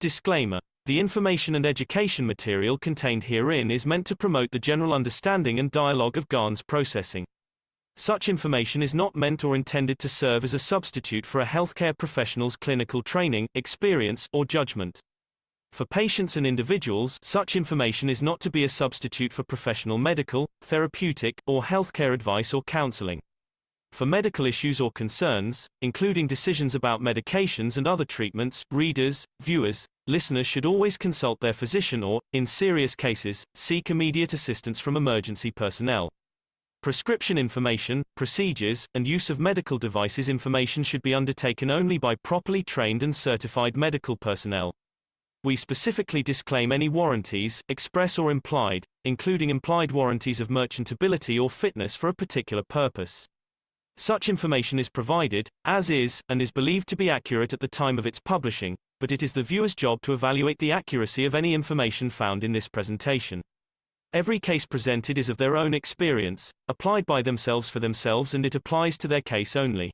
Disclaimer: the information and education material contained herein is meant to promote the general understanding and dialogue of GANs processing. Such information is not meant or intended to serve as a substitute for a healthcare professional's clinical training, experience, or judgment. For patients and individuals, such information is not to be a substitute for professional medical, therapeutic, or healthcare advice or counseling. For medical issues or concerns, including decisions about medications and other treatments, readers, viewers, listeners should always consult their physician or, in serious cases, seek immediate assistance from emergency personnel. Prescription information, procedures, and use of medical devices information should be undertaken only by properly trained and certified medical personnel. We specifically disclaim any warranties, express or implied, including implied warranties of merchantability or fitness for a particular purpose. Such information is provided, as is, and is believed to be accurate at the time of its publishing, but it is the viewer's job to evaluate the accuracy of any information found in this presentation. Every case presented is of their own experience, applied by themselves for themselves, and it applies to their case only.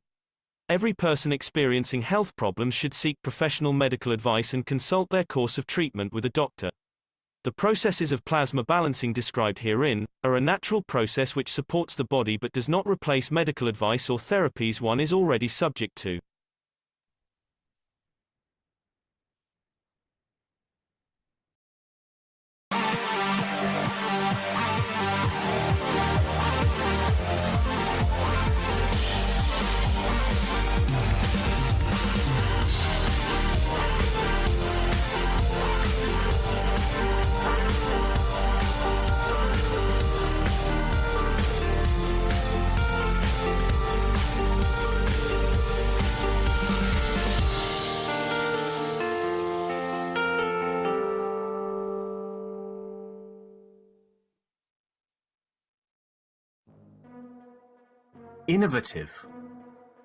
Every person experiencing health problems should seek professional medical advice and consult their course of treatment with a doctor. The processes of plasma balancing described herein are a natural process which supports the body but does not replace medical advice or therapies one is already subject to. Innovative,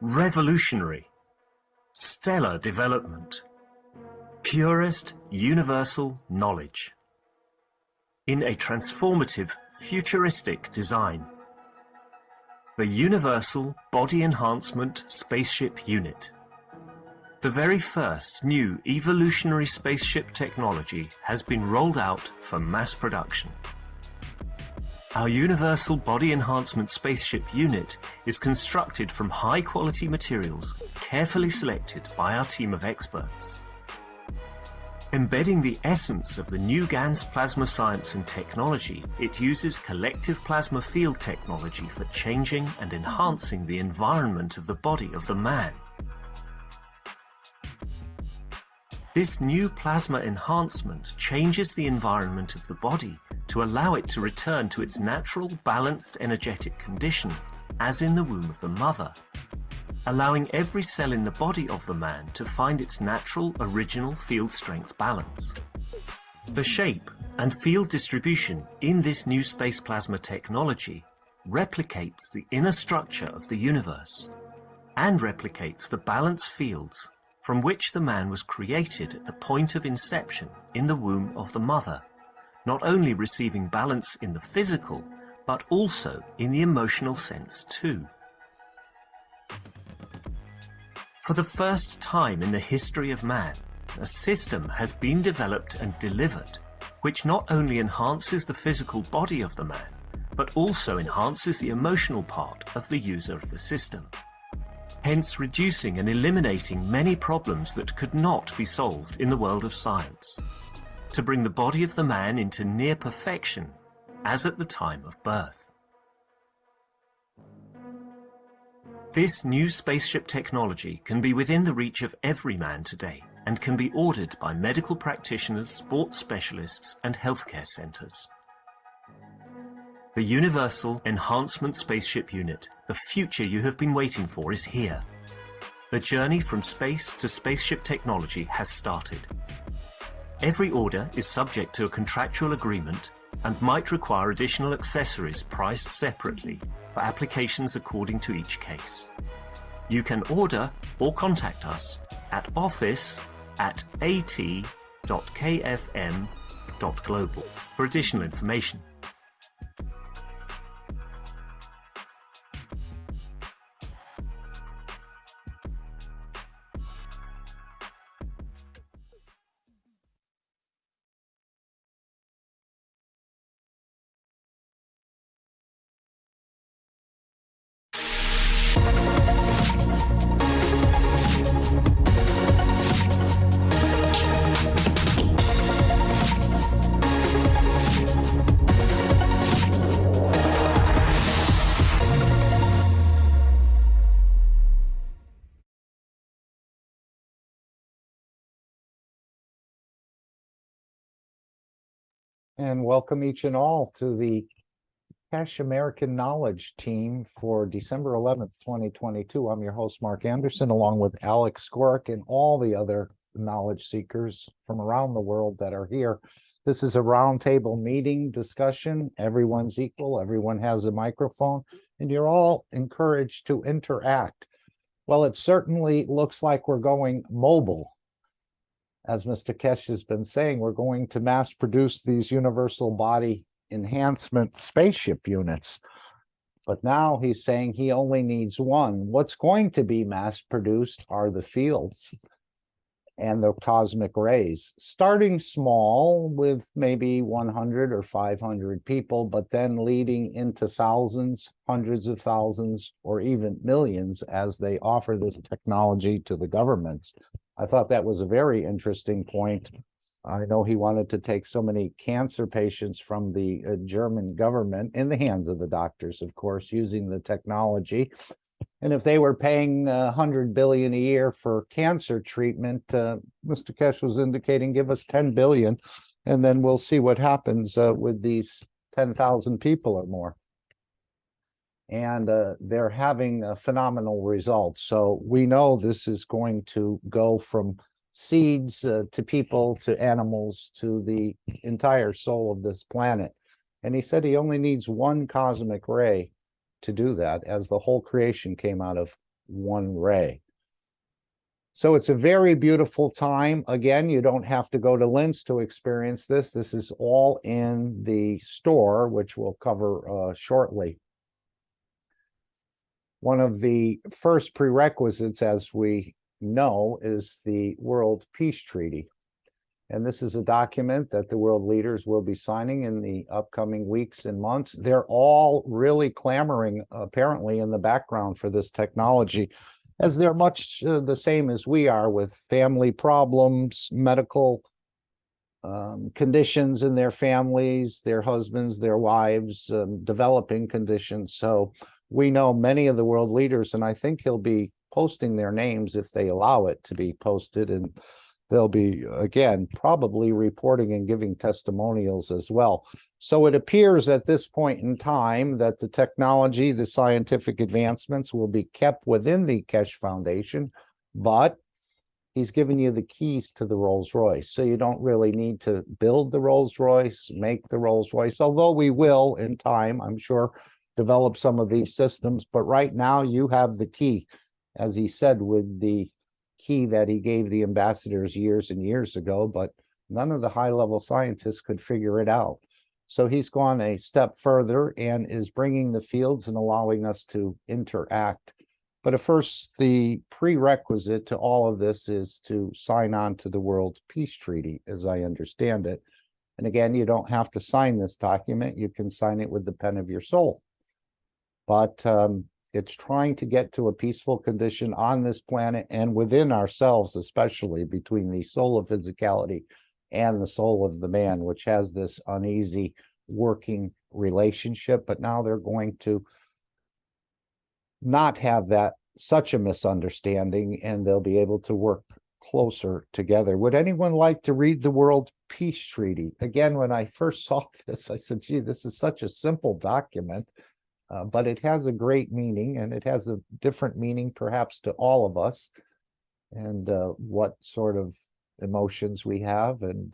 revolutionary, stellar development, purest universal knowledge. In a transformative, futuristic design. The Universal Body Enhancement Spaceship Unit. The very first new evolutionary spaceship technology has been rolled out for mass production. Our Universal Body Enhancement Spaceship Unit is constructed from high-quality materials carefully selected by our team of experts. Embedding the essence of the new GANs plasma science and technology, it uses collective plasma field technology for changing and enhancing the environment of the body of the man. This new plasma enhancement changes the environment of the body to allow it to return to its natural, balanced energetic condition, as in the womb of the mother, allowing every cell in the body of the man to find its natural, original field strength balance. The shape and field distribution in this new space plasma technology replicates the inner structure of the universe and replicates the balance fields from which the man was created at the point of inception in the womb of the mother, not only receiving balance in the physical, but also in the emotional sense too. For the first time in the history of man, a system has been developed and delivered which not only enhances the physical body of the man, but also enhances the emotional part of the user of the system, hence reducing and eliminating many problems that could not be solved in the world of science, to bring the body of the man into near perfection, as at the time of birth. This new spaceship technology can be within the reach of every man today and can be ordered by medical practitioners, sports specialists, and healthcare centers. The Universal Enhancement Spaceship Unit, the future you have been waiting for, is here. The journey from space to spaceship technology has started. Every order is subject to a contractual agreement and might require additional accessories priced separately for applications according to each case. You can order or contact us at office@at.kfm.global for additional information. And welcome each and all to the Keshe American Knowledge Team for December 11th, 2022. I'm your host, Mark Anderson, along with Alex Skorick and all the other knowledge seekers from around the world that are here. This is a roundtable meeting discussion. Everyone's equal. Everyone has a microphone, and you're all encouraged to interact. Well, it certainly looks like we're going mobile. As Mr. Keshe has been saying, we're going to mass produce these universal body enhancement spaceship units. But now he's saying he only needs one. What's going to be mass produced are the fields and the cosmic rays, starting small with maybe 100 or 500 people, but then leading into thousands, hundreds of thousands, or even millions as they offer this technology to the governments. I thought that was a very interesting point. I know he wanted to take so many cancer patients from the German government in the hands of the doctors, of course, using the technology. And if they were paying 100 billion a year for cancer treatment, Mr. Keshe was indicating, give us 10 billion, and then we'll see what happens with these 10,000 people or more. And they're having phenomenal results. So we know this is going to go from seeds to people to animals to the entire soul of this planet. And he said he only needs one cosmic ray to do that, as the whole creation came out of one ray. So it's a very beautiful time. Again, you don't have to go to Linz to experience this. This is all in the store, which we'll cover shortly. One of the first prerequisites, as we know, is the World Peace Treaty. And this is a document that the world leaders will be signing in the upcoming weeks and months. They're all really clamoring, apparently, in the background for this technology, as they're much the same as we are, with family problems, medical conditions in their families, their husbands, their wives, developing conditions. So we know many of the world leaders, and I think he'll be posting their names if they allow it to be posted, and they'll be, again, probably reporting and giving testimonials as well. So it appears at this point in time that the technology, the scientific advancements will be kept within the Keshe Foundation, but he's giving you the keys to the Rolls-Royce. So you don't really need to build the Rolls-Royce, make the Rolls-Royce, although we will in time, I'm sure, develop some of these systems. But right now you have the key, as he said, with the key that he gave the ambassadors years and years ago, but none of the high-level scientists could figure it out. So he's gone a step further and is bringing the fields and allowing us to interact. But at first, the prerequisite to all of this is to sign on to the World Peace Treaty, as I understand it. And again, you don't have to sign this document. You can sign it with the pen of your soul. But it's trying to get to a peaceful condition on this planet and within ourselves, especially between the soul of physicality and the soul of the man, which has this uneasy working relationship. But now they're going to not have that such a misunderstanding, and they'll be able to work closer together. Would anyone like to read the World Peace Treaty? Again, when I first saw this, I said, gee, this is such a simple document. But it has a great meaning, and it has a different meaning perhaps to all of us, and what sort of emotions we have, and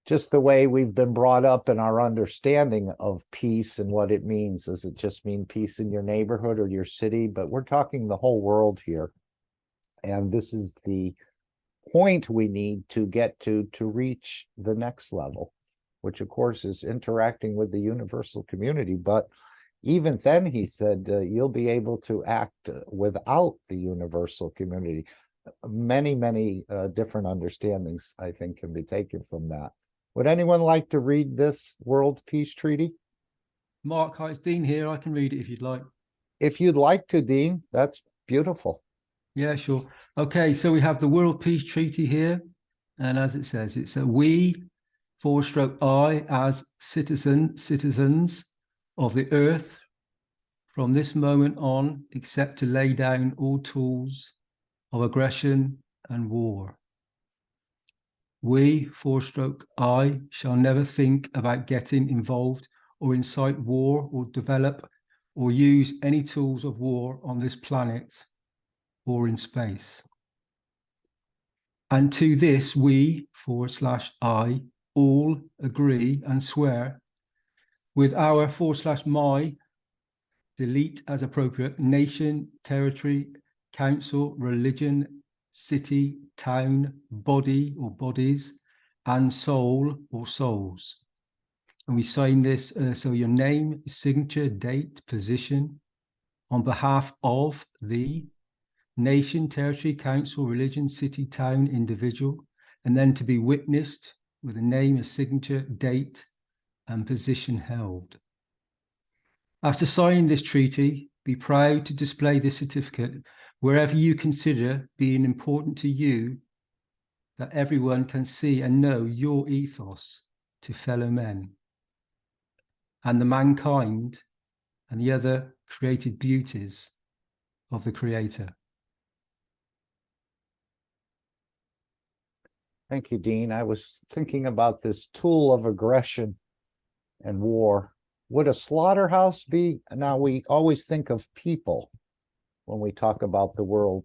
just the way we've been brought up in our understanding of peace and what it means. Does it just mean peace in your neighborhood or your city? But we're talking the whole world here. And this is the point we need to get to reach the next level, which of course is interacting with the universal community. But even then, he said, you'll be able to act without the universal community. Many different understandings, I think, can be taken from that. Would anyone like to read this World Peace Treaty? Mark, hi, it's Dean here. I can read it if you'd like. If you'd like to, Dean, that's beautiful. Yeah, sure. Okay, so we have the World Peace Treaty here. And as it says, it's a we, /I, as citizens of the earth, from this moment on, except to lay down all tools of aggression and war. We, four-stroke I, shall never think about getting involved or incite war or develop or use any tools of war on this planet or in space. And to this we, /I, all agree and swear with our /my, delete as appropriate, nation, territory, council, religion, city, town, body or bodies, and soul or souls. And we sign this, so your name, signature, date, position, on behalf of the nation, territory, council, religion, city, town, individual, and then to be witnessed with a name, a signature, date, and position held. After signing this treaty, be proud to display this certificate wherever you consider being important to you, that everyone can see and know your ethos to fellow men and the mankind and the other created beauties of the Creator. Thank you, Dean. I was thinking about this tool of aggression and war. Would a slaughterhouse be? Now, we always think of people when we talk about the World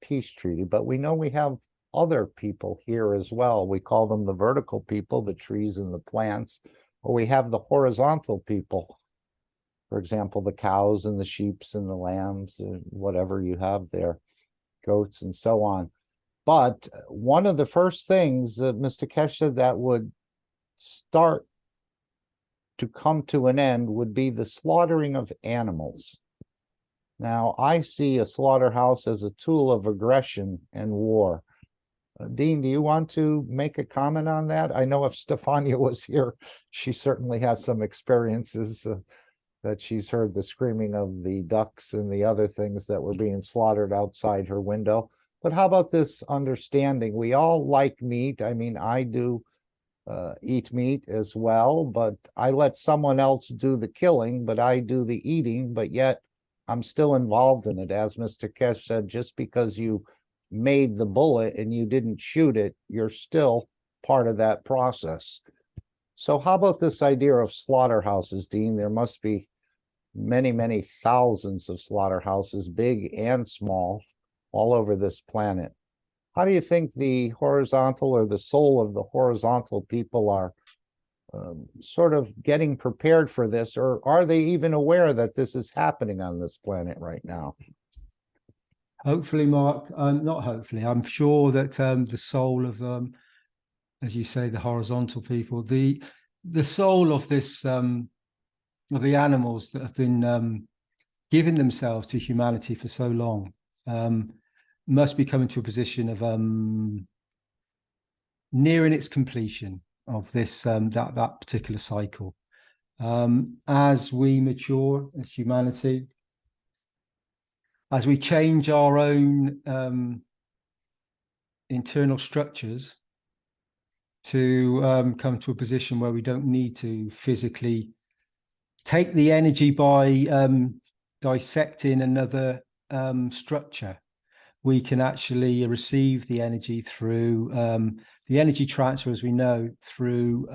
Peace Treaty, but we know we have other people here as well. We call them the vertical people, the trees and the plants, or we have the horizontal people. For example, the cows and the sheep and the lambs, whatever you have there, goats and so on. But one of the first things, Mr. Keshe, that would start to come to an end would be the slaughtering of animals. Now, I see a slaughterhouse as a tool of aggression and war. Dean, do you want to make a comment on that? I know if Stefania was here, she certainly has some experiences that she's heard the screaming of the ducks and the other things that were being slaughtered outside her window. But how about this understanding? We all like meat. I mean, I do eat meat as well, but I let someone else do the killing, but I do the eating, but yet I'm still involved in it. As Mr. Keshe said, just because you made the bullet and you didn't shoot it, you're still part of that process. So how about this idea of slaughterhouses, Dean? There must be many, many thousands of slaughterhouses, big and small, all over this planet. How do you think the horizontal or the soul of the horizontal people are sort of getting prepared for this, or are they even aware that this is happening on this planet right now? Hopefully, Mark, not hopefully, I'm sure that the soul of, as you say, the horizontal people, the soul of this, of the animals that have been giving themselves to humanity for so long, must be coming to a position of nearing its completion of this that particular cycle. As we mature as humanity, as we change our own internal structures to come to a position where we don't need to physically take the energy by dissecting another structure, we can actually receive the energy through the energy transfer, as we know, through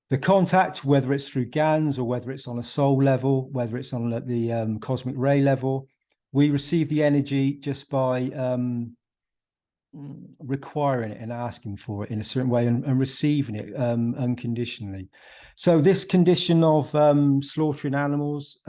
the contact, whether it's through GANs or whether it's on a soul level, whether it's on the cosmic ray level. We receive the energy just by requiring it and asking for it in a certain way and receiving it unconditionally. So this condition of slaughtering animals,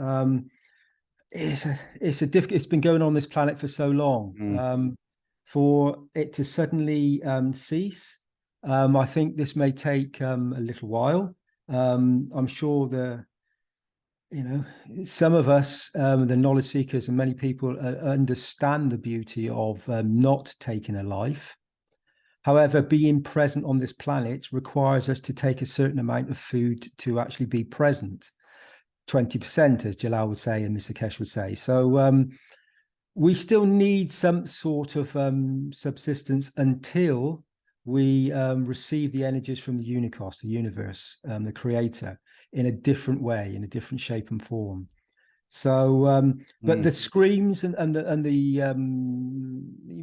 it's been going on this planet for so long. For it to suddenly cease, I think this may take a little while. I'm sure some of us, the knowledge seekers, and many people understand the beauty of not taking a life. However, being present on this planet requires us to take a certain amount of food to actually be present. 20%, as Jalal would say, and Mr. Keshe would say. So we still need some sort of subsistence until we receive the energies from the unicos, the universe, the creator, in a different way, in a different shape and form. So, but the screams and the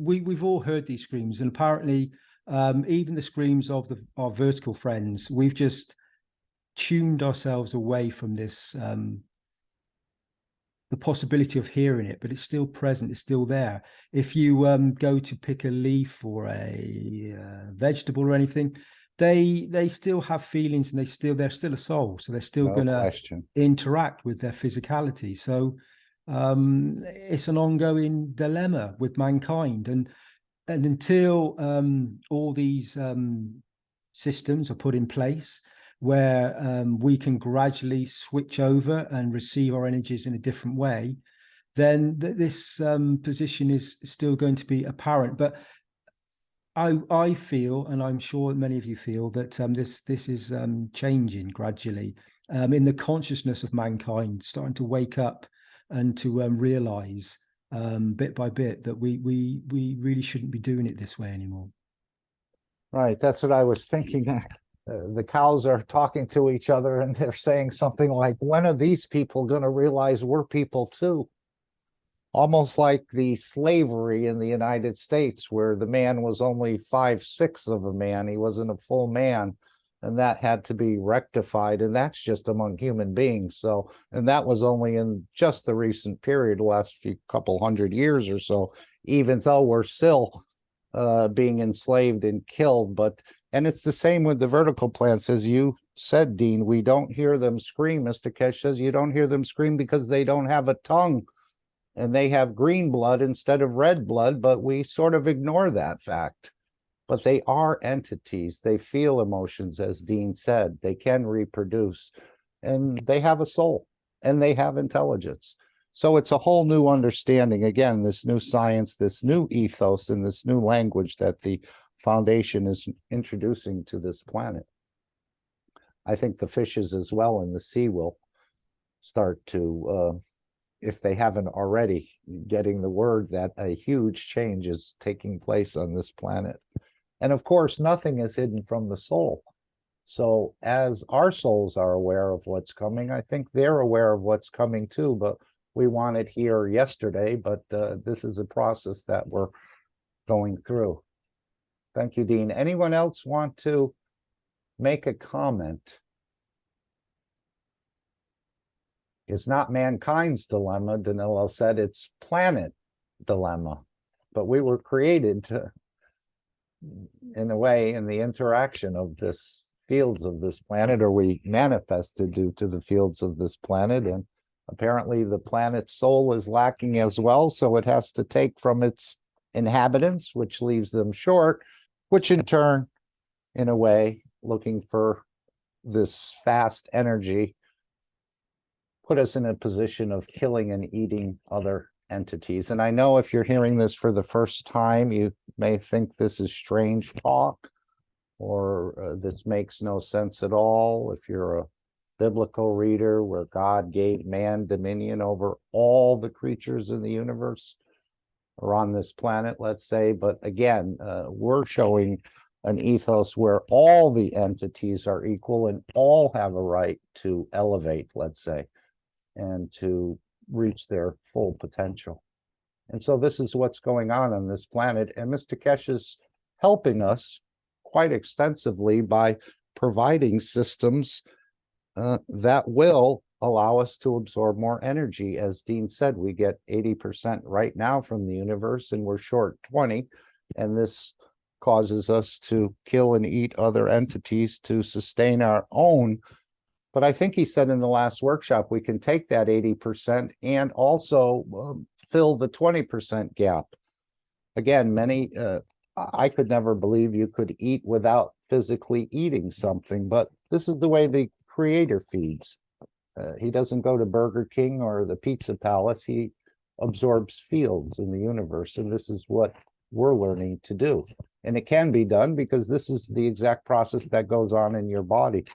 we've all heard these screams, and apparently even the screams of our vertical friends, we've just tuned ourselves away from this, the possibility of hearing it, but it's still present, it's still there. If you go to pick a leaf or a vegetable or anything, they still have feelings, and they're still a soul, so they're still going to interact with their physicality. So it's an ongoing dilemma with mankind, and until all these systems are put in place where we can gradually switch over and receive our energies in a different way, then this position is still going to be apparent. But I feel, and I'm sure many of you feel, that this is changing gradually in the consciousness of mankind, starting to wake up and to realize bit by bit that we really shouldn't be doing it this way anymore. Right, that's what I was thinking. The cows are talking to each other, and they're saying something like, when are these people going to realize we're people too? Almost like the slavery in the United States, where the man was only 5/6 of a man. He wasn't a full man, and that had to be rectified. And that's just among human beings. So, and that was only in just the recent period, the last couple hundred years or so, even though we're still being enslaved and killed. And it's the same with the vertical plants, as you said, Dean. We don't hear them scream. Mr. Keshe says you don't hear them scream because they don't have a tongue, and they have green blood instead of red blood, but we sort of ignore that fact. But they are entities. They feel emotions, as Dean said. They can reproduce, and they have a soul, and they have intelligence. So it's a whole new understanding. Again, this new science, this new ethos, and this new language that the Foundation is introducing to this planet. I think the fishes as well in the sea will start to, if they haven't already, getting the word that a huge change is taking place on this planet. And of course, nothing is hidden from the soul. So as our souls are aware of what's coming, I think they're aware of what's coming too, but we want it here yesterday, but this is a process that we're going through. Thank you, Dean. Anyone else want to make a comment? It's not mankind's dilemma, Danilo said, it's planet dilemma. But we were created to, in a way, in the interaction of this fields of this planet, or we manifested due to the fields of this planet. And apparently the planet's soul is lacking as well. So it has to take from its inhabitants, which leaves them short, which in turn, in a way, looking for this fast energy, put us in a position of killing and eating other entities. And I know if you're hearing this for the first time, you may think this is strange talk, or this makes no sense at all. If you're a biblical reader, where God gave man dominion over all the creatures in the universe, or on this planet, let's say. But again, we're showing an ethos where all the entities are equal and all have a right to elevate, let's say, and to reach their full potential. And so this is what's going on this planet. And Mr. Keshe is helping us quite extensively by providing systems that will allow us to absorb more energy. As Dean said, we get 80% right now from the universe, and we're short 20. And this causes us to kill and eat other entities to sustain our own. But I think he said in the last workshop, we can take that 80% and also fill the 20% gap. Again, I could never believe you could eat without physically eating something, but this is the way the Creator feeds. He doesn't go to Burger King or the Pizza Palace. He absorbs fields in the universe, and this is what we're learning to do. And it can be done because this is the exact process that goes on in your body.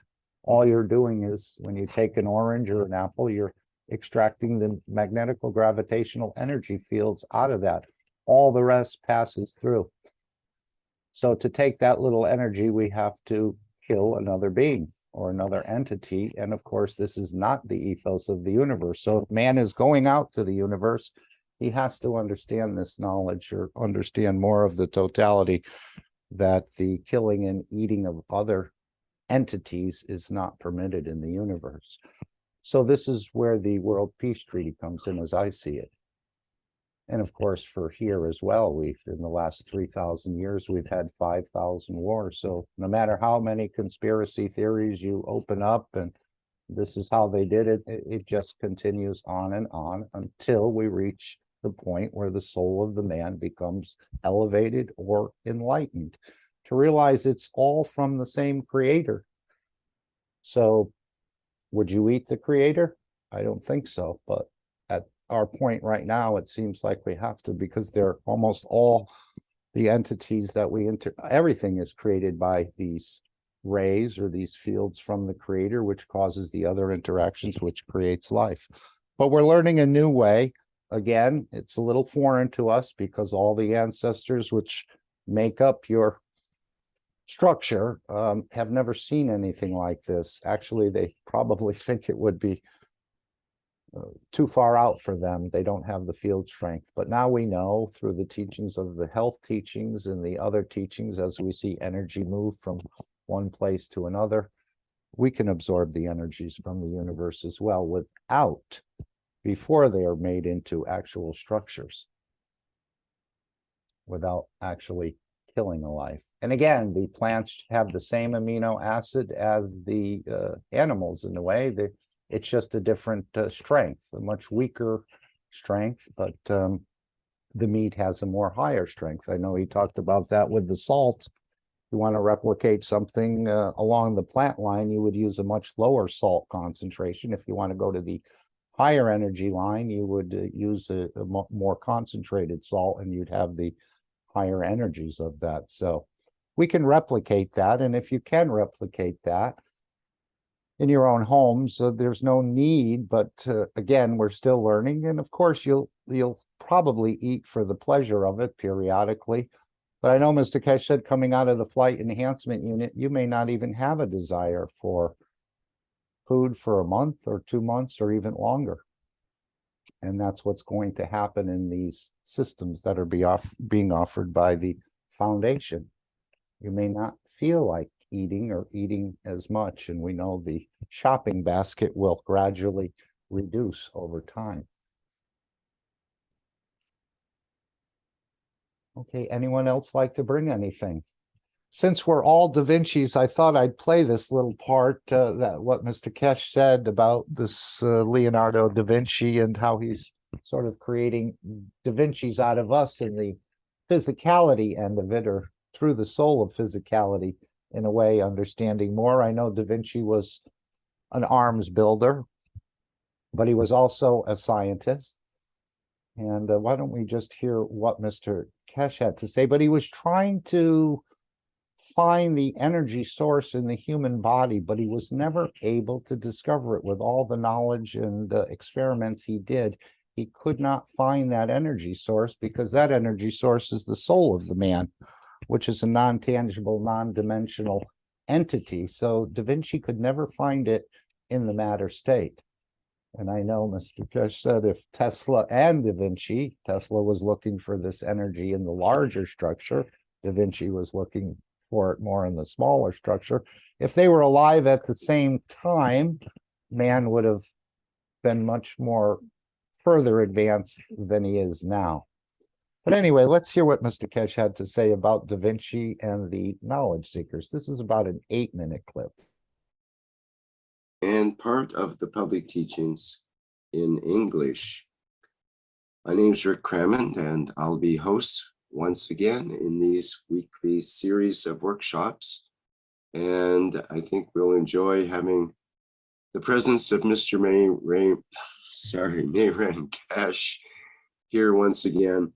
All you're doing is, when you take an orange or an apple, you're extracting the magnetical gravitational energy fields out of that. All the rest passes through. So to take that little energy, we have to kill another being or another entity. And of course, this is not the ethos of the universe. So if man is going out to the universe, he has to understand this knowledge, or understand more of the totality that the killing and eating of other entities is not permitted in the universe. So this is where the World Peace Treaty comes in, as I see it. And of course, for here as well, in the last 3,000 years, we've had 5,000 wars. So no matter how many conspiracy theories you open up, and this is how they did it, it just continues on and on until we reach the point where the soul of the man becomes elevated or enlightened, to realize it's all from the same creator. So would you eat the creator? I don't think so, but at our point right now, it seems like we have to, because they're almost all the entities that everything is created by these rays or these fields from the creator, which causes the other interactions, which creates life. But we're learning a new way. Again, it's a little foreign to us because all the ancestors which make up your structure have never seen anything like this. Actually, they probably think it would be too far out for them. They don't have the field strength. But now we know through the teachings of the health teachings and the other teachings, as we see energy move from one place to another, we can absorb the energies from the universe as well before they are made into actual structures, without actually killing a life. And again, the plants have the same amino acid as the animals in a way. It's just a different strength, a much weaker strength, but the meat has a more higher strength. I know he talked about that with the salt. You want to replicate something along the plant line, you would use a much lower salt concentration. If you want to go to the higher energy line, you would use a more concentrated salt, and you'd have the higher energies of that. So we can replicate that. And if you can replicate that in your own homes, there's no need, but again, we're still learning. And of course, you'll probably eat for the pleasure of it periodically. But I know Mr. Keshe said, coming out of the flight enhancement unit, you may not even have a desire for food for a month or 2 months or even longer. And that's what's going to happen in these systems that are being offered by the foundation. You may not feel like eating or eating as much, and we know the shopping basket will gradually reduce over time. Okay, anyone else like to bring anything? Since we're all Da Vinci's, I thought I'd play this little part, that what Mr. Keshe said about this Leonardo da Vinci and how he's sort of creating Da Vinci's out of us in the physicality end of it, or through the soul of physicality, in a way, understanding more. I know Da Vinci was an arms builder, but he was also a scientist. And why don't we just hear what Mr. Keshe had to say? But he was trying to find the energy source in the human body, but he was never able to discover it. With all the knowledge and experiments he did, he could not find that energy source, because that energy source is the soul of the man, which is a non-tangible, non-dimensional entity. So Da Vinci could never find it in the matter state. And I know Mr. Keshe said if Tesla and Da Vinci, Tesla was looking for this energy in the larger structure, Da Vinci was looking for it more in the smaller structure. If they were alive at the same time, man would have been much more further advanced than he is now. But anyway, let's hear what Mr. Keshe had to say about Da Vinci and the knowledge seekers. This is about an 8-minute clip. And part of the public teachings in English. My name is Rick Crammond, and I'll be host once again in these weekly series of workshops. And I think we'll enjoy having the presence of Mr. Mayran Keshe here once again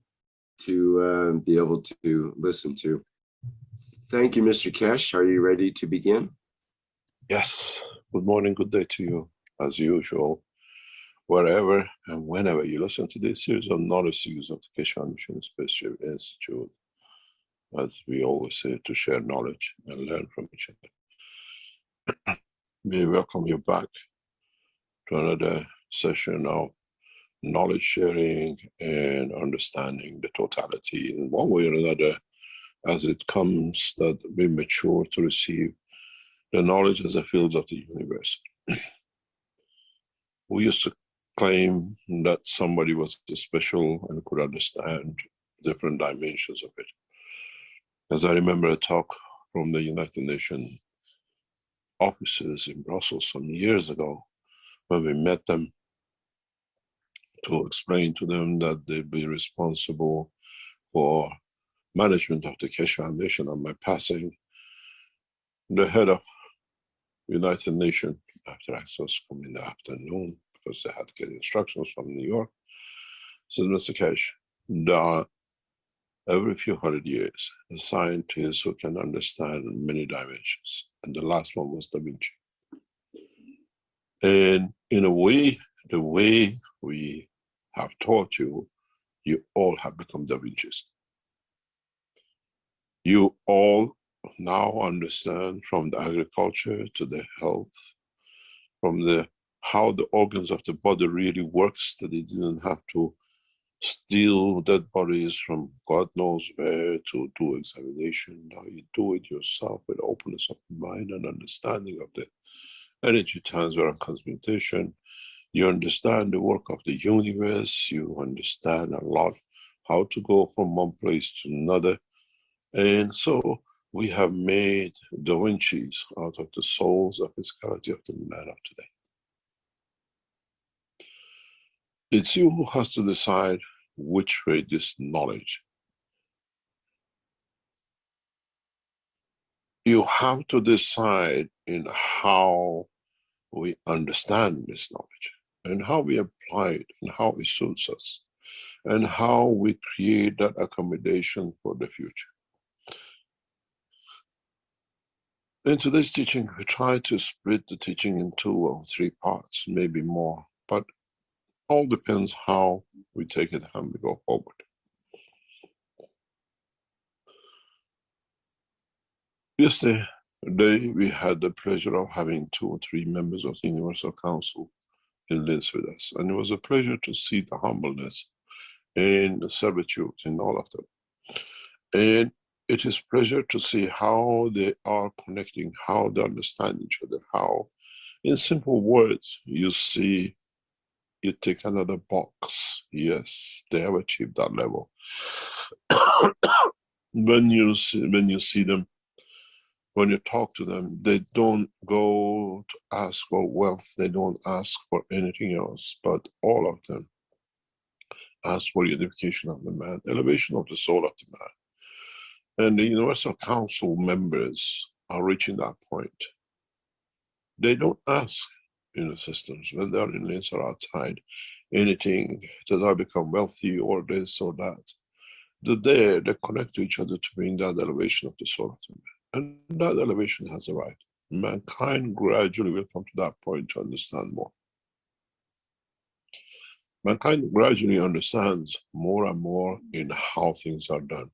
to be able to listen to. Thank you, Mr. Keshe. Are you ready to begin? Yes. Good morning, good day to you, as usual, wherever and whenever you listen to this series of knowledge seekers of the Keshe Foundation Spaceship Institute. As we always say, to share knowledge and learn from each other. We welcome you back to another session of knowledge sharing and understanding the totality in one way or another as it comes that we mature to receive the knowledge as the fields of the universe. We used to claim that somebody was special and could understand different dimensions of it. As I remember a talk from the United Nations offices in Brussels some years ago, when we met them to explain to them that they'd be responsible for management of the Keshe Foundation on my passing. The head of United Nations, after access come in the afternoon, because they had to get instructions from New York, said, Mr. Keshe, there are every few hundred years a scientist who can understand many dimensions. And the last one was Da Vinci. And in a way, the way we have taught you, you all have become Da Vinci's. You all now understand, from the agriculture to the health, from the how the organs of the body really works, that you didn't have to steal dead bodies from God knows where to do examination. Now you do it yourself with openness of mind and understanding of the energy transfer and transmutation. You understand the work of the universe. You understand a lot how to go from one place to another. And so we have made Da Vinci's out of the souls of physicality of the man of today. It's you who has to decide which way this knowledge. You have to decide in how we understand this knowledge and how we apply it and how it suits us and how we create that accommodation for the future. In today's teaching, we try to split the teaching in 2 or 3 parts, maybe more, but all depends how we take it and we go forward. Yesterday, we had the pleasure of having 2 or 3 members of the Universal Council in Linz with us, and it was a pleasure to see the humbleness and the servitude in all of them. And it is pleasure to see how they are connecting, how they understand each other, how, in simple words, you see, you take another box. Yes, they have achieved that level. When you see them, when you talk to them, they don't go to ask for wealth, they don't ask for anything else, but all of them ask for unification of the man, elevation of the soul of the man. And the Universal Council members are reaching that point. They don't ask in the systems, when they're in Linz or outside, anything that I become wealthy or this or that. They connect to each other to bring that elevation of the soul of the man. And that elevation has arrived. Mankind gradually will come to that point to understand more. Mankind gradually understands more and more in how things are done.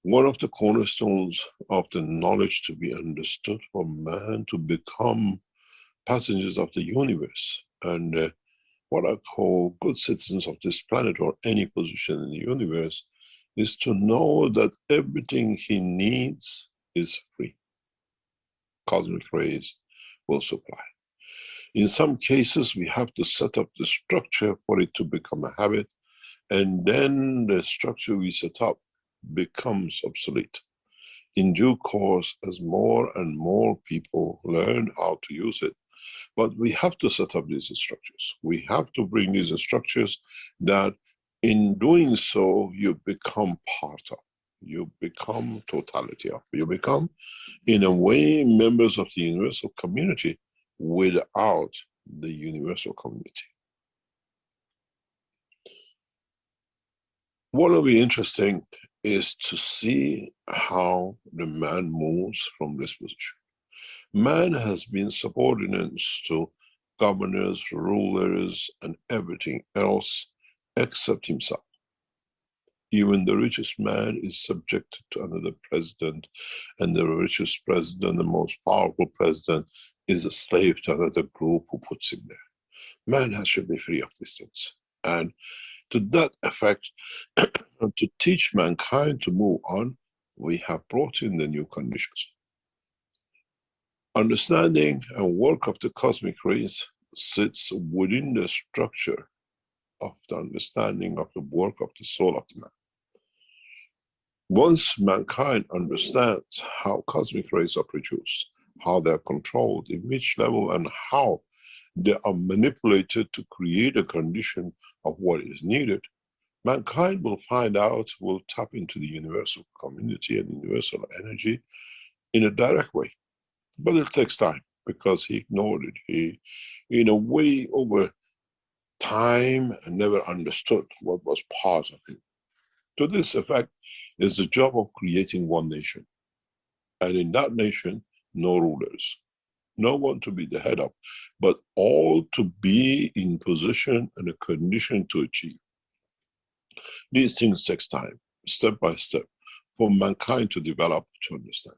One of the cornerstones of the knowledge to be understood for man to become passengers of the universe and what I call good citizens of this planet or any position in the universe is to know that everything he needs is free. Cosmic rays will supply. In some cases, we have to set up the structure for it to become a habit, and then the structure we set up becomes obsolete. In due course, as more and more people learn how to use it, but we have to set up these structures. We have to bring these structures that in doing so, you become part of. You become totality of. You become, in a way, members of the universal community without the universal community. What will be interesting is to see how the man moves from this position. Man has been subordinate to governors, rulers, and everything else except himself. Even the richest man is subjected to another president, and the richest president, the most powerful president, is a slave to another group who puts him there. Man should be free of these things. And to that effect, to teach mankind to move on, we have brought in the new conditions. Understanding and work of the cosmic rays sits within the structure of the understanding of the work of the soul of the man. Once mankind understands how cosmic rays are produced, how they're controlled, in which level, and how they are manipulated to create a condition of what is needed, mankind will find out, will tap into the universal community and universal energy in a direct way. But it takes time because he ignored it. He, in a way, over time, never understood what was part of him. To this effect is the job of creating one nation. And in that nation, no rulers, no one to be the head of, but all to be in position and a condition to achieve. These things take time, step by step, for mankind to develop, to understand.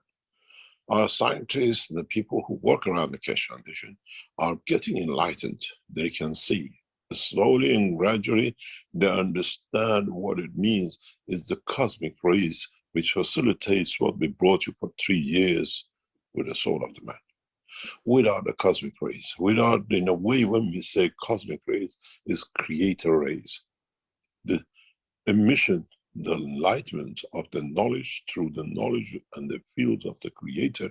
Our scientists and the people who work around the Keshe Foundation are getting enlightened. They can see. Slowly and gradually, they understand what it means is the cosmic rays which facilitates what we brought you for 3 years with the soul of the man. Without the cosmic rays, without, in a way, when we say cosmic rays, is creator rays. The emission, the enlightenment of the knowledge through the knowledge and the fields of the creator,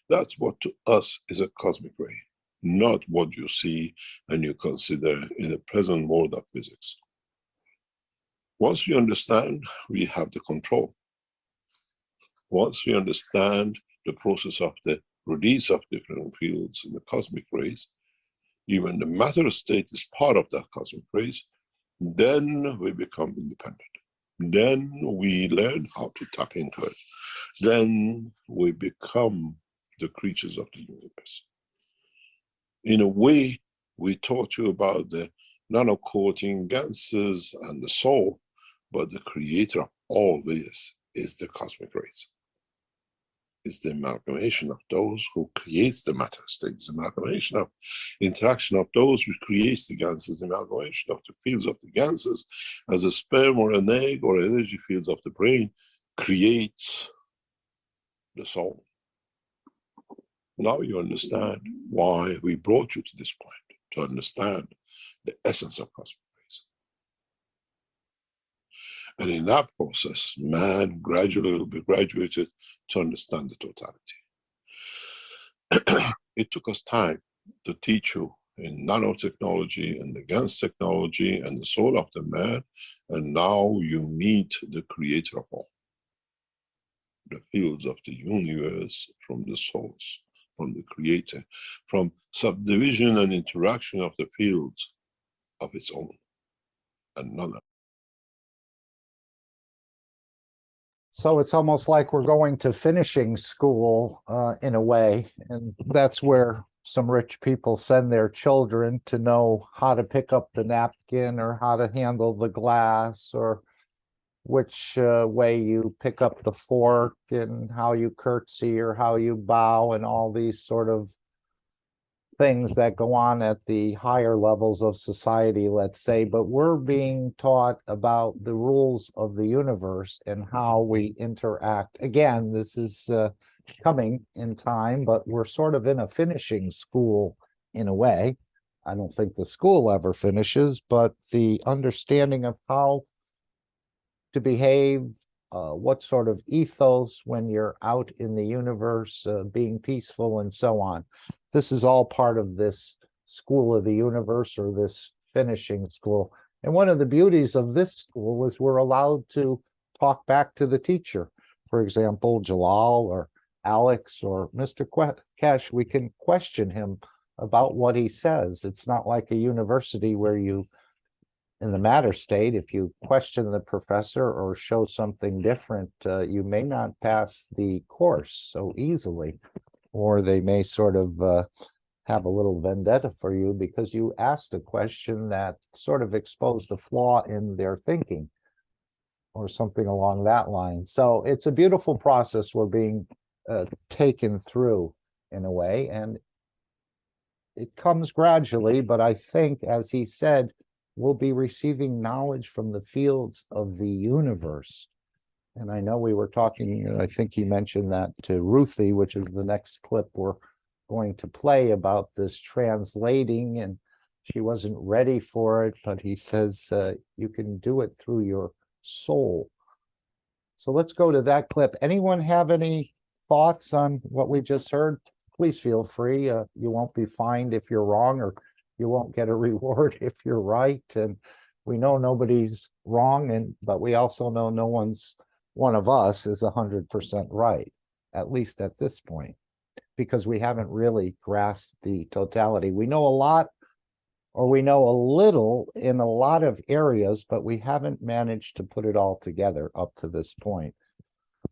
that's what to us is a cosmic ray, not what you see and you consider in the present world of physics. Once we understand, we have the control. Once we understand the process of the release of different fields in the cosmic rays, even the matter state is part of that cosmic rays, then we become independent. Then we learn how to tap into it. Then we become the creatures of the universe. In a way, we taught you about the nano-coating ganses and the soul, but the creator of all this is the cosmic rays. It's the amalgamation of those who creates the matter states, the amalgamation of interaction of those who creates the ganses, the amalgamation of the fields of the ganses as a sperm or an egg or energy fields of the brain creates the soul. Now you understand why we brought you to this point, to understand the essence of cosmic rays. And in that process, man gradually will be graduated to understand the totality. It took us time to teach you in nanotechnology and the GANS technology and the soul of the man, and now you meet the creator of all. The fields of the universe from the source, from the creator, from subdivision and interaction of the fields of its own, and none of. So it's almost like we're going to finishing school in a way, and that's where some rich people send their children to know how to pick up the napkin or how to handle the glass or which way you pick up the fork and how you curtsy or how you bow and all these sort of things that go on at the higher levels of society, let's say, but we're being taught about the rules of the universe and how we interact. Again, this is coming in time, but we're sort of in a finishing school in a way. I don't think the school ever finishes, but the understanding of how to behave, what sort of ethos when you're out in the universe, being peaceful and so on. This is all part of this school of the universe or this finishing school. And one of the beauties of this school is we're allowed to talk back to the teacher. For example, Jalal or Alex or Mr. Keshe, we can question him about what he says. It's not like a university where you, in the matter state, if you question the professor or show something different, you may not pass the course so easily, or they may sort of have a little vendetta for you because you asked a question that sort of exposed a flaw in their thinking or something along that line. So it's a beautiful process we're being taken through in a way, and it comes gradually, but I think, as he said, we'll be receiving knowledge from the fields of the universe. And I know we were talking, I think he mentioned that to Ruthie, which is the next clip we're going to play about this translating, and she wasn't ready for it, but he says you can do it through your soul. So let's go to that clip. Anyone have any thoughts on what we just heard? Please feel free. You won't be fined if you're wrong, or you won't get a reward if you're right. And we know nobody's wrong, but we also know no one of us is 100% right, at least at this point, because we haven't really grasped the totality. We know a lot, or we know a little in a lot of areas, but we haven't managed to put it all together up to this point.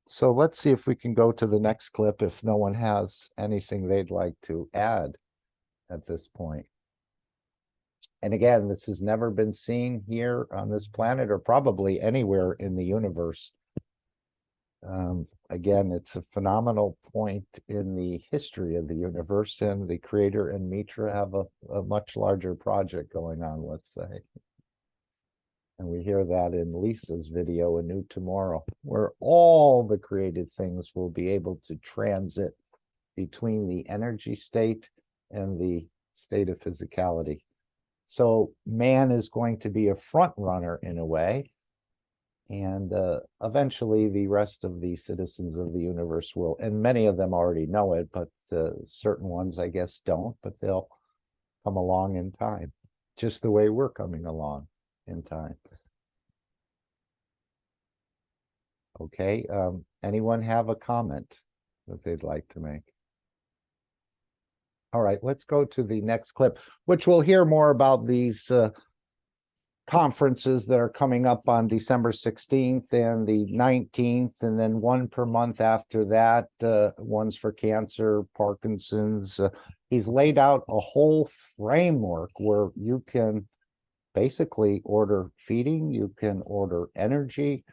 So let's see if we can go to the next clip if no one has anything they'd like to add at this point. And again, this has never been seen here on this planet, or probably anywhere in the universe. Again, it's a phenomenal point in the history of the universe, and the creator and Mitra have a much larger project going on, let's say. And we hear that in Lisa's video, A New Tomorrow, where all the created things will be able to transit between the energy state and the state of physicality. So man is going to be a front runner in a way. And eventually the rest of the citizens of the universe will, and many of them already know it, but certain ones, I guess, don't, but they'll come along in time, just the way we're coming along in time. Okay, anyone have a comment that they'd like to make? All right, let's go to the next clip, which we'll hear more about these conferences that are coming up on December 16th and the 19th, and then one per month after that. One's for cancer, Parkinson's. He's laid out a whole framework where you can basically order feeding, you can order energy,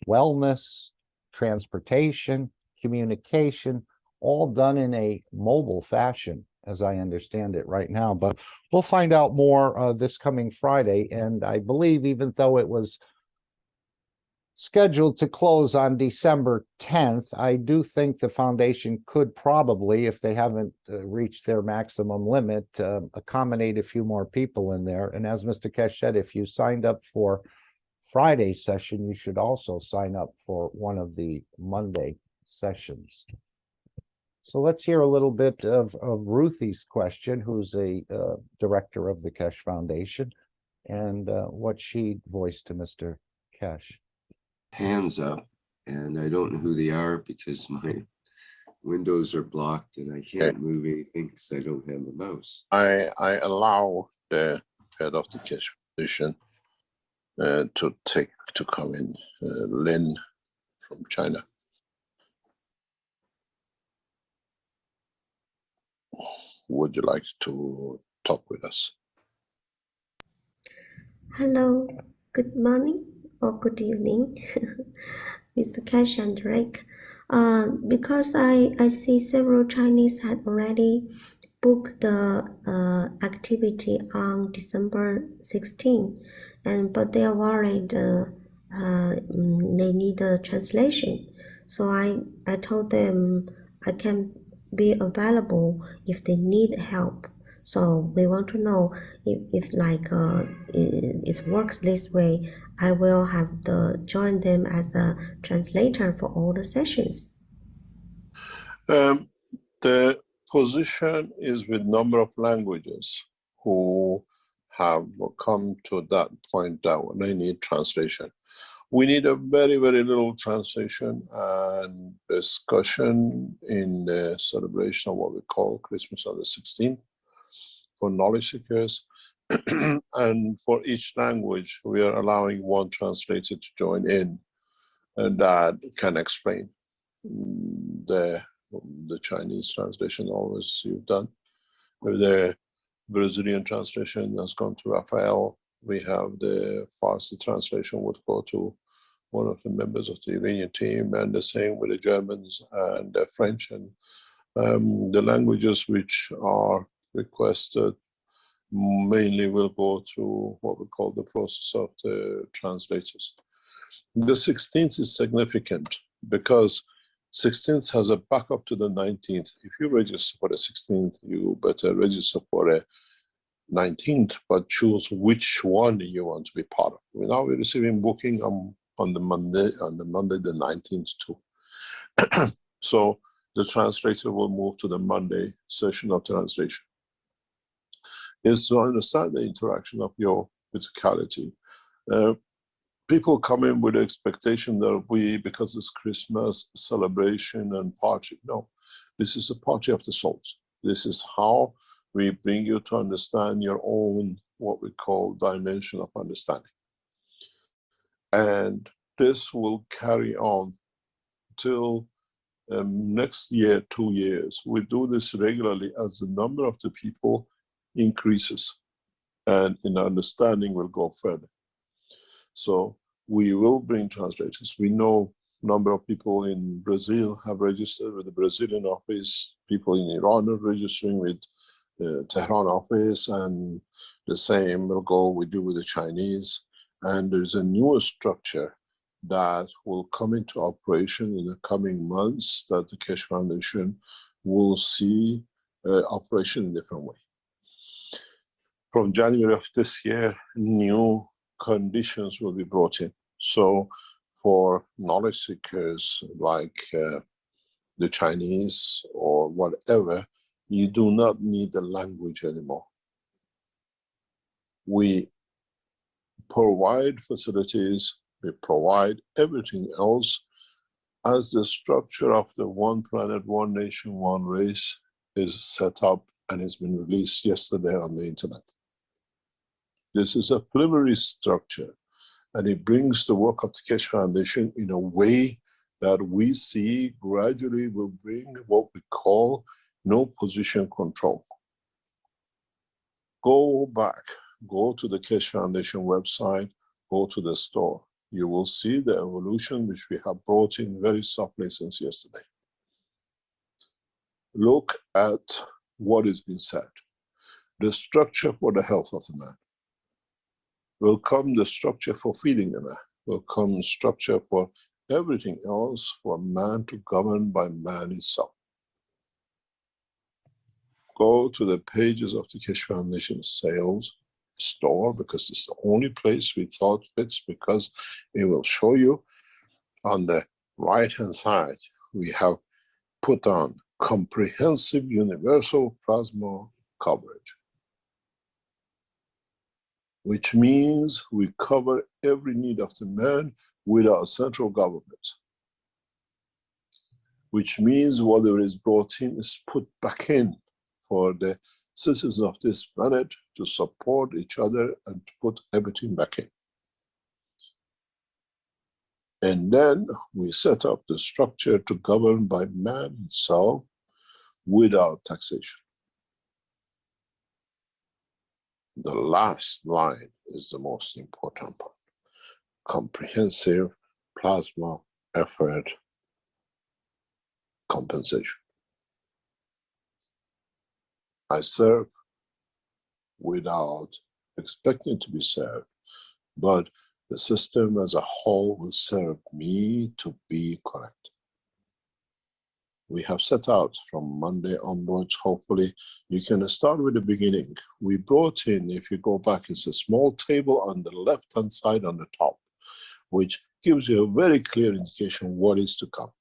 wellness, transportation, communication, all done in a mobile fashion, as I understand it right now. But we'll find out more this coming Friday. And I believe, even though it was scheduled to close on December 10th, I do think the foundation could probably, if they haven't reached their maximum limit, accommodate a few more people in there. And as Mr. Keshe said, if you signed up for Friday's session, you should also sign up for one of the Monday sessions. So let's hear a little bit of Ruthie's question, who's a director of the Keshe Foundation, and what she voiced to Mr. Keshe. Hands up, and I don't know who they are because my windows are blocked and I can't move anything because I don't have a mouse. I allow the head of the Keshe Foundation to come in, Lynn from China. Would you like to talk with us? Hello, good morning or good evening, Mr. Keshe and Rick. Because I see several Chinese had already booked the activity on December 16, but they are worried they need a translation. So I told them I can be available if they need help. So we want to know if like it works this way, I will have to join them as a translator for all the sessions. The position is with number of languages who have come to that point that they need translation. We need a very, very little translation and discussion in the celebration of what we call Christmas on the 16th for knowledge seekers. And for each language, we are allowing one translator to join in, and that can explain the Chinese translation always you've done. With the Brazilian translation has gone to Raphael. We have the Farsi translation would go to one of the members of the Iranian team, and the same with the Germans and the French, and the languages which are requested mainly will go to what we call the process of the translators. The 16th is significant because 16th has a backup to the 19th. If you register for the 16th, you better register for a 19th, but choose which one you want to be part of. Now we're receiving booking on the Monday the 19th too. So the translator will move to the Monday session of translation. Is to understand the interaction of your physicality. People come in with the expectation that because it's Christmas celebration and party. No, this is a party of the souls. This is how we bring you to understand your own, what we call dimension of understanding. And this will carry on till next year, 2 years. We do this regularly as the number of the people increases and in understanding will go further. So we will bring translators. We know number of people in Brazil have registered with the Brazilian office, people in Iran are registering with Tehran office, and the same will go we do with the Chinese. And there's a new structure that will come into operation in the coming months that the Keshe Foundation will see operation in a different way. From January of this year, new conditions will be brought in. So for knowledge seekers like the Chinese or whatever, you do not need the language anymore. We provide facilities, we provide everything else as the structure of the one planet, one nation, one race is set up and has been released yesterday on the internet. This is a preliminary structure, and it brings the work of the Keshe Foundation in a way that we see gradually will bring what we call no position control. Go back, go to the Keshe Foundation website, go to the store. You will see the evolution which we have brought in very softly since yesterday. Look at what has been said. The structure for the health of the man. Will come the structure for feeding the man. Will come structure for everything else for man to govern by man itself. Go to the pages of the Keshe Foundation sales store, because it's the only place we thought fits, because it will show you on the right hand side we have put on comprehensive universal plasma coverage, which means we cover every need of the man without central government. Which means whatever is brought in is put back in for the citizens of this planet to support each other and to put everything back in. And then we set up the structure to govern by man himself without taxation. The last line is the most important part. Comprehensive plasma effort compensation. I serve without expecting to be served, but the system as a whole will serve me to be correct. We have set out from Monday onwards. Hopefully you can start with the beginning. We brought in, if you go back, it's a small table on the left hand side on the top, which gives you a very clear indication what is to come.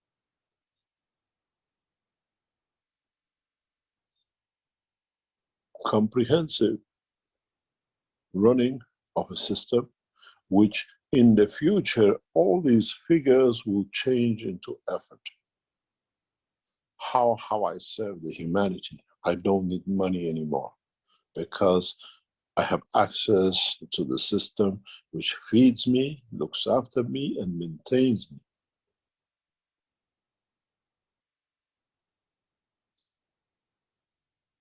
Comprehensive running of a system, which in the future all these figures will change into effort. How I serve the humanity? I don't need money anymore, because I have access to the system which feeds me, looks after me, and maintains me.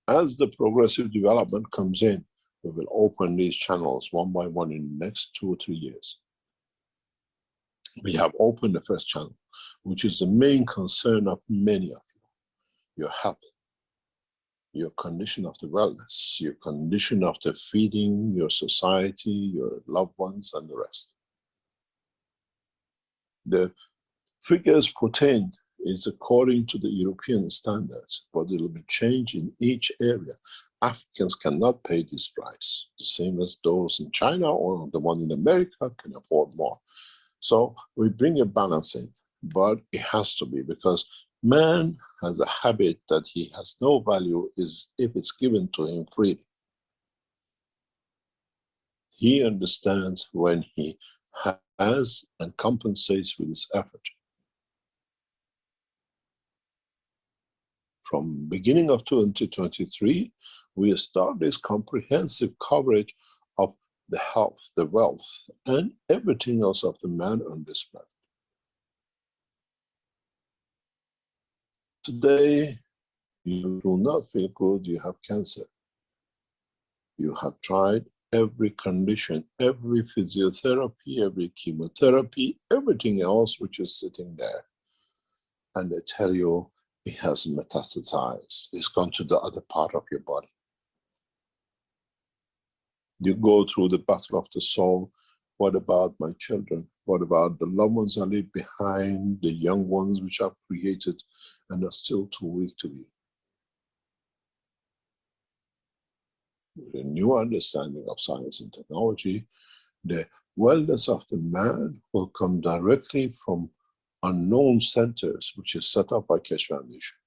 As the progressive development comes in, we will open these channels one by one in the next 2 or 3 years. We have opened the first channel, which is the main concern of many of you. Your health, your condition of the wellness, your condition of the feeding, your society, your loved ones, and the rest. The figures pertained is according to the European standards, but it will be changed in each area. Africans cannot pay this price, the same as those in China or the one in America can afford more. So we bring a balance in, but it has to be, because man has a habit that he has no value is if it's given to him freely. He understands when he has and compensates with his effort. From beginning of 2023, we start this comprehensive coverage of the health, the wealth, and everything else of the man on this planet. Today, you do not feel good, you have cancer. You have tried every condition, every physiotherapy, every chemotherapy, everything else which is sitting there. And they tell you it has metastasized. It's gone to the other part of your body. You go through the battle of the soul. What about my children? What about the loved ones I leave behind, the young ones which I've created and are still too weak to be? With a new understanding of science and technology, the wellness of the man will come directly from unknown centers, which is set up by Keshe Foundation.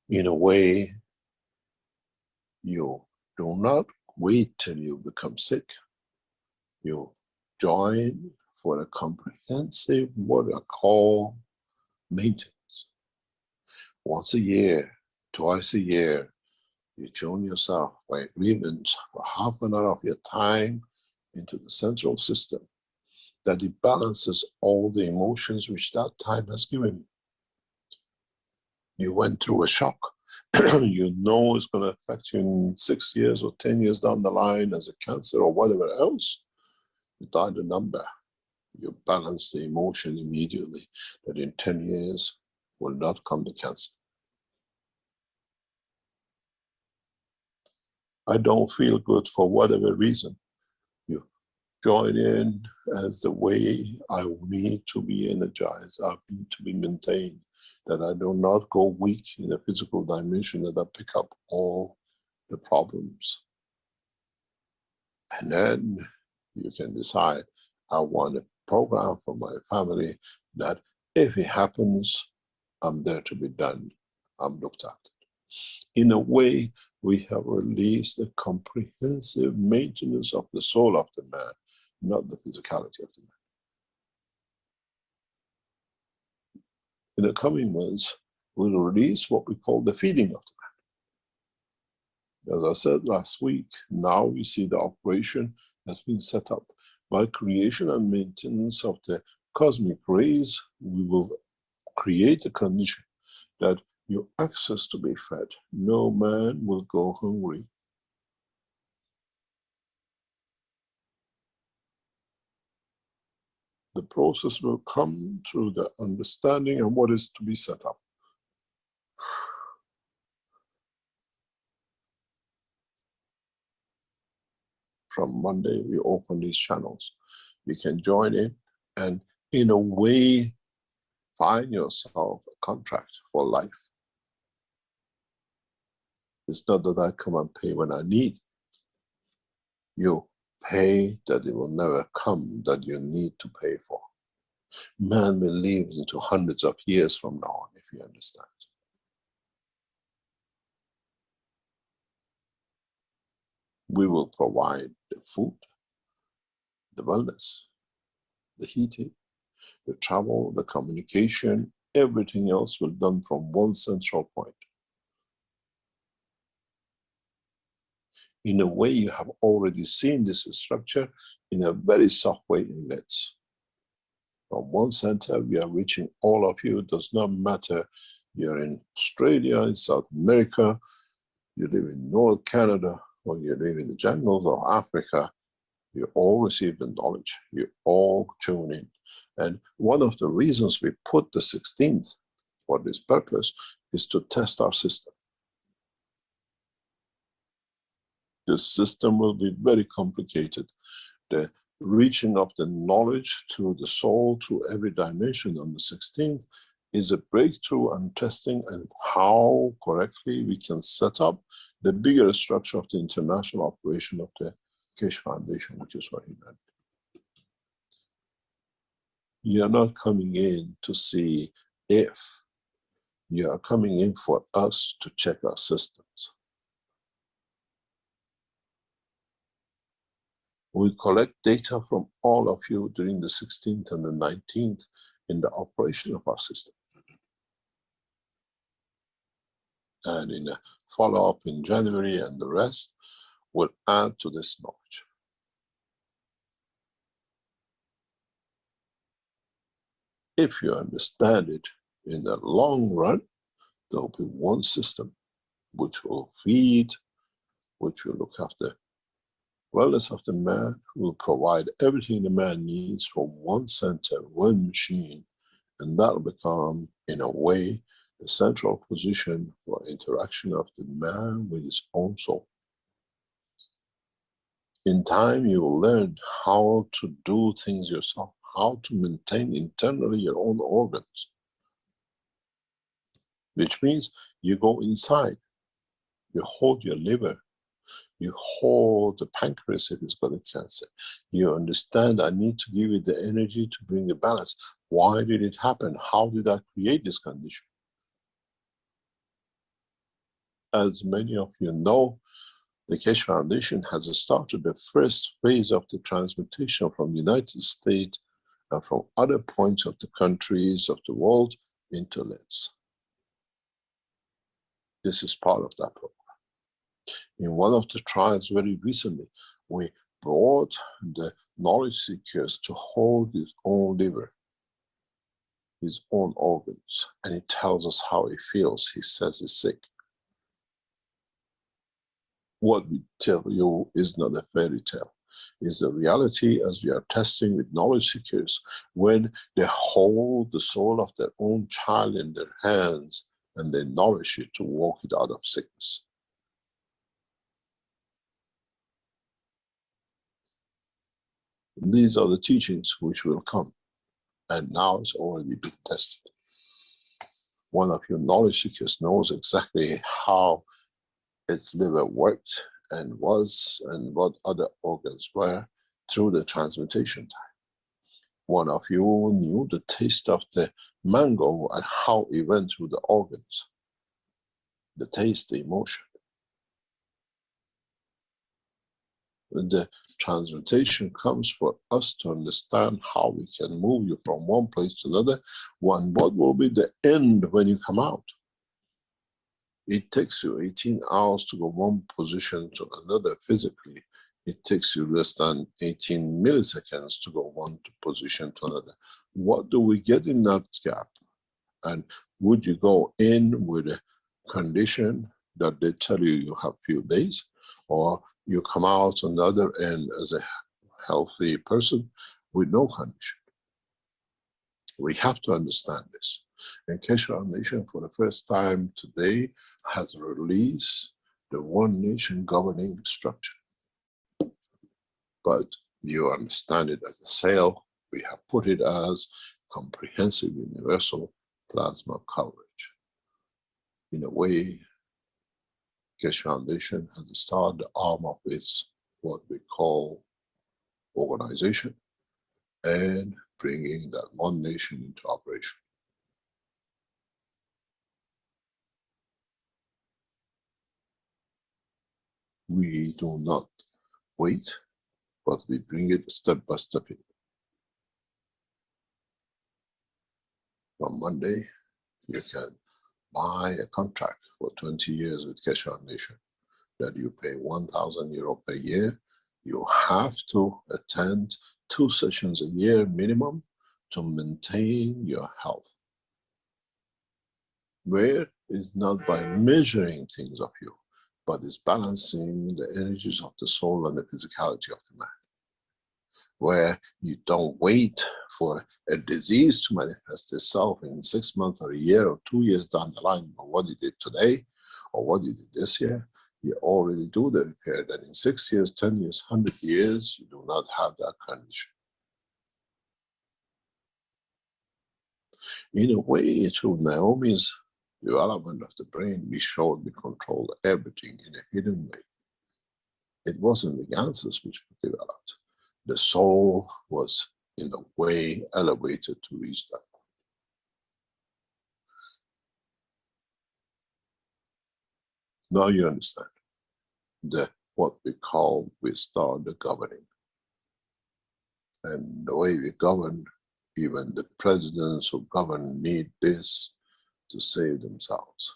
In a way, you do not wait till you become sick. You join for a comprehensive, what I call, maintenance. Once a year, twice a year, you join yourself by agreement for half an hour of your time into the central system, that it balances all the emotions which that time has given you. You went through a shock. You know it's going to affect you in 6 years or 10 years down the line as a cancer or whatever else. You dial the number. You balance the emotion immediately, that in 10 years will not come the cancer. I don't feel good for whatever reason. You join in as the way I need to be energized, I need to be maintained, that I do not go weak in the physical dimension, that I pick up all the problems. And then you can decide, I want a program for my family that if it happens, I'm there to be done, I'm looked after. In a way, we have released a comprehensive maintenance of the soul of the man, not the physicality of the man. In the coming months, we'll release what we call the feeding of the man. As I said last week, now we see the operation has been set up. By creation and maintenance of the cosmic rays, we will create a condition that your access to be fed. No man will go hungry. The process will come through the understanding of what is to be set up. From Monday, we open these channels. You can join in and in a way, find yourself a contract for life. It's not that I come and pay when I need. You pay that it will never come, that you need to pay for. Man will live into hundreds of years from now on, if you understand. We will provide the food, the wellness, the heating, the travel, the communication, everything else will be done from one central point. In a way, you have already seen this structure in a very soft way in LEDs. From one center, we are reaching all of you. It does not matter. You're in Australia, in South America, you live in North Canada, or you live in the jungles of Africa. You all receive the knowledge. You all tune in. And one of the reasons we put the 16th for this purpose is to test our system. This system will be very complicated. the reaching of the knowledge to the soul to every dimension on the 16th is a breakthrough and testing and how correctly we can set up the bigger structure of the international operation of the Keshe Foundation, which is for humanity. You are not coming in to see if, you are coming in for us to check our systems. We collect data from all of you during the 16th and the 19th in the operation of our system. And in a follow-up in January and the rest will add to this knowledge. If you understand it in the long run, there will be one system which will feed, which will look after wellness of the man, will provide everything the man needs from one center, one machine, and that will become, in a way, the central position for interaction of the man with his own soul. In time, you will learn how to do things yourself, how to maintain internally your own organs, which means you go inside, you hold your liver, you hold the pancreas if it's got a cancer. You understand, I need to give it the energy to bring the balance. Why did it happen? How did I create this condition? As many of you know, the Keshe Foundation has started the first phase of the transmutation from the United States and from other points of the countries of the world into LITs. This is part of that program. In one of the trials very recently, we brought the knowledge seekers to hold his own liver, his own organs, and he tells us how he feels. He says he's sick. What we tell you is not a fairy tale. It's the reality as we are testing with knowledge seekers when they hold the soul of their own child in their hands and they nourish it to walk it out of sickness. These are the teachings which will come, and now it's already been tested. One of your knowledge seekers knows exactly how its liver worked and was, and what other organs were through the transmutation time. One of you knew the taste of the mango and how it went through the organs, the taste, the emotion. The transmutation comes for us to understand how we can move you from one place to another. One, what will be the end when you come out? It takes you 18 hours to go one position to another physically. It takes you less than 18 milliseconds to go one position to another. What do we get in that gap? And would you go in with a condition that they tell you you have few days, or you come out on the other end as a healthy person with no condition? We have to understand this. And Keshe Foundation, for the first time today, has released the one nation governing structure. But you understand it as a sale. We have put it as comprehensive universal plasma coverage. In a way, Keshe Foundation has started the arm of its what we call organization and bringing that one nation into operation. We do not wait, but we bring it step by step in. From Monday, you can buy a contract for 20 years with Keshe Foundation that you pay €1,000 per year. You have to attend 2 sessions a year minimum to maintain your health. Where is not by measuring things of you, but is balancing the energies of the soul and the physicality of the man. Where you don't wait for a disease to manifest itself in 6 months or a year or 2 years down the line, or what you did today, or what you did this year. You already do the repair, then in 6 years, 10 years, 100 years, you do not have that condition. In a way, through Naomi's development of the brain, we showed we controlled everything in a hidden way. It wasn't the answers which were developed. The soul was, in a way, elevated to reach that. Now you understand what we call, we start the governing. And the way we govern, even the presidents who govern need this to save themselves.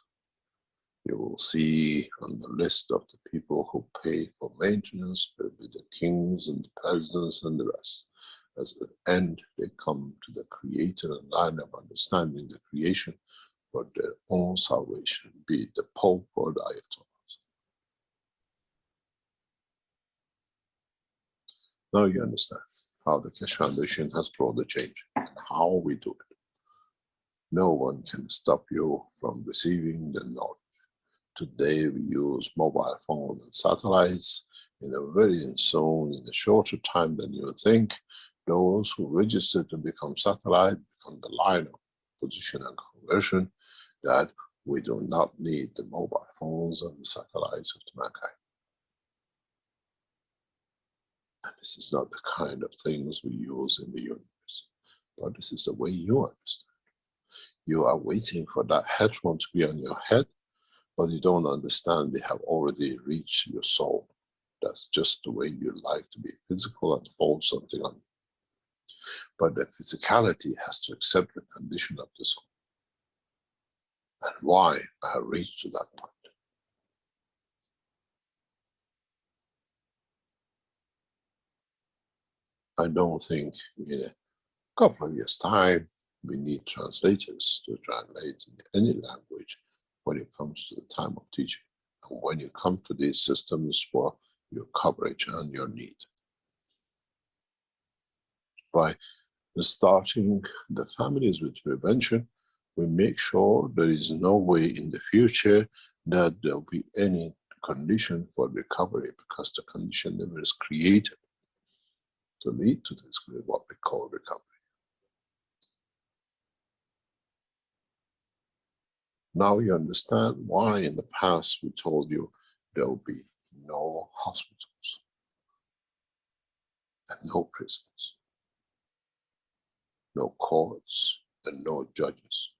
You will see on the list of the people who pay for maintenance will be the kings and the presidents and the rest. As at the end, they come to the Creator and line of understanding the creation for their own salvation, be it the Pope or the Ayatollah. Now you understand how the Keshe Foundation has brought the change and how we do it. No one can stop you from receiving the knowledge. Today we use mobile phones and satellites in a very soon, in a shorter time than you would think. Those who register to become satellite become the line of position and conversion, that we do not need the mobile phones and the satellites of mankind. And this is not the kind of things we use in the universe, but this is the way you understand. You are waiting for that headphone to be on your head, but you don't understand they have already reached your soul. That's just the way you like to be physical and hold something on you. But the physicality has to accept the condition of the soul. And why I have reached to that point. I don't think in a couple of years' time we need translators to translate in any language when it comes to the time of teaching, and when you come to these systems for your coverage and your need. By starting the families with prevention, we make sure there is no way in the future that there will be any condition for recovery, because the condition never is created to lead to this, what we call recovery. Now you understand why in the past we told you there will be no hospitals and no prisons, no courts and no judges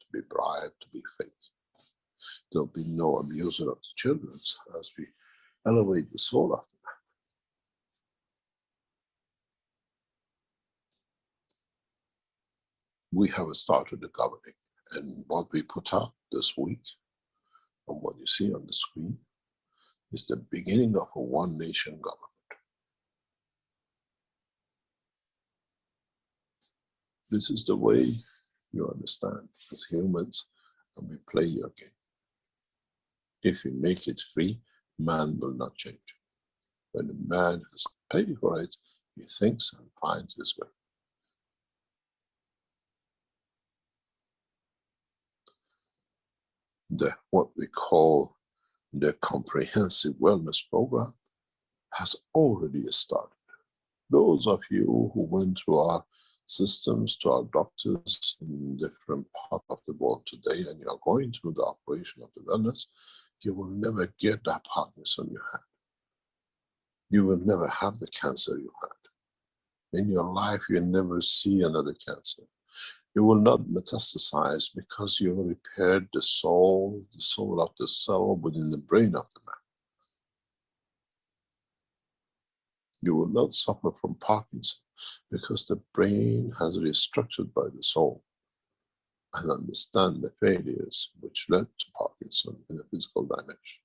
to be bribed, to be fake. There will be no abuser of the children as we elevate the soul of them. We have started the governing, and what we put out this week, and what you see on the screen, is the beginning of a one nation government. This is the way you understand as humans, and we play your game. If you make it free, man will not change. When a man has paid for it, he thinks and finds his way. What we call the comprehensive wellness program has already started. Those of you who went through our systems, to our doctors in different parts of the world today, and you are going through the operation of the wellness, you will never get that Parkinson you had. You will never have the cancer you had. In your life, you will never see another cancer. You will not metastasize because you repaired the soul of the cell within the brain of the man. You will not suffer from Parkinson because the brain has restructured by the soul and understand the failures which led to Parkinson in the physical dimension.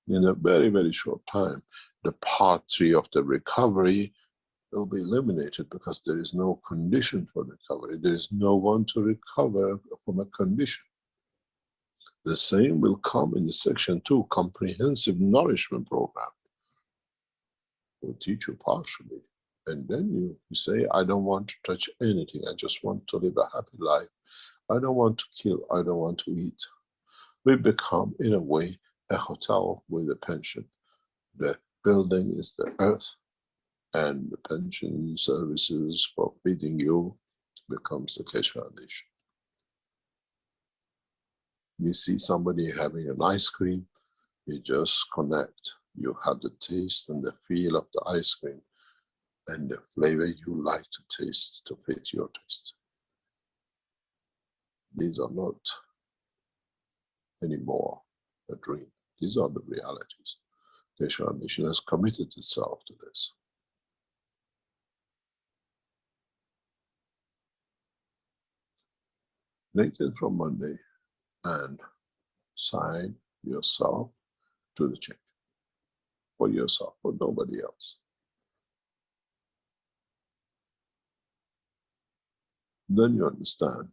In a very, very short time, the part 3 of the recovery will be eliminated because there is no condition for recovery. There is no one to recover from a condition. The same will come in the section 2, comprehensive nourishment program. We'll teach you partially. And then you say, I don't want to touch anything. I just want to live a happy life. I don't want to kill. I don't want to eat. We become, in a way, a hotel with a pension. The building is the earth, and the pension services for feeding you becomes the Keshe Foundation. You see somebody having an ice cream, you just connect. You have the taste and the feel of the ice cream and the flavor you like to taste to fit your taste. These are not anymore a dream. These are the realities. Keshe Foundation has committed itself to this. LinkedIn from Monday and sign yourself to the change. For yourself, for nobody else. Then you understand,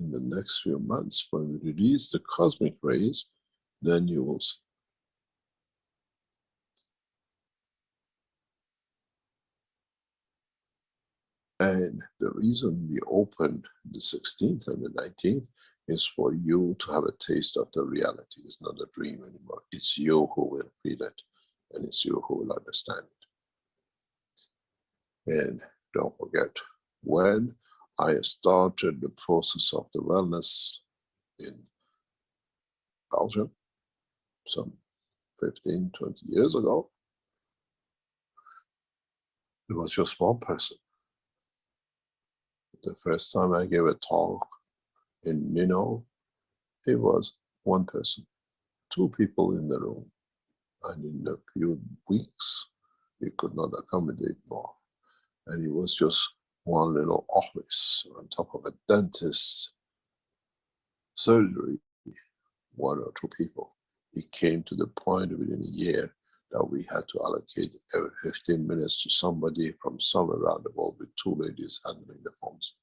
in the next few months, when we release the cosmic rays, then you will see. And the reason we opened the 16th and the 19th is for you to have a taste of the reality. It's not a dream anymore. It's you who will feel it, and it's you who will understand it. And don't forget, when I started the process of the wellness in Belgium, some 15, 20 years ago, it was just one person. The first time I gave a talk in Nino, it was one person, 2 people in the room. And in a few weeks, we could not accommodate more. And it was just one little office on top of a dentist, surgery, 1 or 2 people. It came to the point within a year that we had to allocate every 15 minutes to somebody from somewhere around the world with 2 ladies handling the phones.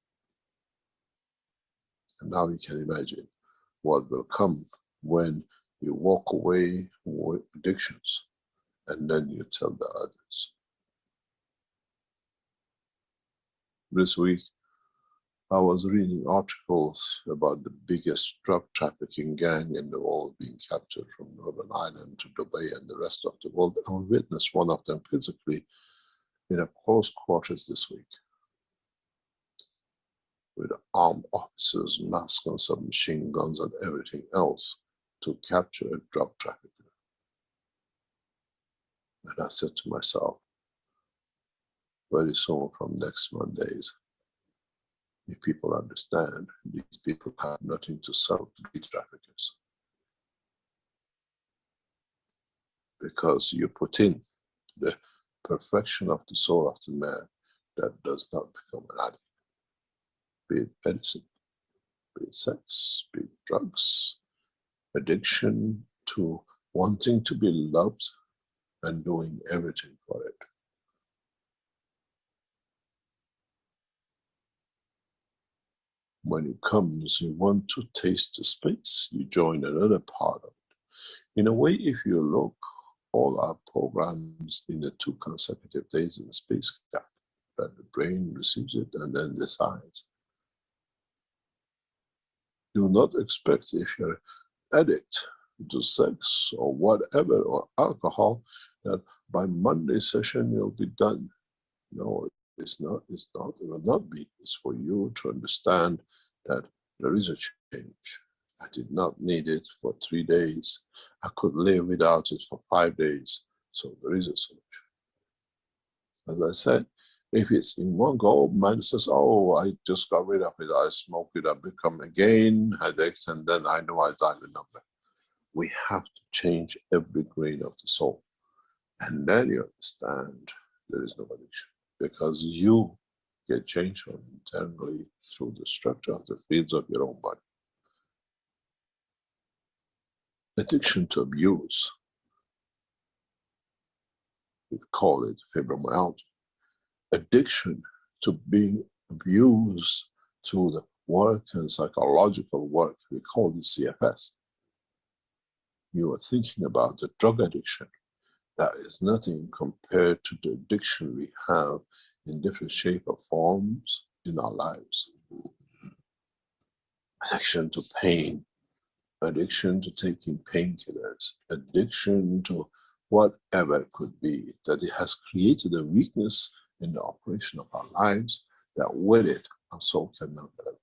And now you can imagine what will come when you walk away with addictions and then you tell the others. This week, I was reading articles about the biggest drug trafficking gang in the world being captured from Northern Ireland to Dubai and the rest of the world. I witnessed one of them physically in a close quarters this week, with armed officers, masks and submachine guns and everything else to capture a drug trafficker. And I said to myself, very soon from next Mondays, if people understand, these people have nothing to sell to be traffickers. Because you put in the perfection of the soul of the man that does not become an addict. Be it medicine, be it sex, be it drugs, addiction to wanting to be loved and doing everything for it. When it comes, you want to taste the space, you join another part of it. In a way, if you look, all our programs in the 2 consecutive days in the space gap, that the brain receives it and then decides. Do not expect, if you're addict to sex or whatever, or alcohol, that by Monday session you'll be done. No, it's not, it will not be. It's for you to understand that there is a change. I did not need it for 3 days. I could live without it for 5 days. So there is a solution. As I said, if it's in one go, man says, oh, I just got rid of it, I smoke it, I become again headaches, and then I know I died with nothing. We have to change every grain of the soul. And then you understand there is no addiction. Because you get changed from internally through the structure of the fields of your own body. Addiction to abuse, we call it fibromyalgia. Addiction to being abused through the work and psychological work, we call it CFS. You are thinking about the drug addiction. That is nothing compared to the addiction we have in different shape or forms in our lives. Addiction to pain, addiction to taking painkillers, addiction to whatever it could be, that it has created a weakness in the operation of our lives, that with it, our soul cannot benefit.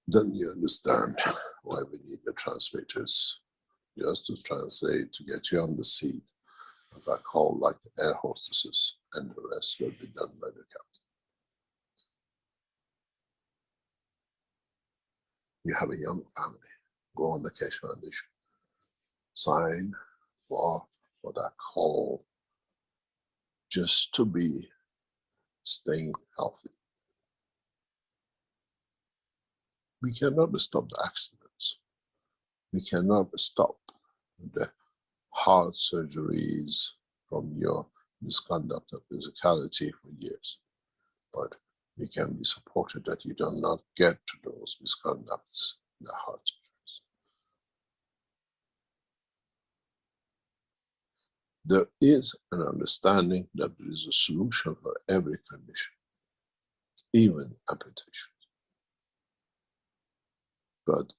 Then you understand why we need the translators, just to translate, to get you on the seat, as I call, like the air hostesses, and the rest will be done by the captain. You have a young family, go on the Keshe Foundation, sign for what I call just to be staying healthy. We cannot stop the accidents. We cannot stop the heart surgeries from your misconduct of physicality for years. But you can be supported that you do not get to those misconducts in the heart surgeries. There is an understanding that there is a solution for every condition, even amputation. But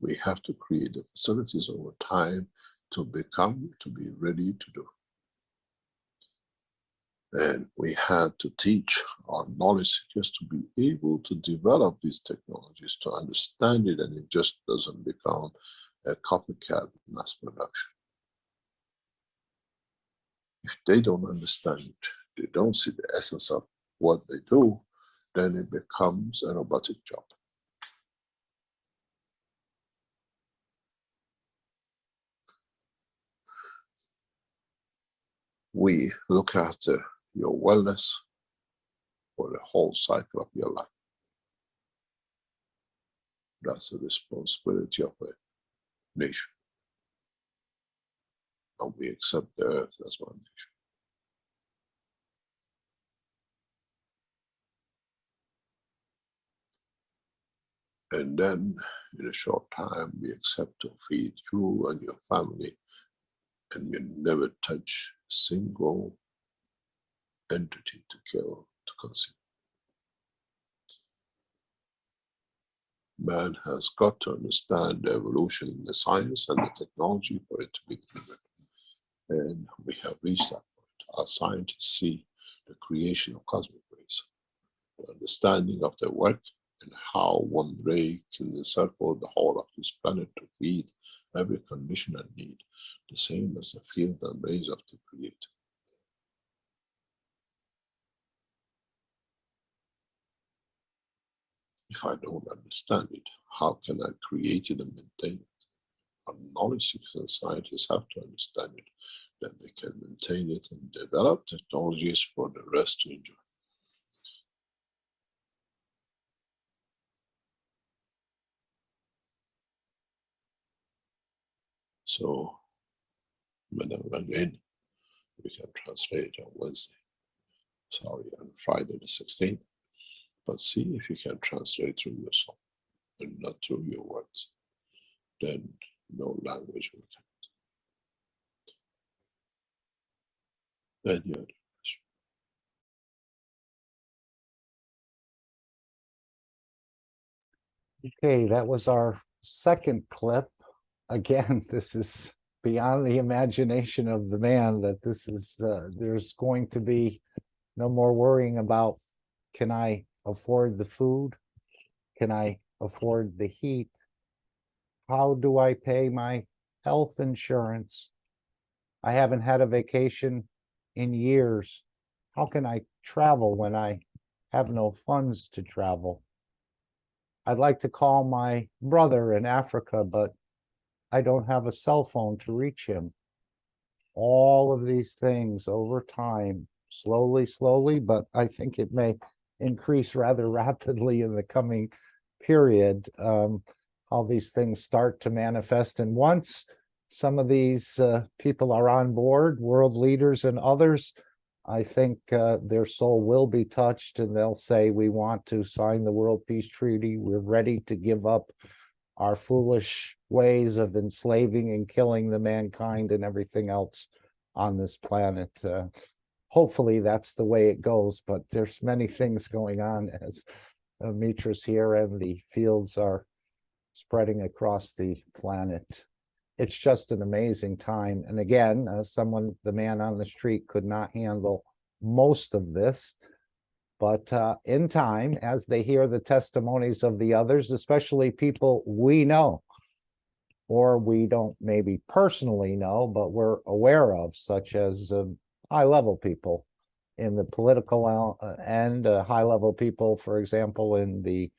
we have to create the facilities over time to be ready to do. And we had to teach our knowledge seekers to be able to develop these technologies, to understand it, and it just doesn't become a copycat mass production. If they don't understand it, they don't see the essence of what they do, then it becomes a robotic job. We look after your wellness for the whole cycle of your life. That's the responsibility of a nation. And we accept the earth as one nation. And then, in a short time, we accept to feed you and your family, and you never touch a single entity to kill, to consume. Man has got to understand the evolution in the science and the technology for it to be delivered. And we have reached that point. Our scientists see the creation of cosmic rays, the understanding of their work, and how one ray can encircle the whole of this planet to feed every condition and need, the same as the field and rays of the Creator. If I don't understand it, how can I create it and maintain it? Our knowledge seekers and scientists have to understand it, that they can maintain it and develop technologies for the rest to enjoy. So, Madam Van, we can translate on Wednesday. Sorry, on Friday the 16th. But see if you can translate through your soul and not through your words. Then no language will count. Any other question? Okay, that was our second clip. Again, this is beyond the imagination of the man, that this is, there's going to be no more worrying about, can I afford the food? Can I afford the heat? How do I pay my health insurance? I haven't had a vacation in years. How can I travel when I have no funds to travel? I'd like to call my brother in Africa, but I don't have a cell phone to reach him. All of these things over time, slowly, but I think it may increase rather rapidly in the coming period, how these things start to manifest. And once some of these people are on board, world leaders and others, I think their soul will be touched, and they'll say, we want to sign the World Peace Treaty. We're ready to give up our foolish ways of enslaving and killing the mankind and everything else on this planet. hopefully that's the way it goes, but there's many things going on as Mitra's here, and the fields are spreading across the planet. It's just an amazing time. And again, the man on the street could not handle most of this. But in time, as they hear the testimonies of the others, especially people we know, or we don't maybe personally know, but we're aware of, such as high-level people in the political and high-level people, for example, in the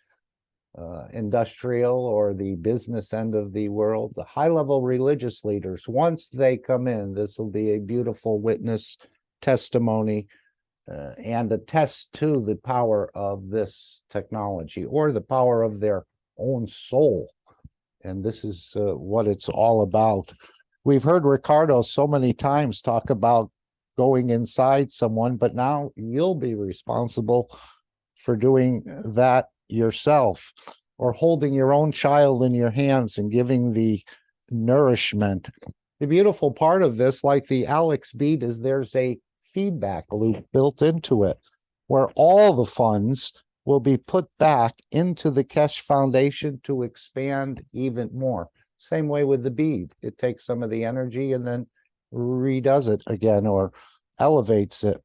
industrial or the business end of the world, the high-level religious leaders, once they come in, this will be a beautiful witness testimony and attest to the power of this technology or the power of their own soul. And this is what it's all about. We've heard Ricardo so many times talk about going inside someone, but now you'll be responsible for doing that yourself, or holding your own child in your hands and giving the nourishment. The beautiful part of this, like the Alex bead, is there's a feedback loop built into it, where all the funds will be put back into the Keshe Foundation to expand even more. Same way with the bead. It takes some of the energy and then redoes it again, or elevates it.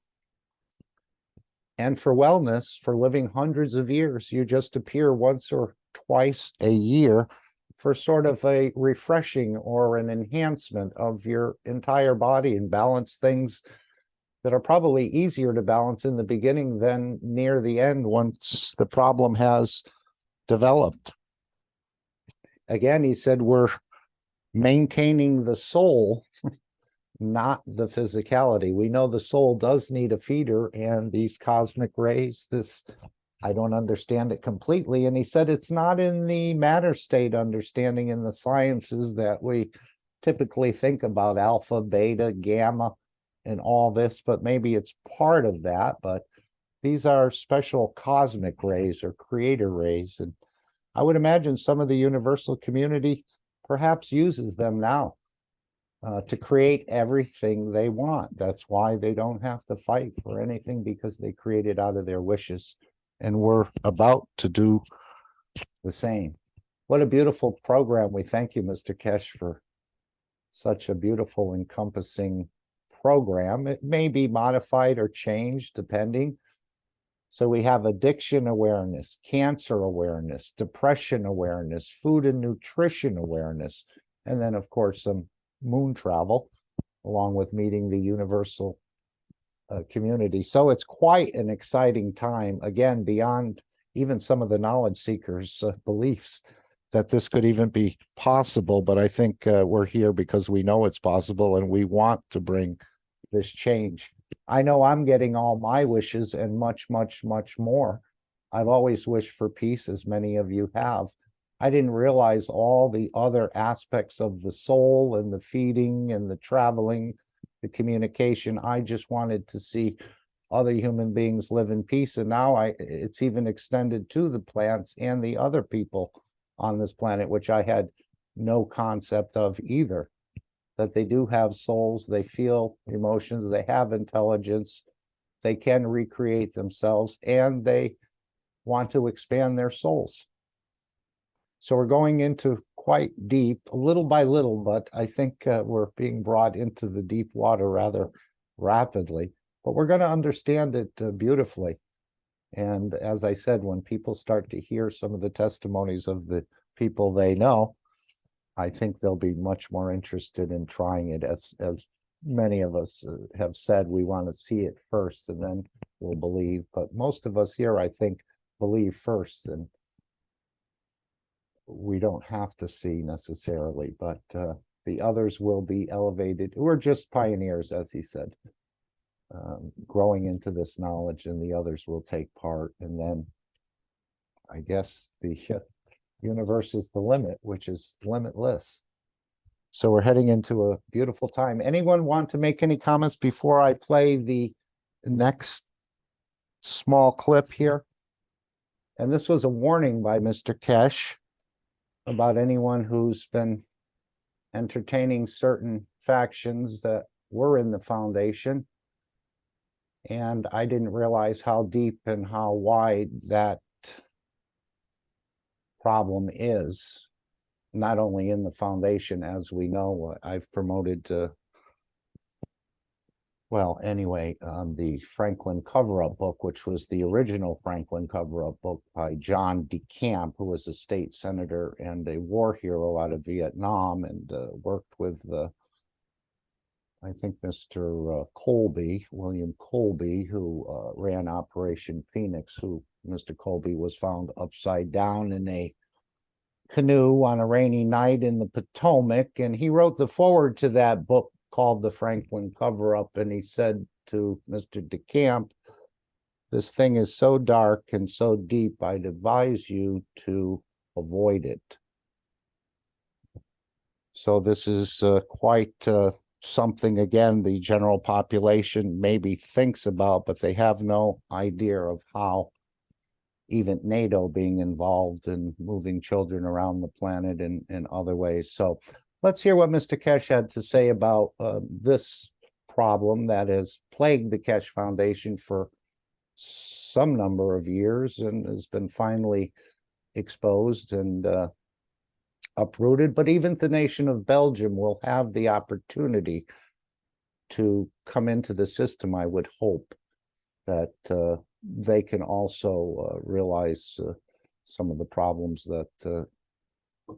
And for wellness, for living hundreds of years, you just appear once or twice a year for sort of a refreshing or an enhancement of your entire body, and balance things that are probably easier to balance in the beginning than near the end once the problem has developed. Again, he said, we're maintaining the soul, not the physicality. We know the soul does need a feeder, and these cosmic rays, this, I don't understand it completely. And he said it's not in the matter state understanding in the sciences that we typically think about, alpha, beta, gamma, and all this, but maybe it's part of that. But these are special cosmic rays or creator rays. And I would imagine some of the universal community perhaps uses them now to create everything they want. That's why they don't have to fight for anything, because they create it out of their wishes. And we're about to do the same. What a beautiful program. We thank you, Mr. Keshe, for such a beautiful, encompassing program. It may be modified or changed depending. So we have addiction awareness, cancer awareness, depression awareness, food and nutrition awareness, and then of course some moon travel, along with meeting the universal community. So it's quite an exciting time, again, beyond even some of the knowledge seekers' beliefs that this could even be possible. But I think we're here because we know it's possible, and we want to bring this change. I know I'm getting all my wishes and much, much, much more. I've always wished for peace, as many of you have. I didn't realize all the other aspects of the soul and the feeding and the traveling, the communication. I just wanted to see other human beings live in peace. And now it's even extended to the plants and the other people on this planet, which I had no concept of either. That they do have souls, they feel emotions, they have intelligence, they can recreate themselves, and they want to expand their souls. So we're going into quite deep, little by little, but I think we're being brought into the deep water rather rapidly. But we're going to understand it beautifully. And as I said, when people start to hear some of the testimonies of the people they know, I think they'll be much more interested in trying it. As many of us have said, we want to see it first and then we'll believe. But most of us here, I think, believe first, and we don't have to see necessarily, but the others will be elevated. We're just pioneers, as he said, growing into this knowledge, and the others will take part. And then I guess the universe is the limit, which is limitless. So we're heading into a beautiful time. Anyone want to make any comments before I play the next small clip here? And this was a warning by Mr. Keshe about anyone who's been entertaining certain factions that were in the foundation. And I didn't realize how deep and how wide that problem is, not only in the foundation. As we know, I've promoted well, anyway, the Franklin cover-up book, which was the original Franklin cover-up book by John DeCamp, who was a state senator and a war hero out of Vietnam, and worked with, I think, Mr. Colby, William Colby, who ran Operation Phoenix, who Mr. Colby was found upside down in a canoe on a rainy night in the Potomac, and he wrote the foreword to that book called The Franklin Cover-Up, and he said to Mr. DeCamp, "This thing is so dark and so deep, I'd advise you to avoid it." So this is quite something, again, the general population maybe thinks about, but they have no idea of how even NATO being involved in moving children around the planet in other ways. So let's hear what Mr. Keshe had to say about this problem that has plagued the Keshe Foundation for some number of years and has been finally exposed and uprooted. But even the nation of Belgium will have the opportunity to come into the system, I would hope, that they can also realize some of the problems that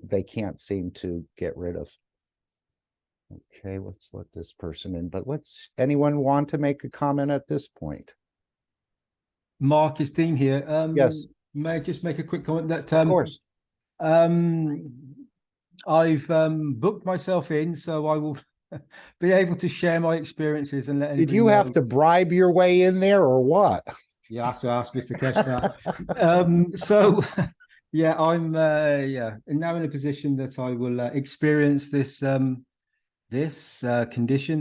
they can't seem to get rid of. Okay, let's let this person in, but anyone want to make a comment at this point? Mark, is Dean here. Yes. May I just make a quick comment that Of course. I've booked myself in, so I will be able to share my experiences and let anybody Did you know. have to bribe your way in there or what? You have to ask Mr. Keshe that. So yeah, I'm now in a position that I will experience this condition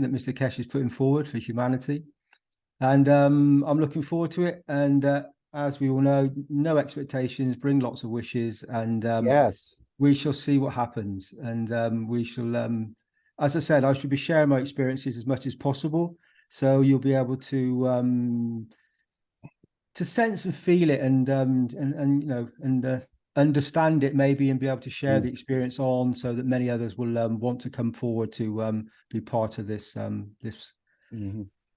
that Mr. Keshe is putting forward for humanity, and I'm looking forward to it. And as we all know, no expectations bring lots of wishes, and Yes, we shall see what happens. And we shall, as I said, I should be sharing my experiences as much as possible, so you'll be able to sense and feel it, and you know, and understand it maybe, and be able to share the experience on, so that many others will want to come forward to be part of this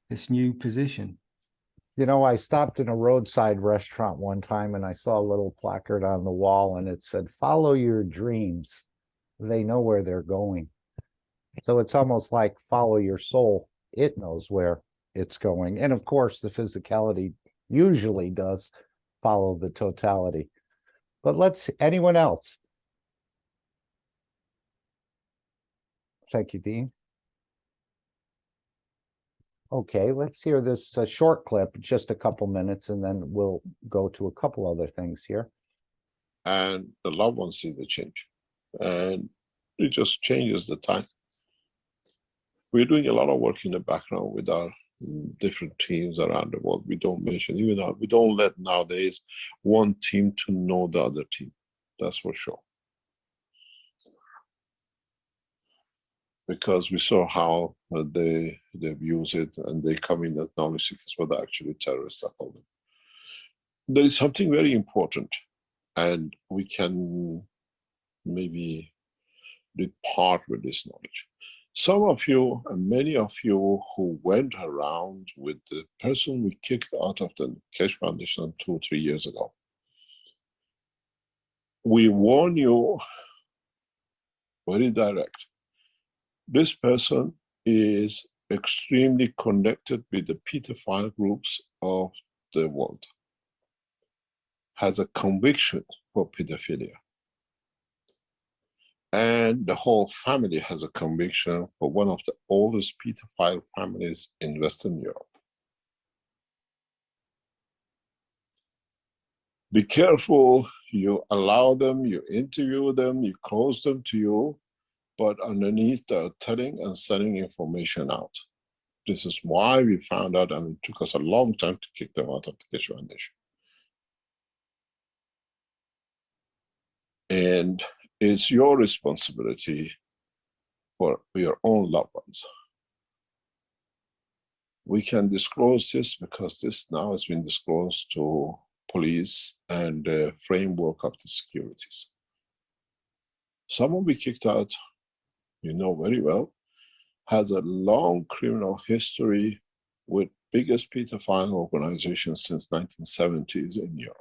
this new position. You know, I stopped in a roadside restaurant one time and I saw a little placard on the wall and it said, "Follow your dreams. They know where they're going." So it's almost like follow your soul. It knows where it's going. And of course, the physicality usually does follow the totality. But anyone else? Thank you, Dean. Okay, let's hear this short clip, just a couple minutes, and then we'll go to a couple other things here. And the loved ones see the change. And it just changes the time. We're doing a lot of work in the background with our different teams around the world. We don't mention, we don't let nowadays one team to know the other team. That's for sure. Because we saw how they abuse it, and they come in as knowledge seekers, but they're actually terrorists. There is something very important, and we can maybe depart with this knowledge. Some of you, and many of you who went around with the person we kicked out of the Keshe Foundation 2 or 3 years ago, we warn you very direct. This person is extremely connected with the pedophile groups of the world, has a conviction for pedophilia, and the whole family has a conviction for one of the oldest pedophile families in Western Europe. Be careful, you allow them, you interview them, you close them to you, but underneath they're telling and sending information out. This is why we found out, and it took us a long time to kick them out of the Keshe Foundation. And it's your responsibility for your own loved ones. We can disclose this because this now has been disclosed to police and the framework of the securities. Someone we kicked out, you know very well, has a long criminal history with biggest pedophile organization since 1970s in Europe.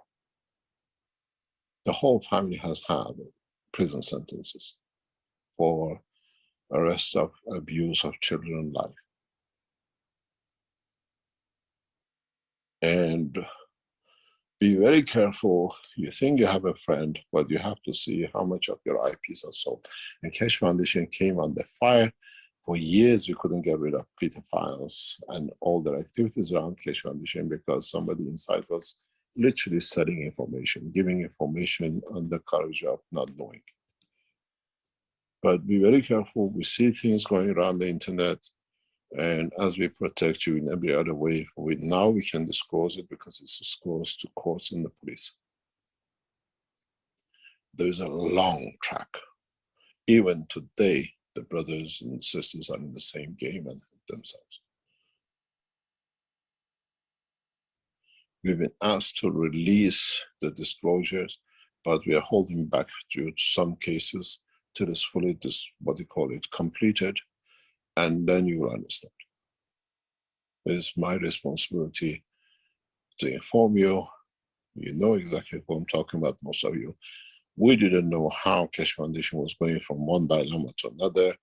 The whole family has had prison sentences for arrest of abuse of children life. And be very careful. You think you have a friend, but you have to see how much of your IPs are sold. And Keshe Foundation came under fire. For years, we couldn't get rid of pedophiles and all their activities around Keshe Foundation because somebody inside was literally selling information, giving information on the courage of not knowing. But be very careful. We see things going around the internet, and as we protect you in every other way, now we can disclose it because it's disclosed to courts and the police. There's a long track. Even today, the brothers and sisters are in the same game as themselves. We've been asked to release the disclosures, but we are holding back due to some cases till it's fully, what they call it, completed, and then you will understand. It's my responsibility to inform you. You know exactly what I'm talking about, most of you. We didn't know how Keshe Foundation was going from one dilemma to another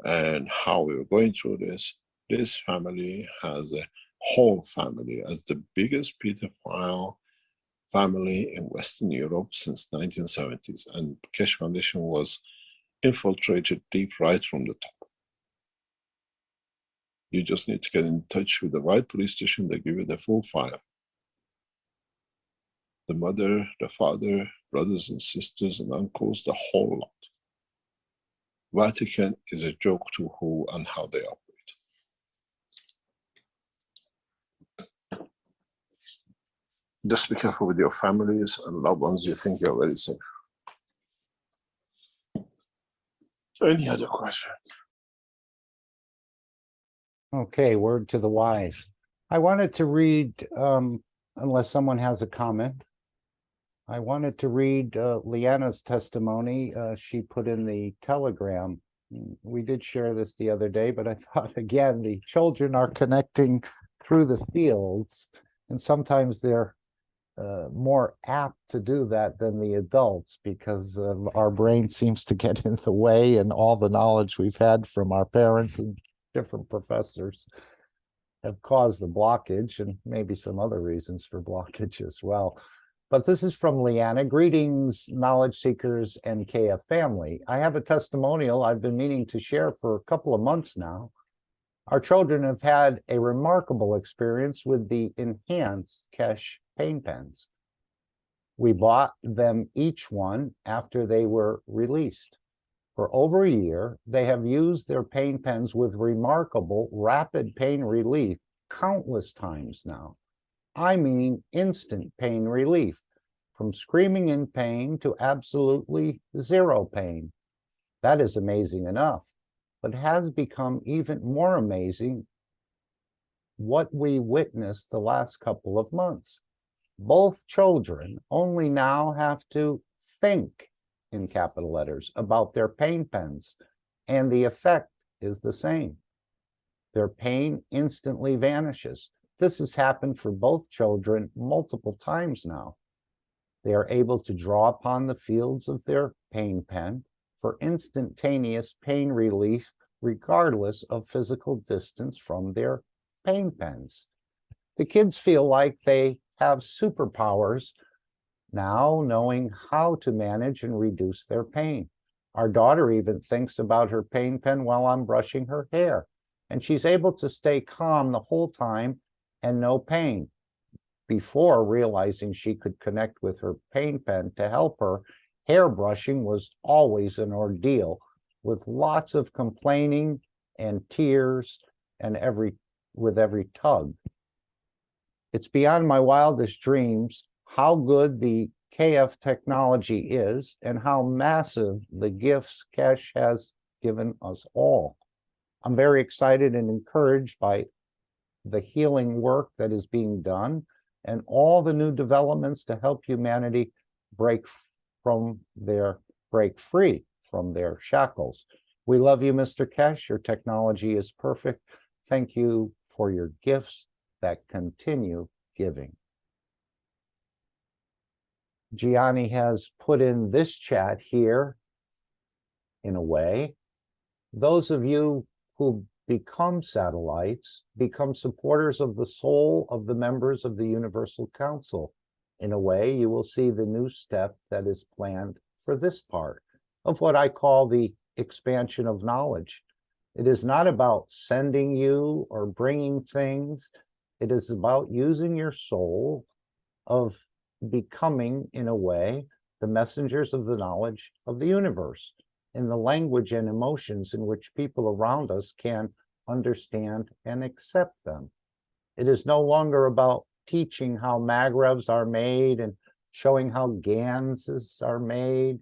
and how we were going through this. This family has a whole family as the biggest pedophile family in Western Europe since 1970s. And Keshe Foundation was infiltrated deep right from the top. You just need to get in touch with the right police station. They give you the full file. The mother, the father, brothers and sisters and uncles, the whole lot. Vatican is a joke to who and how they operate. Just be careful with your families and loved ones. You think you're very safe. Any other question? Okay, word to the wise. I wanted to read, unless someone has a comment, I wanted to read Leanna's testimony. She put in the Telegram. We did share this the other day, but I thought, again, the children are connecting through the fields, and sometimes they're more apt to do that than the adults because our brain seems to get in the way, and all the knowledge we've had from our parents and different professors have caused the blockage, and maybe some other reasons for blockage as well. But this is from Leanna. Greetings, knowledge seekers and KF family. I have a testimonial I've been meaning to share for a couple of months now. Our children have had a remarkable experience with the enhanced Keshe pain pens. We bought them each one after they were released. For over a year, they have used their pain pens with remarkable rapid pain relief countless times now. I mean instant pain relief, from screaming in pain to absolutely zero pain. That is amazing enough, but has become even more amazing what we witnessed the last couple of months. Both children only now have to think, in capital letters, about their pain pens, and the effect is the same. Their pain instantly vanishes. This has happened for both children multiple times now. They are able to draw upon the fields of their pain pen for instantaneous pain relief, regardless of physical distance from their pain pens. The kids feel like they have superpowers now, knowing how to manage and reduce their pain. Our daughter even thinks about her pain pen while I'm brushing her hair, and she's able to stay calm the whole time and no pain. Before realizing she could connect with her pain pen to help her, hair brushing was always an ordeal, with lots of complaining and tears and with every tug. It's beyond my wildest dreams how good the KF technology is and how massive the gifts Keshe has given us all. I'm very excited and encouraged by the healing work that is being done and all the new developments to help humanity break free from their shackles. We love you, Mr. Keshe. Your technology is perfect. Thank you for your gifts that continue giving. Gianni has put in this chat here, in a way. Those of you who become satellites become supporters of the soul of the members of the Universal Council. In a way, you will see the new step that is planned for this part of what I call the expansion of knowledge. It is not about sending you or bringing things. It is about using your soul of becoming, in a way, the messengers of the knowledge of the universe in the language and emotions in which people around us can understand and accept them. It is no longer about teaching how magrevs are made and showing how ganses are made.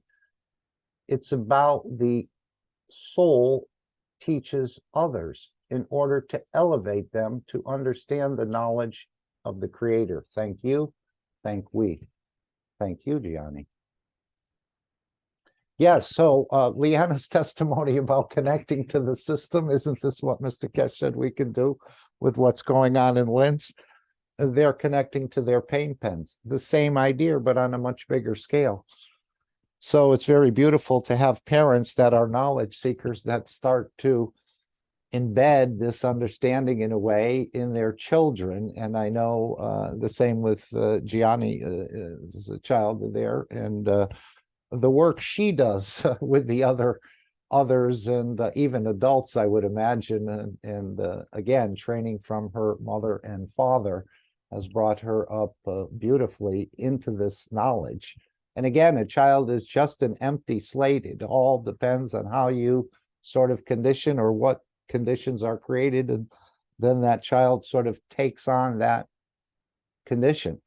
It's about the soul teaches others in order to elevate them to understand the knowledge of the Creator. Thank you. Thank we. Thank you, Gianni. Yes, so Leanna's testimony about connecting to the system, isn't this what Mr. Keshe said we can do with what's going on in Linz? They're connecting to their pain pens. The same idea, but on a much bigger scale. So it's very beautiful to have parents that are knowledge seekers that start to embed this understanding in a way in their children. And I know the same with Gianni as a child there, and the work she does with the others and even adults, I would imagine, and again, training from her mother and father has brought her up beautifully into this knowledge. And again, a child is just an empty slate. It all depends on how you sort of condition or what conditions are created, and then that child sort of takes on that condition.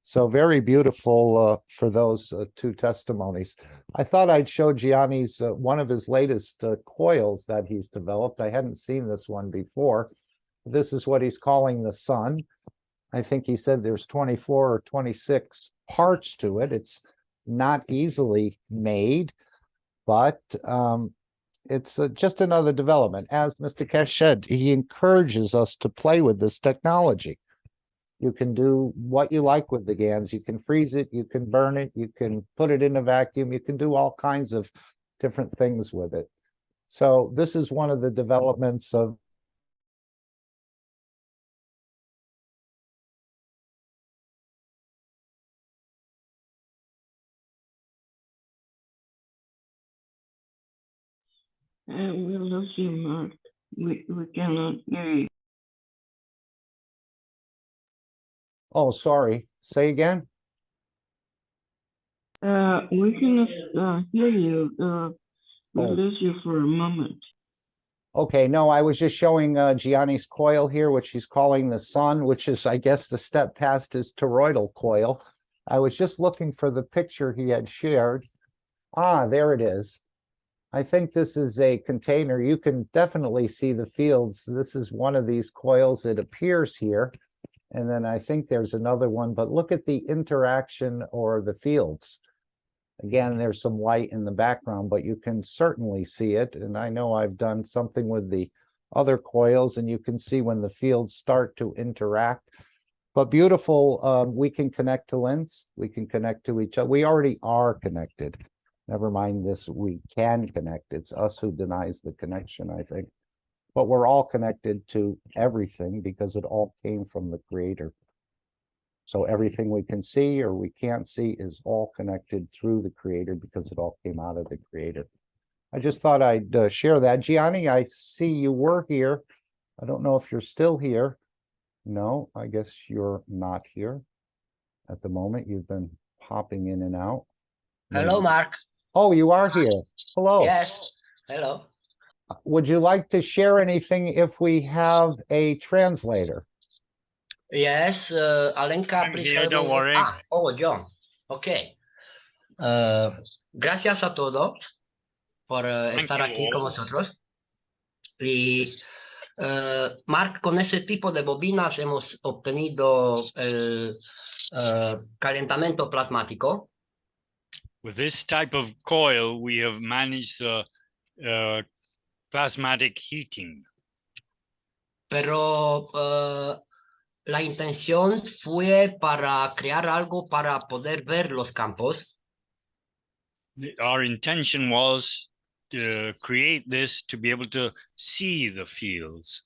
So very beautiful for those two testimonies. I thought I'd show Gianni's one of his latest coils that he's developed. I hadn't seen this one before. This is what he's calling the sun. I think he said there's 24 or 26 parts to it. It's not easily made, but it's just another development. As Mr. Keshe said, he encourages us to play with this technology. You can do what you like with the GANs. You can freeze it, you can burn it, you can put it in a vacuum, you can do all kinds of different things with it. So this is one of the developments of we lose you, Mark. We cannot hear you. Oh, sorry. Say again? We cannot hear you. We lose you for a moment. Okay, no, I was just showing Gianni's coil here, which he's calling the sun, which is, I guess, the step past his toroidal coil. I was just looking for the picture he had shared. Ah, there it is. I think this is a container. You can definitely see the fields. This is one of these coils. It appears here. And then I think there's another one, but look at the interaction or the fields. Again, there's some light in the background, but you can certainly see it. And I know I've done something with the other coils, and you can see when the fields start to interact. But beautiful, we can connect to Linz. We can connect to each other. We already are connected. Never mind this, we can connect. It's us who denies the connection, I think. But we're all connected to everything because it all came from the Creator. So everything we can see or we can't see is all connected through the Creator because it all came out of the Creator. I just thought I'd share that. Gianni, I see you were here. I don't know if you're still here. No, I guess you're not here at the moment. You've been popping in and out. Hello, Mark. Oh, you are here. Hello. Yes. Hello. Would you like to share anything if we have a translator? Yes, Alenka, I'm please here, help don't me. worry. Oh, John. Okay. Gracias a todos por Thank estar you aquí con all. vosotros. Y Mark, con ese tipo de bobinas hemos obtenido el calentamiento plasmático. With this type of coil, we have managed the plasmatic heating. Pero la intención fue para crear algo para poder ver los campos. Our intention was to create this to be able to see the fields.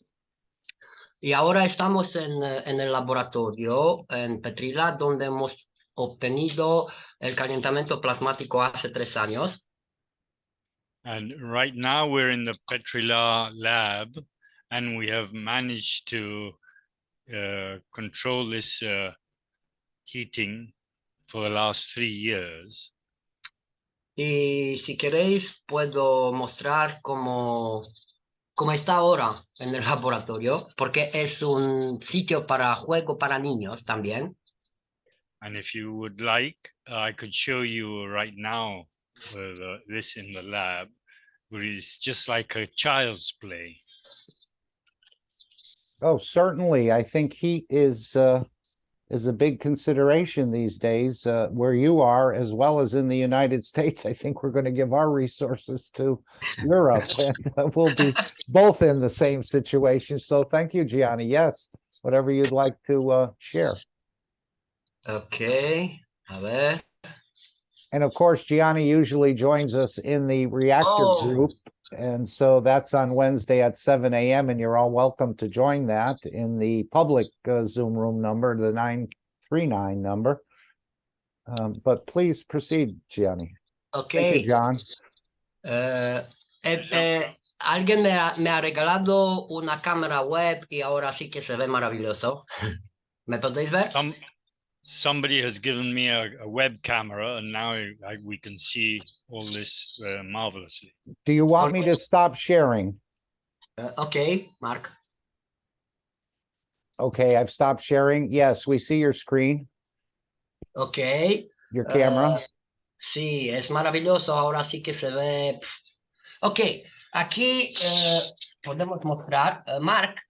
Y ahora estamos en el laboratorio en Petrila, donde hemos obtenido el calentamiento plasmático hace 3 años. And right now we're in the Petrila lab, and we have managed to control this heating for the last 3 years. Y si queréis, puedo mostrar cómo está ahora en el laboratorio, porque es un sitio para juego para niños también. And if you would like, I could show you right now this in the lab, where it's just like a child's play. Oh, certainly. I think heat is a big consideration these days, where you are, as well as in the United States. I think we're going to give our resources to Europe, and we'll be both in the same situation. So thank you, Gianni. Yes, whatever you'd like to share. Okay, a ver. And of course, Gianni usually joins us in the reactor group. And so that's on Wednesday at 7 a.m. And you're all welcome to join that in the public Zoom room number, the 939 number. But please proceed, Gianni. Okay. Thank you, John. Alguien me ha regalado una cámara web y ahora sí que se ve maravilloso. ¿Me podéis ver? Somebody has given me a web camera, and now we can see all this marvelously. Do you want me to stop sharing? Okay, Mark. Okay, I've stopped sharing. Yes, we see your screen. Okay. Your camera. Sí, es maravilloso. Ahora sí que se ve. Ok, aquí podemos mostrar. Mark,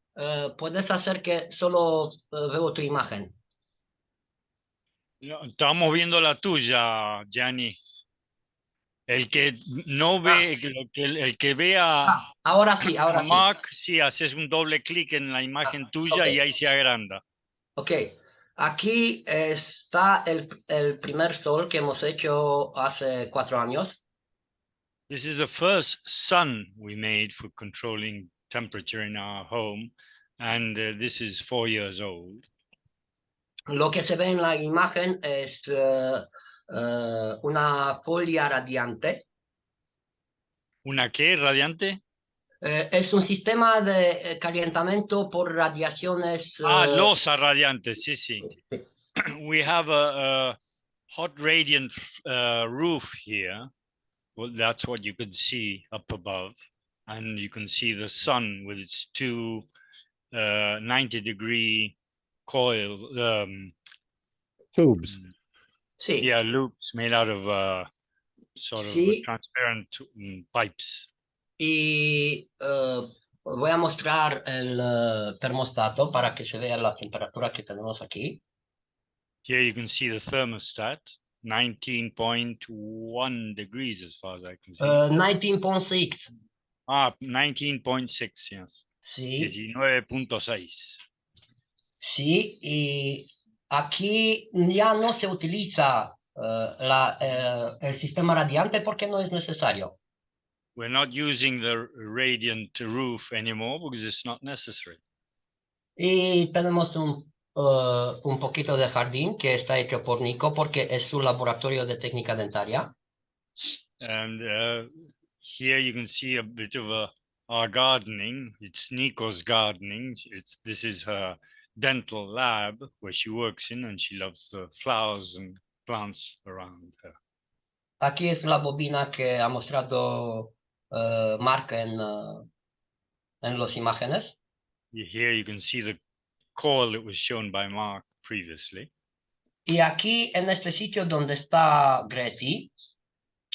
puedes hacer que solo veo tu imagen. No, estamos viendo la tuya, Gianni. El que no ve, el que vea ahora sí, ahora a Mark, sí, haces un doble clic en la imagen tuya y ahí se agranda. Ok, aquí está el primer sol que hemos hecho hace 4 años. This is the first sun we made for controlling temperature in our home, and this is 4 years old. Lo que se ve en la imagen es una folia radiante. ¿Una qué? ¿Radiante? Es un sistema de calentamiento por radiaciones. Losa radiante, sí, sí. We have a hot radiant roof here. Well, that's what you can see up above. And you can see the sun with its two 90-degree coil tubes. Sí. Yeah, loops made out of sort of transparent pipes. Y voy a mostrar el termostato para que se vea la temperatura que tenemos aquí. Here you can see the thermostat, 19.1 degrees as far as I can see. 19.6. 19.6, yes. Sí. 19.6. Sí, y aquí ya no se utiliza el sistema radiante porque no es necesario. We're not using the radiant roof anymore because it's not necessary. Y tenemos un poquito de jardín que está hecho por Nico porque es su laboratorio de técnica dentaria. And here you can see a bit of our gardening. It's Nico's gardening. This is her dental lab where she works in, and she loves the flowers and plants around her. Aquí es la bobina que ha mostrado Mark en las imágenes. Here you can see the coil that was shown by Mark previously. Y aquí en este sitio donde está Greti,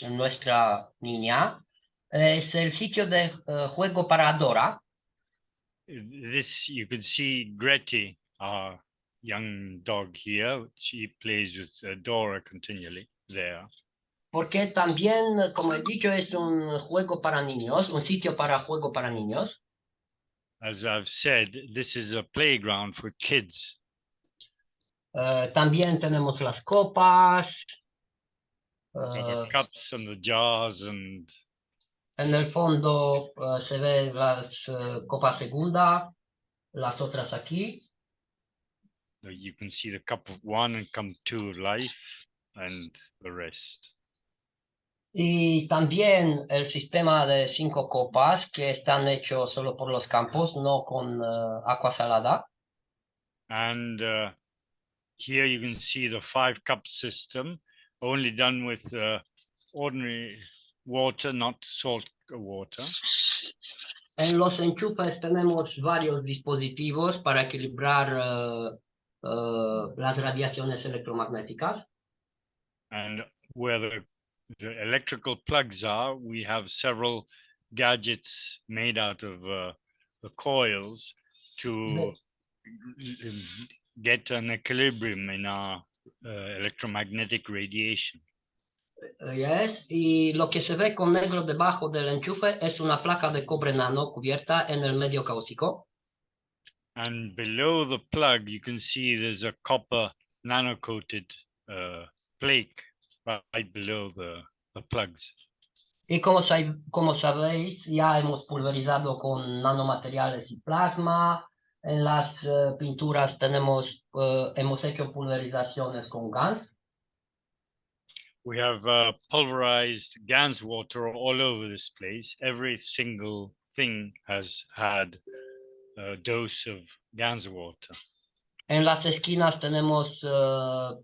nuestra niña, es el sitio de juego para Dora. this you could see Gretty, our young dog here. She plays with Dora continually there. Porque también, como he dicho, es un juego para niños, un sitio para juego para niños. As I've said, this is a playground for kids. También tenemos las copas. The cups and the jars, and En el fondo se ven las copas segunda, las otras aquí. you can see the cup of one and cup two life and the rest. Y también el sistema de 5 copas que están hechos solo por los campos, no con agua salada. And here you can see the 5 cup system, only done with ordinary water, not salt water. En los enchufes tenemos varios dispositivos para equilibrar las radiaciones electromagnéticas. And where the electrical plugs are, we have several gadgets made out of the coils to get an equilibrium in our electromagnetic radiation. Yes, y lo que se ve con negro debajo del enchufe es una placa de cobre nano cubierta en el medio cáustico. And below the plug, you can see there's a copper nano-coated plate right below the plugs. Y como sabéis, ya hemos pulverizado con nanomateriales y plasma. En las pinturas hemos hecho pulverizaciones con GANs. We have pulverized GANS water all over this place. Every single thing has had a dose of GANS water. En las esquinas tenemos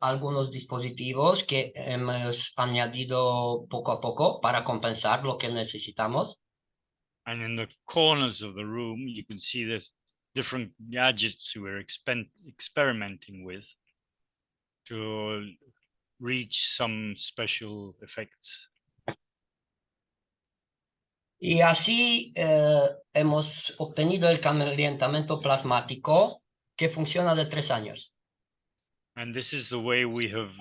algunos dispositivos que hemos añadido poco a poco para compensar lo que necesitamos. And in the corners of the room, you can see there's different gadgets we're experimenting with to reach some special effects. Y así hemos obtenido el calentamiento plasmático que funciona de 3 años. And this is the way we have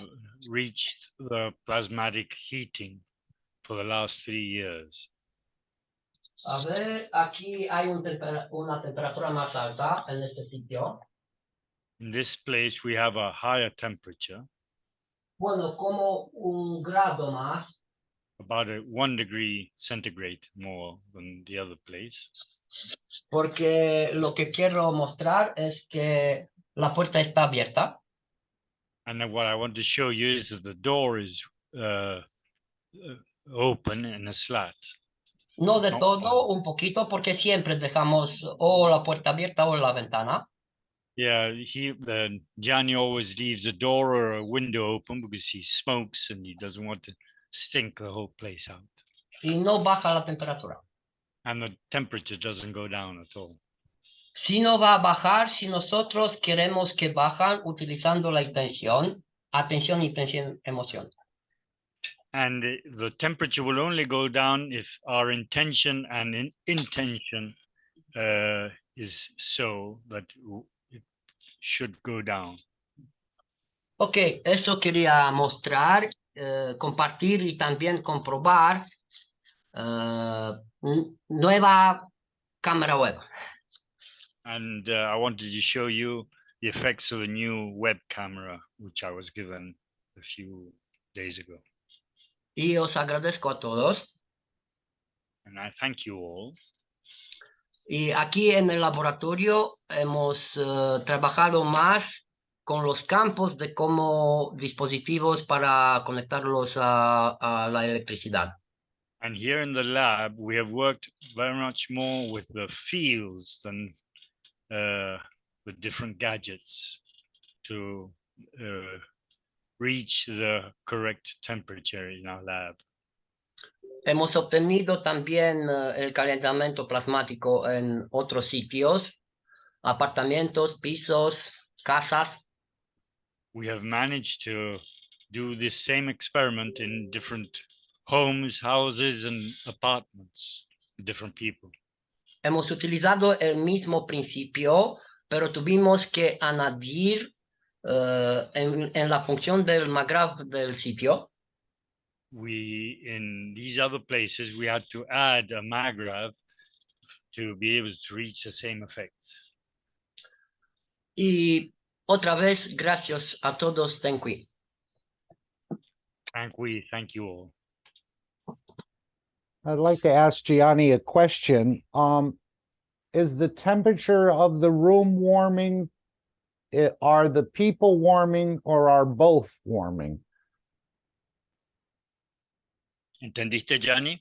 reached the plasmatic heating for the last 3 years. A ver, aquí hay una temperatura más alta en este sitio. In this place, we have a higher temperature, Bueno, como 1 grado más. about 1 degree centigrade more than the other place. Porque lo que quiero mostrar es que la puerta está abierta. And then what I want to show you is that the door is open in a slat. No de todo, un poquito, porque siempre dejamos o la puerta abierta o la ventana. Yeah, Johnny always leaves a door or a window open because he smokes and he doesn't want to stink the whole place out. Y no baja la temperatura. And the temperature doesn't go down at all. Si no va a bajar, si nosotros queremos que bajan utilizando la atención y emoción. And the temperature will only go down if our intention and intention is so that it should go down. Ok, eso quería mostrar, compartir y también comprobar nueva cámara web. And I wanted to show you the effects of the new web camera, which I was given a few days ago. Y os agradezco a todos. And I thank you all. Y aquí en el laboratorio hemos trabajado más con los campos de como dispositivos para conectarlos a la electricidad. And here in the lab, we have worked very much more with the fields than the different gadgets to reach the correct temperature in our lab. Hemos obtenido también el calentamiento plasmático en otros sitios, apartamentos, pisos, casas. We have managed to do this same experiment in different homes, houses, and apartments, different people. hemos utilizado el mismo principio, pero tuvimos que añadir en la función del McGrath del sitio. In these other places, we had to add a MAGRAV to be able to reach the same effects. Y otra vez, gracias a todos. Thank you. Thank you all. I'd like to ask Gianni a question. Is the temperature of the room warming? Are the people warming or are both warming? ¿Entendiste, Gianni?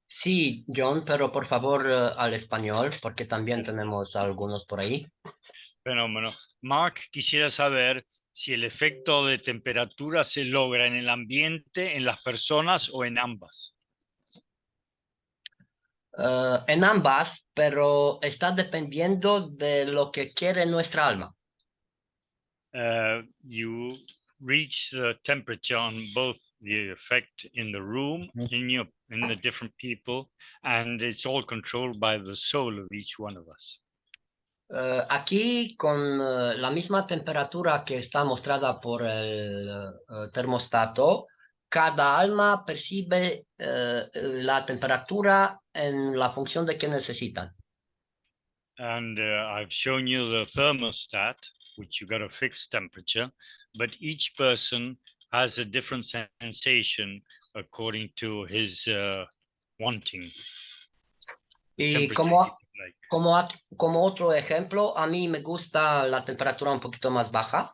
Sí, John, pero por favor al español, porque también tenemos algunos por ahí. Fenómeno. Mark quisiera saber si el efecto de temperatura se logra en el ambiente, en las personas o en ambas. En ambas, pero está dependiendo de lo que quiere nuestra alma. You reach the temperature on both the effect in the room, in the different people, and it's all controlled by the soul of each one of us. Aquí, con la misma temperatura que está mostrada por el termostato, cada alma percibe la temperatura en la función de que necesitan. And I've shown you the thermostat, which you got a fixed temperature, but each person has a different sensation according to his wanting. Y como otro ejemplo, a mí me gusta la temperatura un poquito más baja.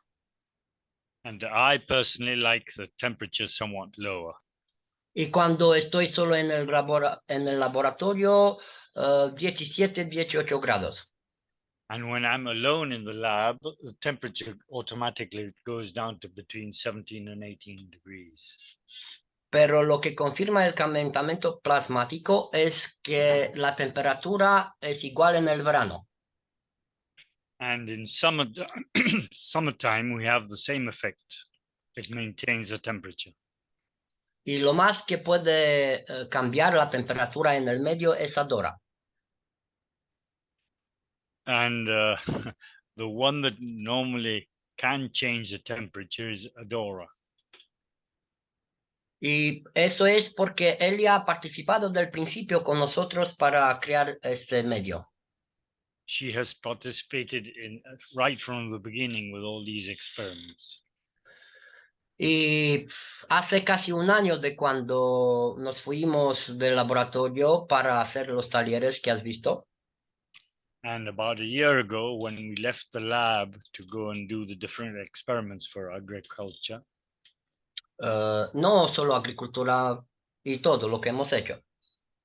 And I personally like the temperature somewhat lower. Y cuando estoy solo en el laboratorio, 17, 18 grados. And when I'm alone in the lab, the temperature automatically goes down to between 17 and 18 degrees. Pero lo que confirma el calentamiento plasmático es que la temperatura es igual en el verano. And in summertime, we have the same effect. It maintains the temperature. Y lo más que puede cambiar la temperatura en el medio es Adora. And the one that normally can change the temperature is Adora. Y eso es porque ella ha participado del principio con nosotros para crear este medio. She has participated in right from the beginning with all these experiments. Y hace casi un año de cuando nos fuimos del laboratorio para hacer los talleres que has visto. And about a year ago, when we left the lab to go and do the different experiments for agriculture. No solo agricultura y todo lo que hemos hecho.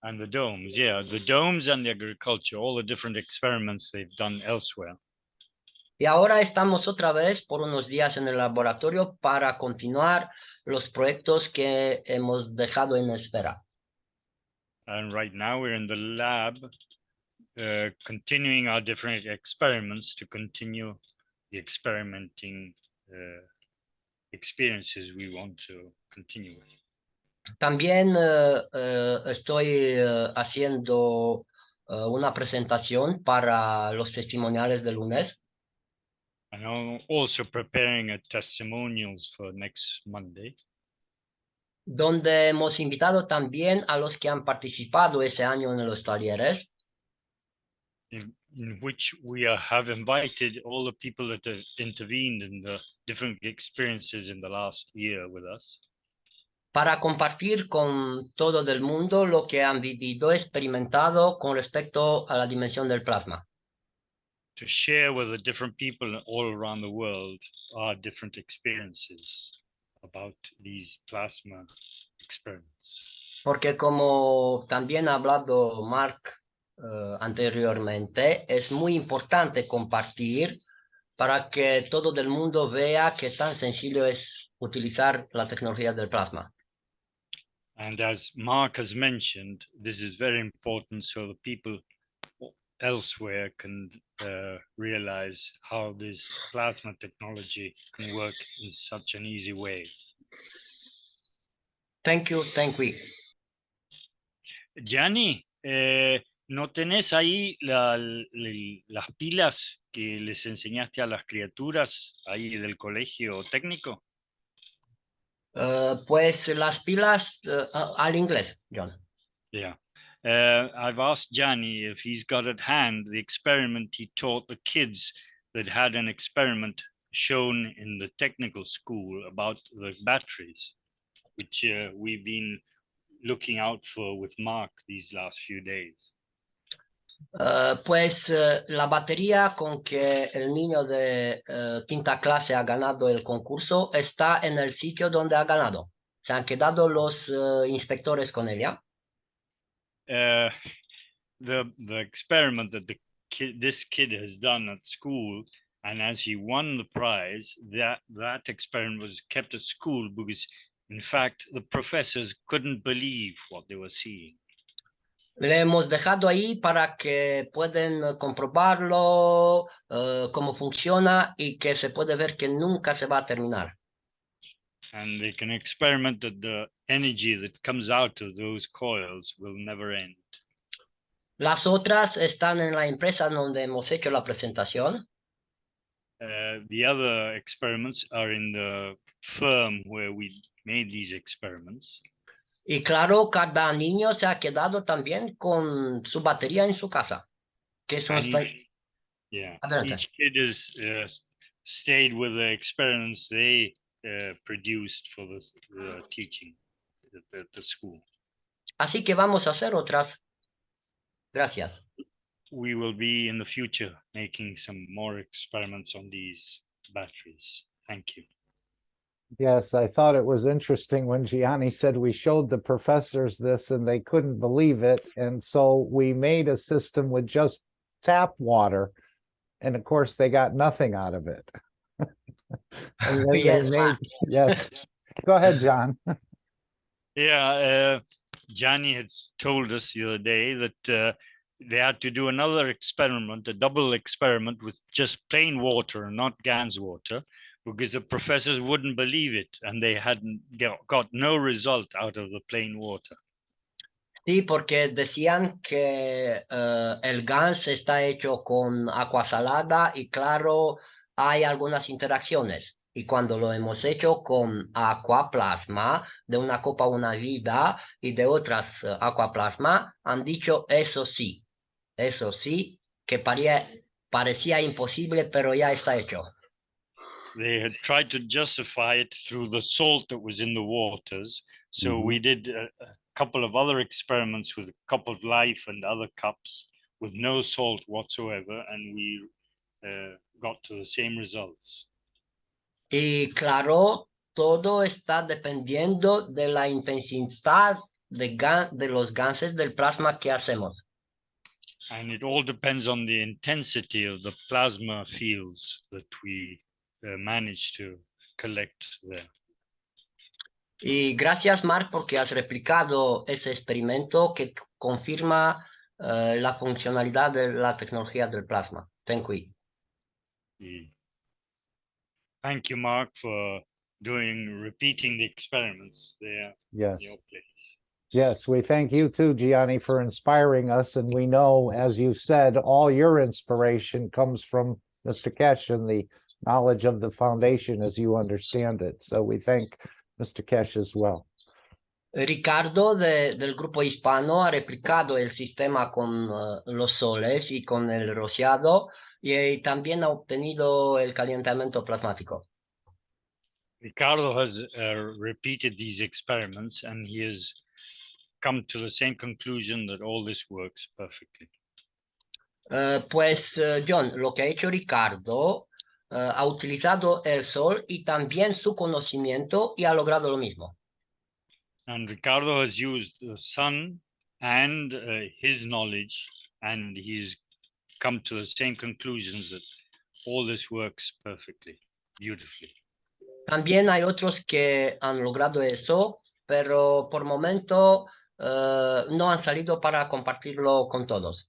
And the domes, yeah, the domes and the agriculture, all the different experiments they've done elsewhere. Y ahora estamos otra vez por unos días en el laboratorio para continuar los proyectos que hemos dejado en espera. And right now we're in the lab, continuing our different experiments to continue the experimenting experiences we want to continue with. También estoy haciendo una presentación para los testimoniales del lunes. And I'm also preparing a testimonials for next Monday. Donde hemos invitado también a los que han participado ese año en los talleres. In which we have invited all the people that have intervened in the different experiences in the last year with us. Para compartir con todo el mundo lo que han vivido, experimentado con respecto a la dimensión del plasma. To share with the different people all around the world our different experiences about these plasma experiments. Porque como también ha hablado Mark anteriormente, es muy importante compartir para que todo el mundo vea qué tan sencillo es utilizar la tecnología del plasma. And as Mark has mentioned, this is very important so the people elsewhere can realize how this plasma technology can work in such an easy way. Thank you, thank you. Gianni, ¿No tenés ahí las pilas que les enseñaste a las criaturas ahí del colegio técnico? Pues las pilas al inglés, John. Yeah. I've asked Gianni if he's got at hand the experiment he taught the kids that had an experiment shown in the technical school about the batteries, which we've been looking out for with Mark these last few days. Pues la batería con que el niño de quinta clase ha ganado el concurso está en el sitio donde ha ganado. Se han quedado los inspectores con ella. The experiment that this kid has done at school, and as he won the prize, that experiment was kept at school because, in fact, the professors couldn't believe what they were seeing. Le hemos dejado ahí para que puedan comprobarlo, cómo funciona y que se puede ver que nunca se va a terminar. And they can experiment that the energy that comes out of those coils will never end. Las otras están en la empresa donde hemos hecho la presentación. The other experiments are in the firm where we made these experiments. Y claro, cada niño se ha quedado también con su batería en su casa. Que eso And está... each kid has stayed with the experiments they produced for the teaching at the school. Así que vamos a hacer otras. Gracias. We will be in the future making some more experiments on these batteries. Thank you. Yes, I thought it was interesting when Gianni said we showed the professors this and they couldn't believe it. And so we made a system with just tap water. And of course, they got nothing out of it. Yes. Go ahead, John. Yeah, Gianni had told us the other day that they had to do another experiment, a double experiment with just plain water, not GANS water, because the professors wouldn't believe it and they hadn't got no result out of the plain water. Sí, porque decían que el GANS está hecho con agua salada y claro, hay algunas interacciones. Y cuando lo hemos hecho con aquaplasma, de una copa una vida y de otras aquaplasma, han dicho eso sí, que parecía imposible, pero ya está hecho. They had tried to justify it through the salt that was in the waters. So we did a couple of other experiments with a cup of life and other cups with no salt whatsoever, and we got to the same results. Y claro, todo está dependiendo de la intensidad de los gases del plasma que hacemos. And it all depends on the intensity of the plasma fields that we managed to collect there. Y gracias, Mark, porque has replicado ese experimento que confirma la funcionalidad de la tecnología del plasma. Thank you. Thank you, Mark, for repeating the experiments there. Yes. In your place. Yes, we thank you too, Gianni, for inspiring us. And we know, as you said, all your inspiration comes from Mr. Keshe and the knowledge of the foundation as you understand it. So we thank Mr. Keshe as well. Ricardo del grupo hispano ha replicado el sistema con los soles y con el rociado y también ha obtenido el calentamiento plasmático. Ricardo has repeated these experiments and he has come to the same conclusion that all this works perfectly. Pues John, lo que ha hecho Ricardo ha utilizado el sol y también su conocimiento y ha logrado lo mismo. And Ricardo has used the sun and his knowledge, and he's come to the same conclusions that all this works perfectly, beautifully. También hay otros que han logrado eso, pero por momento no han salido para compartirlo con todos.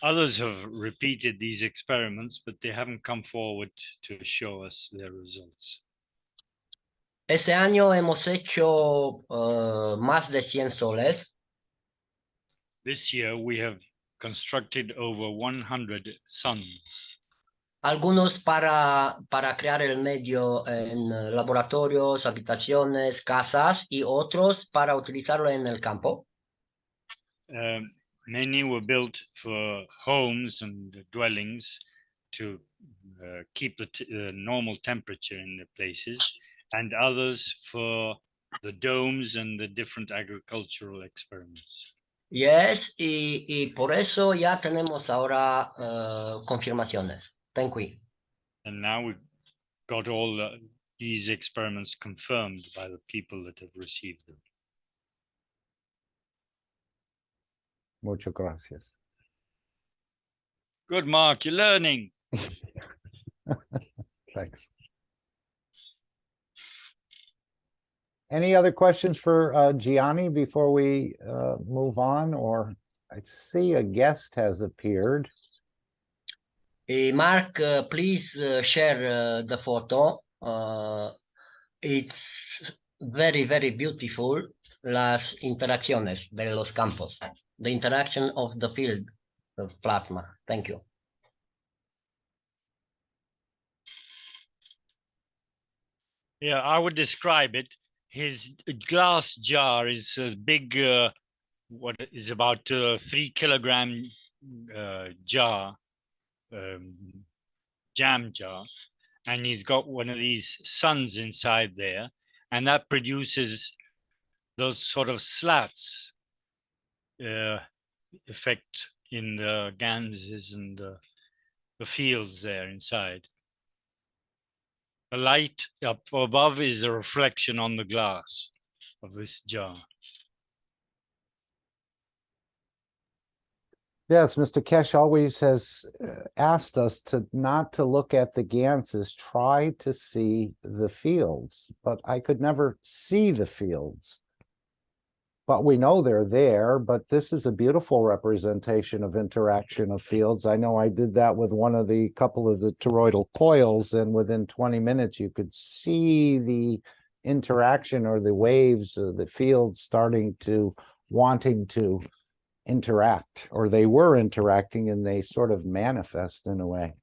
Others have repeated these experiments, but they haven't come forward to show us their results. Ese año hemos hecho más de 100 soles. This year we have constructed over 100 suns. Algunos para crear el medio en laboratorios, habitaciones, casas y otros para utilizarlo en el campo. Many were built for homes and dwellings to keep the normal temperature in the places, and others for the domes and the different agricultural experiments. Yes, y por eso ya tenemos ahora confirmaciones. Thank you. And now we've got all these experiments confirmed by the people that have received them. Muchas gracias. Good, Mark, you're learning. Thanks. Any other questions for Gianni before we move on? I see a guest has appeared. Mark, please share the photo. It's very, very beautiful. Las interacciones de los campos. The interaction of the field of plasma. Thank you. Yeah, I would describe it. His glass jar is as big, what is about 3 kilogram jar, jam jar, and he's got one of these suns inside there, and that produces those sort of slats effect in the ganses and the fields there inside. The light up above is a reflection on the glass of this jar. Yes, Mr. Keshe always has asked us to not to look at the ganses, try to see the fields, but I could never see the fields. But we know they're there, but this is a beautiful representation of interaction of fields. I know I did that with couple of the toroidal coils, and within 20 minutes you could see the interaction or the waves of the fields starting to wanting to interact, or they were interacting, and they sort of manifest in a way,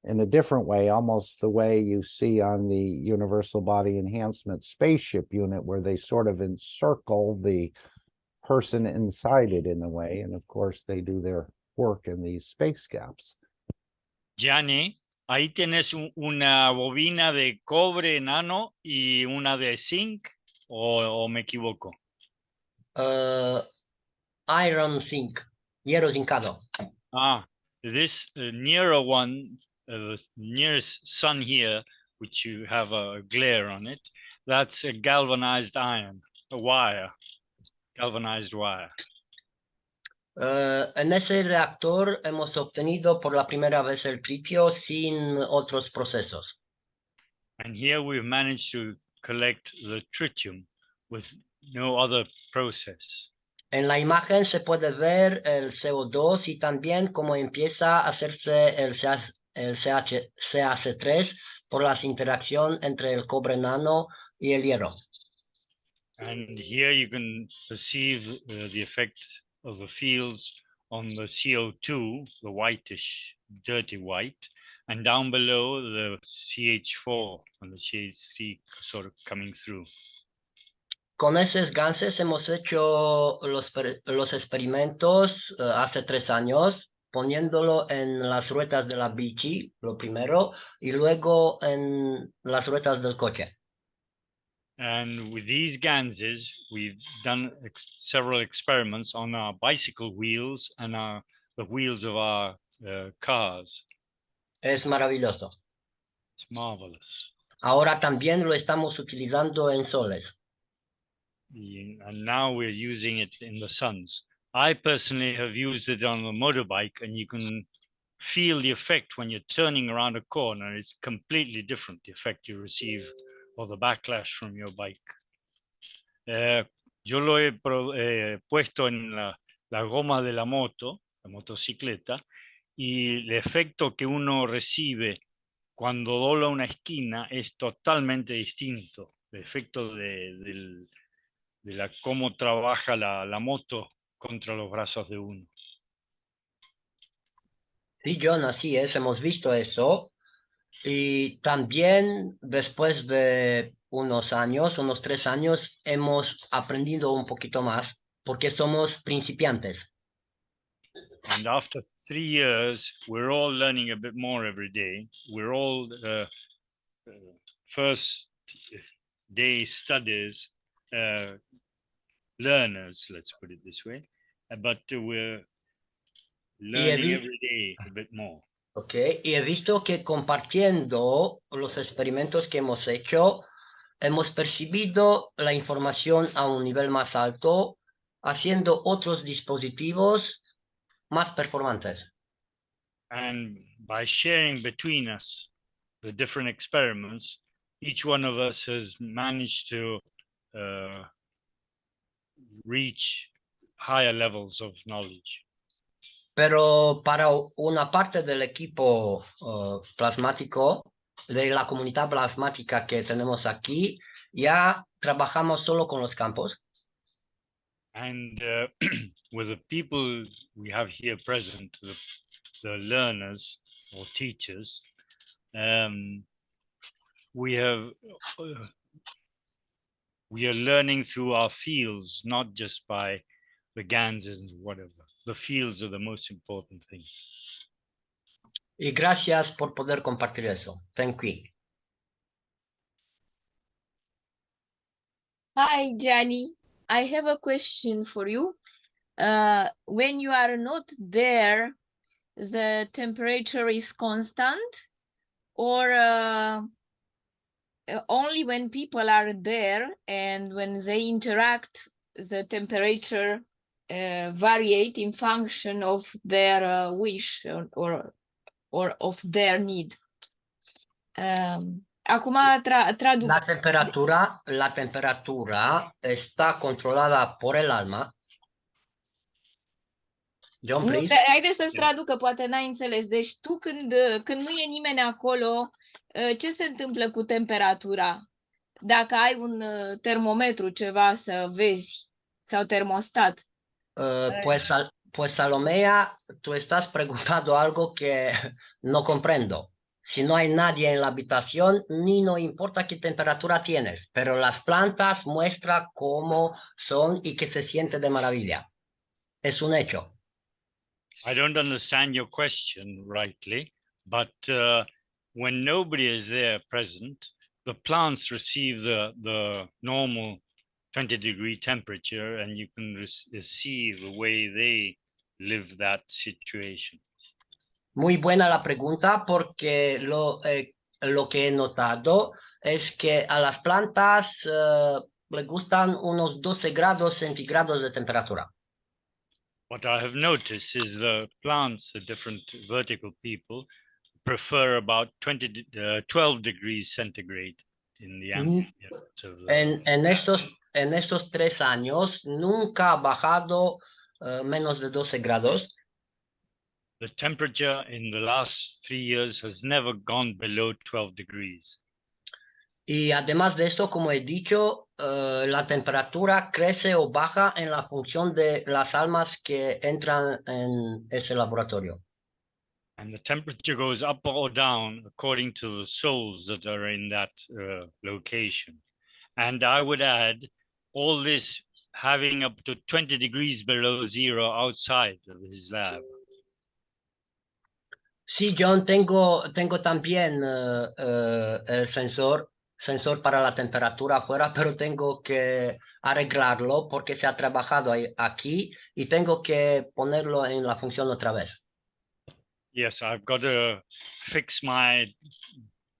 in a different way, almost the way you see on the Universal Body Enhancement spaceship unit, where they sort of encircle the person inside it in a way. And of course, they do their work in these space gaps. Gianni, ahí tienes una bobina de cobre enano y una de zinc, o me equivoco? Iron zinc, hierro zincado. This nearer one, the nearest sun here, which you have a glare on it, that's a galvanized iron, a wire, galvanized wire. En ese reactor hemos obtenido por la primera vez el tritio sin otros procesos. And here we've managed to collect the tritium with no other process. En la imagen se puede ver el CO2 y también cómo empieza a hacerse el CH3 por la interacción entre el cobre nano y el hierro. And here you can perceive the effect of the fields on the CO2, the whitish, dirty white, and down below the CH4 and the CH3 sort of coming through. Con esos ganses hemos hecho los experimentos hace 3 años, poniéndolo en las ruedas de la bici, lo primero, y luego en las ruedas del coche. And with these ganses, we've done several experiments on our bicycle wheels and the wheels of our cars. Es maravilloso. It's marvelous. Ahora también lo estamos utilizando en soles. And now we're using it in the suns. I personally have used it on a motorbike, and you can feel the effect when you're turning around a corner. It's completely different, the effect you receive or the backlash from your bike. Yo lo he puesto en la goma de la moto, la motocicleta, y el efecto que uno recibe cuando dobla una esquina es totalmente distinto. El efecto de cómo trabaja la moto contra los brazos de uno. Sí, John, así es, hemos visto eso. Y también después de unos años, unos 3 años, hemos aprendido un poquito más porque somos principiantes. And after 3 years, we're all learning a bit more every day. We're all first day studies learners, let's put it this way. But we're Y he, learning every day a bit more. y he visto que compartiendo los experimentos que hemos hecho, hemos percibido la información a un nivel más alto, haciendo otros dispositivos más performantes. And by sharing between us the different experiments, each one of us has managed to reach higher levels of knowledge. Pero para una parte del equipo plasmático, de la comunidad plasmática que tenemos aquí, ya trabajamos solo con los campos. And with the people we have here present, the learners or teachers, we are learning through our fields, not just by the Ganses and whatever. The fields are the most important thing. Y gracias por poder compartir eso. Thank you. Hi, Gianni. I have a question for you. When you are not there, the temperature is constant, or only when people are there and when they interact, the temperature variate in function of their wish or of their need. Acum traduc. La temperatura está controlada por el alma. John, nu, please. Haideți să-ți traducă, poate n-ai înțeles. Deci tu când nu e nimeni acolo, ce se întâmplă cu temperatura? Dacă ai un termometru, ceva să vezi, sau termostat. Pues Salomea, tú estás preguntando algo que no comprendo. Si no hay nadie en la habitación, ni no importa qué temperatura tienes, pero las plantas muestran cómo son y que se siente de maravilla. Es un hecho. I don't understand your question rightly, but when nobody is there present, the plants receive the normal 20-degree temperature, and you can see the way they live that situation. Muy buena la pregunta, porque lo que he notado es que a las plantas le gustan unos 12 grados centígrados de temperatura. What I have noticed is the plants, the different vertical people, prefer about 12 degrees centigrade in the ambient of the... En estos 3 años nunca ha bajado menos de 12 grados. The temperature in the last 3 years has never gone below 12 degrees. Y además de eso, como he dicho, la temperatura crece o baja en la función de las almas que entran en ese laboratorio. And the temperature goes up or down according to the souls that are in that location. And I would add, all this having up to 20 degrees below zero outside of his lab. Sí, John, tengo también el sensor para la temperatura afuera, pero tengo que arreglarlo porque se ha trabajado aquí y tengo que ponerlo en la función otra vez. Yes, I've got to fix my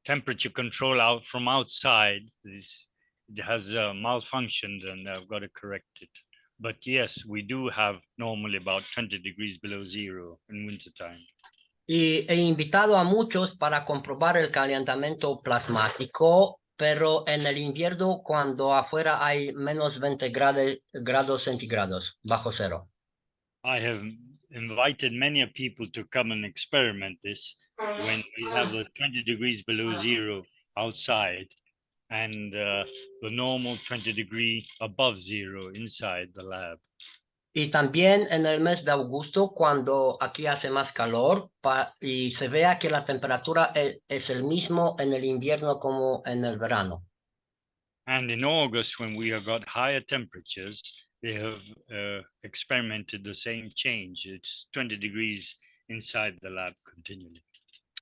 temperature control out from outside. It has malfunctioned and I've got to correct it. But yes, we do have normally about 20 degrees below zero in wintertime. Y he invitado a muchos para comprobar el calentamiento plasmático, pero en el invierno cuando afuera hay menos 20 grados centígrados, bajo cero. I have invited many people to come and experiment this when we have the 20 degrees below zero outside and the normal 20 degree above zero inside the lab. Y también en el mes de agosto, cuando aquí hace más calor, y se vea que la temperatura es el mismo en el invierno como en el verano. And in August, when we have got higher temperatures, they have experimented the same change. It's 20 degrees inside the lab continually.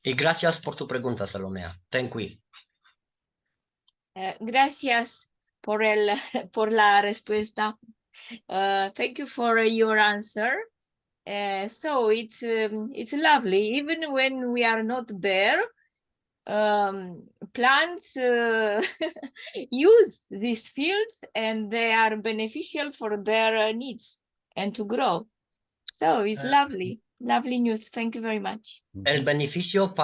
Y gracias por tu pregunta, Salomea. Thank you. Gracias por por la respuesta. Thank you for your answer. So it's lovely, even when we are not there. Plants use these fields and they are beneficial for their needs and to grow. So it's lovely news. Thank you very much. El beneficio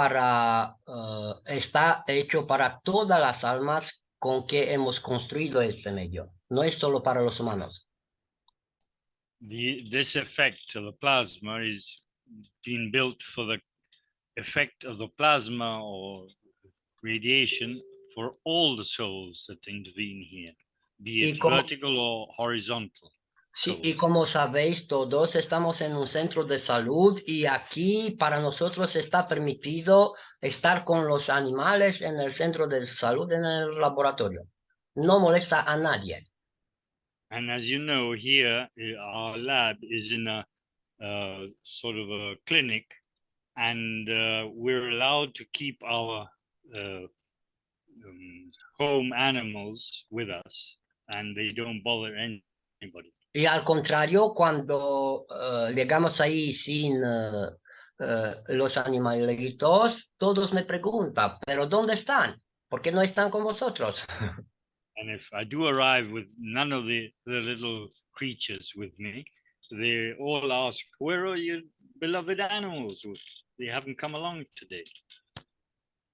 está hecho para todas las almas con que hemos construido este medio. No es solo para los humanos. This effect of the plasma is being built for the effect of the plasma or radiation for all the souls that intervene here, be it vertical or horizontal. Sí, y como sabéis, todos estamos en un centro de salud y aquí para nosotros está permitido estar con los animales en el centro de salud, en el laboratorio. No molesta a nadie. And as you know, here our lab is in a sort of a clinic, and we're allowed to keep our home animals with us, and they don't bother anybody. Y al contrario, cuando llegamos ahí sin los animalitos, todos me preguntan, ¿pero dónde están? ¿Por qué no están con vosotros? And if I do arrive with none of the little creatures with me, they all ask, where are your beloved animals? They haven't come along today.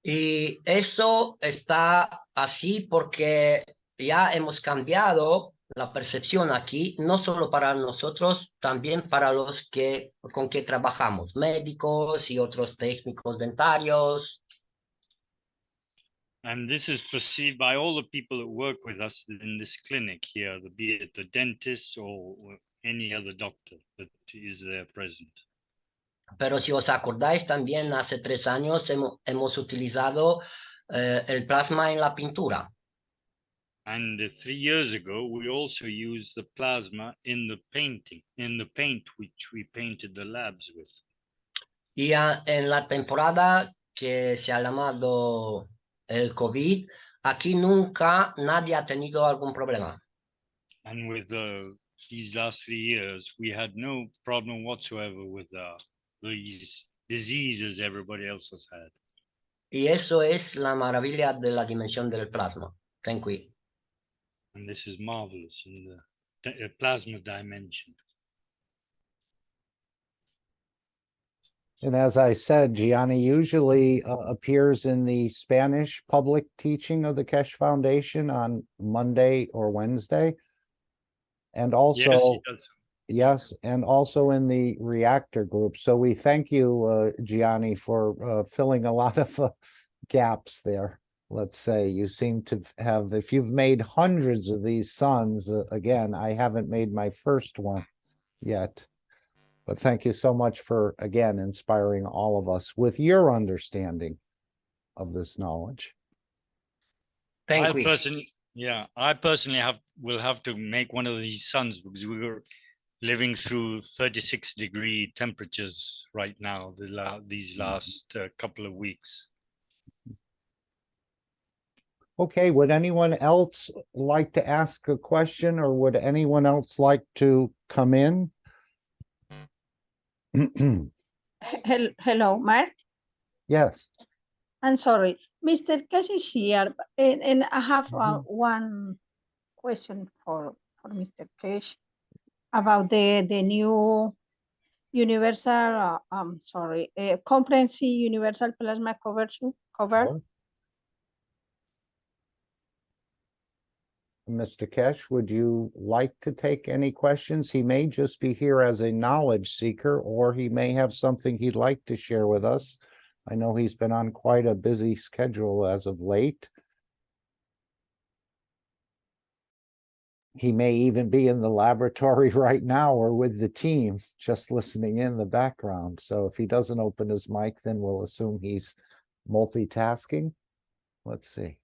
Y eso está así porque ya hemos cambiado la percepción aquí, no solo para nosotros, también para los con que trabajamos, médicos y otros técnicos dentarios. And this is perceived by all the people that work with us in this clinic here, be it the dentist or any other doctor that is there present. Pero si os acordáis, también hace 3 años hemos utilizado el plasma en la pintura. And 3 years ago, we also used the plasma in the paint which we painted the labs with. Y en la temporada que se ha llamado el COVID, aquí nunca nadie ha tenido algún problema. And with these last 3 years, we had no problem whatsoever with these diseases everybody else has had. Y eso es la maravilla de la dimensión del plasma. Thank you. And this is marvelous in the plasma dimension. And as I said, Gianni usually appears in the Spanish public teaching of the Keshe Foundation on Monday or Wednesday. And also, yes, he does. Yes, and also in the reactor group. So we thank you, Gianni, for filling a lot of gaps there. Let's say you seem to have, if you've made hundreds of these sons, again, I haven't made my first one yet. But thank you so much for, again, inspiring all of us with your understanding of this knowledge. Thank you. I personally will have to make one of these sons because we were living through 36-degree temperatures right now, these last couple of weeks. Okay, would anyone else like to ask a question, or would anyone else like to come in? Hello, Mark. Yes. I'm sorry, Mr. Keshe is here, and I have one question for Mr. Keshe about the new universal, comprehensive universal plasma cover. Sure. Mr. Keshe, would you like to take any questions? He may just be here as a knowledge seeker, or he may have something he'd like to share with us. I know he's been on quite a busy schedule as of late. he may even be in the laboratory right now or with the team, just listening in the background. So if he doesn't open his mic, then we'll assume he's multitasking. Let's see.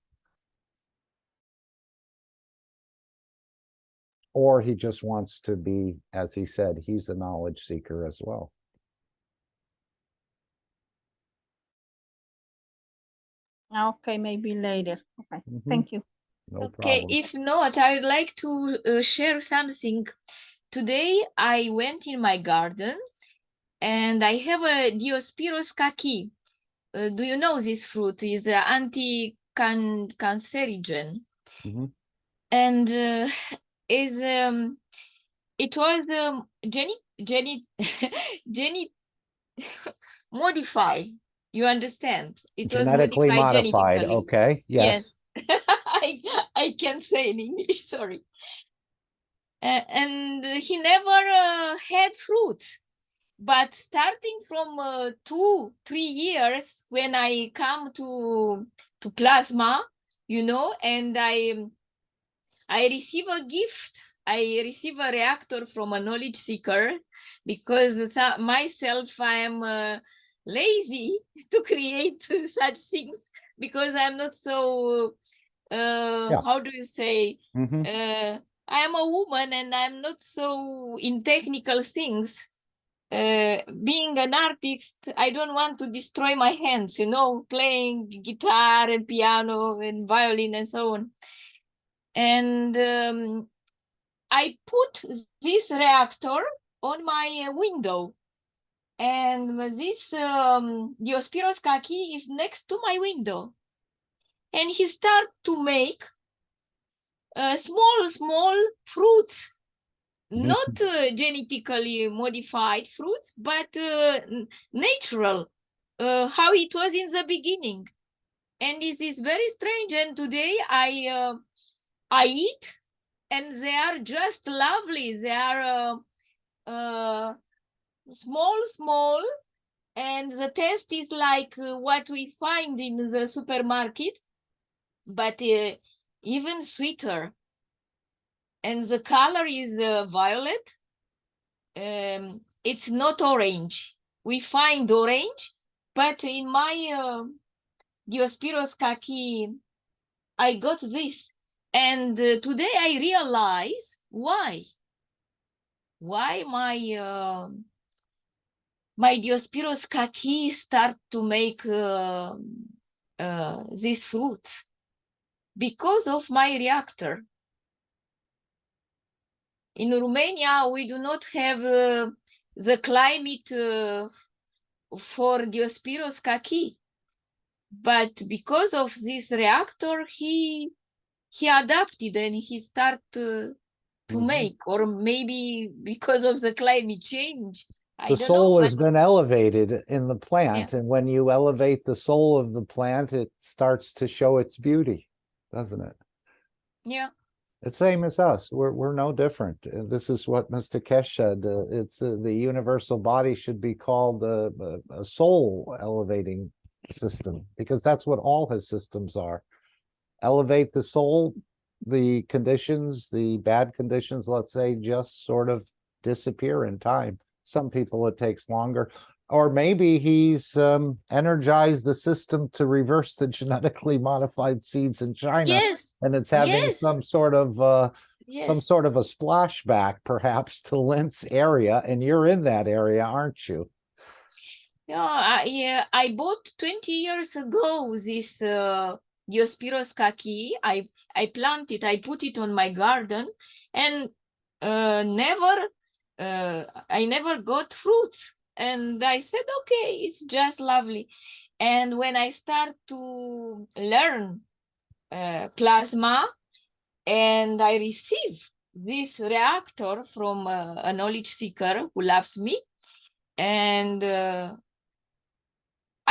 Or he just wants to be, as he said, he's a knowledge seeker as well. Okay, maybe later. Okay, thank you. No Okay, problem. if not, I would like to share something. Today I went in my garden and I have a Diospyros kaki. Do you know this fruit? Is the anti-cancerogen. And is it was Jenny modified. You understand? It was Genetically modified. genetically. Okay. Yes. I can't say in English, sorry. And he never had fruits. But starting from 2-3 years, when I come to plasma, you know, and I receive a gift. I receive a reactor from a knowledge seeker because myself, I am lazy to create such things because I'm not so, how do you say, I am a woman and I'm not so in technical things. Being an artist, I don't want to destroy my hands, you know, playing guitar and piano and violin and so on. And I put this reactor on my window. And this Diospyros kaki is next to my window. And he started to make small fruits. Not genetically modified fruits, but natural, how it was in the beginning. And this is very strange. And today I eat, and they are just lovely. They are small, and the taste is like what we find in the supermarket, but even sweeter. And the color is violet. It's not orange. We find orange, but in my Diospyros kaki, I got this. And today I realize why my my Diospyros kaki start to make these fruits because of my reactor. In Romania, we do not have the climate for Diospyros kaki, but because of this reactor, he adapted and he started to make, or maybe because of the climate change. The soul has been elevated in the plant, and when you elevate the soul of the plant, it starts to show its beauty, doesn't it? Yeah. It's same as us. We're no different. This is what Mr. Keshe said. It's the universal body should be called a soul elevating system, because that's what all his systems are. Elevate the soul, the conditions, the bad conditions, let's say, just sort of disappear in time. Some people it takes longer. Or maybe he's energized the system to reverse the genetically modified seeds in China, and it's having some sort of a splashback, perhaps, to Linz area, and you're in that area, aren't you? Yeah, I bought 20 years ago this Diospyros kaki. I planted, I put it on my garden, and I never got fruits. And I said, okay, it's just lovely. And when I start to learn plasma, and I receive this reactor from a knowledge seeker who loves me, and I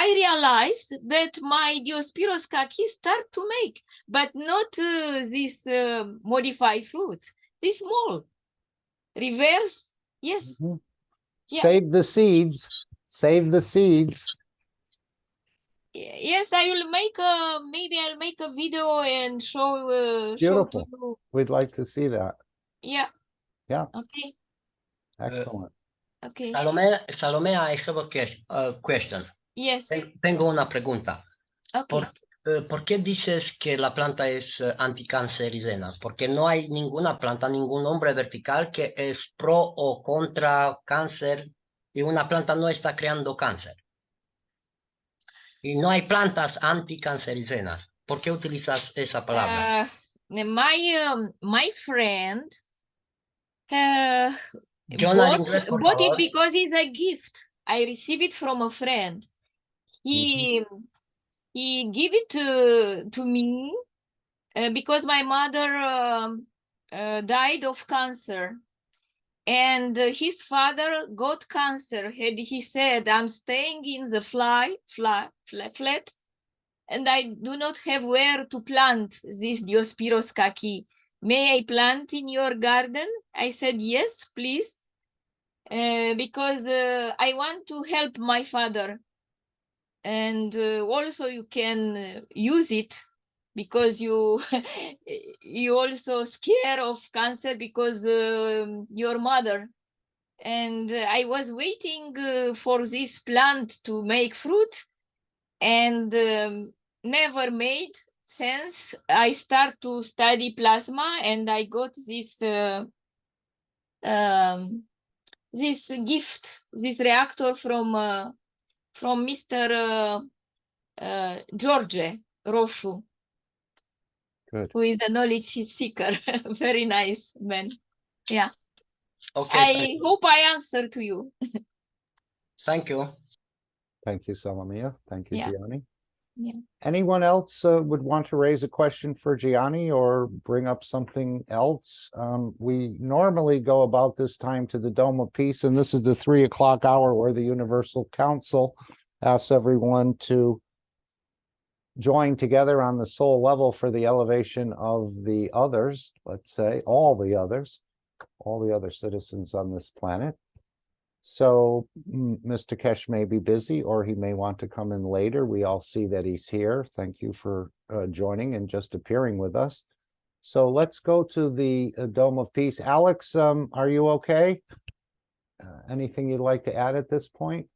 realized that my Diospyros kaki start to make, but not these modified fruits. This small reverse, yes. Save the seeds. Save the seeds. Yes, I will make maybe I'll make a video and show Beautiful. to you. We'd like to see that. Yeah. Yeah, Okay. excellent. Okay. Salomea, I have a question. Yes. Tengo una pregunta. Okay. ¿Por qué dices que la planta es anticancerígena? Porque no hay ninguna planta, ningún nombre vertical que es pro o contra cáncer y una planta no está creando cáncer. Y no hay plantas anticancerígenas. ¿Por qué utilizas esa palabra? My friend John, al inglés, por bought it favor. because it's a gift. I received it from a friend. He gave it to me because my mother died of cancer, and his father got cancer. And he said, "I'm staying in the flat, and I do not have where to plant this Diospyros kaki. May I plant in your garden?" I said, "Yes, please." Because I want to help my father, and also you can use it because you you also scared of cancer because your mother. And I was waiting for this plant to make fruit, and never made since I start to study plasma, and I got this this gift, this reactor from Mr. George Roshu, Good. who is a knowledge seeker. Very nice man. Yeah. Okay, I hope I answer to you. thank you. Thank you, Salomia. Thank you, Yeah. Gianni. Yeah. Anyone else would want to raise a question for Gianni or bring up something else? We normally go about this time to the Dome of Peace, and this is the 3 o'clock hour where the Universal Council asks everyone to join together on the soul level for the elevation of the others, let's say, all the other citizens on this planet. So Mr. Keshe may be busy, or he may want to come in later. We all see that he's here. Thank you for joining and just appearing with us. So let's go to the Dome of Peace. Alex, are you okay? Anything you'd like to add at this point?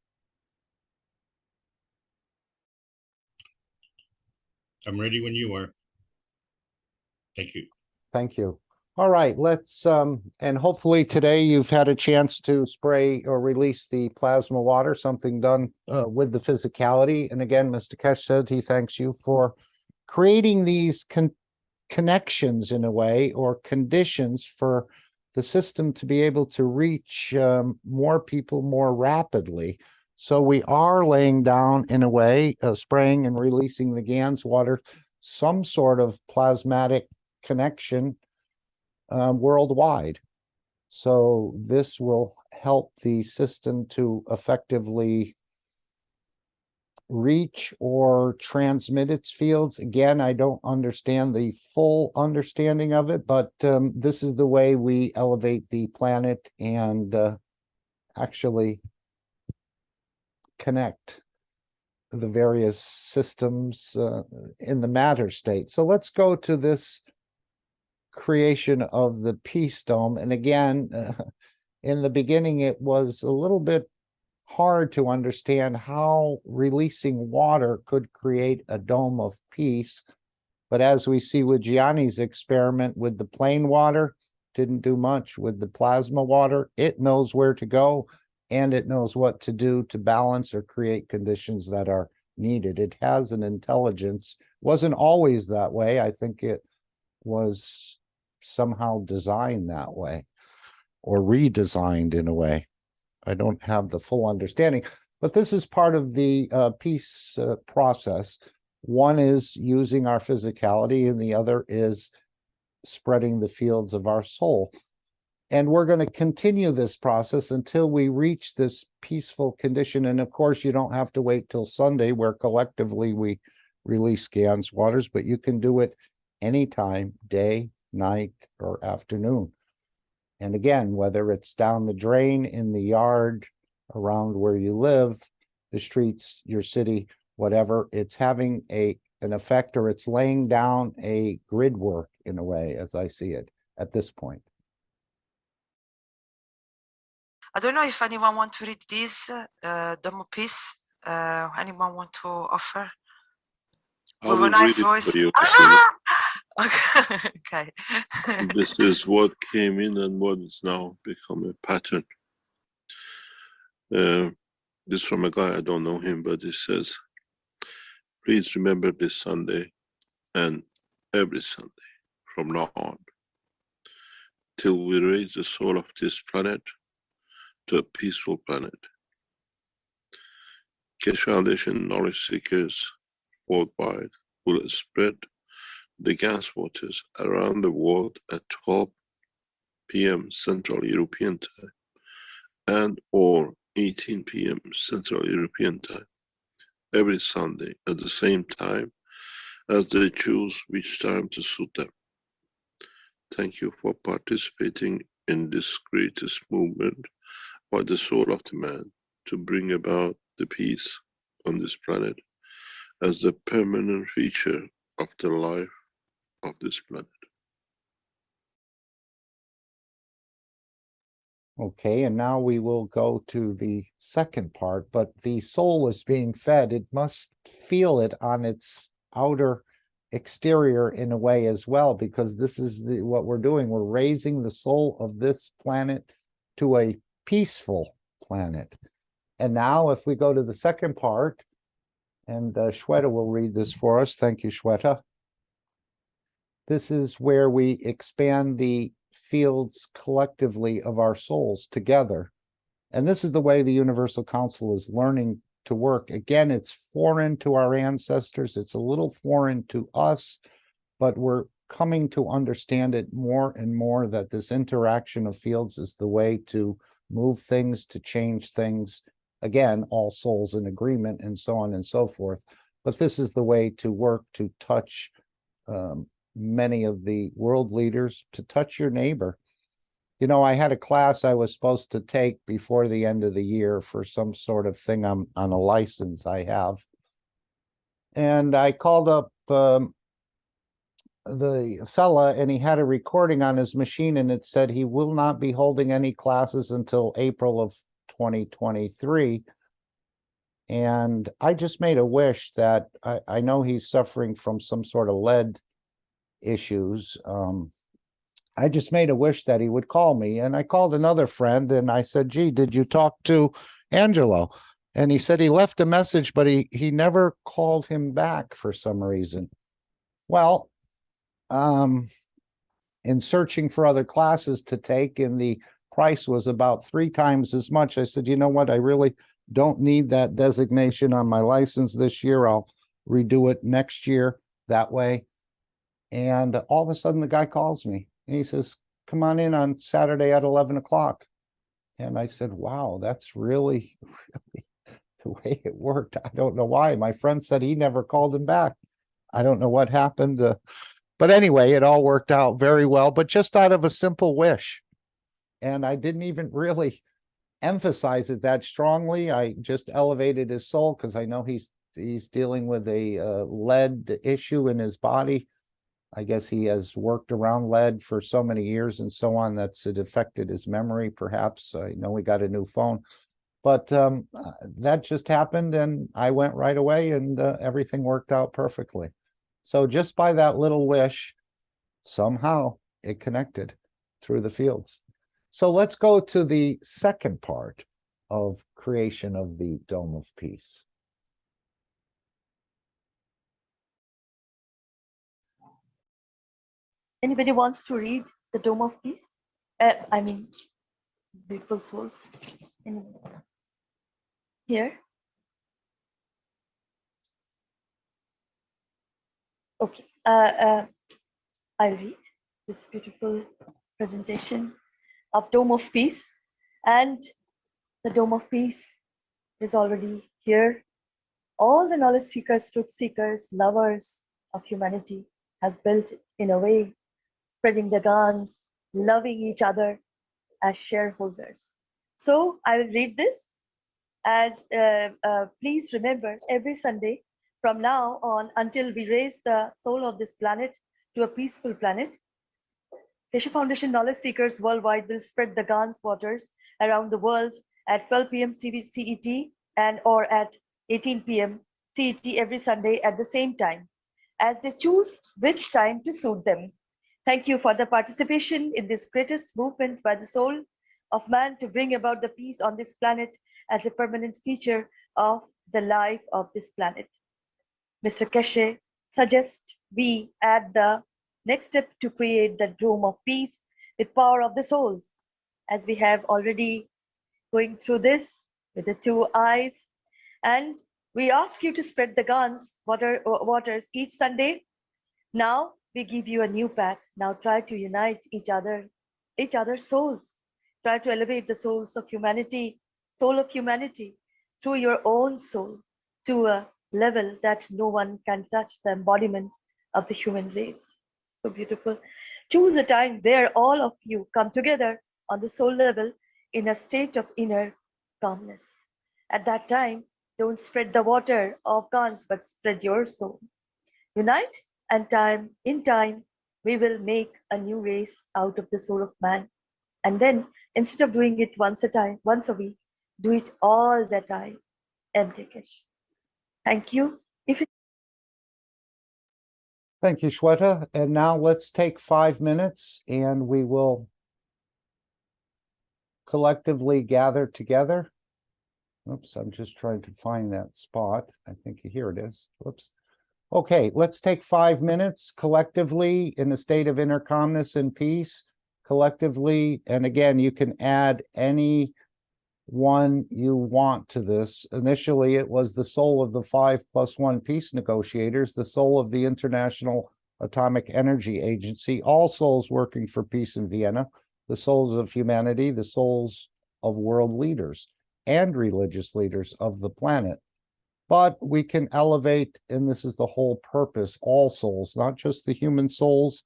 I'm ready when you are. Thank you. Thank you. All right, let's, and hopefully today you've had a chance to spray or release the plasma water, something done with the physicality. And again, Mr. Keshe said he thanks you for creating these connections in a way, or conditions for the system to be able to reach more people more rapidly. So we are laying down in a way, spraying and releasing the GANS water, some sort of plasmatic connection worldwide. So this will help the system to effectively reach or transmit its fields. Again, I don't understand the full understanding of it, but this is the way we elevate the planet and actually connect the various systems in the matter state. So let's go to this creation of the Peace Dome. And again, in the beginning, it was a little bit hard to understand how releasing water could create a dome of peace. But as we see with Gianni's experiment with the plain water, didn't do much. With the plasma water, it knows where to go and it knows what to do to balance or create conditions that are needed. It has an intelligence. Wasn't always that way. I think it was somehow designed that way or redesigned in a way. I don't have the full understanding, but this is part of the peace process. One is using our physicality and the other is spreading the fields of our soul. And we're going to continue this process until we reach this peaceful condition. And of course, you don't have to wait till Sunday where collectively we release GANS waters, but you can do it anytime, day, night, or afternoon. And again, whether it's down the drain, in the yard, around where you live, the streets, your city, whatever, it's having an effect, or it's laying down a grid work in a way, as I see it at this point. I don't know if anyone want to read this Dome of Peace. Anyone want to offer? I With a will nice read it voice. for you. Okay. This is what came in and what is now become a pattern. This from a guy, I don't know him, but he says, please remember this Sunday and every Sunday from now on, till we raise the soul of this planet to a peaceful planet. Keshe Foundation knowledge seekers worldwide will spread the gas waters around the world at 12 p.m. Central European Time and or 18 p.m. Central European Time every Sunday at the same time as they choose which time to suit them. Thank you for participating in this greatest movement by the soul of the man to bring about the peace on this planet as the permanent feature of the life of this planet. Okay, and now we will go to the second part, but the soul is being fed. It must feel it on its outer exterior in a way as well, because this is what we're doing. We're raising the soul of this planet to a peaceful planet. And now if we go to the second part, and Shweta will read this for us. Thank you, Shweta. This is where we expand the fields collectively of our souls together. And this is the way the Universal Council is learning to work. Again, it's foreign to our ancestors. It's a little foreign to us, but we're coming to understand it more and more, that this interaction of fields is the way to move things, to change things. Again, all souls in agreement and so on and so forth. But this is the way to work to touch many of the world leaders, to touch your neighbor. You know, I had a class I was supposed to take before the end of the year for some sort of thing on a license I have. And I called up the fella, and he had a recording on his machine, and it said he will not be holding any classes until April of 2023. And I just made a wish that I know he's suffering from some sort of lead issues. I just made a wish that he would call me. And I called another friend and I said, gee, did you talk to Angelo? And he said he left a message, but he never called him back for some reason. Well, in searching for other classes to take, and the price was about 3 times as much, I said, you know what, I really don't need that designation on my license this year. I'll redo it next year that way. And all of a sudden the guy calls me and he says, come on in on Saturday at 11 o'clock. And I said, wow, that's really the way it worked. I don't know why. My friend said he never called him back. I don't know what happened. But anyway, it all worked out very well, but just out of a simple wish. And I didn't even really emphasize it that strongly. I just elevated his soul because I know he's dealing with a lead issue in his body. I guess he has worked around lead for so many years and so on that's it affected his memory, perhaps. I know we got a new phone, but that just happened and I went right away and everything worked out perfectly. So just by that little wish, somehow it connected through the fields. So let's go to the second part of creation of the Dome of Peace. Anybody wants to read the Dome of Peace? I mean, Beautiful Souls. Here? Okay. I'll read this beautiful presentation of Dome of Peace. And the Dome of Peace is already here. All the knowledge seekers, truth seekers, lovers of humanity has built it in a way, spreading the guns, loving each other as shareholders. So I will read this as please remember, every Sunday from now on until we raise the soul of this planet to a peaceful planet, Keshe Foundation knowledge seekers worldwide will spread the Gans waters around the world at 12 p.m. CET and or at 18 p.m. CET every Sunday at the same time, as they choose which time to suit them. Thank you for the participation in this greatest movement by the soul of man to bring about the peace on this planet as a permanent feature of the life of this planet. Mr. Keshe suggests we add the next step to create the dome of peace with power of the souls, as we have already going through this with the 2 eyes. And we ask you to spread the guns, waters each Sunday. Now we give you a new path. Now try to unite each other's souls. Try to elevate the soul of humanity through your own soul to a level that no one can touch, the embodiment of the human race. So beautiful. Choose a time where all of you come together on the soul level in a state of inner calmness. At that time, don't spread the water of guns, but spread your soul. Unite, and in time, we will make a new race out of the soul of man. And then, instead of doing it once a week, do it all the time. MD Keshe. Thank you. Thank you, Shweta. And now let's take 5 minutes and we will collectively gather together. Oops, I'm just trying to find that spot. I think here it is. Whoops. Okay, let's take 5 minutes collectively in a state of inner calmness and peace. Collectively, and again, you can add any one you want to this. Initially, it was the soul of the 5+1 peace negotiators, the soul of the International Atomic Energy Agency, all souls working for peace in Vienna, the souls of humanity, the souls of world leaders and religious leaders of the planet. But we can elevate, and this is the whole purpose, all souls, not just the human souls,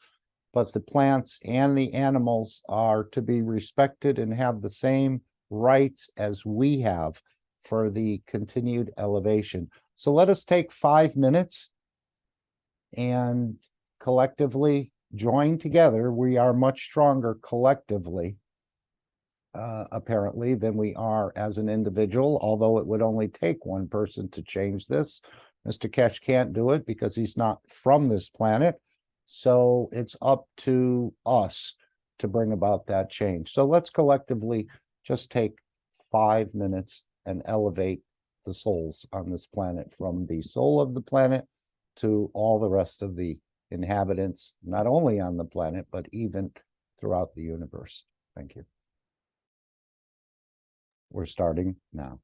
but the plants and the animals are to be respected and have the same rights as we have for the continued elevation. So let us take 5 minutes and collectively join together. We are much stronger collectively, apparently, than we are as an individual, although it would only take one person to change this. Mr. Keshe can't do it because he's not from this planet. So it's up to us to bring about that change. So let's collectively just take 5 minutes and elevate the souls on this planet, from the soul of the planet to all the rest of the inhabitants, not only on the planet, but even throughout the universe. Thank you. We're starting now.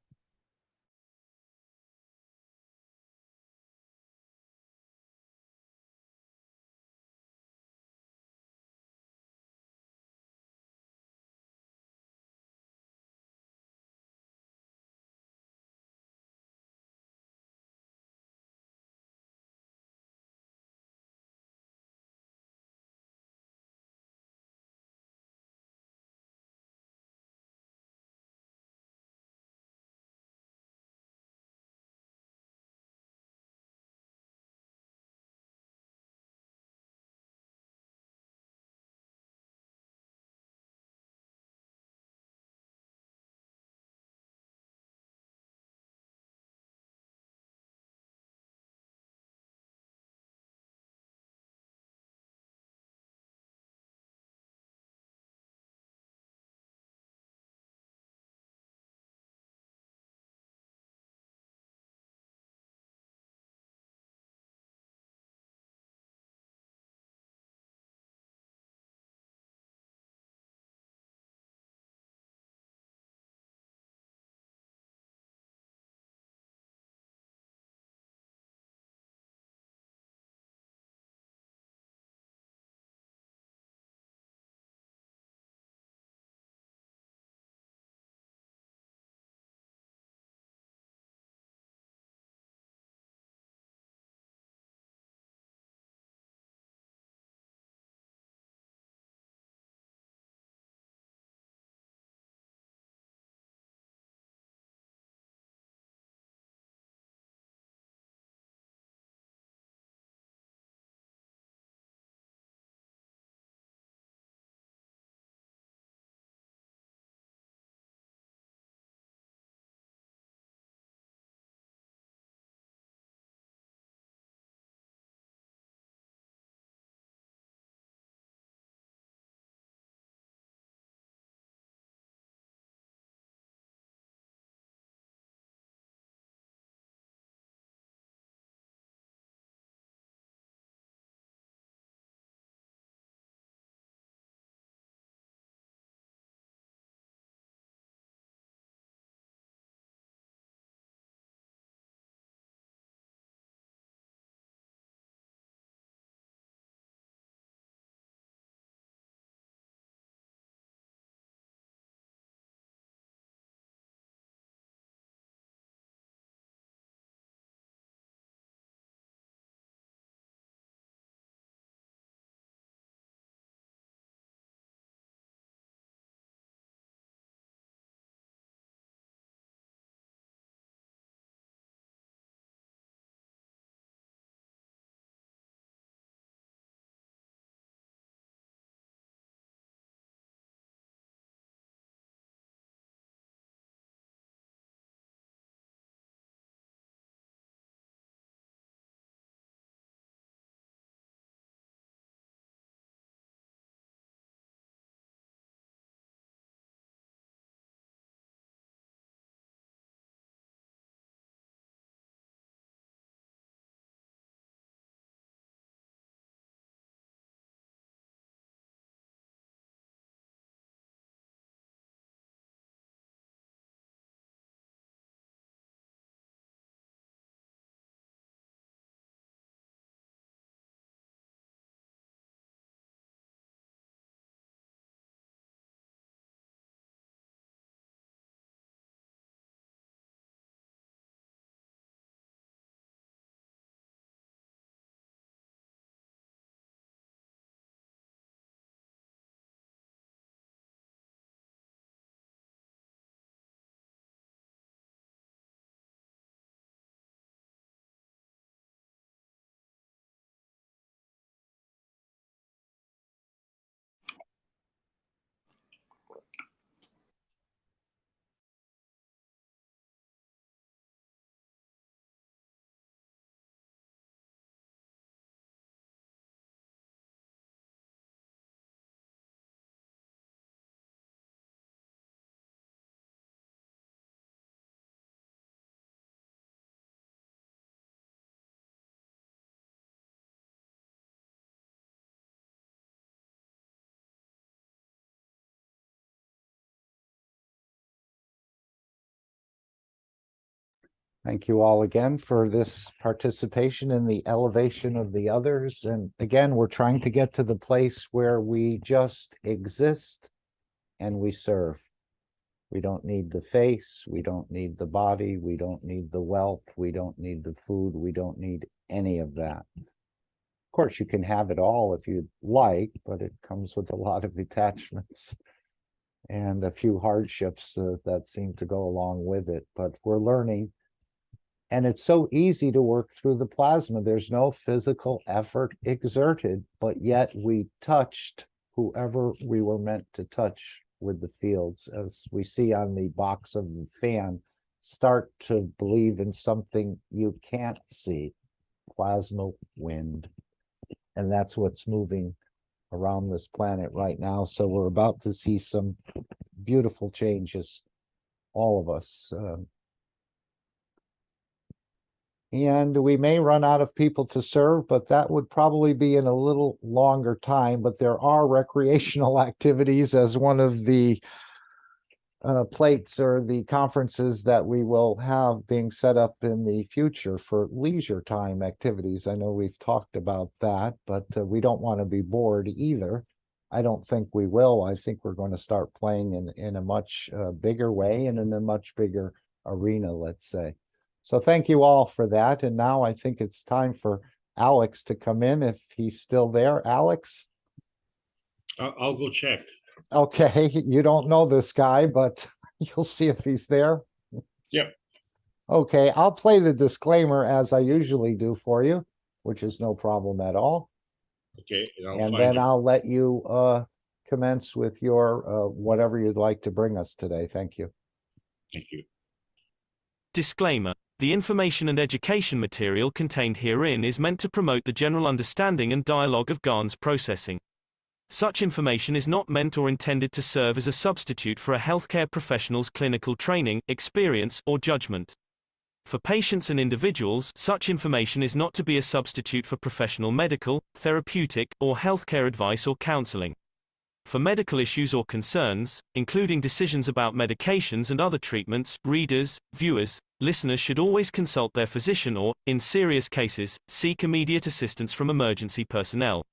Thank you all again for this participation in the elevation of the others. And again, we're trying to get to the place where we just exist and we serve. We don't need the face, we don't need the body, we don't need the wealth, we don't need the food, we don't need any of that. Of course, you can have it all if you'd like, but it comes with a lot of attachments and a few hardships that seem to go along with it. But we're learning. And it's so easy to work through the plasma. There's no physical effort exerted, but yet we touched whoever we were meant to touch with the fields, as we see on the box of the fan. Start to believe in something you can't see, plasma wind. And that's what's moving around this planet right now. So we're about to see some beautiful changes, all of us. And we may run out of people to serve, but that would probably be in a little longer time. But there are recreational activities as one of the plates or the conferences that we will have being set up in the future for leisure time activities. I know we've talked about that, but we don't want to be bored either. I don't think we will. I think we're going to start playing in a much bigger way and in a much bigger arena, let's say. So thank you all for that. And now I think it's time for Alex to come in if he's still there. Alex? I'll go check. Okay, you don't know this guy, but you'll see if he's there. Yep. Okay, I'll play the disclaimer as I usually do for you, which is no problem at all. Okay, And then I'll let you commence with your whatever you'd like to bring us today. Thank you. Thank you. Disclaimer. The information and education material contained herein is meant to promote the general understanding and dialogue of GAN's processing. Such information is not meant or intended to serve as a substitute for a healthcare professional's clinical training, experience, or judgment. For patients and individuals, such information is not to be a substitute for professional medical, therapeutic, or healthcare advice or counseling. For medical issues or concerns, including decisions about medications and other treatments, readers, viewers, listeners should always consult their physician or, in serious cases, seek immediate assistance from emergency personnel.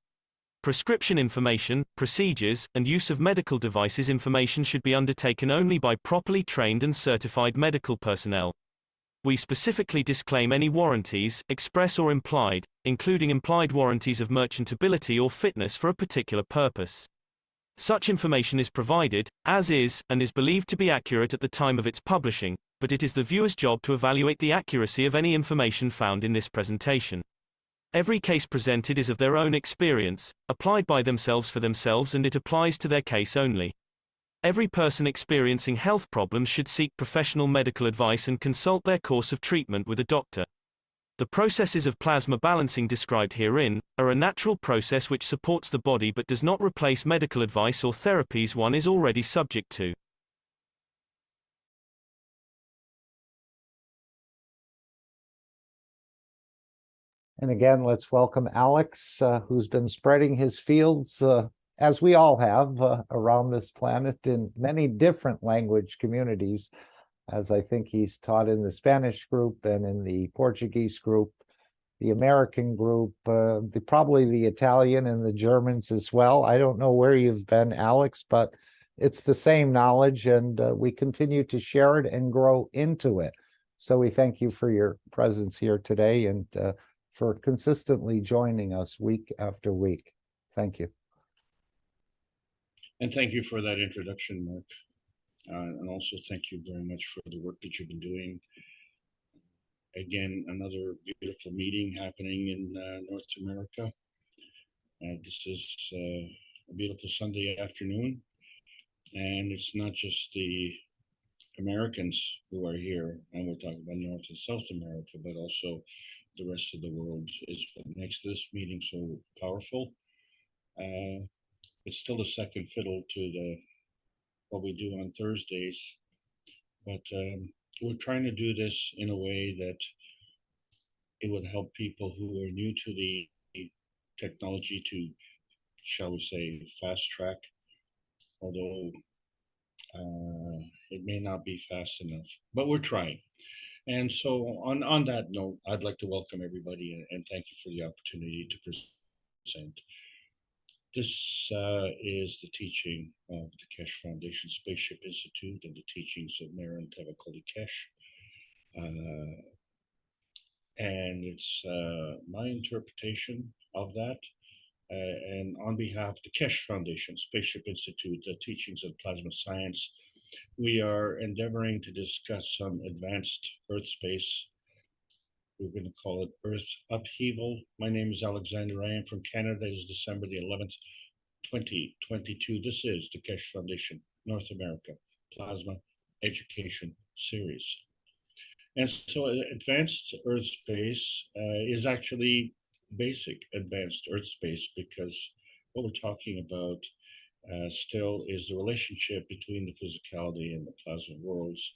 Prescription information, procedures, and use of medical devices information should be undertaken only by properly trained and certified medical personnel. We specifically disclaim any warranties, express or implied, including implied warranties of merchantability or fitness for a particular purpose. Such information is provided, as is, and is believed to be accurate at the time of its publishing, but it is the viewer's job to evaluate the accuracy of any information found in this presentation. Every case presented is of their own experience, applied by themselves for themselves, and it applies to their case only. Every person experiencing health problems should seek professional medical advice and consult their course of treatment with a doctor. The processes of plasma balancing described herein are a natural process which supports the body but does not replace medical advice or therapies one is already subject to. And again, let's welcome Alex, who's been spreading his fields, as we all have, around this planet in many different language communities, as I think he's taught in the Spanish group and in the Portuguese group, the American group, probably the Italian and the Germans as well. I don't know where you've been, Alex, but it's the same knowledge, and we continue to share it and grow into it. So we thank you for your presence here today and for consistently joining us week after week. Thank you. And thank you for that introduction, Mark. And also thank you very much for the work that you've been doing. Again, another beautiful meeting happening in North America. This is a beautiful Sunday afternoon. And it's not just the Americans who are here, and we're talking about North and South America, but also the rest of the world is what makes this meeting so powerful. It's still a second fiddle to what we do on Thursdays, but we're trying to do this in a way that it would help people who are new to the technology to, shall we say, fast track, although it may not be fast enough, but we're trying. And so on that note, I'd like to welcome everybody and thank you for the opportunity to present. This is the teaching of the Keshe Foundation Spaceship Institute and the teachings of Marin Tevakoli Keshe. And it's my interpretation of that. And on behalf of the Keshe Foundation Spaceship Institute, the teachings of plasma science, we are endeavoring to discuss some advanced Earth space. We're going to call it Earth upheaval. My name is Alexander. I am from Canada. It is December the 11th, 2022. This is the Keshe Foundation North America Plasma Education Series. And so advanced Earth space is actually basic advanced Earth space, because what we're talking about still is the relationship between the physicality and the plasma worlds.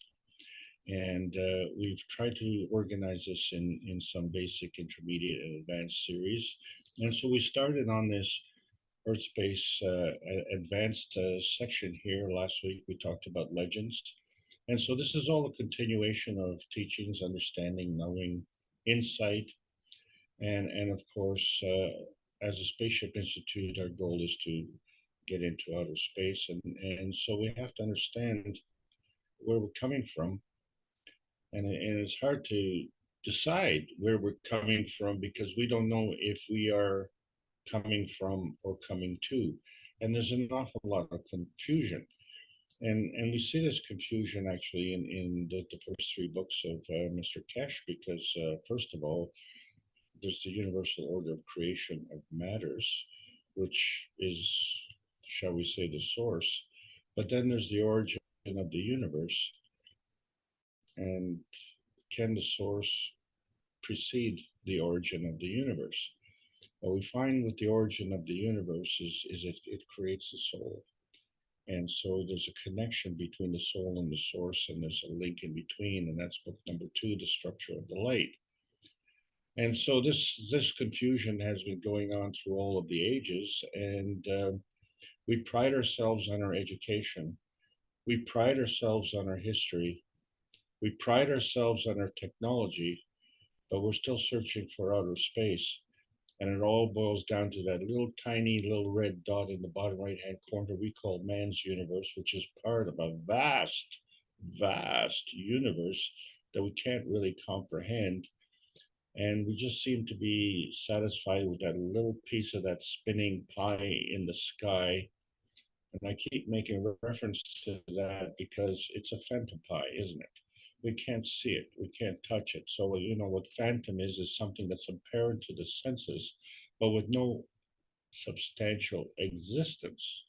And we've tried to organize this in some basic, intermediate, and advanced series. And so we started on this Earth space advanced section here. Last week we talked about legends. And so this is all a continuation of teachings, understanding, knowing, insight. And of course, as a Spaceship Institute, our goal is to get into outer space. And so we have to understand where we're coming from. And it's hard to decide where we're coming from, because we don't know if we are coming from or coming to. And there's an awful lot of confusion. And we see this confusion actually in the first three books of Mr. Keshe, because first of all, there's the universal order of creation of matters, which is, shall we say, the source. But then there's the origin of the universe. And can the source precede the origin of the universe? What we find with the origin of the universe is it creates the soul. And so there's a connection between the soul and the source, and there's a link in between, and that's book number 2, The Structure of the Light. And so this confusion has been going on through all of the ages, and we pride ourselves on our education. We pride ourselves on our history. We pride ourselves on our technology, but we're still searching for outer space. And it all boils down to that little tiny little red dot in the bottom right-hand corner we call man's universe, which is part of a vast, vast universe that we can't really comprehend. And we just seem to be satisfied with that little piece of that spinning pie in the sky. And I keep making reference to that because it's a phantom pie, isn't it? We can't see it, we can't touch it. So, you know, what phantom is something that's apparent to the senses, but with no substantial existence.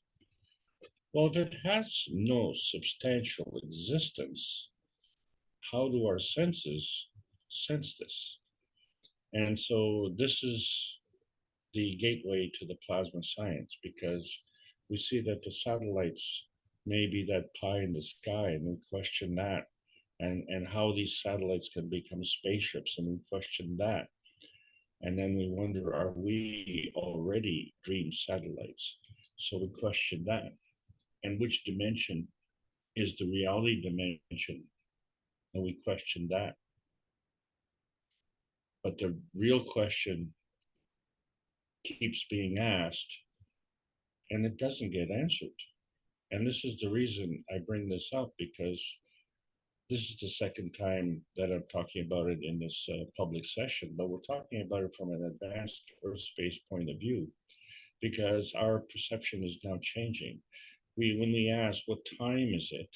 Well, if it has no substantial existence, how do our senses sense this? And so this is the gateway to the plasma science, because we see that the satellites may be that pie in the sky, and we question that. And how these satellites can become spaceships, and we question that. And then we wonder, are we already dream satellites? So we question that. And which dimension is the reality dimension? And we question that. But the real question keeps being asked, and it doesn't get answered. And this is the reason I bring this up, because this is the second time that I'm talking about it in this public session, but we're talking about it from an advanced Earth space point of view, because our perception is now changing. When we ask, what time is it?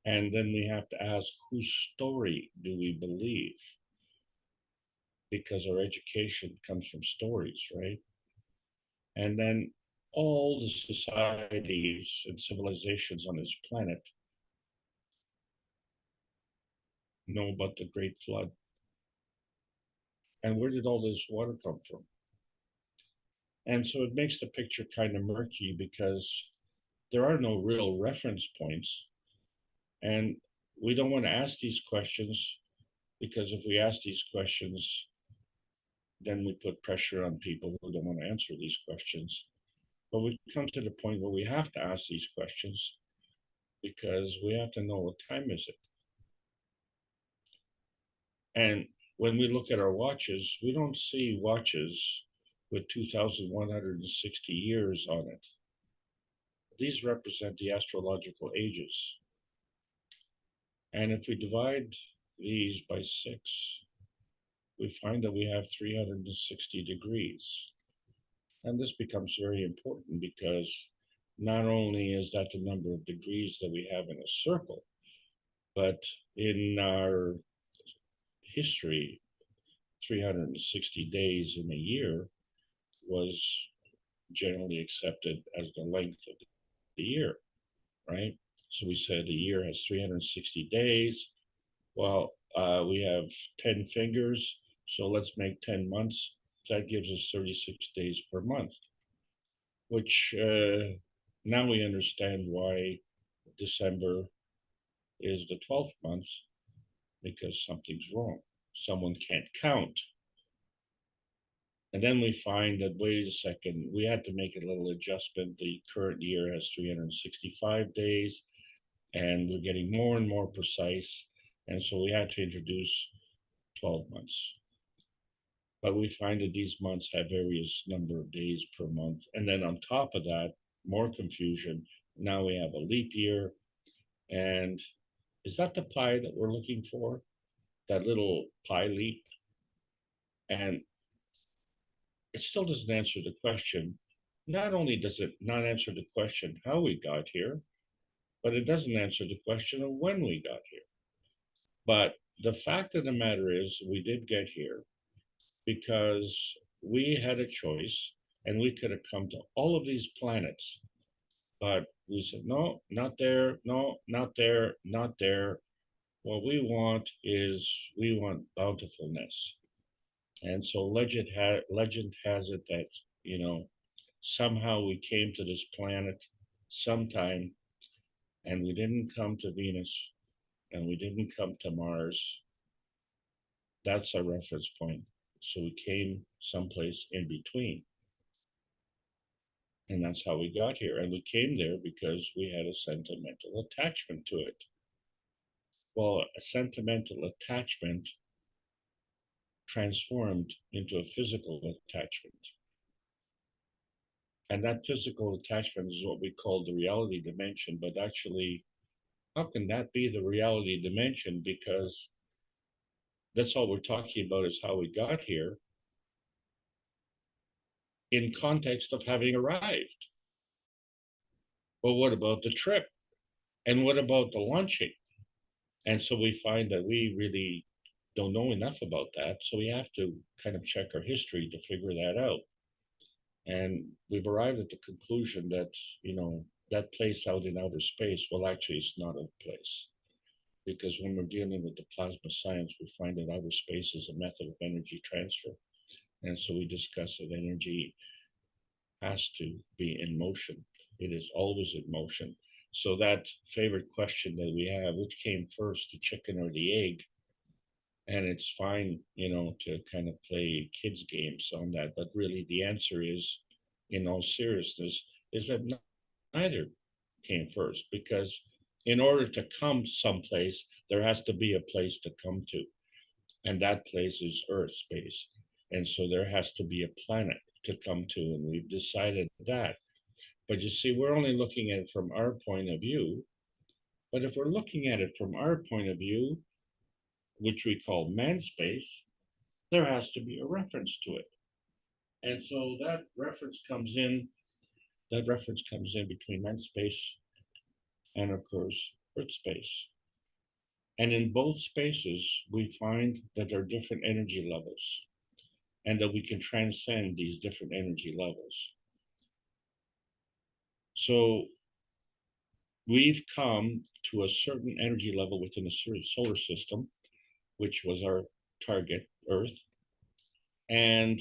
And then we have to ask, whose story do we believe? Because our education comes from stories, right? And then all the societies and civilizations on this planet know about the Great Flood. And where did all this water come from? And so it makes the picture kind of murky, because there are no real reference points. And we don't want to ask these questions, because if we ask these questions, then we put pressure on people who don't want to answer these questions. But we've come to the point where we have to ask these questions, because we have to know, what time is it? And when we look at our watches, we don't see watches with 2,160 years on it. These represent the astrological ages. And if we divide these by 6, we find that we have 360 degrees. And this becomes very important because not only is that the number of degrees that we have in a circle, but in our history, 360 days in a year was generally accepted as the length of the year, right? So we said the year has 360 days. Well, we have 10 fingers, so let's make 10 months. That gives us 36 days per month, which now we understand why December is the 12th month, because something's wrong. Someone can't count. And then we find that, wait a second, we had to make a little adjustment. The current year has 365 days, and we're getting more and more precise. And so we had to introduce 12 months. But we find that these months have various number of days per month. And then on top of that, more confusion. Now we have a leap year. And is that the pi that we're looking for? That little pi leap? And it still doesn't answer the question. Not only does it not answer the question how we got here, but it doesn't answer the question of when we got here. But the fact of the matter is, we did get here because we had a choice, and we could have come to all of these planets. But we said, no, not there, no, not there, not there. What we want bountifulness. And so legend has it that, somehow we came to this planet sometime, and we didn't come to Venus, and we didn't come to Mars. That's our reference point. So we came someplace in between. And that's how we got here. And we came there because we had a sentimental attachment to it. Well, a sentimental attachment transformed into a physical attachment. And that physical attachment is what we call the reality dimension. But actually, how can that be the reality dimension? Because that's all we're talking about is how we got here in context of having arrived. But what about the trip? And what about the launching? And so we find that we really don't know enough about that. So we have to kind of check our history to figure that out. And we've arrived at the conclusion that, that place out in outer space, well, actually, it's not a place. Because when we're dealing with the plasma science, we find that outer space is a method of energy transfer. And so we discuss that energy has to be in motion. It is always in motion. So that favorite question that we have, which came first, the chicken or the egg? And it's fine, to kind of play kids' games on that. But really, the answer is, in all seriousness, is that neither came first. Because in order to come someplace, there has to be a place to come to. And that place is Earth space. And so there has to be a planet to come to. And we've decided that. But you see, we're only looking at it from our point of view. But if we're looking at it from our point of view, which we call man space, there has to be a reference to it. And so that reference comes in between man space and, of course, Earth space. And in both spaces, we find that there are different energy levels and that we can transcend these different energy levels. So we've come to a certain energy level within the solar system, which was our target, Earth. And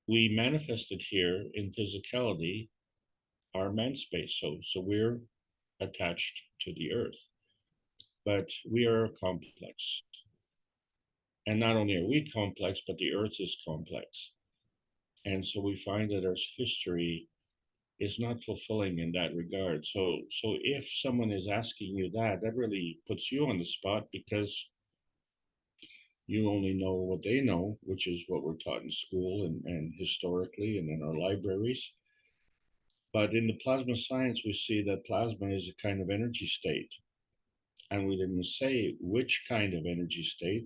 we manifested here in physicality our man space. So we're attached to the Earth, but we are complex. And not only are we complex, but the Earth is complex. And so we find that our history is not fulfilling in that regard. So if someone is asking you that really puts you on the spot, because you only know what they know, which is what we're taught in school and historically and in our libraries. But in the plasma science, we see that plasma is a kind of energy state. And we didn't say which kind of energy state,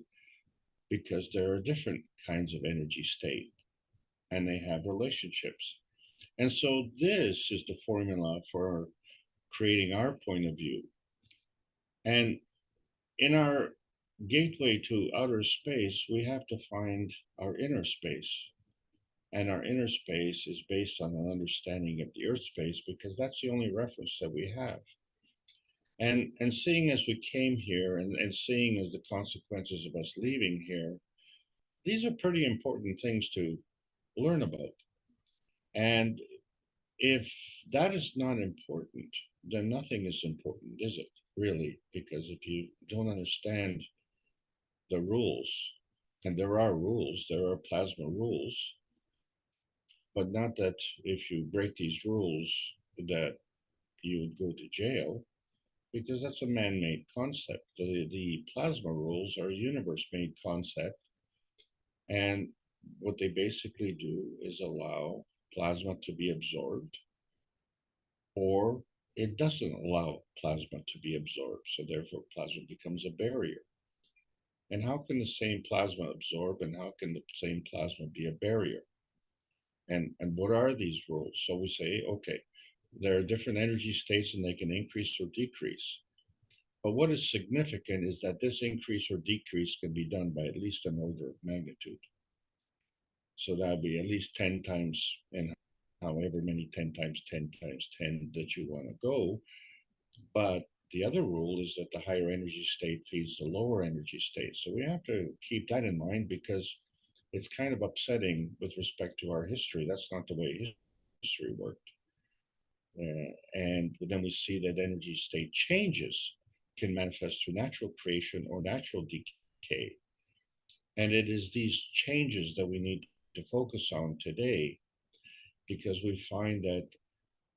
because there are different kinds of energy state and they have relationships. And so this is the formula for creating our point of view. And in our gateway to outer space, we have to find our inner space. And our inner space is based on an understanding of the earth space, because that's the only reference that we have. And seeing as we came here and seeing as the consequences of us leaving here, these are pretty important things to learn about. And if that is not important, then nothing is important, is it? Really? Because if you don't understand the rules, and there are rules, there are plasma rules, but not that if you break these rules that you would go to jail, because that's a man-made concept. The plasma rules are a universe-made concept, and what they basically do is allow plasma to be absorbed, or it doesn't allow plasma to be absorbed, so therefore plasma becomes a barrier. And how can the same plasma absorb, and how can the same plasma be a barrier? And what are these rules? So we say, okay, there are different energy states and they can increase or decrease. But what is significant is that this increase or decrease can be done by at least an order of magnitude. So that would be at least 10 times, and however many 10 times 10 times 10 that you want to go. But the other rule is that the higher energy state feeds the lower energy state. So we have to keep that in mind, because it's kind of upsetting with respect to our history. That's not the way history worked. And then we see that energy state changes can manifest through natural creation or natural decay. And it is these changes that we need to focus on today, because we find that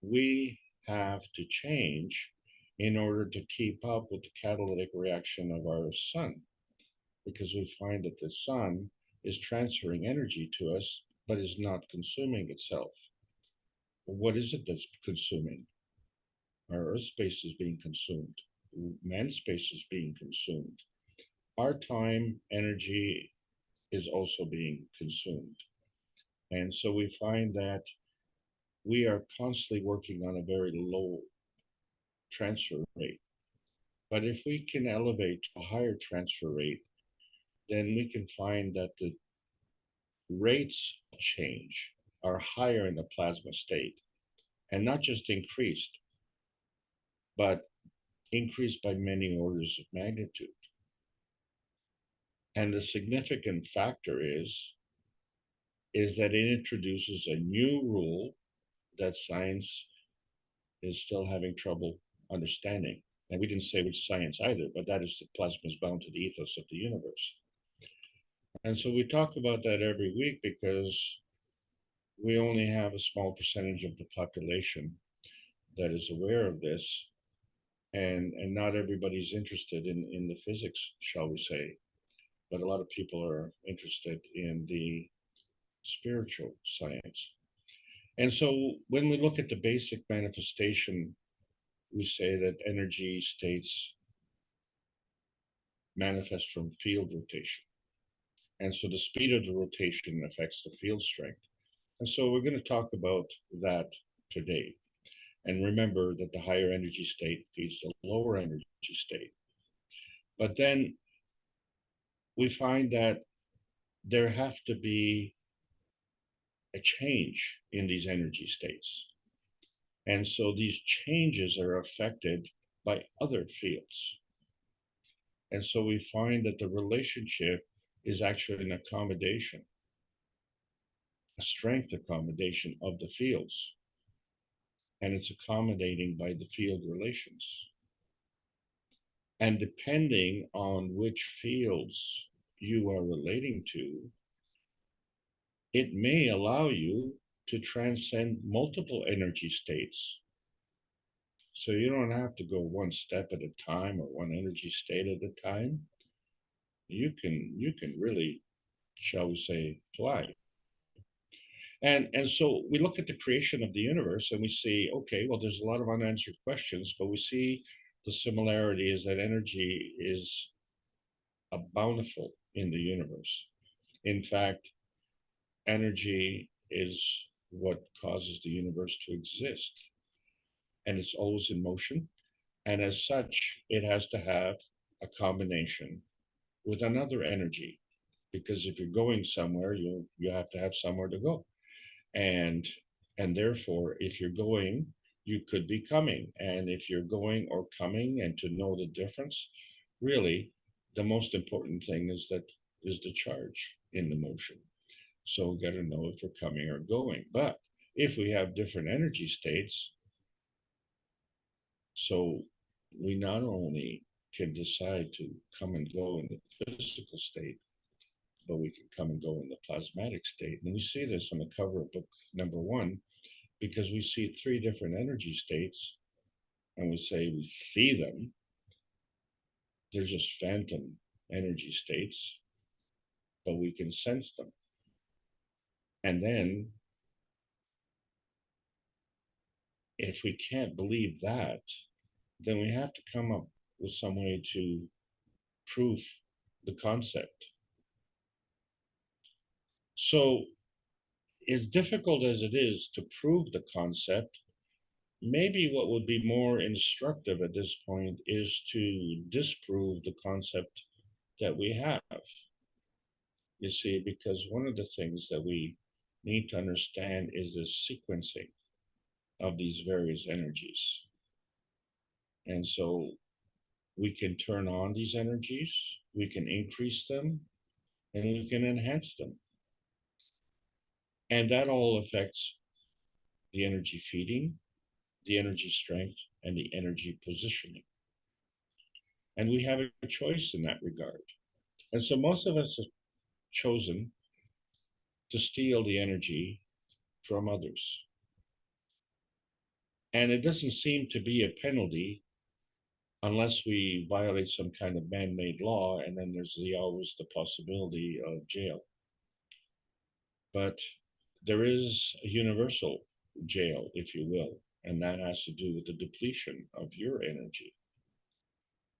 we have to change in order to keep up with the catalytic reaction of our sun, because we find that the sun is transferring energy to us, but is not consuming itself. What is it that's consuming? Our earth space is being consumed. Man space is being consumed. Our time, energy is also being consumed. And so we find that we are constantly working on a very low transfer rate. But if we can elevate to a higher transfer rate, then we can find that the rates of change are higher in the plasma state, and not just increased, but increased by many orders of magnitude. And the significant factor is that it introduces a new rule that science is still having trouble understanding. And we didn't say which science either, but that is that plasma is bound to the ethos of the universe. And so we talk about that every week, because we only have a small percentage of the population that is aware of this. And not everybody's interested in the physics, shall we say, but a lot of people are interested in the spiritual science. And so when we look at the basic manifestation, we say that energy states manifest from field rotation. And so the speed of the rotation affects the field strength. And so we're going to talk about that today. And remember that the higher energy state feeds the lower energy state. But then we find that there have to be a change in these energy states. And so these changes are affected by other fields. And so we find that the relationship is actually an accommodation, a strength accommodation of the fields. And it's accommodating by the field relations. And depending on which fields you are relating to, it may allow you to transcend multiple energy states. So you don't have to go one step at a time or one energy state at a time. you can really, shall we say, fly. And so we look at the creation of the universe and we see, okay, well, there's a lot of unanswered questions, but we see the similarity is that energy is bountiful in the universe. In fact, energy is what causes the universe to exist. And it's always in motion. And as such, it has to have a combination with another energy. Because if you're going somewhere, you have to have somewhere to go. And therefore, if you're going, you could be coming. And if you're going or coming, and to know the difference, really, the most important thing is the charge in the motion. So we got to know if we're coming or going. But if we have different energy states, so we not only can decide to come and go in the physical state, but we can come and go in the plasmatic state. And we see this on the cover of book number 1, because we see 3 different energy states, and we say we see them. They're just phantom energy states, but we can sense them. And then, if we can't believe that, then we have to come up with some way to prove the concept. So, as difficult as it is to prove the concept, maybe what would be more instructive at this point is to disprove the concept that we have. You see, because one of the things that we need to understand is the sequencing of these various energies. And so we can turn on these energies, we can increase them, and we can enhance them. And that all affects the energy feeding, the energy strength, and the energy positioning. And we have a choice in that regard. And so most of us have chosen to steal the energy from others. And it doesn't seem to be a penalty unless we violate some kind of man-made law, and then there's always the possibility of jail. But there is a universal jail, if you will, and that has to do with the depletion of your energy.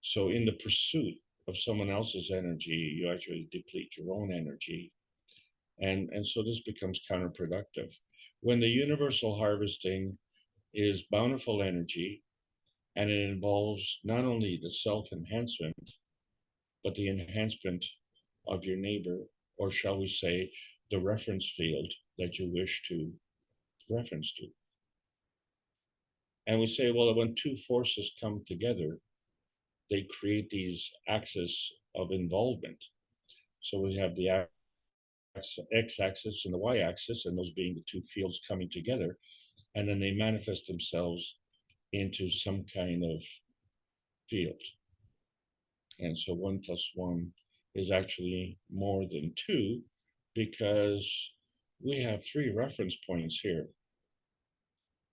So in the pursuit of someone else's energy, you actually deplete your own energy. And so this becomes counterproductive. When the universal harvesting is bountiful energy, and it involves not only the self-enhancement, but the enhancement of your neighbor, or shall we say, the reference field that you wish to reference to. And we say, well, when 2 forces come together, they create these axes of involvement. So we have the x-axis and the y-axis, and those being the 2 fields coming together, and then they manifest themselves into some kind of field. And so 1 + 1 is actually more than 2, because we have 3 reference points here.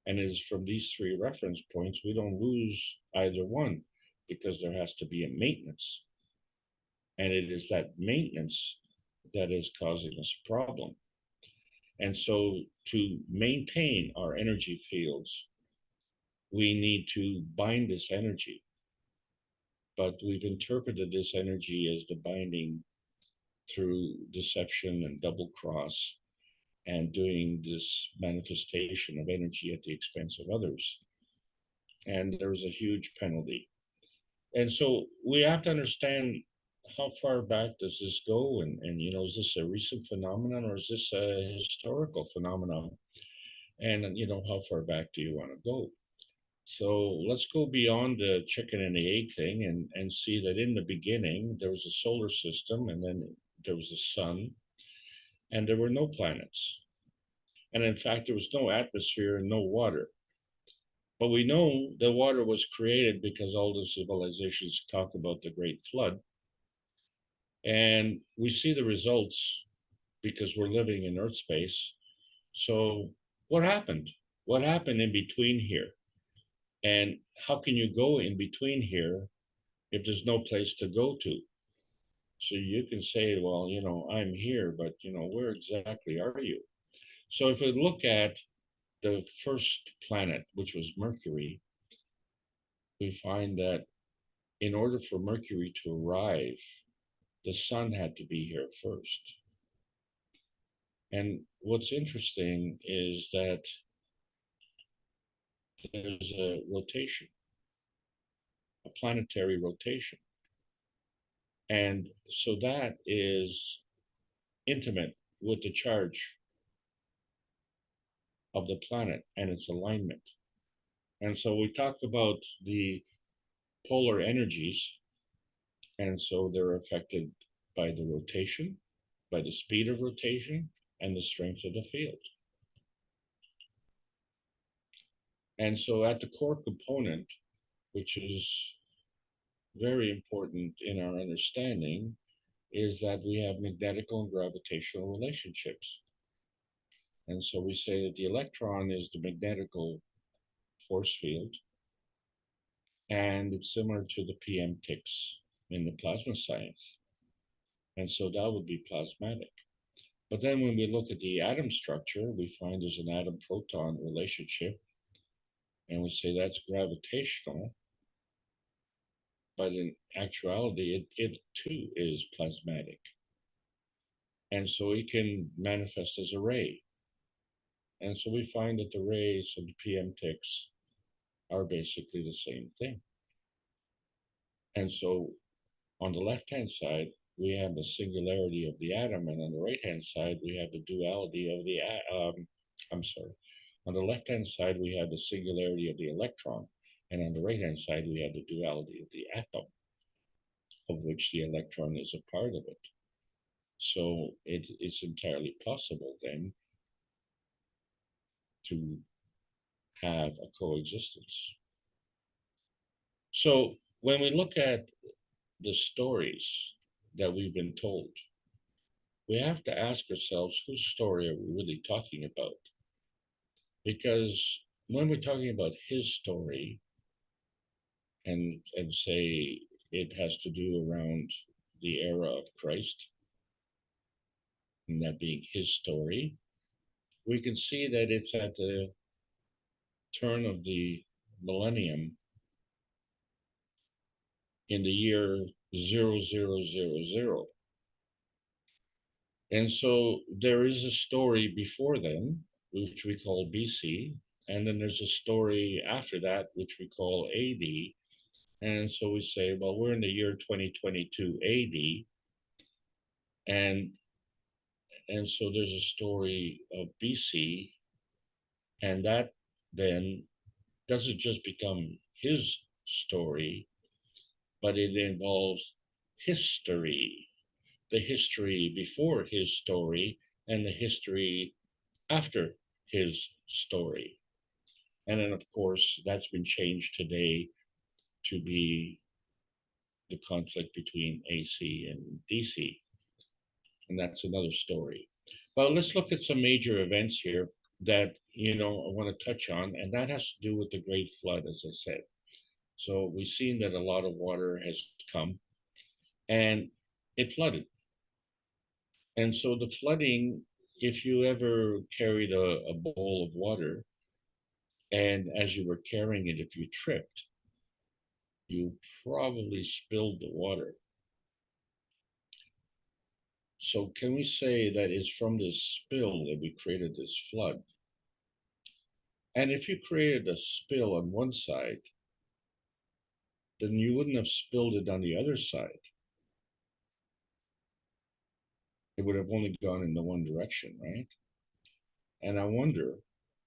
And it is from these 3 reference points, we don't lose either one, because there has to be a maintenance. And it is that maintenance that is causing us a problem. And so to maintain our energy fields, we need to bind this energy. But we've interpreted this energy as the binding through deception and double cross, and doing this manifestation of energy at the expense of others. And there's a huge penalty. And so we have to understand, how far back does this go? And is this a recent phenomenon, or is this a historical phenomenon? And, how far back do you want to go? So let's go beyond the chicken and the egg thing, and see that in the beginning, there was a solar system, and then there was the sun, and there were no planets. And in fact, there was no atmosphere and no water. But we know the water was created because all the civilizations talk about the Great Flood. And we see the results because we're living in Earth space. So what happened? What happened in between here? And how can you go in between here if there's no place to go to? So you can say, well, you know, I'm here, but, you know, where exactly are you? So if we look at the first planet, which was Mercury, we find that in order for Mercury to arrive, the sun had to be here first. And what's interesting is that there's a rotation, a planetary rotation. And so that is intimate with the charge of the planet and its alignment. And so we talk about the polar energies, and so they're affected by the rotation, by the speed of rotation, and the strength of the field. And so at the core component, which is very important in our understanding, is that we have magnetical and gravitational relationships. And so we say that the electron is the magnetical force field, and it's similar to the PM ticks in the plasma science. And so that would be plasmatic. But then when we look at the atom structure, we find there's an atom-proton relationship, and we say that's gravitational, but in actuality, it too is plasmatic. And so it can manifest as a ray. And so we find that the rays of the PM ticks are basically the same thing. And so on the left-hand side, we have the singularity of the atom, and on the right-hand side, we have the duality of the, on the left-hand side, we have the singularity of the electron, and on the right-hand side, we have the duality of the atom, of which the electron is a part of it. So it's entirely possible then to have a coexistence. So when we look at the stories that we've been told, we have to ask ourselves, whose story are we really talking about? Because when we're talking about his story and say it has to do around the era of Christ, and that being his story, we can see that it's at the turn of the millennium in the year 0000. And so there is a story before then, which we call BC, and then there's a story after that, which we call AD. And so we say, well, we're in the year 2022 AD, and so there's a story of BC, and that then doesn't just become his story, but it involves history, the history before his story and the history after his story. And then, of course, that's been changed today to be the conflict between AC and DC. And that's another story. But let's look at some major events here that, you know, I want to touch on, and that has to do with the Great Flood, as I said. So we've seen that a lot of water has come and it flooded. And so the flooding, if you ever carried a bowl of water, and as you were carrying it, if you tripped, you probably spilled the water. So can we say that it's from this spill that we created this flood? And if you created a spill on one side, then you wouldn't have spilled it on the other side. It would have only gone in the one direction, right? And I wonder,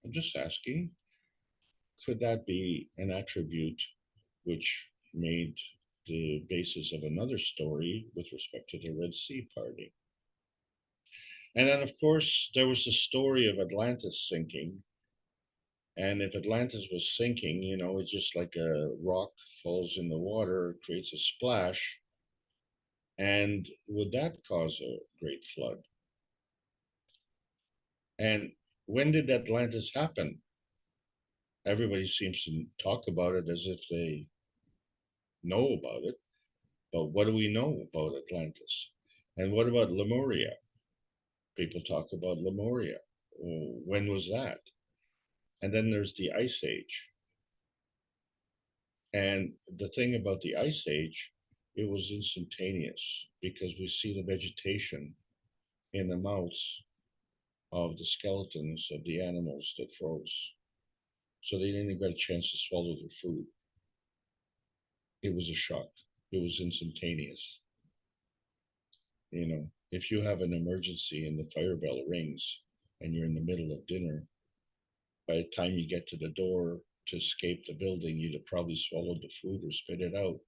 I'm just asking, could that be an attribute which made the basis of another story with respect to the Red Sea parting? And then, of course, there was the story of Atlantis sinking. And if Atlantis was sinking, you know, it's just like a rock falls in the water, creates a splash. And would that cause a great flood? And when did Atlantis happen? Everybody seems to talk about it as if they know about it. But what do we know about Atlantis? And what about Lemuria? People talk about Lemuria. When was that? And then there's the Ice Age. And the thing about the Ice Age, it was instantaneous because we see the vegetation in the mouths of the skeletons of the animals that froze. So they didn't even get a chance to swallow their food. It was a shock. It was instantaneous. You know, if you have an emergency and the fire bell rings and you're in the middle of dinner, by the time you get to the door to escape the building, you'd have probably swallowed the food or spit it out.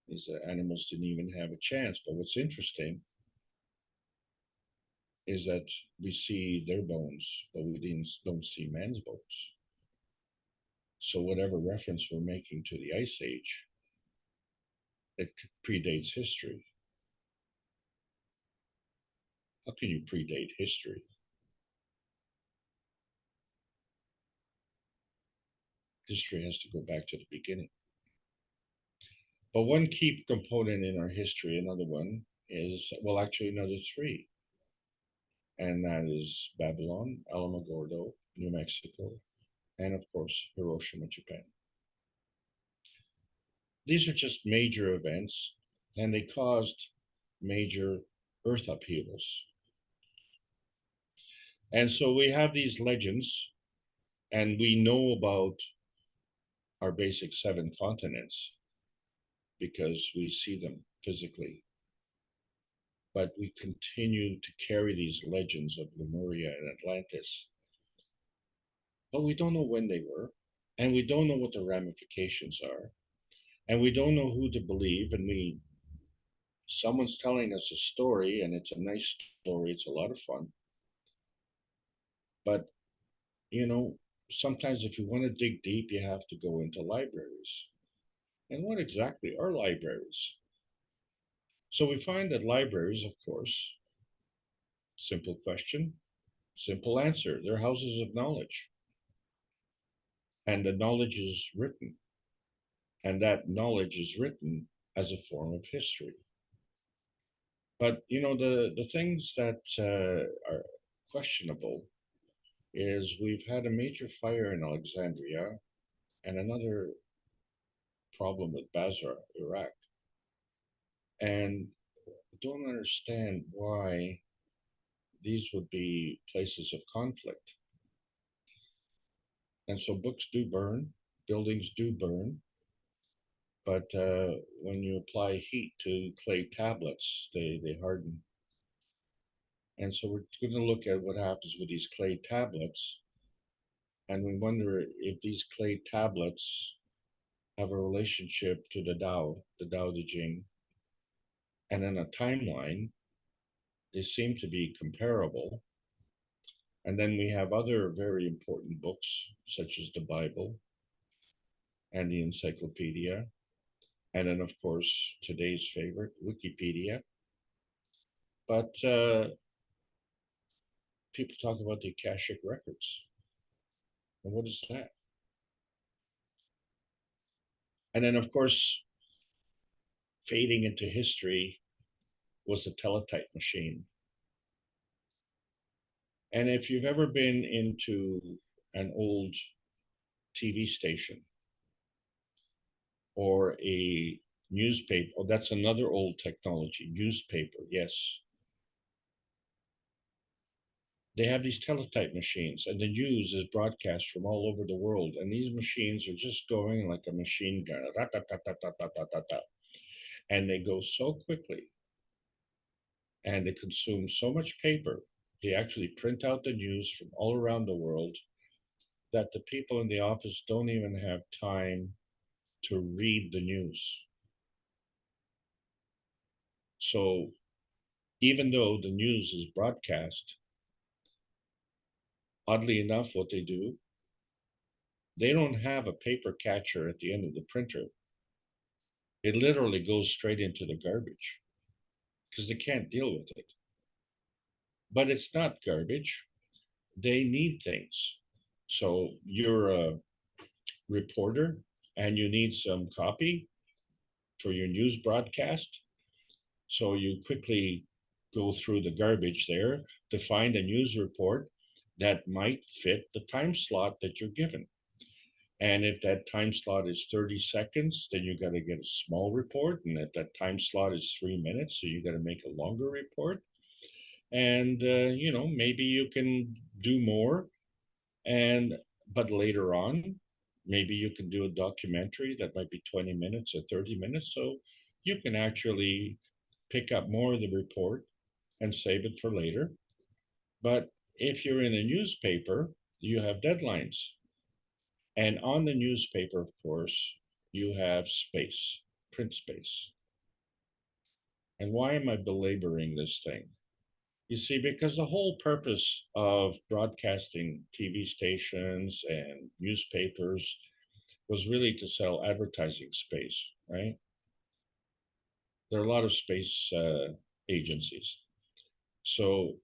These animals didn't even have a chance. But what's interesting is that we see their bones, but we don't see man's bones. So whatever reference we're making to the Ice Age, it predates history. How can you predate history? History has to go back to the beginning. But one key component in our history, another one is, well, actually another three. And that is Babylon, Alamogordo, New Mexico, and of course, Hiroshima, Japan. These are just major events, and they caused major earth upheavals. And so we have these legends, and we know about our basic 7 continents because we see them physically. But we continue to carry these legends of Lemuria and Atlantis. But we don't know when they were, and we don't know what the ramifications are, and we don't know who to believe, and someone's telling us a story, and it's a nice story, it's a lot of fun. But, you know, sometimes if you want to dig deep, you have to go into libraries. And what exactly are libraries? So we find that libraries, of course, simple question, simple answer, they're houses of knowledge. And the knowledge is written. And that knowledge is written as a form of history. But, you know, the things that are questionable is we've had a major fire in Alexandria and another problem with Basra, Iraq. And I don't understand why these would be places of conflict. And so books do burn, buildings do burn, but when you apply heat to clay tablets, they harden. And so we're going to look at what happens with these clay tablets. And we wonder if these clay tablets have a relationship to the Tao Te Ching. And in a timeline, they seem to be comparable. And then we have other very important books, such as the Bible and the Encyclopedia. And then, of course, today's favorite, Wikipedia. But people talk about the Akashic records. And what is that? And then, of course, fading into history was the teletype machine. And if you've ever been into an old TV station or a newspaper, oh, that's another old technology, newspaper, yes. They have these teletype machines, and the news is broadcast from all over the world. And these machines are just going like a machine gun, and they go so quickly, and they consume so much paper. They actually print out the news from all around the world that the people in the office don't even have time to read the news. So even though the news is broadcast, oddly enough, what they do, they don't have a paper catcher at the end of the printer. It literally goes straight into the garbage because they can't deal with it. But it's not garbage. They need things. So you're a reporter and you need some copy. for your news broadcast. So you quickly go through the garbage there to find a news report that might fit the time slot that you're given. And if that time slot is 30 seconds, then you got to get a small report. And if that time slot is 3 minutes, so you got to make a longer report. And, you know, maybe you can do more. But later on, maybe you can do a documentary that might be 20 minutes or 30 minutes. So you can actually pick up more of the report and save it for later. But if you're in a newspaper, you have deadlines. And on the newspaper, of course, you have space, print space. And why am I belaboring this thing? You see, because the whole purpose of broadcasting TV stations and newspapers was really to sell advertising space, right? There are a lot of space agencies. So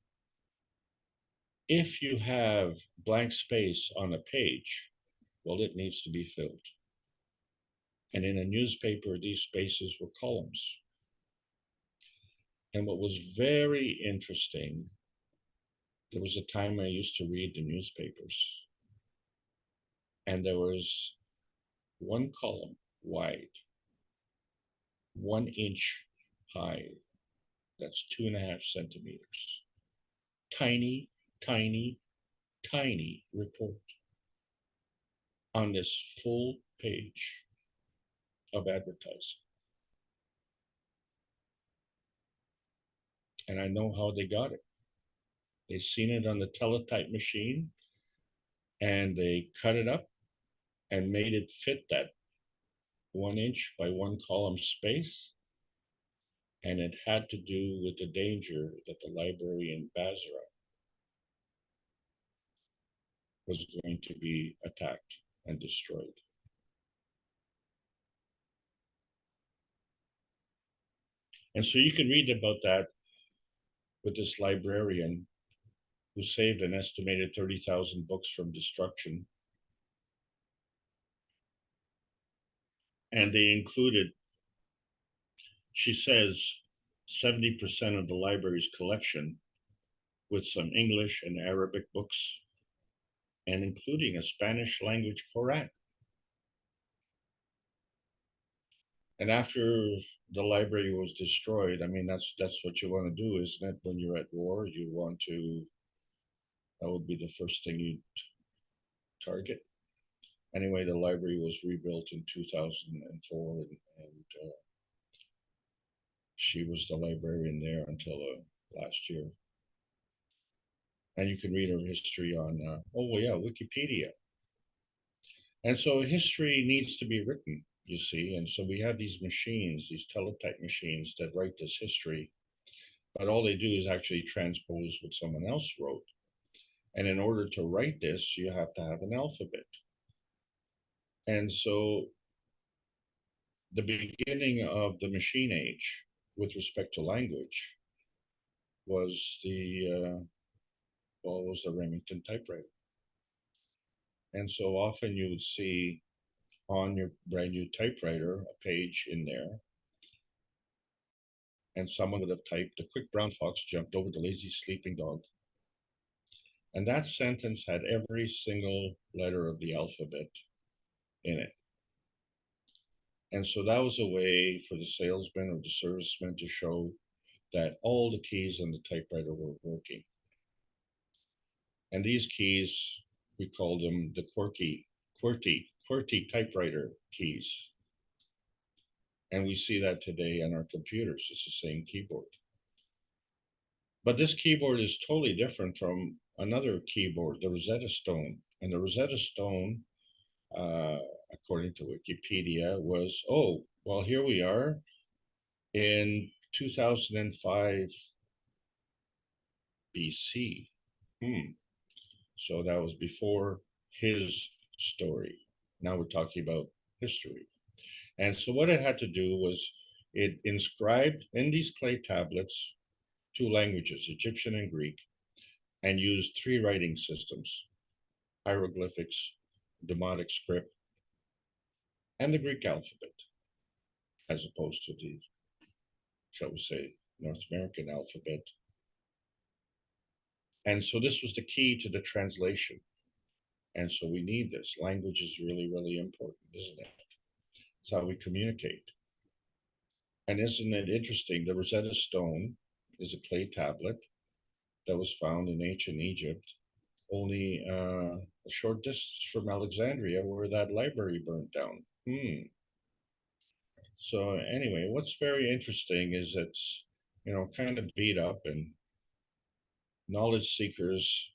if you have blank space on a page, well, it needs to be filled. And in a newspaper, these spaces were columns. And what was very interesting, there was a time I used to read the newspapers, and there was one column wide, 1 inch high. That's 2.5 centimeters. Tiny, tiny, tiny report on this full page of advertising. And I know how they got it. They seen it on the teletype machine, and they cut it up and made it fit that 1 inch by 1 column space. And it had to do with the danger that the library in Basra was going to be attacked and destroyed. And so you can read about that with this librarian who saved an estimated 30,000 books from destruction. And they included, she says, 70% of the library's collection with some English and Arabic books, and including a Spanish language Quran. And after the library was destroyed, I mean, that's what you want to do, isn't it? When you're at war, you want to, that would be the first thing you'd target. Anyway, the library was rebuilt in 2004, and she was the librarian there until last year. And you can read her history on, Wikipedia. And so history needs to be written, you see. And so we have these machines, these teletype machines that write this history, but all they do is actually transpose what someone else wrote. And in order to write this, you have to have an alphabet. And so the beginning of the machine age with respect to language was the Remington typewriter. And so often you would see on your brand new typewriter a page in there, and someone would have typed, "The quick brown fox jumped over the lazy sleeping dog." And that sentence had every single letter of the alphabet in it. And so that was a way for the salesman or the serviceman to show that all the keys on the typewriter were working. And these keys, we call them the QWERTY typewriter keys. And we see that today on our computers. It's the same keyboard. But this keyboard is totally different from another keyboard, the Rosetta Stone. And the Rosetta Stone, according to Wikipedia, was, here we are in 2005 BC. So that was before his story. Now we're talking about history. And so what it had to do was it inscribed in these clay tablets 2 languages, Egyptian and Greek, and used 3 writing systems: hieroglyphics, Demotic script, and the Greek alphabet. as opposed to the, shall we say, North American alphabet. And so this was the key to the translation. And so we need this. Language is really, really important, isn't it? It's how we communicate. And isn't it interesting? The Rosetta Stone is a clay tablet that was found in ancient Egypt, only a short distance from Alexandria, where that library burnt down. So anyway, what's very interesting is it's, kind of beat up, and knowledge seekers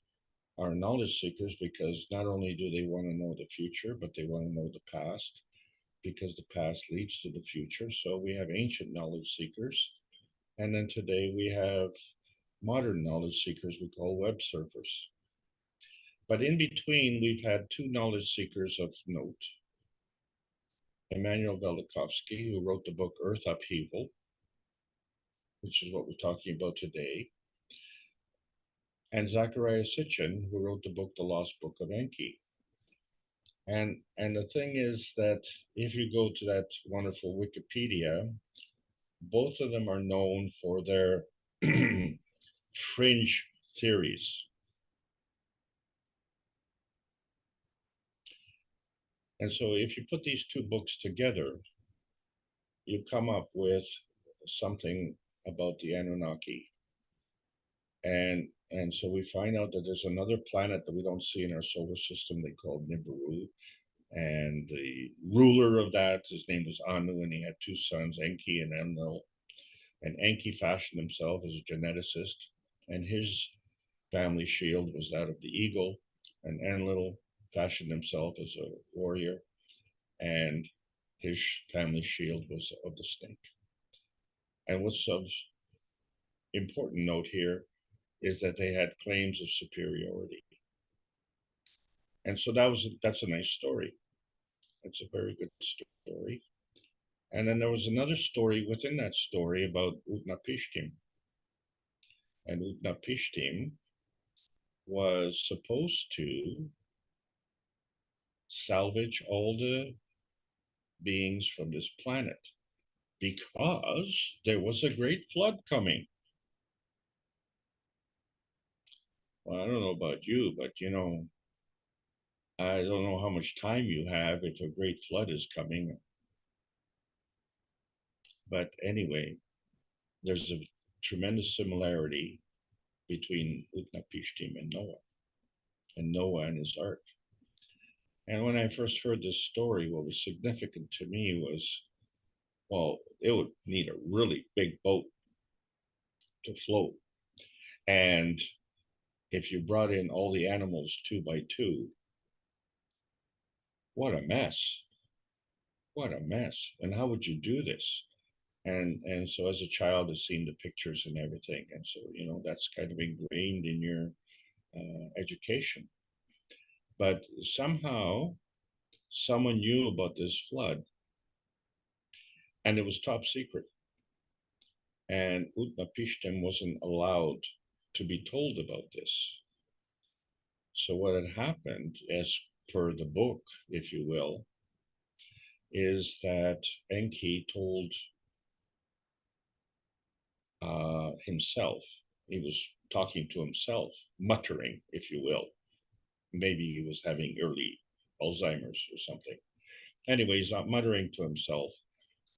are knowledge seekers because not only do they want to know the future, but they want to know the past, because the past leads to the future. So we have ancient knowledge seekers. And then today we have modern knowledge seekers we call web surfers. But in between, we've had two knowledge seekers of note. Immanuel Velikovsky, who wrote the book Earth Upheaval, which is what we're talking about today, and Zecharia Sitchin, who wrote the book The Lost Book of Enki. And the thing is that if you go to that wonderful Wikipedia, both of them are known for their fringe theories. And so if you put these two books together, you come up with something about the Anunnaki. And so we find out that there's another planet that we don't see in our solar system they call Nibiru. And the ruler of that, his name was Anu, and he had two sons, Enki and Enlil. And Enki fashioned himself as a geneticist, and his family shield was that of the eagle, and Enlil fashioned himself as a warrior, and his family shield was of the snake. And what's of important note here is that they had claims of superiority. And so that's a nice story. It's a very good story. And then there was another story within that story about Utnapishtim. And Utnapishtim was supposed to salvage all the beings from this planet because there was a great flood coming. Well, I don't know about you, but I don't know how much time you have if a great flood is coming. But anyway, there's a tremendous similarity between Utnapishtim and Noah and his ark. And when I first heard this story, what was significant to me was, well, it would need a really big boat to float. And if you brought in all the animals 2 by 2, what a mess. What a mess. And how would you do this? And so as a child, I've seen the pictures and everything. And so, that's kind of ingrained in your education. But somehow, someone knew about this flood, and it was top secret. And Utnapishtim wasn't allowed to be told about this. So what had happened, as per the book, if you will, is that Enki told himself, he was talking to himself, muttering, if you will. Maybe he was having early Alzheimer's or something. Anyways, muttering to himself.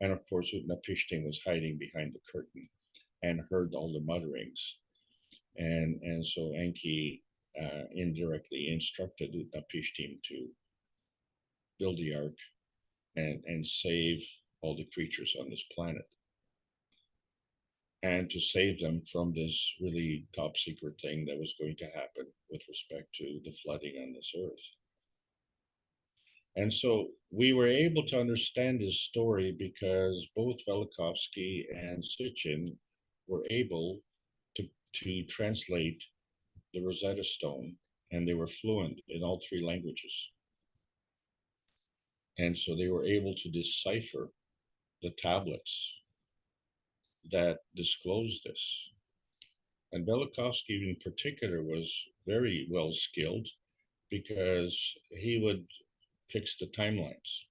And of course, Utnapishtim was hiding behind the curtain and heard all the mutterings. And so Enki indirectly instructed Utnapishtim to build the ark and save all the creatures on this planet, and to save them from this really top secret thing that was going to happen with respect to the flooding on this earth. And so we were able to understand this story because both Velikovsky and Sitchin were able to translate the Rosetta Stone, and they were fluent in all 3 languages. And so they were able to decipher the tablets that disclosed this. And Velikovsky in particular was very well skilled because he would fix the timelines.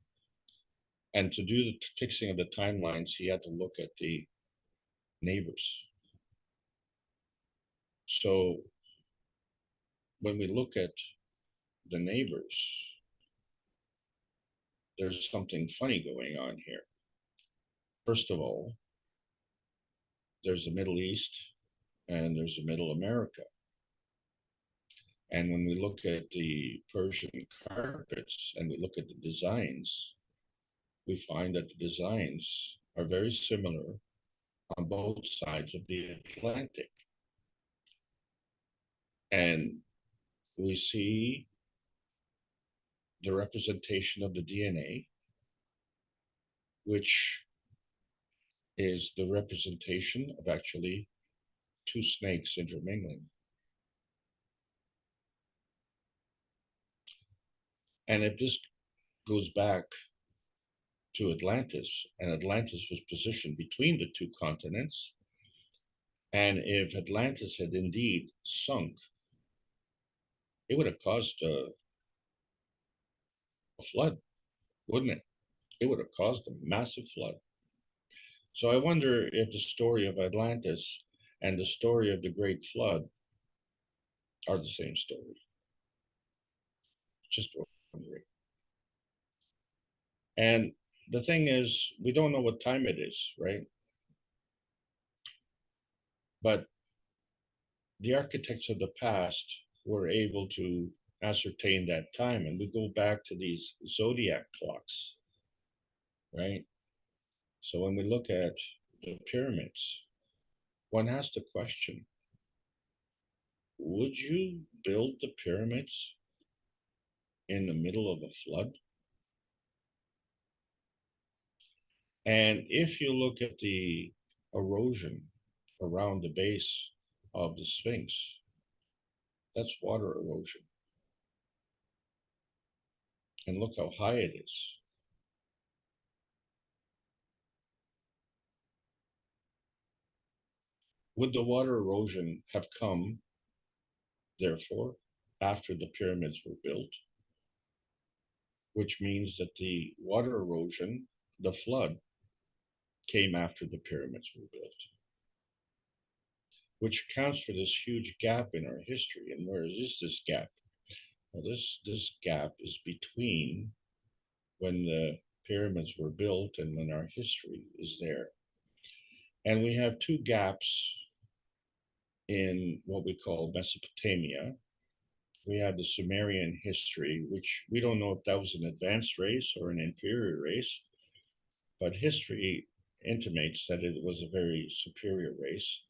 And to do the fixing of the timelines, he had to look at the neighbors. So when we look at the neighbors, there's something funny going on here. First of all, there's the Middle East and there's the Middle America. And when we look at the Persian carpets and we look at the designs, we find that the designs are very similar on both sides of the Atlantic. And we see the representation of the DNA, which is the representation of actually two snakes intermingling. And if this goes back to Atlantis, and Atlantis was positioned between the two continents, and if Atlantis had indeed sunk, it would have caused a flood, wouldn't it? It would have caused a massive flood. So I wonder if the story of Atlantis and the story of the Great Flood are the same story. Just wondering. And the thing is, we don't know what time it is, right? But the architects of the past were able to ascertain that time. And we go back to these zodiac clocks, right? So when we look at the pyramids, one has to question, would you build the pyramids in the middle of a flood? And if you look at the erosion around the base of the Sphinx, that's water erosion. And look how high it is. Would the water erosion have come, therefore, after the pyramids were built? Which means that the water erosion, the flood, came after the pyramids were built. Which accounts for this huge gap in our history. And where is this gap? Well, this gap is between when the pyramids were built and when our history is there. And we have two gaps in what we call Mesopotamia. We have the Sumerian history, which we don't know if that was an advanced race or an inferior race, but history intimates that it was a very superior race,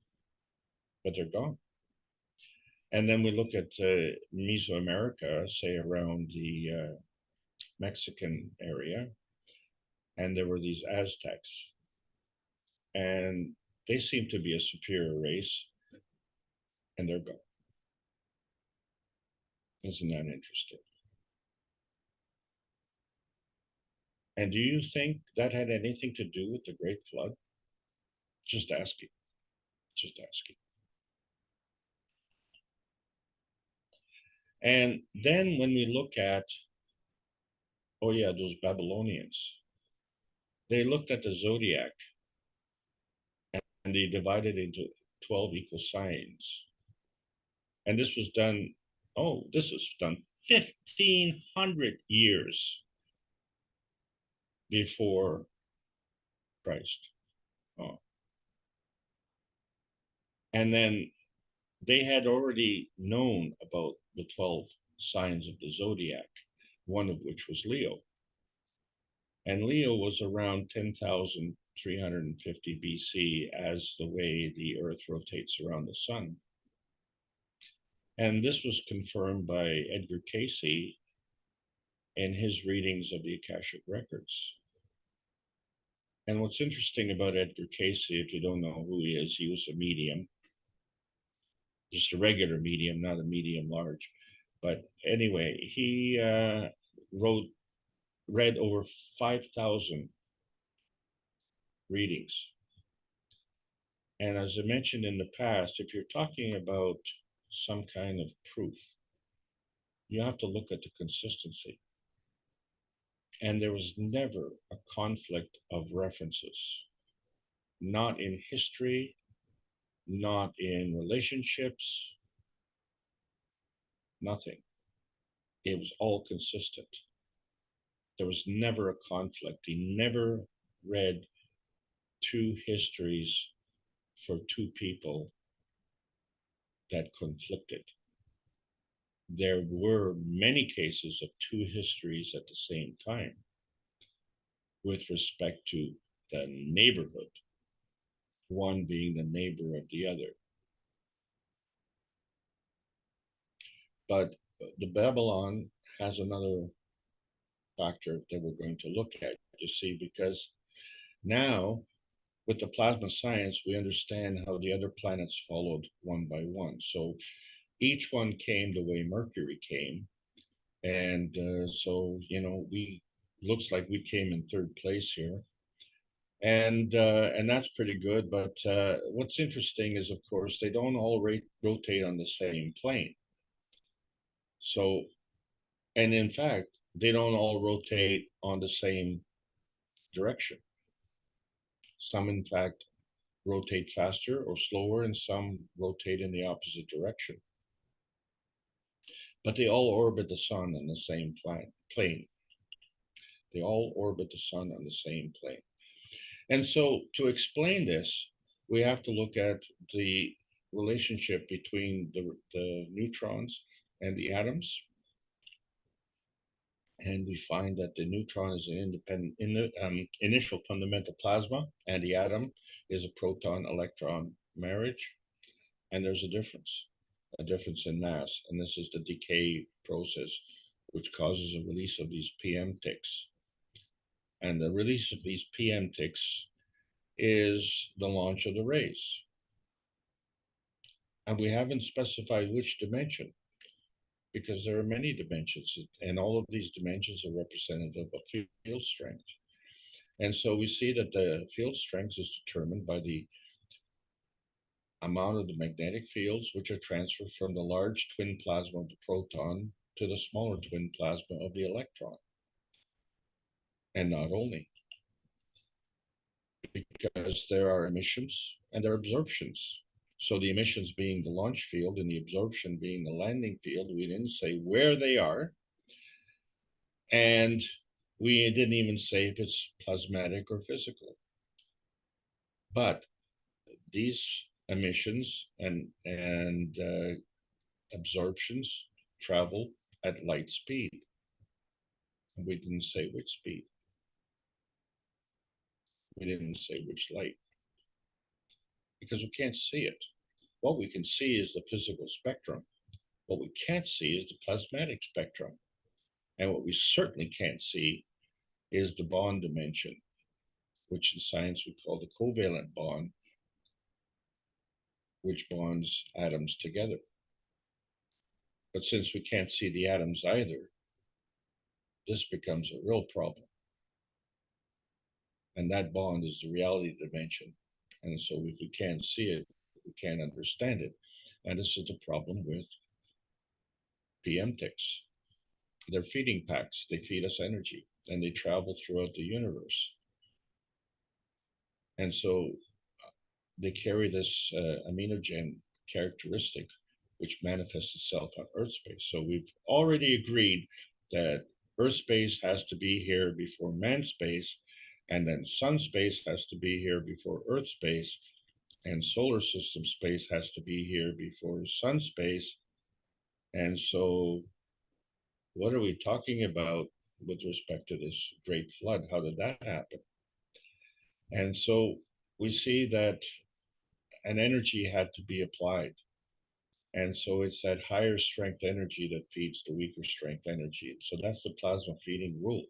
but they're gone. And then we look at Mesoamerica, say around the Mexican area, and there were these Aztecs, and they seem to be a superior race, and they're gone. Isn't that interesting? And do you think that had anything to do with the Great Flood? Just asking. Just asking. And then when we look at, oh yeah, those Babylonians, they looked at the zodiac and they divided into 12 equal signs. And this was done, 1,500 years before Christ. Oh. And then they had already known about the 12 signs of the zodiac, one of which was Leo. And Leo was around 10,350 BC as the way the Earth rotates around the sun. And this was confirmed by Edgar Cayce in his readings of the Akashic Records. And what's interesting about Edgar Cayce, if you don't know who he was a medium, just a regular medium, not a medium large. But anyway, he read over 5,000 readings. And as I mentioned in the past, if you're talking about some kind of proof, you have to look at the consistency. And there was never a conflict of references, not in history, not in relationships, nothing. It was all consistent. There was never a conflict. He never read two histories for two people that conflicted. There were many cases of two histories at the same time with respect to the neighborhood, one being the neighbor of the other. But the Babylon has another factor that we're going to look at, you see, because now with the plasma science, we understand how the other planets followed one by one. So each one came the way Mercury came. And so, we looks like we came in third place here. And that's pretty good. But what's interesting is, of course, they don't all rotate on the same plane. So, and in fact, they don't all rotate on the same direction. Some, in fact, rotate faster or slower, and some rotate in the opposite direction. But they all orbit the sun on the same plane. They all orbit the sun on the same plane. And so to explain this, we have to look at the relationship between the neutrons and the atoms. And we find that the neutron is an independent initial fundamental plasma, and the atom is a proton-electron marriage. And there's a difference in mass. And this is the decay process, which causes a release of these PM ticks. And the release of these PM ticks is the launch of the rays. And we haven't specified which dimension, because there are many dimensions, and all of these dimensions are representative of field strength. And so we see that the field strength is determined by the amount of the magnetic fields which are transferred from the large twin plasma of the proton to the smaller twin plasma of the electron. And not only, because there are emissions and there are absorptions. So the emissions being the launch field and the absorption being the landing field, we didn't say where they are. And we didn't even say if it's plasmatic or physical. But these emissions and absorptions travel at light speed. And we didn't say which speed. We didn't say which light, because we can't see it. What we can see is the physical spectrum. What we can't see is the plasmatic spectrum. And what we certainly can't see is the bond dimension, which in science we call the covalent bond, which bonds atoms together. But since we can't see the atoms either, this becomes a real problem. And that bond is the reality dimension. And so if we can't see it, we can't understand it. And this is the problem with PM ticks. They're feeding packs. They feed us energy, and they travel throughout the universe. And so they carry this aminogen characteristic, which manifests itself on Earth space. So we've already agreed that Earth space has to be here before man space, and then sun space has to be here before Earth space, and solar system space has to be here before sun space. And so what are we talking about with respect to this great flood? How did that happen? And so we see that an energy had to be applied. And so it's that higher strength energy that feeds the weaker strength energy. So that's the plasma feeding rule.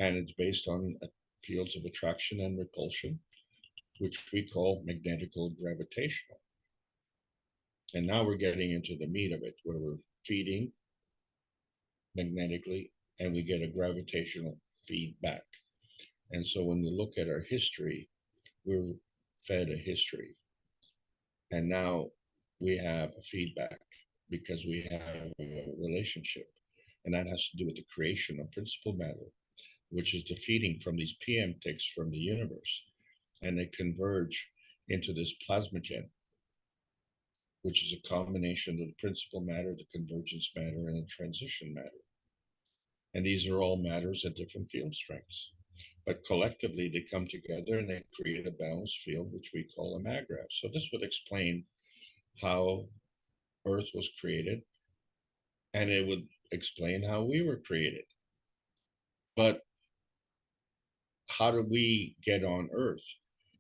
And it's based on fields of attraction and repulsion, which we call magnetical gravitational. And now we're getting into the meat of it, where we're feeding magnetically and we get a gravitational feedback. And so when we look at our history, we're fed a history. And now we have a feedback because we have a relationship. And that has to do with the creation of principal matter, which is defeating from these PM ticks from the universe. And they converge into this plasmagen, which is a combination of the principal matter, the convergence matter, and the transition matter. And these are all matters at different field strengths. But collectively, they come together and they create a balanced field, which we call a maggraph. So this would explain how Earth was created, and it would explain how we were created. But how do we get on Earth?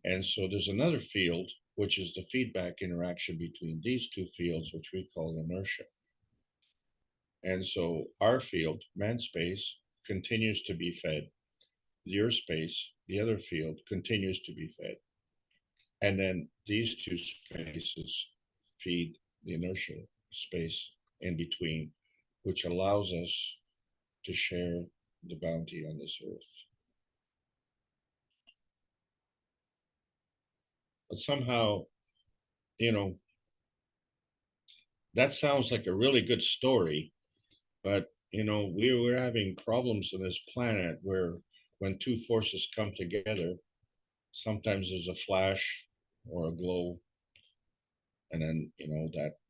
And so there's another field, which is the feedback interaction between these two fields, which we call inertia. And so our field, man space, continues to be fed. Your space, the other field, continues to be fed. And then these two spaces feed the inertial space in between, which allows us to share the bounty on this earth. But somehow, you know, that sounds like a really good story, but, you know, we're having problems on this planet where when two forces come together, sometimes there's a flash or a glow, and then, you know,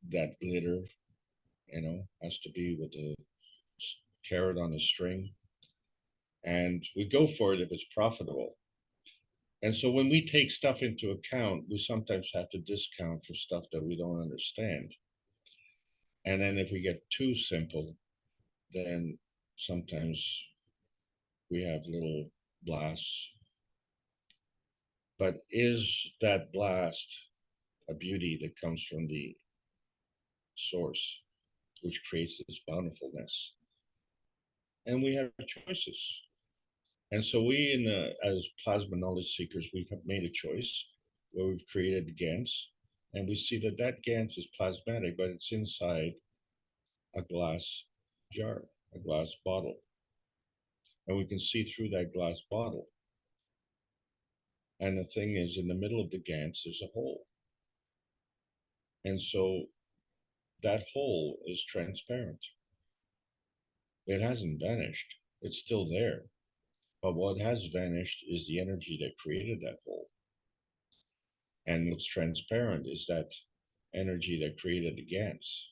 that glitter, you know, has to be with the carrot on the string, and we go for it if it's profitable. And so when we take stuff into account, we sometimes have to discount for stuff that we don't understand. And then if we get too simple, then sometimes we have little blasts. But is that blast a beauty that comes from the source, which creates this bountifulness? And we have choices. And so we, as plasma knowledge seekers, we've made a choice where we've created the GANS, and we see that that GANS is plasmatic, but it's inside a glass jar, a glass bottle. And we can see through that glass bottle. And the thing is, in the middle of the GANS, there's a hole. And so that hole is transparent. It hasn't vanished. It's still there. But what has vanished is the energy that created that hole. And what's transparent is that energy that created the GANS.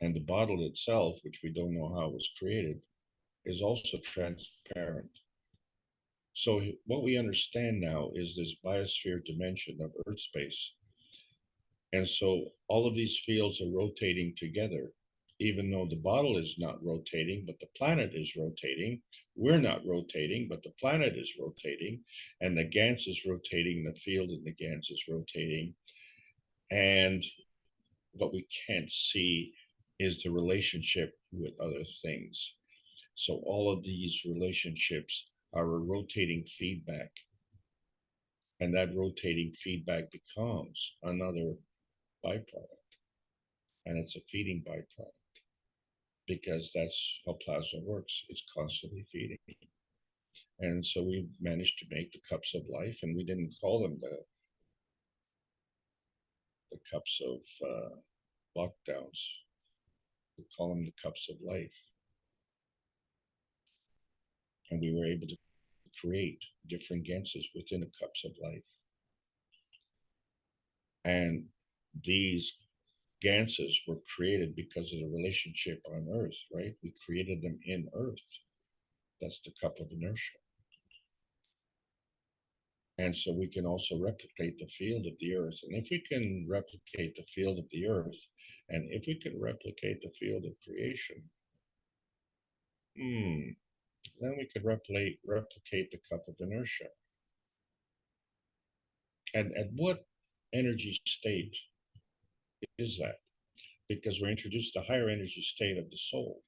And the bottle itself, which we don't know how it was created, is also transparent. So what we understand now is this biosphere dimension of Earth space. And so all of these fields are rotating together, even though the bottle is not rotating, but the planet is rotating. We're not rotating, but the planet is rotating. And the GANS is rotating, the field in the GANS is rotating. And what we can't see is the relationship with other things. So all of these relationships are a rotating feedback. And that rotating feedback becomes another byproduct. And it's a feeding byproduct, because that's how plasma works. It's constantly feeding. And so we managed to make the cups of life, and we didn't call them the cups of lockdowns. We call them the cups of life. And we were able to create different GANSes within the cups of life. And these GANSes were created because of the relationship on Earth, right? We created them in Earth. That's the cup of inertia. And so we can also replicate the field of the Earth. And if we can replicate the field of the Earth, and if we can replicate the field of creation, then we could replicate the cup of inertia. And at what energy state is that? Because we're introduced to the higher energy state of the soul.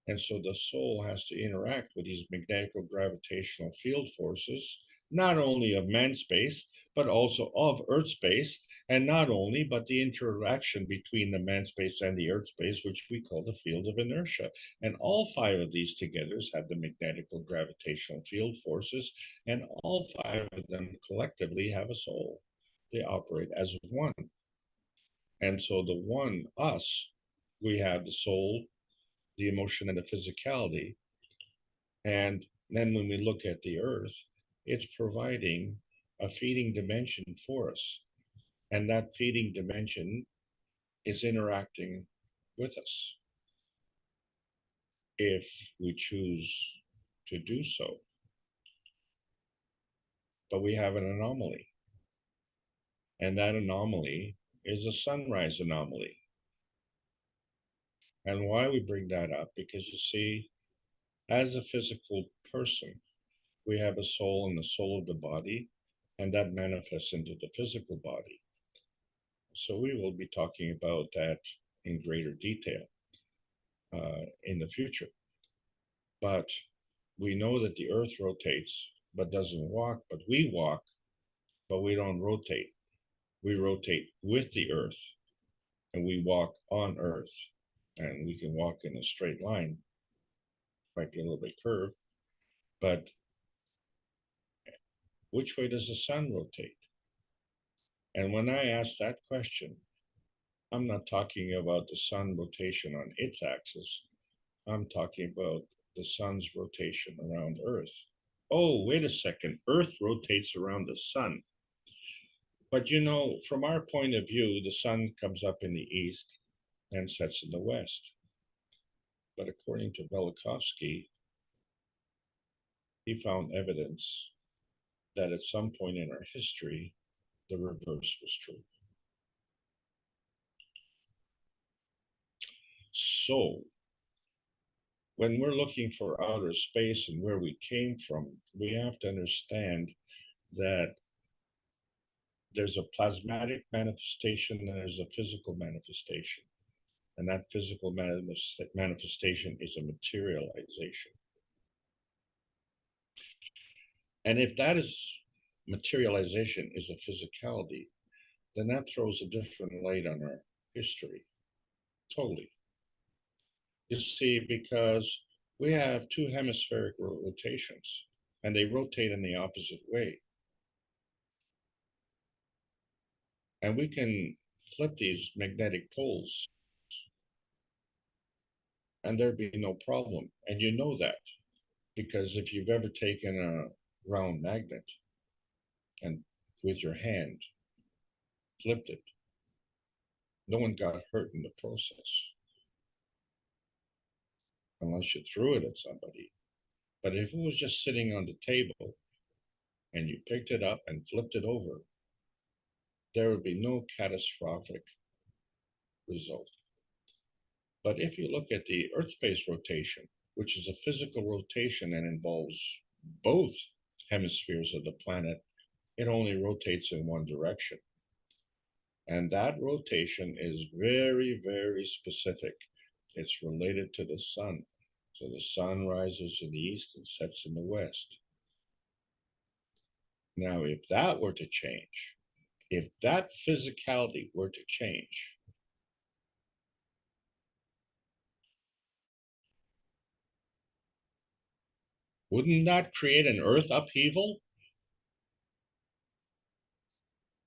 And so the soul has to interact with these magnetical gravitational field forces, not only of man space, but also of Earth space. And not only, but the interaction between the man space and the Earth space, which we call the field of inertia. And all five of these together have the magnetical gravitational field forces, and all five of them collectively have a soul. They operate as one. And so the one, us, we have the soul, the emotion, and the physicality. And then when we look at the earth, it's providing a feeding dimension for us. And that feeding dimension is interacting with us if we choose to do so. But we have an anomaly. And that anomaly is a sunrise anomaly. And why we bring that up? Because you see, as a physical person, we have a soul and the soul of the body, and that manifests into the physical body. So we will be talking about that in greater detail in the future. But we know that the earth rotates, but doesn't walk, but we walk, but we don't rotate. We rotate with the earth, and we walk on earth, and we can walk in a straight line, might be a little bit curved, but which way does the sun rotate? And when I ask that question, I'm not talking about the sun rotation on its axis. I'm talking about the sun's rotation around Earth. Oh, wait a second. Earth rotates around the sun. But you know, from our point of view, the sun comes up in the east and sets in the west. But according to Velikovsky, he found evidence that at some point in our history, the reverse was true. So, when we're looking for outer space and where we came from, we have to understand that there's a plasmatic manifestation and there's a physical manifestation. And that physical manifestation is a materialization. And if that is materialization is a physicality, then that throws a different light on our history. Totally. You see, because we have two hemispheric rotations and they rotate in the opposite way. And we can flip these magnetic poles and there'd be no problem. And you know that because if you've ever taken a round magnet and with your hand flipped it, no one got hurt in the process unless you threw it at somebody. But if it was just sitting on the table and you picked it up and flipped it over, there would be no catastrophic result. But if you look at the Earth space rotation, which is a physical rotation and involves both hemispheres of the planet, it only rotates in one direction. And that rotation is very, very specific. It's related to the sun. So the sun rises in the east and sets in the west. Now, if that were to change, if that physicality were to change, wouldn't that create an earth upheaval?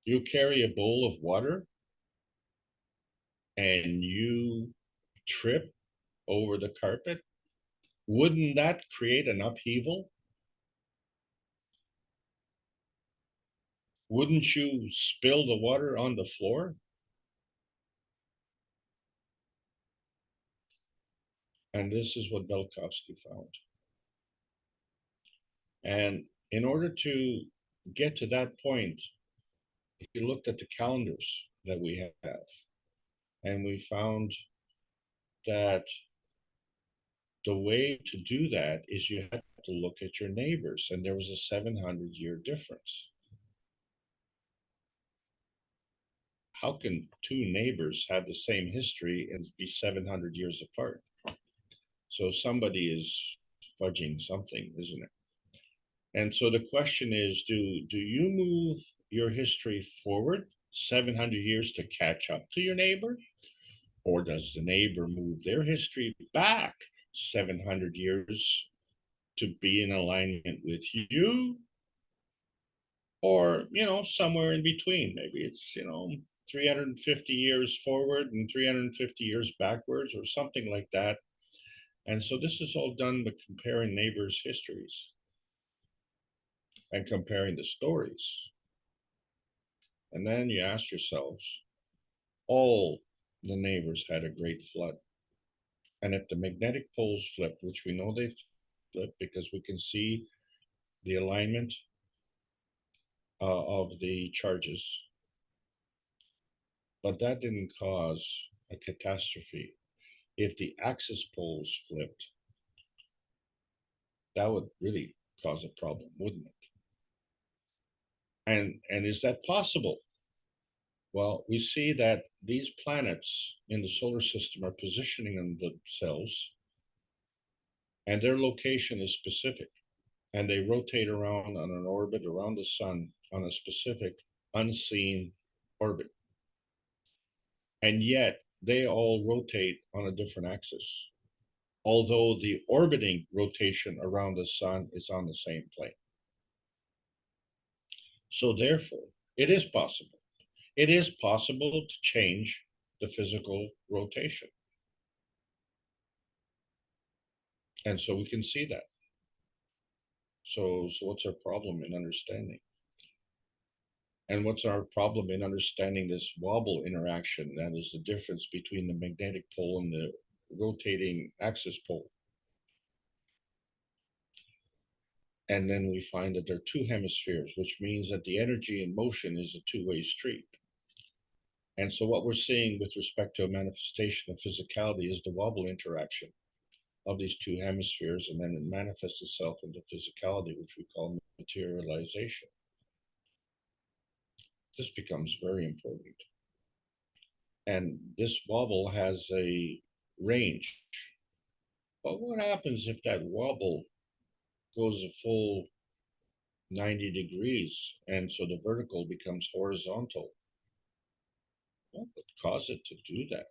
You carry a bowl of water and you trip over the carpet. Wouldn't that create an upheaval? Wouldn't you spill the water on the floor? And this is what Velikovsky found. And in order to get to that point, he looked at the calendars that we have. And we found that the way to do that is you have to look at your neighbors. And there was a 700-year difference. How can two neighbors have the same history and be 700 years apart? So somebody is fudging something, isn't it? And so the question is, do you move your history forward 700 years to catch up to your neighbor? Or does the neighbor move their history back 700 years to be in alignment with you? Or, somewhere in between. Maybe it's, 350 years forward and 350 years backwards or something like that. And so this is all done by comparing neighbors' histories and comparing the stories. And then you ask yourselves, all the neighbors had a great flood. And if the magnetic poles flip, which we know they flip because we can see the alignment of the charges, but that didn't cause a catastrophe. If the axis poles flipped, that would really cause a problem, wouldn't it? And is that possible? Well, we see that these planets in the solar system are positioning themselves, and their location is specific, and they rotate around on an orbit around the sun on a specific unseen orbit. And yet they all rotate on a different axis, although the orbiting rotation around the sun is on the same plane. So therefore, it is possible. It is possible to change the physical rotation. And so we can see that. So what's our problem in understanding? And what's our problem in understanding this wobble interaction? That is the difference between the magnetic pole and the rotating axis pole. And then we find that there are two hemispheres, which means that the energy in motion is a two-way street. And so what we're seeing with respect to a manifestation of physicality is the wobble interaction of these two hemispheres, and then it manifests itself into physicality, which we call materialization. This becomes very important. And this wobble has a range. But what happens if that wobble goes a full 90 degrees, and so the vertical becomes horizontal? What would cause it to do that?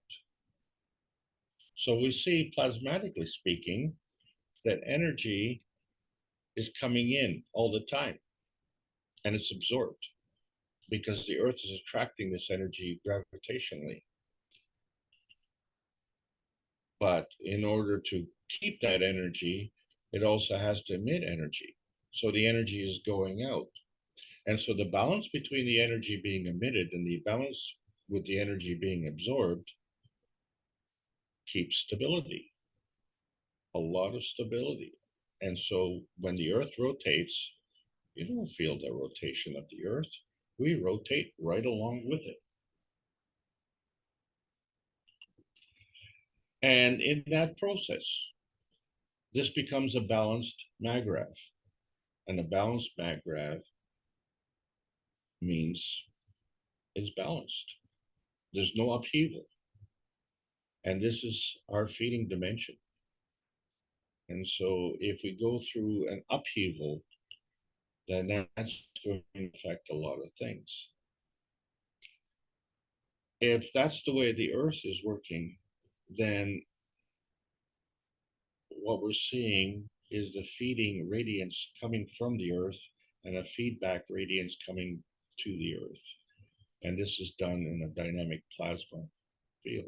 So we see, plasmatically speaking, that energy is coming in all the time, and it's absorbed because the Earth is attracting this energy gravitationally. But in order to keep that energy, it also has to emit energy. So the energy is going out. And so the balance between the energy being emitted and the balance with the energy being absorbed keeps stability, a lot of stability. And so when the Earth rotates, you don't feel the rotation of the Earth. We rotate right along with it. And in that process, this becomes a balanced maggrav. And a balanced maggrav means it's balanced. There's no upheaval. And this is our feeding dimension. And so if we go through an upheaval, then that's going to affect a lot of things. If that's the way the Earth is working, then what we're seeing is the feeding radiance coming from the Earth and a feedback radiance coming to the Earth. And this is done in a dynamic plasma field.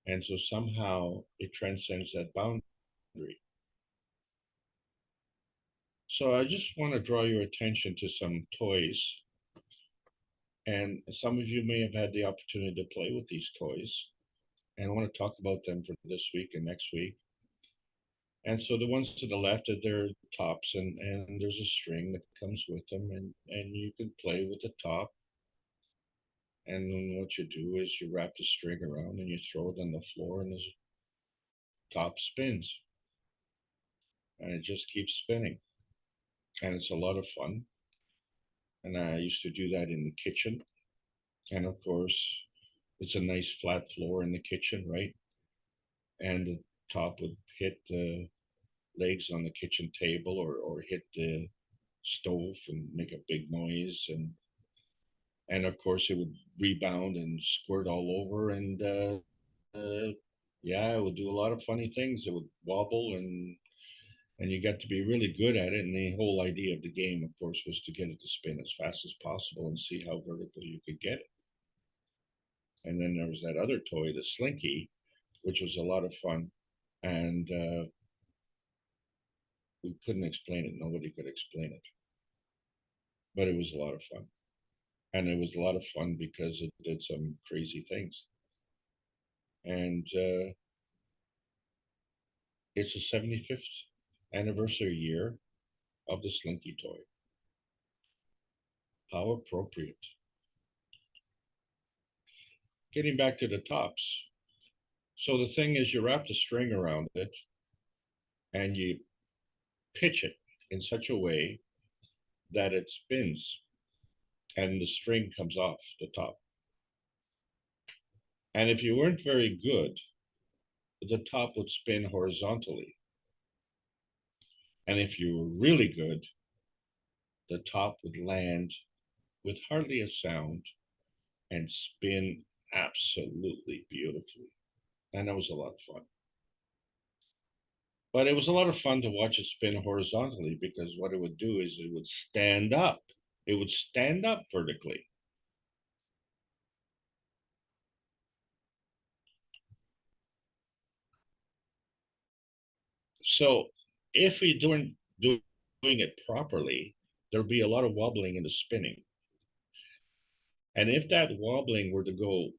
And so somehow it transcends that boundary. So I just want to draw your attention to some toys. And some of you may have had the opportunity to play with these toys. And I want to talk about them for this week and next week. And so the ones to the left are their tops, and there's a string that comes with them, and you can play with the top. And then what you do is you wrap the string around and you throw it on the floor, and the top spins. And it just keeps spinning. And it's a lot of fun. And I used to do that in the kitchen. And of course, it's a nice flat floor in the kitchen, right? And the top would hit the legs on the kitchen table or hit the stove and make a big noise. And of course, it would rebound and squirt all over. And yeah, it would do a lot of funny things. It would wobble and you got to be really good at it. And the whole idea of the game, of course, was to get it to spin as fast as possible and see how vertical you could get it. And then there was that other toy, the Slinky, which was a lot of fun. And we couldn't explain it. Nobody could explain it. But it was a lot of fun. And it was a lot of fun because it did some crazy things. And it's the 75th anniversary year of the Slinky toy. How appropriate. Getting back to the tops. So the thing is, you wrap the string around it and you pitch it in such a way that it spins and the string comes off the top. And if you weren't very good, the top would spin horizontally. And if you were really good, the top would land with hardly a sound and spin absolutely beautifully. And that was a lot of fun. But it was a lot of fun to watch it spin horizontally, because what it would do is it would stand up. It would stand up vertically. So if we weren't doing it properly, there'd be a lot of wobbling in the spinning. And if that wobbling were to go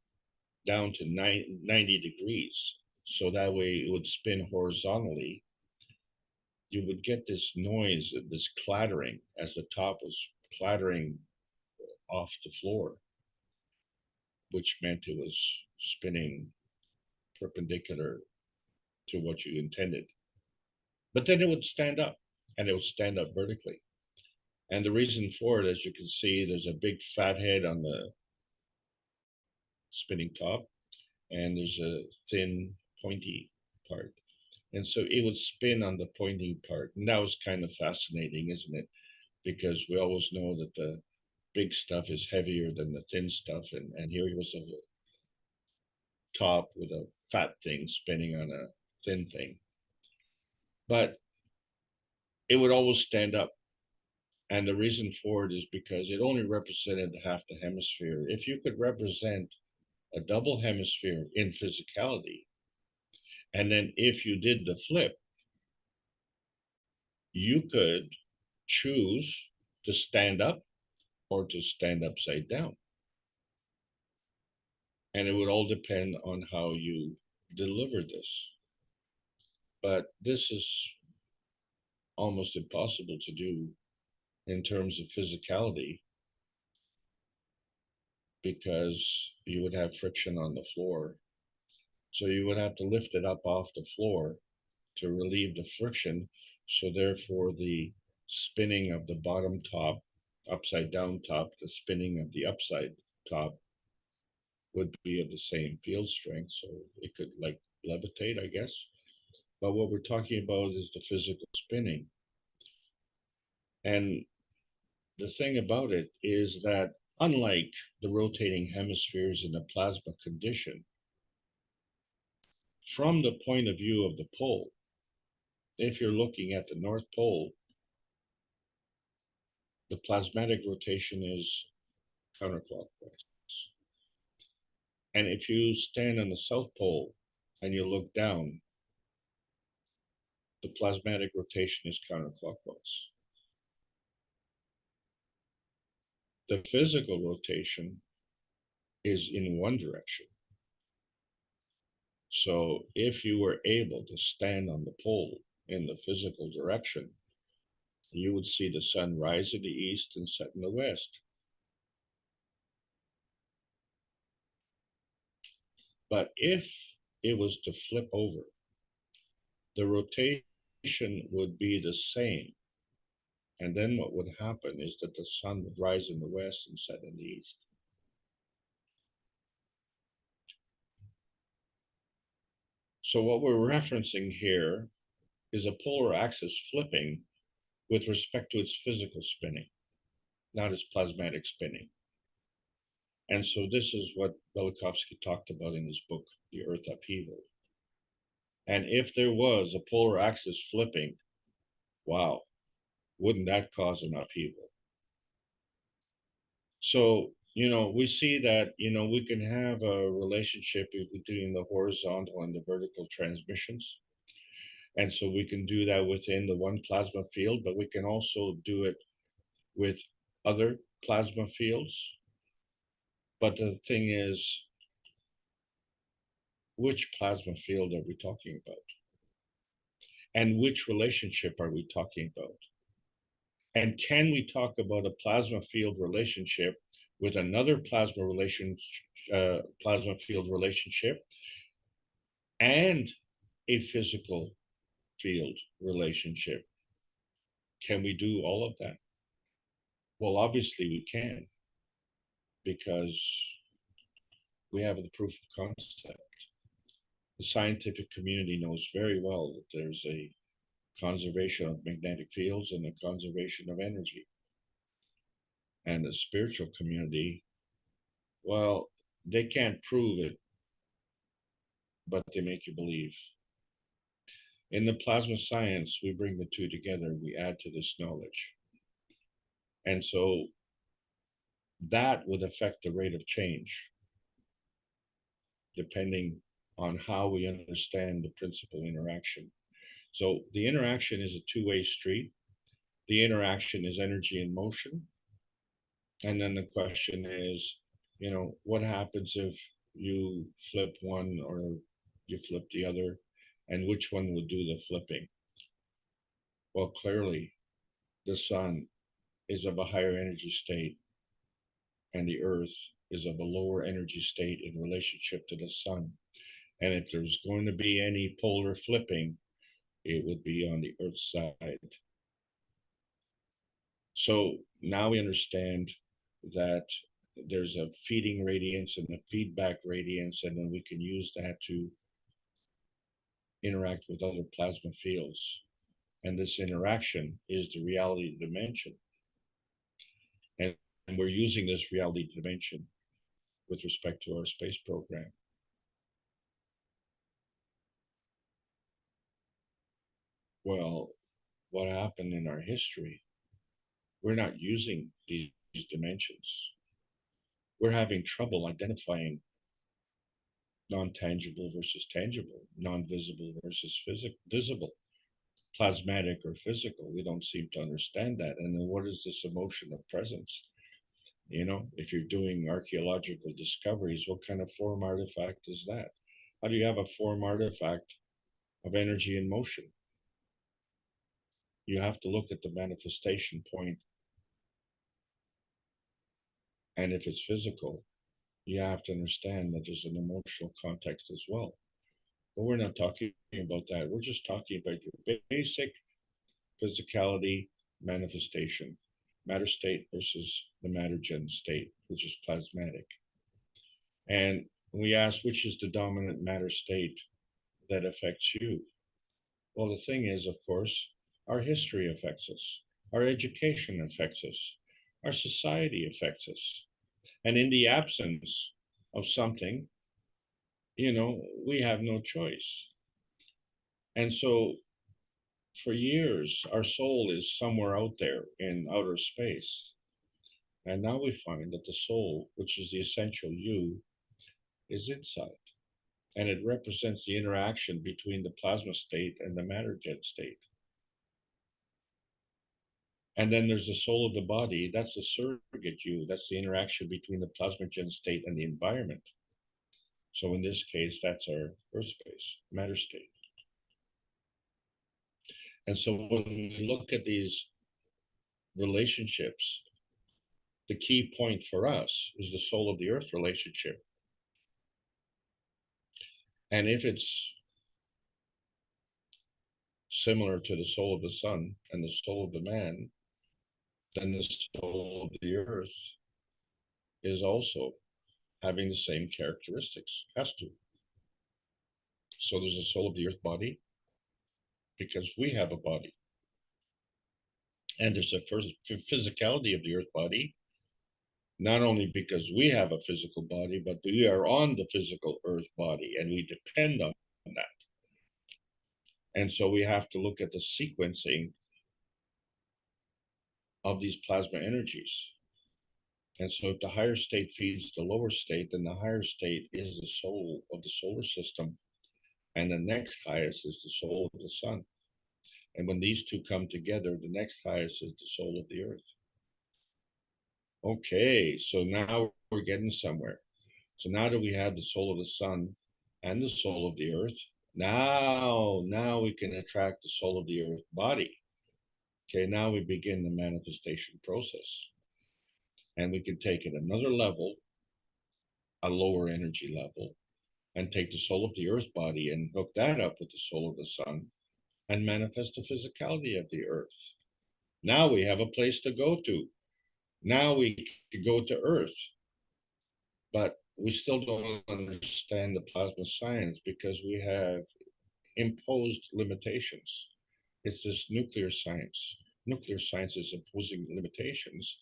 down to 90 degrees, so that way it would spin horizontally, you would get this noise, this clattering, as the top was clattering off the floor, which meant it was spinning perpendicular to what you intended. But then it would stand up, and it would stand up vertically. And the reason for it, as you can see, there's a big fat head on the spinning top, and there's a thin, pointy part. And so it would spin on the pointy part. And that was kind of fascinating, isn't it? Because we always know that the big stuff is heavier than the thin stuff. And here was a top with a fat thing spinning on a thin thing. But it would always stand up. And the reason for it is because it only represented half the hemisphere. If you could represent a double hemisphere in physicality, and then if you did the flip, you could choose to stand up or to stand upside down. And it would all depend on how you deliver this. But this is almost impossible to do in terms of physicality, because you would have friction on the floor. So you would have to lift it up off the floor to relieve the friction. So therefore the spinning of the bottom top, upside down top, the spinning of the upside top would be of the same field strength. So it could like levitate, I guess. But what we're talking about is the physical spinning. And the thing about it is that unlike the rotating hemispheres in the plasma condition, from the point of view of the pole, if you're looking at the North Pole, the plasmatic rotation is counterclockwise. And if you stand on the South Pole and you look down, the plasmatic rotation is counterclockwise. The physical rotation is in one direction. So if you were able to stand on the pole in the physical direction, you would see the sun rise in the east and set in the west. But if it was to flip over, the rotation would be the same. And then what would happen is that the sun would rise in the west and set in the east. So what we're referencing here is a polar axis flipping with respect to its physical spinning, not its plasmatic spinning. And so this is what Velikovsky talked about in his book, The Earth Upheaval. And if there was a polar axis flipping, wow, wouldn't that cause an upheaval? So you know, we see that, you know, we can have a relationship between the horizontal and the vertical transmissions. And so we can do that within the one plasma field, but we can also do it with other plasma fields. But the thing is, which plasma field are we talking about? And which relationship are we talking about? And can we talk about a plasma field relationship with another plasma field relationship and a physical field relationship? Can we do all of that? Well, obviously we can, because we have the proof of concept. The scientific community knows very well that there's a conservation of magnetic fields and a conservation of energy. And the spiritual community, well, they can't prove it, but they make you believe. In the plasma science, we bring the two together, we add to this knowledge. And so that would affect the rate of change, depending on how we understand the principal interaction. So the interaction is a two-way street. The interaction is energy in motion. And then the question is, you know, what happens if you flip one or you flip the other, and which one would do the flipping? Well, clearly, the sun is of a higher energy state, and the earth is of a lower energy state in relationship to the sun. And if there's going to be any polar flipping, it would be on the earth's side. So now we understand that there's a feeding radiance and a feedback radiance, and then we can use that to interact with other plasma fields. And this interaction is the reality dimension. And we're using this reality dimension with respect to our space program. Well, what happened in our history? We're not using these dimensions. We're having trouble identifying non-tangible versus tangible, non-visible versus visible, plasmatic or physical. We don't seem to understand that. And then what is this emotion of presence? You know, if you're doing archaeological discoveries, what kind of form artifact is that? How do you have a form artifact of energy in motion? You have to look at the manifestation point. And if it's physical, you have to understand that there's an emotional context as well. But we're not talking about that. We're just talking about your basic physicality manifestation, matter state versus the matter-gen state, which is plasmatic. And we ask, which is the dominant matter state that affects you? Well, the thing is, of course, our history affects us, our education affects us, our society affects us. And in the absence of something, you know, we have no choice. And so for years, our soul is somewhere out there in outer space. And now we find that the soul, which is the essential you, is inside. And it represents the interaction between the plasma state and the matter-gen state. And then there's the soul of the body. That's the surrogate you. That's the interaction between the plasma-gen state and the environment. So in this case, that's our earth space, matter state. And so when we look at these relationships, the key point for us is the soul of the earth relationship. And if it's similar to the soul of the sun and the soul of the man, then the soul of the earth is also having the same characteristics, has to. So there's a soul of the earth body because we have a body. And there's a physicality of the earth body, not only because we have a physical body, but we are on the physical earth body and we depend on that. And so we have to look at the sequencing of these plasma energies. And so if the higher state feeds the lower state, then the higher state is the soul of the solar system. And the next highest is the soul of the sun. And when these two come together, the next highest is the soul of the earth. Okay, so now we're getting somewhere. So now that we have the soul of the sun and the soul of the earth, now we can attract the soul of the earth body. Okay, now we begin the manifestation process. And we can take it another level, a lower energy level, and take the soul of the earth body and hook that up with the soul of the sun and manifest the physicality of the earth. Now we have a place to go to. Now we can go to earth. But we still don't understand the plasma science because we have imposed limitations. It's this nuclear science. Nuclear science is imposing limitations.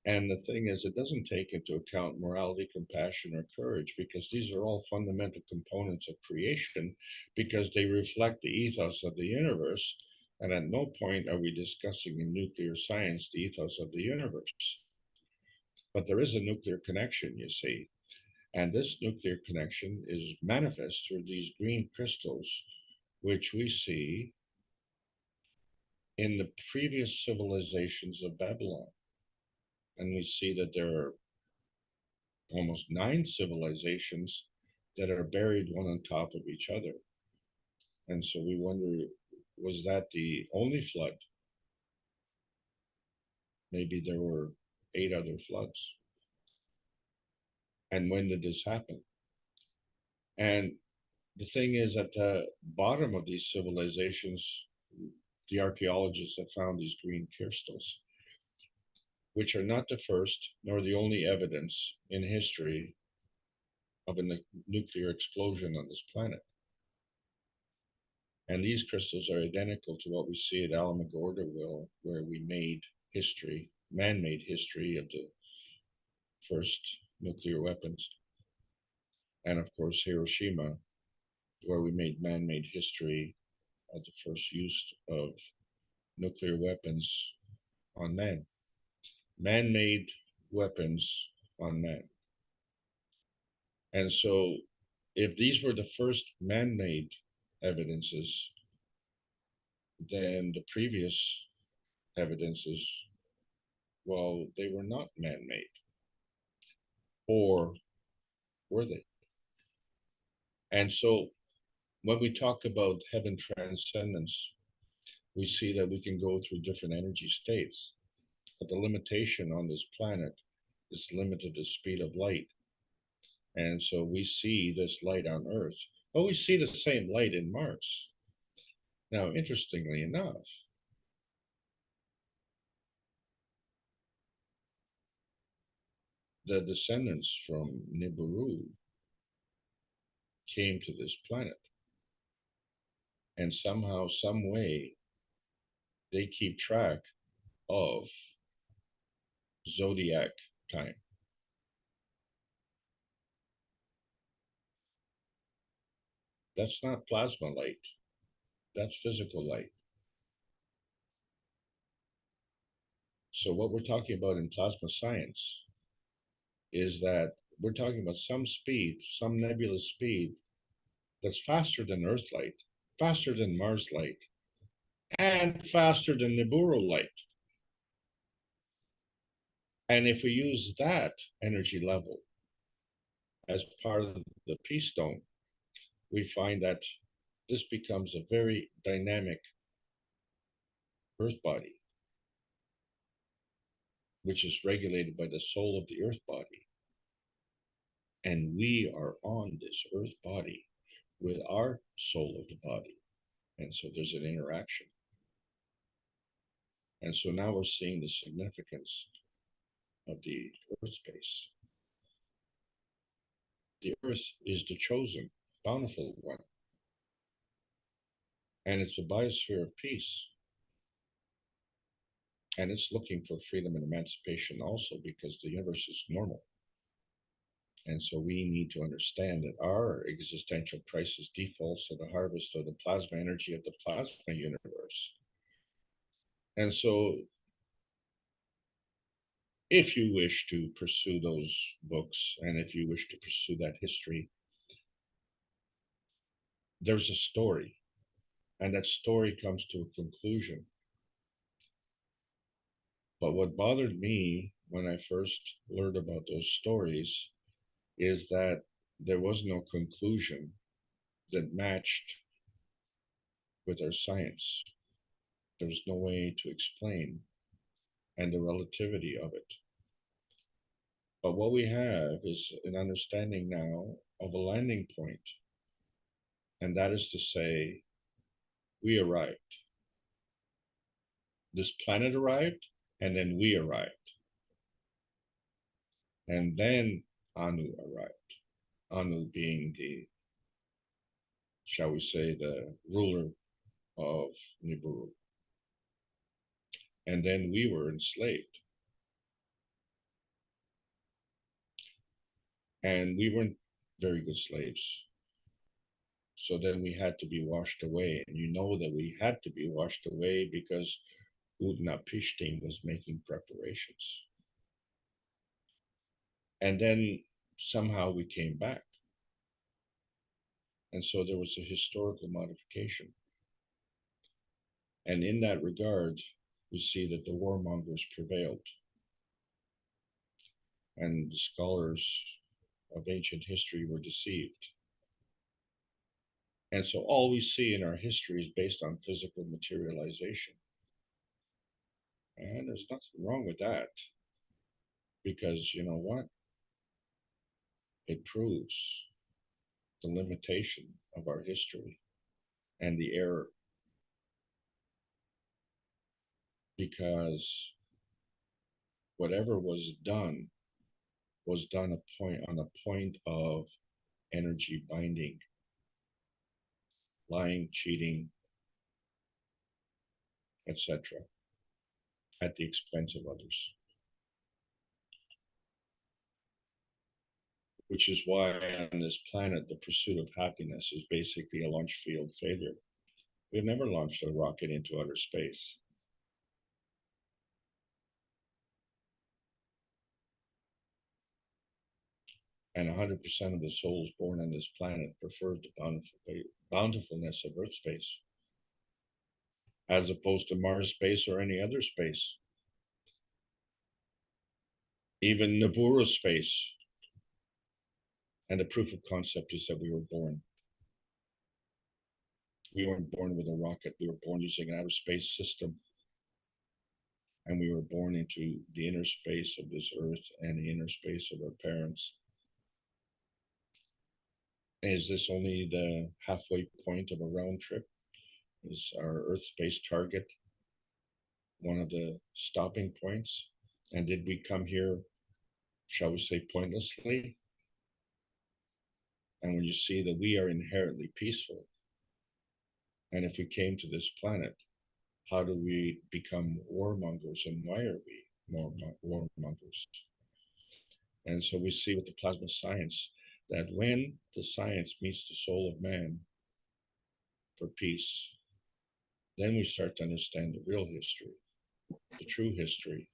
And the thing is, it doesn't take into account morality, compassion, or courage, because these are all fundamental components of creation, because they reflect the ethos of the universe. And at no point are we discussing in nuclear science the ethos of the universe. But there is a nuclear connection, you see. And this nuclear connection is manifest through these green crystals, which we see in the previous civilizations of Babylon. And we see that there are almost 9 civilizations that are buried one on top of each other. And so we wonder, was that the only flood? Maybe there were 8 other floods. And when did this happen? And the thing is, at the bottom of these civilizations, the archaeologists have found these green crystals, which are not the first nor the only evidence in history of a nuclear explosion on this planet. And these crystals are identical to what we see at Alamogordo, where we made history, man-made history of the first nuclear weapons. And of course, Hiroshima, where we made man-made history of the first use of nuclear weapons on man. Man-made weapons on man. And so if these were the first man-made evidences, then the previous evidences, well, they were not man-made. Or were they? And so when we talk about heaven transcendence, we see that we can go through different energy states, but the limitation on this planet is limited to the speed of light. And so we see this light on Earth, but we see the same light in Mars. Now, interestingly enough, the descendants from Nibiru came to this planet. And somehow, some way, they keep track of zodiac time. That's not plasma light. That's physical light. So what we're talking about in plasma science is that we're talking about some speed, some nebulous speed that's faster than Earth light, faster than Mars light, and faster than Nibiru light. And if we use that energy level as part of the peace stone, we find that this becomes a very dynamic Earth body, which is regulated by the soul of the Earth body. And we are on this Earth body with our soul of the body. And so there's an interaction. And so now we're seeing the significance of the Earth space. The Earth is the chosen, bountiful one. And it's a biosphere of peace. And it's looking for freedom and emancipation also, because the universe is normal. And so we need to understand that our existential crisis defaults to the harvest of the plasma energy of the plasma universe. And so if you wish to pursue those books and if you wish to pursue that history, there's a story, and that story comes to a conclusion. But what bothered me when I first learned about those stories is that there was no conclusion that matched with our science. There was no way to explain and the relativity of it. But what we have is an understanding now of a landing point, and that is to say, we arrived. This planet arrived, and then we arrived. And then Anu arrived. Anu being the, shall we say, the ruler of Nibiru. And then we were enslaved. And we weren't very good slaves. So then we had to be washed away. And you know that we had to be washed away because Utnapishtim was making preparations. And then somehow we came back. And so there was a historical modification. And in that regard, we see that the warmongers prevailed. And the scholars of ancient history were deceived. And so all we see in our history is based on physical materialization. And there's nothing wrong with that. Because you know what? It proves the limitation of our history and the error. Because whatever was done on a point of energy binding, lying, cheating, etc., at the expense of others. Which is why on this planet, the pursuit of happiness is basically a launch field failure. We've never launched a rocket into outer space. And 100% of the souls born on this planet prefer the bountifulness of Earth space, as opposed to Mars space or any other space. Even Nibiru space. And the proof of concept is that we were born. We weren't born with a rocket. We were born using an outer space system. And we were born into the inner space of this Earth and the inner space of our parents. Is this only the halfway point of a round trip? Is our Earth space target one of the stopping points? And did we come here, shall we say, pointlessly? And when you see that we are inherently peaceful, and if we came to this planet, how do we become warmongers, and why are we warmongers? And so we see with the plasma science that when the science meets the soul of man for peace, then we start to understand the real history, the true history.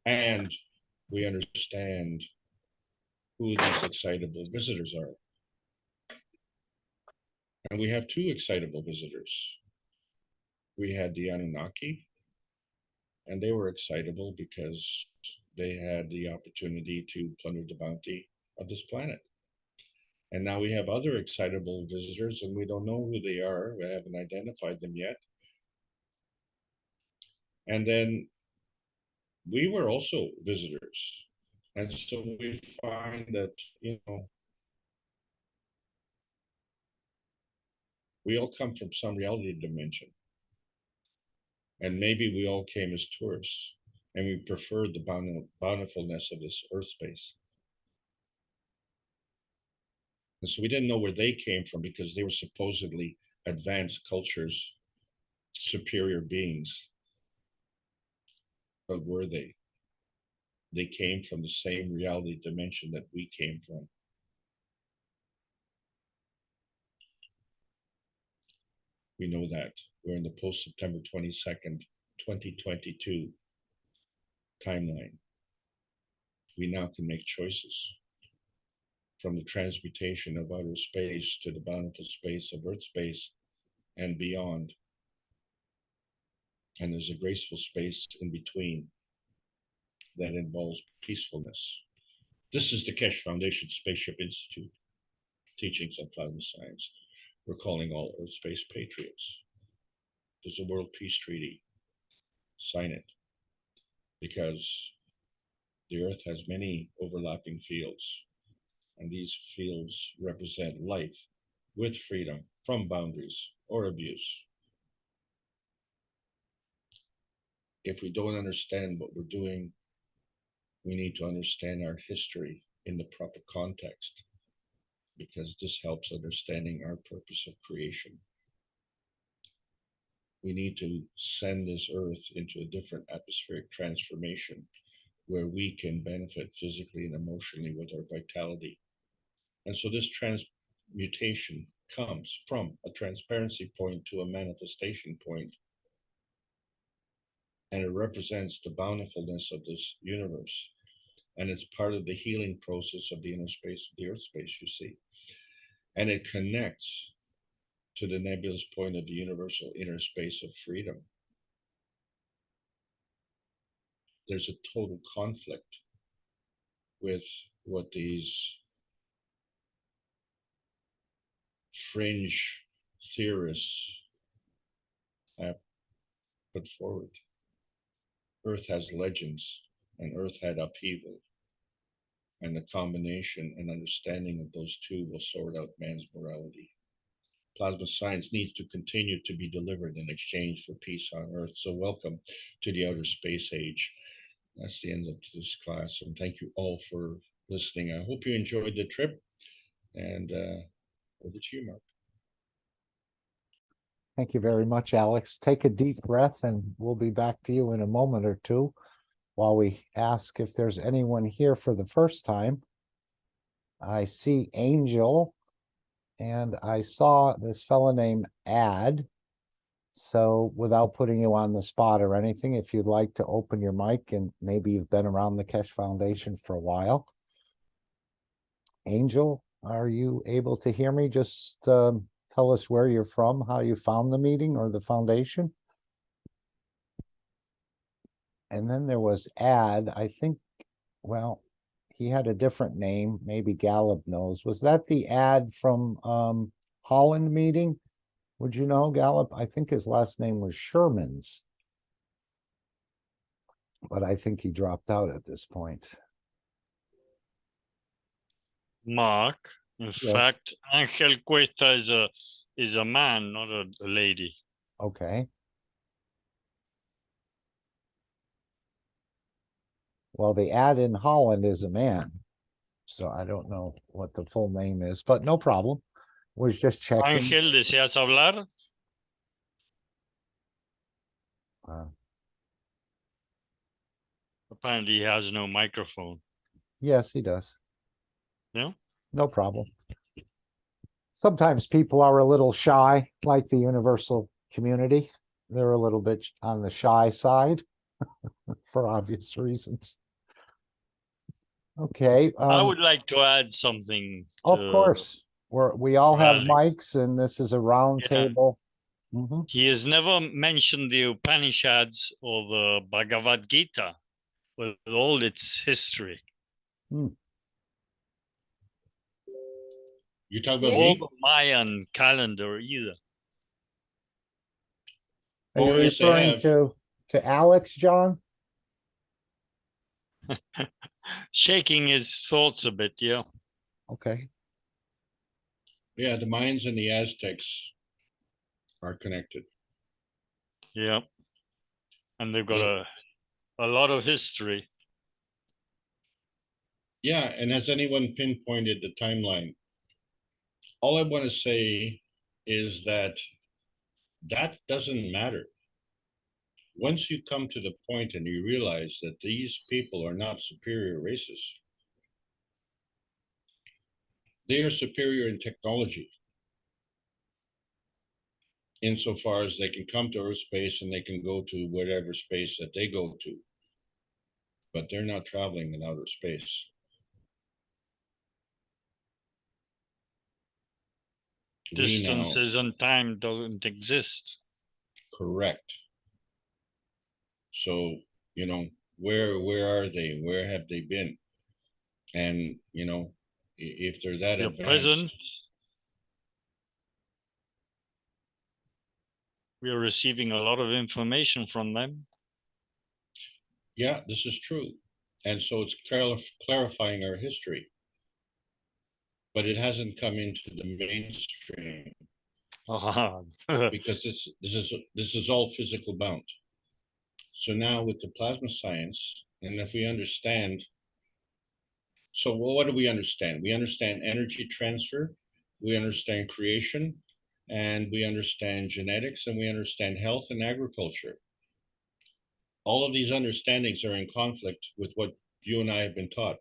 And we understand who these excitable visitors are. And we have two excitable visitors. We had the Anunnaki, and they were excitable because they had the opportunity to plunder the bounty of this planet. And now we have other excitable visitors, and we don't know who they are. We haven't identified them yet. And then we were also visitors. And so we find that, you know, we all come from some reality dimension. And maybe we all came as tourists, and we preferred the bountifulness of this Earth space. And so we didn't know where they came from because they were supposedly advanced cultures, superior beings. But were they? They came from the same reality dimension that we came from. We know that. We're in the post-September 22nd, 2022. timeline. We now can make choices from the transmutation of outer space to the bountiful space of Earth space and beyond. And there's a graceful space in between that involves peacefulness. This is the Keshe Foundation Spaceship Institute, teachings on plasma science. We're calling all Earth space patriots. There's a World Peace Treaty. Sign it, because the Earth has many overlapping fields, and these fields represent life with freedom from boundaries or abuse. If we don't understand what we're doing, we need to understand our history in the proper context, because this helps understanding our purpose of creation. We need to send this Earth into a different atmospheric transformation where we can benefit physically and emotionally with our vitality. And so this transmutation comes from a transparency point to a manifestation point, and it represents the bountifulness of this universe. And it's part of the healing process of the inner space of the Earth space, you see. And it connects to the nebulous point of the universal inner space of freedom. There's a total conflict with what these fringe theorists have put forward. Earth has legends, and Earth had upheaval. And the combination and understanding of those two will sort out man's morality. Plasma science needs to continue to be delivered in exchange for peace on Earth. So welcome to the outer space age. That's the end of this class, and thank you all for listening. I hope you enjoyed the trip, and over to you, Mark. Thank you very much, Alex. Take a deep breath, and we'll be back to you in a moment or two while we ask if there's anyone here for the first time. I see Angel, and I saw this fella named Ad. So without putting you on the spot or anything, if you'd like to open your mic, and maybe you've been around the Keshe Foundation for a while. Angel, are you able to hear me? Just tell us where you're from, how you found the meeting or the foundation. And then there was Ad, I think, well, he had a different name, maybe Gallup knows. Was that the Ad from Holland meeting? Would you know, Gallup? I think his last name was Shermans, but I think he dropped out at this point. Mark, in Yes. fact, Angel Cuesta is a man, not a lady. Okay. Well, the Ad in Holland is a man, so I don't know what the full name is, but no problem. Was just checking. Ángel, ¿deseas hablar? Apparently he has no microphone. Yes, he does. Yeah? No problem. Sometimes people are a little shy, like the universal community. They're a little bit on the shy side for obvious reasons. Okay. I would like to add something. Of course. We all have Alex. mics, and this is a round table. He has never mentioned the Upanishads or the Bhagavad Gita with all its history. Hmm. You talk about Or me? the Mayan calendar either. Are you yes, I referring have. to Alex, John? Shaking his thoughts a bit, yeah. Okay. Yeah, the Mayans and the Aztecs are connected. Yeah. And they've got a lot of history. Yeah, and has anyone pinpointed the timeline? All I want to say is that doesn't matter. Once you come to the point and you realize that these people are not superior races, they are superior in technology, insofar as they can come to Earth space and they can go to whatever space that they go to. but they're not traveling in outer space. Distances and time doesn't exist. Correct. So, you know, where are they? Where have they been? And, you know, if they're that They're advanced, present. We are receiving a lot of information from them. yeah, this is true. And so it's clarifying our history, but it hasn't come into the mainstream because this is all physical bound. So now with the plasma science, and if we understand, so what do we understand? We understand energy transfer, we understand creation, and we understand genetics, and we understand health and agriculture. All of these understandings are in conflict with what you and I have been taught.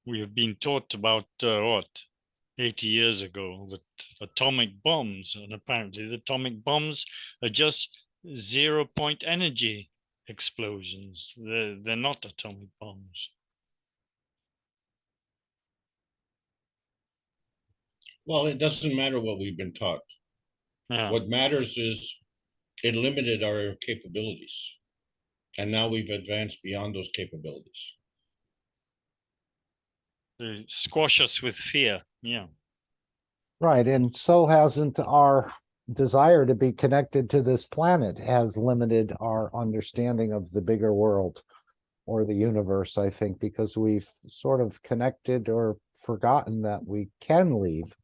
We have been taught about, 80 years ago, that atomic bombs, and apparently the atomic bombs are just 0-point energy explosions. They're not atomic bombs. Well, it doesn't matter what we've been taught. Yeah. What matters is it limited our capabilities. And now we've advanced beyond those capabilities. They squash us with fear. Yeah. Right, and so hasn't our desire to be connected to this planet has limited our understanding of the bigger world or the universe, I think, because we've sort of connected or forgotten that we can leave.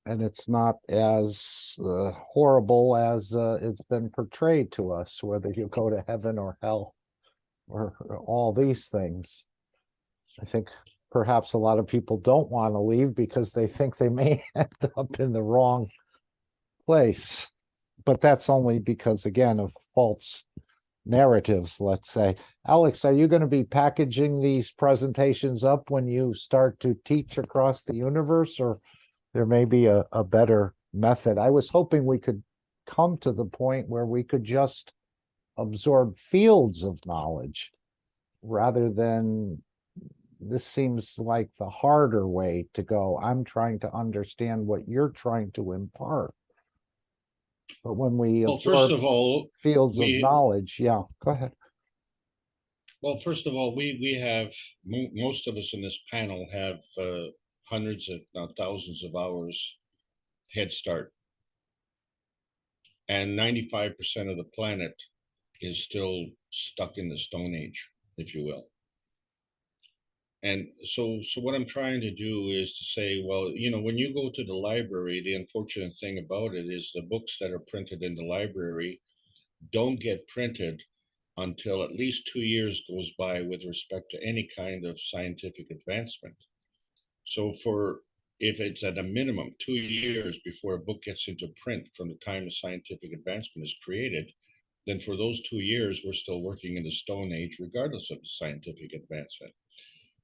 And it's not as horrible as it's been portrayed to us, whether you go to heaven or hell or all these things. I think perhaps a lot of people don't want to leave because they think they may end up in the wrong place. But that's only because, again, of false narratives, let's say. Alex, are you going to be packaging these presentations up when you start to teach across the universe, or there may be a better method? I was hoping we could come to the point where we could just absorb fields of knowledge rather than this seems like the harder way to go. I'm trying to understand what you're trying to impart. But when we absorb first of all, fields of knowledge, yeah, go ahead. Well, first of all, we have, most of us in this panel have hundreds, if not thousands of hours head start. And 95% of the planet is still stuck in the Stone Age, if you will. And so what I'm trying to do is to say, well, you know, when you go to the library, the unfortunate thing about it is the books that are printed in the library don't get printed until at least 2 years goes by with respect to any kind of scientific advancement. So if it's at a minimum 2 years before a book gets into print from the time a scientific advancement is created, then for those 2 years, we're still working in the Stone Age, regardless of the scientific advancement.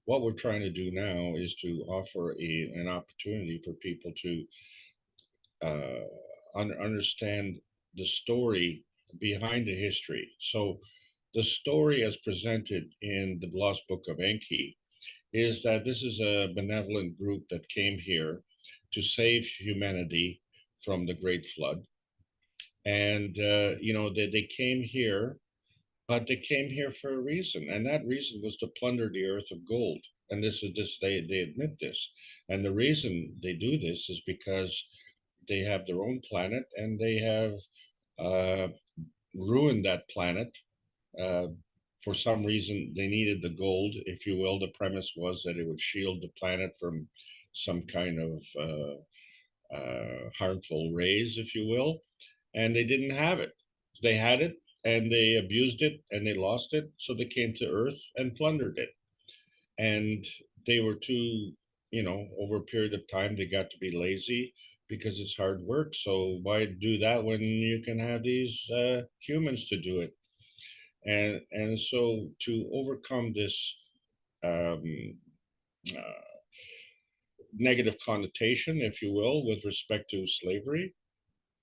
What we're trying to do now is to offer an opportunity for people to understand the story behind the history. So the story as presented in the Lost Book of Enki is that this is a benevolent group that came here to save humanity from the Great Flood. And, you know, they came here, but they came here for a reason. And that reason was to plunder the earth of gold. And they admit this. And the reason they do this is because they have their own planet and they have ruined that planet. For some reason, they needed the gold, if you will. The premise was that it would shield the planet from some kind of harmful rays, if you will. And they didn't have it. They had it and they abused it and they lost it. So they came to Earth and plundered it. And they were too, you know, over a period of time, they got to be lazy because it's hard work. So why do that when you can have these humans to do it? And so to overcome this uh, negative connotation, if you will, with respect to slavery, what we're trying to do is to say, well, you know, when you go to the library, the unfortunate thing about it is the books that are printed in the library don't get printed until at least 2 years goes by with respect to any kind of scientific advancement. So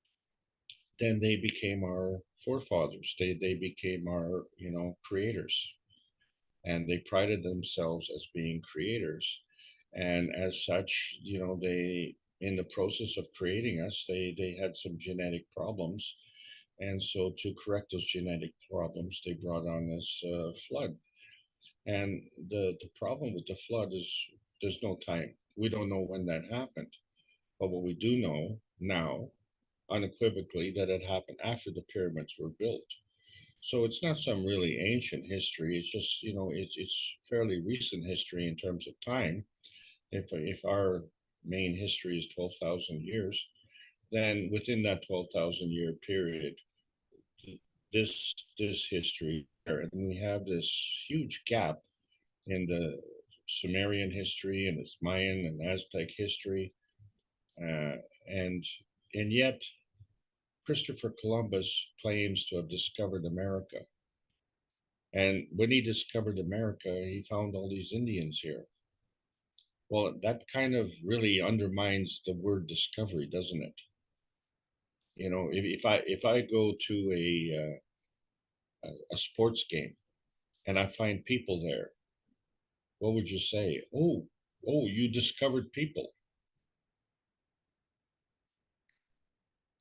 then they became our forefathers. They became our, creators, and they prided themselves as being creators. And as such, they, in the process of creating us, they had some genetic problems. And so to correct those genetic problems, they brought on this flood. And the problem with the flood is there's no time. We don't know when that happened. But what we do know now, unequivocally, that it happened after the pyramids were built. So it's not some really ancient history. It's just, it's fairly recent history in terms of time. If our main history is 12,000 years, then within that 12,000 year period, this history, and we have this huge gap in the Sumerian history and this Mayan and Aztec history, and yet Christopher Columbus claims to have discovered America. And when he discovered America, he found all these Indians here. Well, that kind of really undermines the word discovery, doesn't it? If I go to a sports game and I find people there, what would you say? Oh, you discovered people.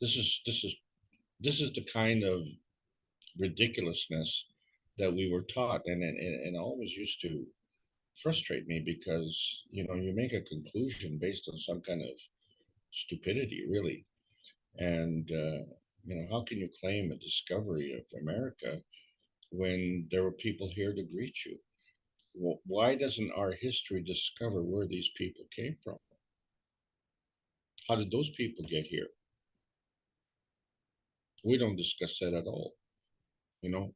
This is the kind of ridiculousness that we were taught, and always used to frustrate me, because you make a conclusion based on some kind of stupidity, really. And how can you claim a discovery of America when there were people here to greet you? Well, why doesn't our history discover where these people came from? How did those people get here? We don't discuss that at all.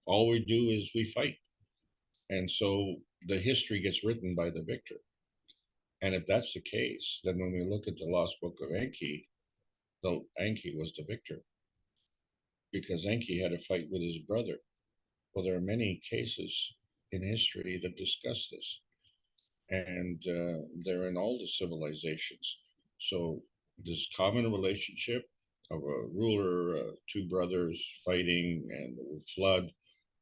All we do is we fight. And so the history gets written by the victor. And if that's the case, then when we look at the Lost Book of Enki, Enki was the victor, because Enki had a fight with his brother. Well, there are many cases in history that discuss this, and they're in all the civilizations. So this common relationship of a ruler, two brothers fighting, and the flood,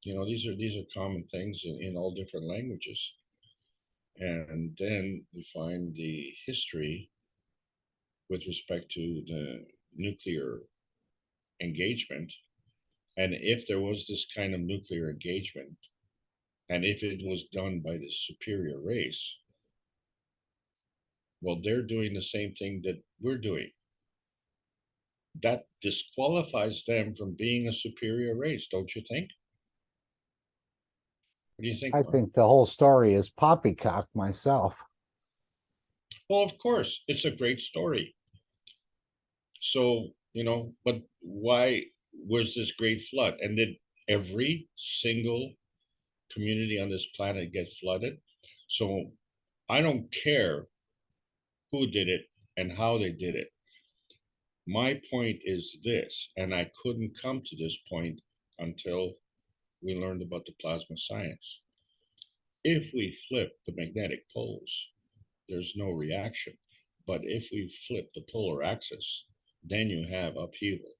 these are common things in all different languages. And then we find the history with respect to the nuclear engagement. And if there was this kind of nuclear engagement, and if it was done by the superior race, well, they're doing the same thing that we're doing. That disqualifies them from being a superior race, don't you think? What do you think, I Mark? think the whole story is poppycock myself. Well, of course, it's a great story. So, but why was this great flood? And did every single community on this planet get flooded? So I don't care who did it and how they did it. My point is this, and I couldn't come to this point until we learned about the plasma science. If we flip the magnetic poles, there's no reaction. But if we flip the polar axis, then you have upheaval.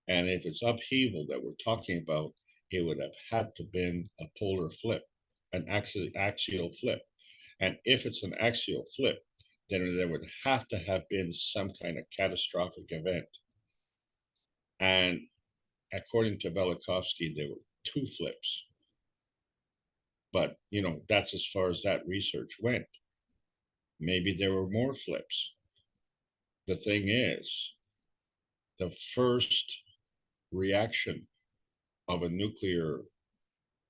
And if it's upheaval that we're talking about, it would have had to been a polar flip, an axial flip. And if it's an axial flip, then there would have to have been some kind of catastrophic event. And according to Velikovsky, there were two flips. But, that's as far as that research went. Maybe there were more flips. The thing is, the first reaction of a nuclear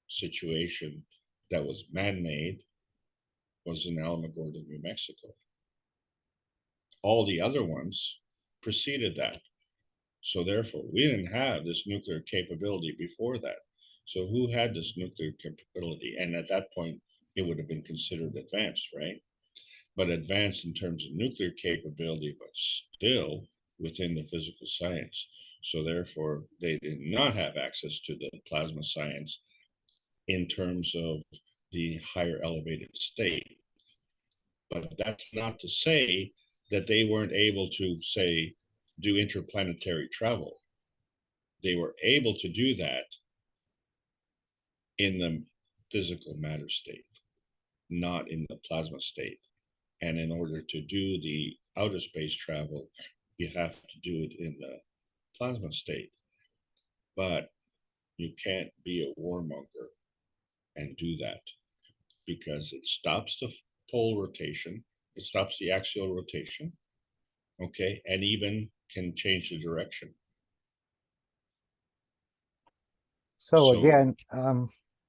situation that was man-made was in Alamogordo, New Mexico. All the other ones preceded that. So therefore, we didn't have this nuclear capability before that. So who had this nuclear capability? And at that point, it would have been considered advanced, right? But advanced in terms of nuclear capability, but still within the physical science. So therefore, they did not have access to the plasma science in terms of the higher elevated state. But that's not to say that they weren't able to say, do interplanetary travel. They were able to do that in the physical matter state, not in the plasma state. And in order to do the outer space travel, you have to do it in the plasma state. But you can't be a warmonger and do that, because it stops the pole rotation, it stops the axial rotation, okay, and even can change the direction. So again,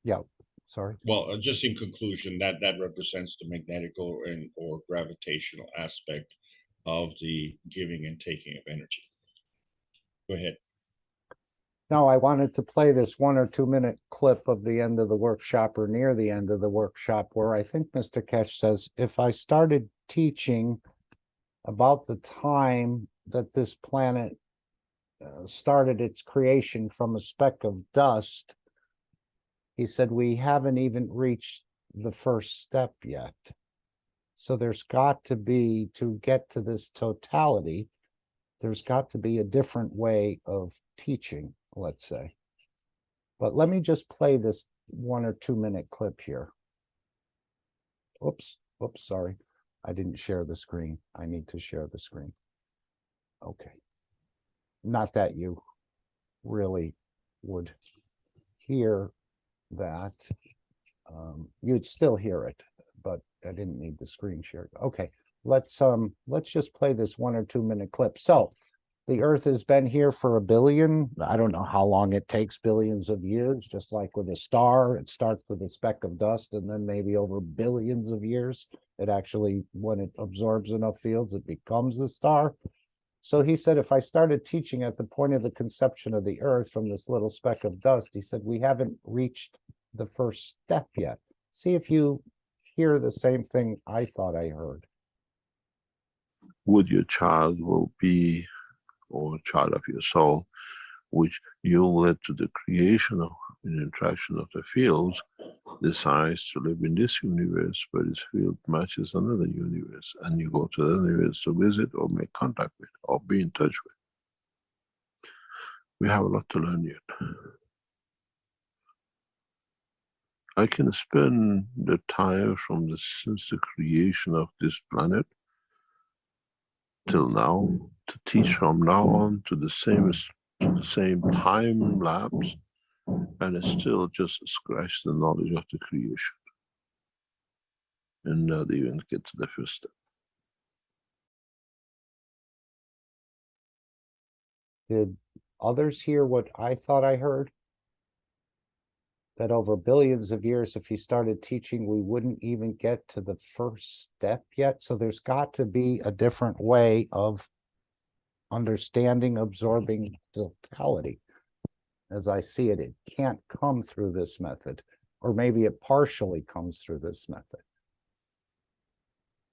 yeah, sorry. Well, just in conclusion, that represents the magnetic or gravitational aspect of the giving and taking of energy. Go ahead. No, I wanted to play this 1 or 2 minute clip of the end of the workshop, or near the end of the workshop, where I think Mr. Keshe says, if I started teaching about the time that this planet started its creation from a speck of dust, he said, we haven't even reached the first step yet. So there's got to be, to get to this totality, there's got to be a different way of teaching, let's say. But let me just play this 1 or 2 minute clip here. Oops, sorry. I didn't share the screen. I need to share the screen. Okay. Not that you really would hear that. You'd still hear it, but I didn't need the screen shared. Okay, let's just play this 1 or 2 minute clip. So the Earth has been here for a billion, I don't know how long it takes, billions of years, just like with a star. It starts with a speck of dust, and then maybe over billions of years, it actually, when it absorbs enough fields, it becomes a star. So he said, if I started teaching at the point of the conception of the Earth from this little speck of dust, he said, we haven't reached the first step yet. See if you hear the same thing I thought I heard. Would your child will be, or child of your soul, which you led to the creation of an interaction of the fields, decides to live in this universe, but its field matches another universe, and you go to the universe to visit or make contact with or be in touch with. We have a lot to learn yet. I can spend the time since the creation of this planet till now, to teach from now on to the same time lapse, and it's still just scratch the knowledge of the creation, and not even get to the first step. Did others hear what I thought I heard? That over billions of years, if he started teaching, we wouldn't even get to the first step yet. So there's got to be a different way of understanding, absorbing totality. As I see it, it can't come through this method, or maybe it partially comes through this method.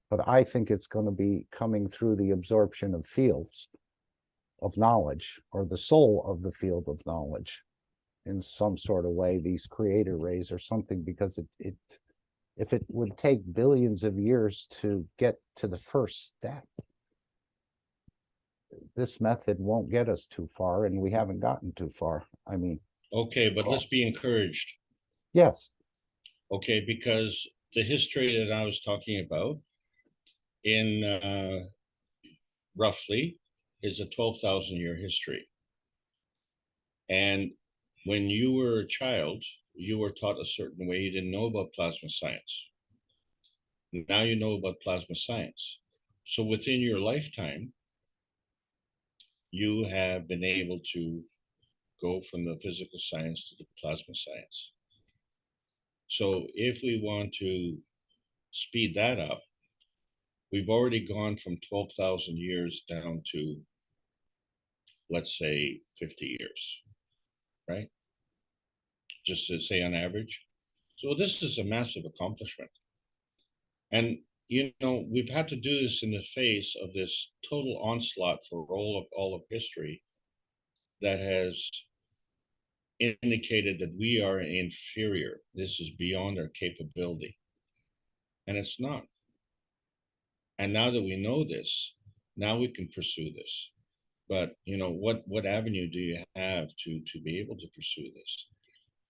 But I think it's going to be coming through the absorption of fields of knowledge, or the soul of the field of knowledge, in some sort of way, these creator rays or something, because if it would take billions of years to get to the first step, this method won't get us too far, and we haven't gotten too far. I mean, okay, but let's be encouraged. Yes. Okay, because the history that I was talking about in roughly is a 12,000 year history. And when you were a child, you were taught a certain way. You didn't know about plasma science. Now you know about plasma science. So within your lifetime, you have been able to go from the physical science to the plasma science. So if we want to speed that up, we've already gone from 12,000 years down to, let's say, 50 years, right? Just to say on average. So this is a massive accomplishment. And, you know, we've had to do this in the face of this total onslaught for all of history that has indicated that we are inferior. This is beyond our capability. And it's not. And now that we know this, now we can pursue this. But what avenue do you have to be able to pursue this?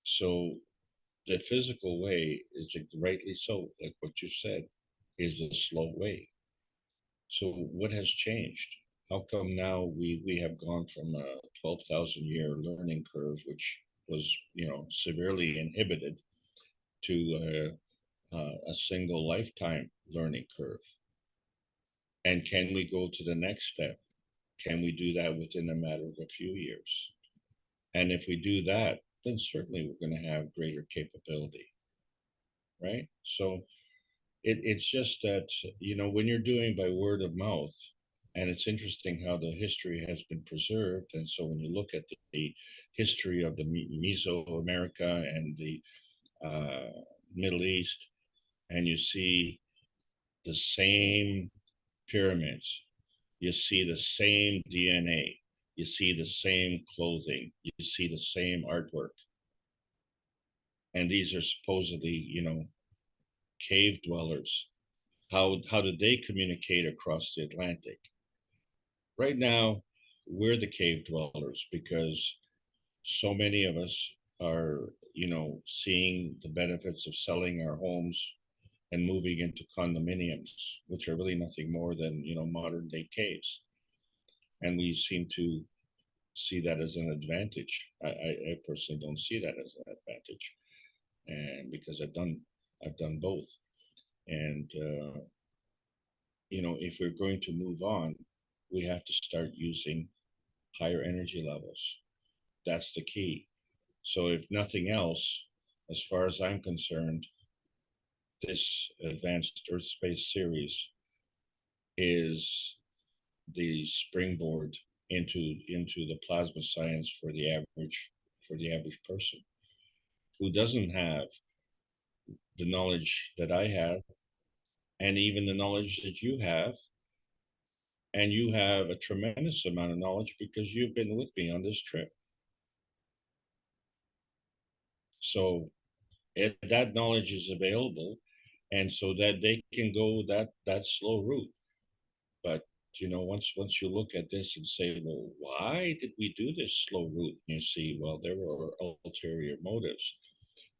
So the physical way is rightly so, like what you said, is the slow way. So what has changed? How come now we have gone from a 12,000-year learning curve, which was severely inhibited, to a single lifetime learning curve? And can we go to the next step? Can we do that within a matter of a few years? And if we do that, then certainly we're going to have greater capability, right? So it's just that, when you're doing by word of mouth, and it's interesting how the history has been preserved. And so when you look at the history of the Mesoamerica and the Middle East, and you see the same pyramids, you see the same DNA, you see the same clothing, you see the same artwork. And these are supposedly, cave dwellers. How did they communicate across the Atlantic? Right now, we're the cave dwellers because so many of us are, seeing the benefits of selling our homes and moving into condominiums, which are really nothing more than, modern day caves. And we seem to see that as an advantage. I personally don't see that as an advantage, and because I've done both. And if we're going to move on, we have to start using higher energy levels. That's the key. So if nothing else, as far as I'm concerned, this Advanced Earth Space series is the springboard into the plasma science for the average person who doesn't have the knowledge that I have, and even the knowledge that you have. And you have a tremendous amount of knowledge because you've been with me on this trip. So if that knowledge is available, and so that they can go that slow route. But once you look at this and say, well, why did we do this slow route? You see, well, there were ulterior motives.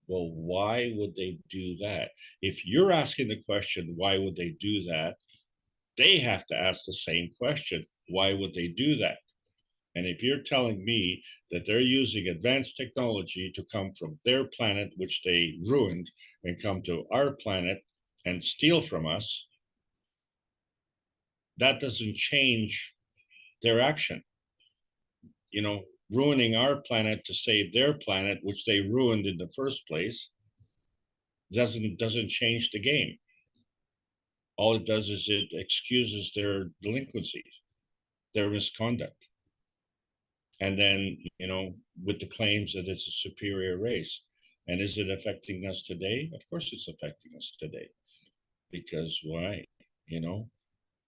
Well, why would they do that? If you're asking the question, why would they do that? They have to ask the same question. Why would they do that? And if you're telling me that they're using advanced technology to come from their planet, which they ruined, and come to our planet and steal from us, that doesn't change their action. Ruining our planet to save their planet, which they ruined in the first place, doesn't change the game. All it does is it excuses their delinquencies, their misconduct. And then, with the claims that it's a superior race. And is it affecting us today? Of course it's affecting us today. Because why?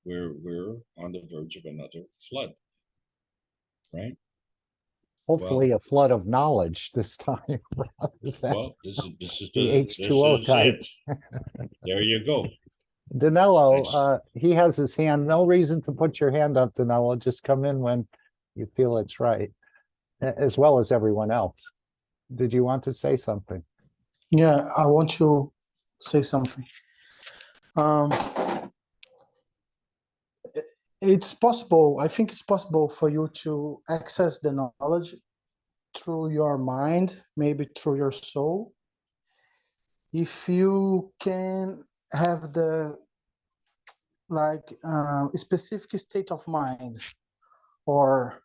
We're on the verge of another flood. Right? Hopefully a flood of knowledge this time. Well, this is the H2O type. There you go. Danilo, he has his hand. No reason to put your hand up, Danilo. Just come in when you feel it's right, as well as everyone else. Did you want to say something? Yeah, I want to say something. It's possible, I think it's possible for you to access the knowledge through your mind, maybe through your soul, if you can have the specific state of mind. Or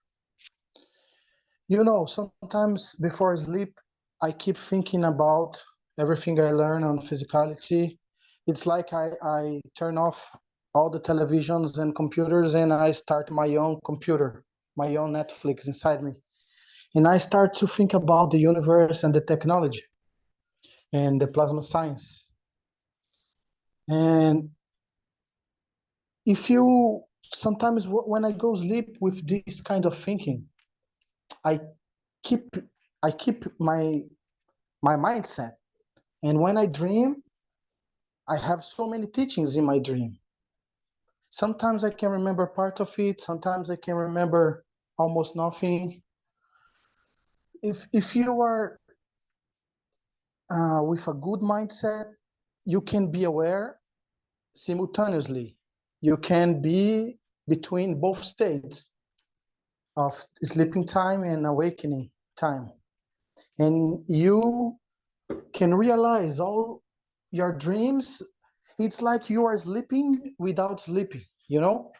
sometimes before sleep I keep thinking about everything I learn on physicality. It's like I turn off all the televisions and computers and I start my own computer, my own Netflix inside me, and I start to think about the universe and the technology and the plasma science. And if you sometimes when I go sleep with this kind of thinking, I keep my mindset. And when I dream, I have so many teachings in my dream. Sometimes I can remember part of it. Sometimes I can remember almost nothing. If you are with a good mindset, you can be aware simultaneously. You can be between both states of sleeping time and awakening time. And you can realize all your dreams. It's like you are sleeping without sleeping, you know?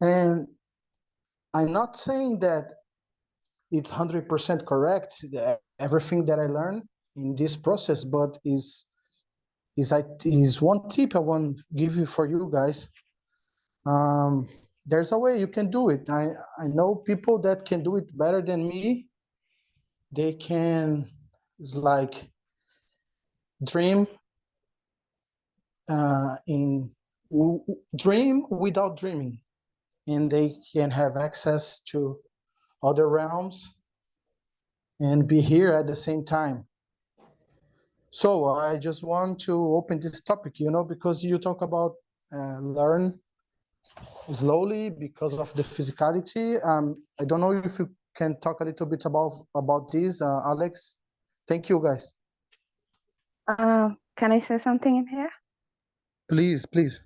And I'm not saying that it's 100% correct, everything that I learned in this process, but is one tip I want to give you for you guys. There's a way you can do it. I know people that can do it better than me. They can, it's like dream dream without dreaming, and they can have access to other realms and be here at the same time. So I just want to open this topic, you know, because you talk about learn slowly because of the physicality. I don't know if you can talk a little bit about this, Alex. Thank you, guys. Can I say something in here? Please, please.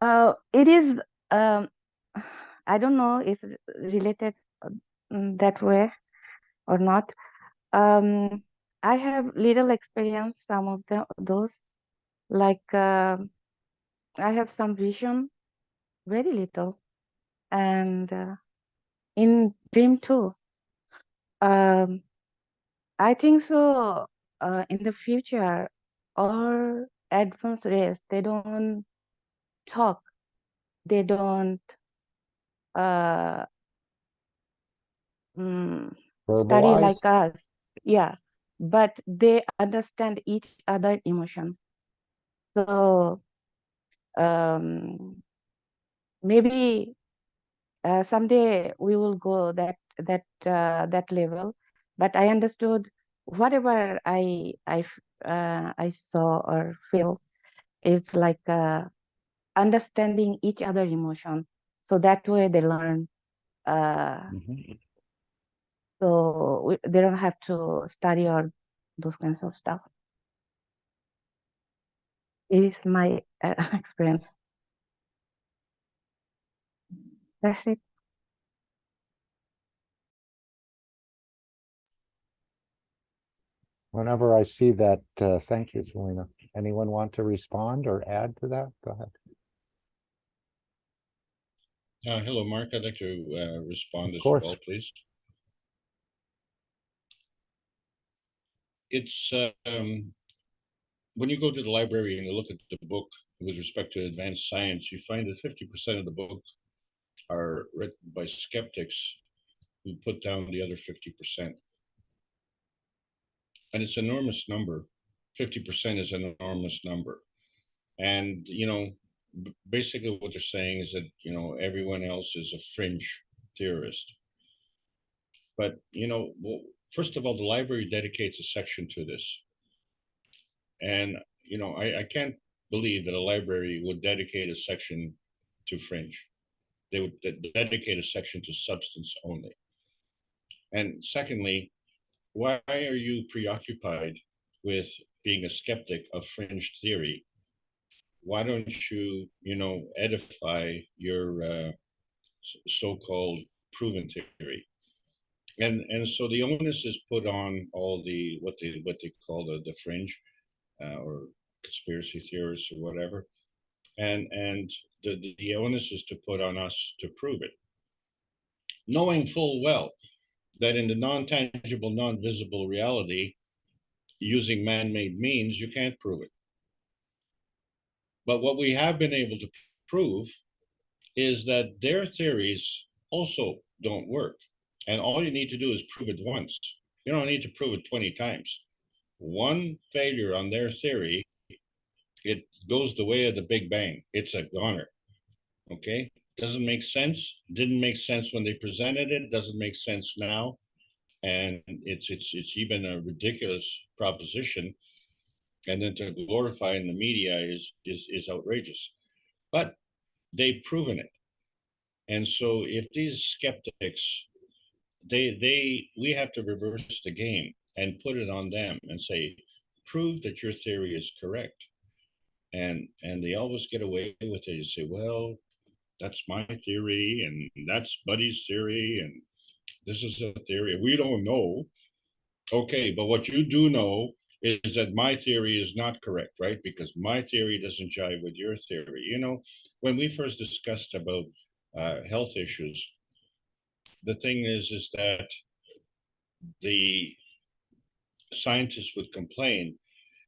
It is, I don't know, is related that way or not. I have little experience, some of those, like I have some vision, very little, and in dream too. I think so. In the future, all advanced race, they don't talk, they don't study like Verbalize. us, yeah, but they understand each other emotion. So maybe someday we will go that level. But I understood whatever I saw or feel is like understanding each other emotion. So that way they learn. So they don't have to study or those kinds of stuff. It is my experience. That's it. Whenever I see that, thank you, Selena. Anyone want to respond or add to that? Go ahead. Hello, Mark. I'd like to respond Of as course. well, please. It's when you go to the library and you look at the book with respect to advanced science, you find that 50% of the book are written by skeptics who put down the other 50%. And it's an enormous number. 50% is an enormous number. And, you know, basically what they're saying is that, you know, everyone else is a fringe theorist. But, you know, well, first of all, the library dedicates a section to this. And, you know, I can't believe that a library would dedicate a section to fringe. They would dedicate a section to substance only. And secondly, why are you preoccupied with being a skeptic of fringe theory? Why don't you, you know, edify your so-called proven theory? And so the onus is put on all the what they call the fringe or conspiracy theorists or whatever, and the onus is to put on us to prove it, knowing full well that in the non-tangible, non-visible reality, using man-made means, you can't prove it. But what we have been able to prove is that their theories also don't work. And all you need to do is prove it once. You don't need to prove it 20 times. One failure on their theory, it goes the way of the Big Bang. It's a goner. Okay? Doesn't make sense. Didn't make sense when they presented it. Doesn't make sense now. And it's even a ridiculous proposition. And then to glorify in the media is outrageous. But they've proven it. And so if these skeptics, we have to reverse the game and put it on them and say, prove that your theory is correct. And they always get away with it. You say, well, that's my theory, and that's Buddy's theory, and this is a theory. We don't know. Okay, but what you do know is that my theory is not correct, right? Because my theory doesn't jive with your theory. You know, when we first discussed about health issues, the thing is that the scientists would complain,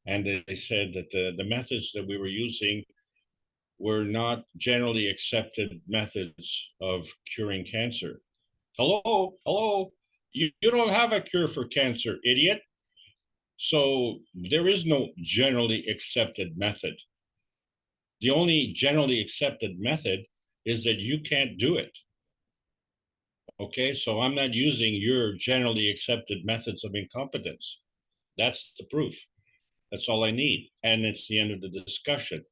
and they said that the methods that we were using were not generally accepted methods of curing cancer. Hello, you don't have a cure for cancer, idiot. So there is no generally accepted method. The only generally accepted method is that you can't do it. Okay, so I'm not using your generally accepted methods of incompetence. That's the proof. That's all I need. And it's the end of the discussion.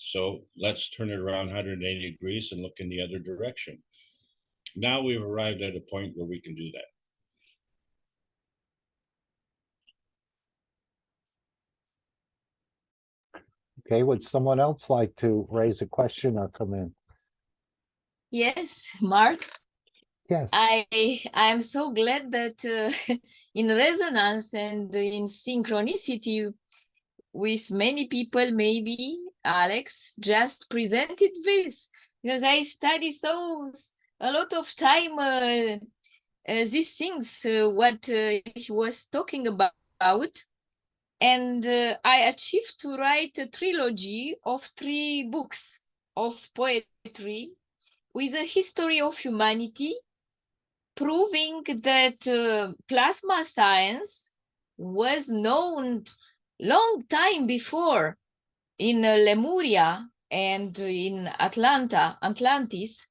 So let's turn it around 180 degrees and look in the other direction. Now we've arrived at a point where we can do that. Okay, would someone else like to raise a question or come in? Yes, Mark. Yes. I'm so glad that in resonance and in synchronicity with many people, maybe Alex just presented this, because I study a lot of time these things, what he was talking about. And I achieved to write a trilogy of 3 books of poetry with a history of humanity, proving that plasma science was known long time before in Lemuria and in Atlantis,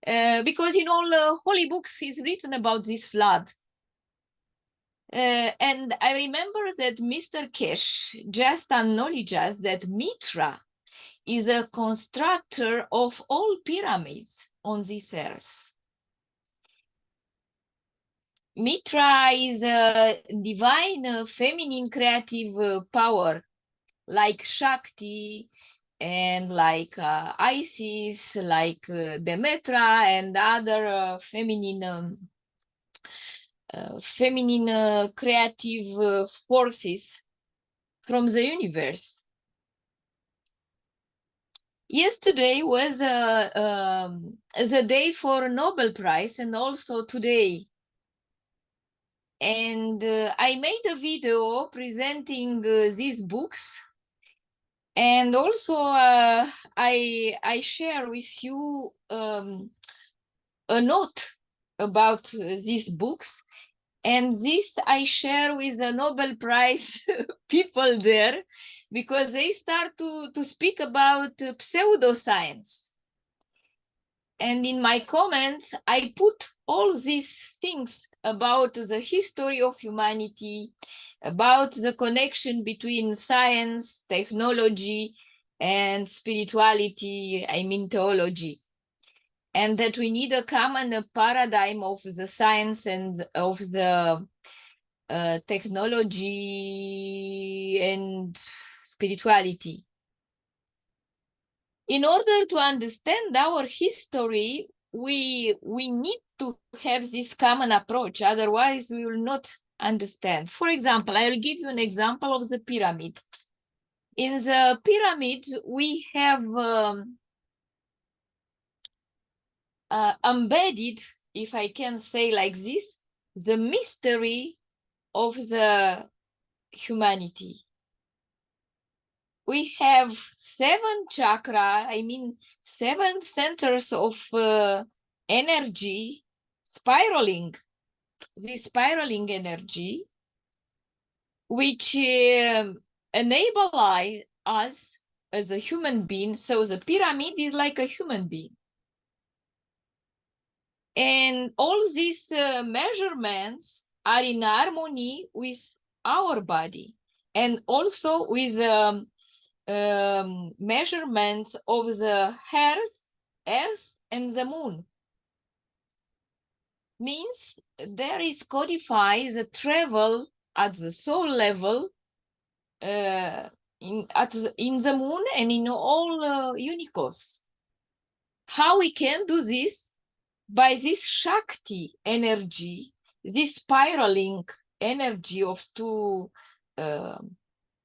because in all holy books is written about this flood. And I remember that Mr. Keshe just acknowledges that Mitra is a constructor of all pyramids on this earth. Mitra is a divine feminine creative power, like Shakti and like Isis, like Demetra and other feminine creative forces from the universe. Yesterday was the day for Nobel Prize, and also today. And I made a video presenting these books, and also I share with you a note about these books, and this I share with the Nobel Prize people there, because they start to speak about pseudoscience. And in my comments, I put all these things about the history of humanity, about the connection between science, technology, and spirituality, I mean theology. And that we need a common paradigm of the science and of the technology and spirituality. In order to understand our history, we need to have this common approach, otherwise we will not understand. For example, I will give you an example of the pyramid. In the pyramid, we have embedded, if I can say like this, the mystery of the humanity. We have 7 chakra, I mean 7 centers of energy spiraling, this spiraling energy, which enable us as a human being. So the pyramid is like a human being. And all these measurements are in harmony with our body, and also with measurements of the earth and the moon. Means there is codified the travel at the soul level in the moon and in all universe. How we can do this? By this Shakti energy, this spiraling energy of two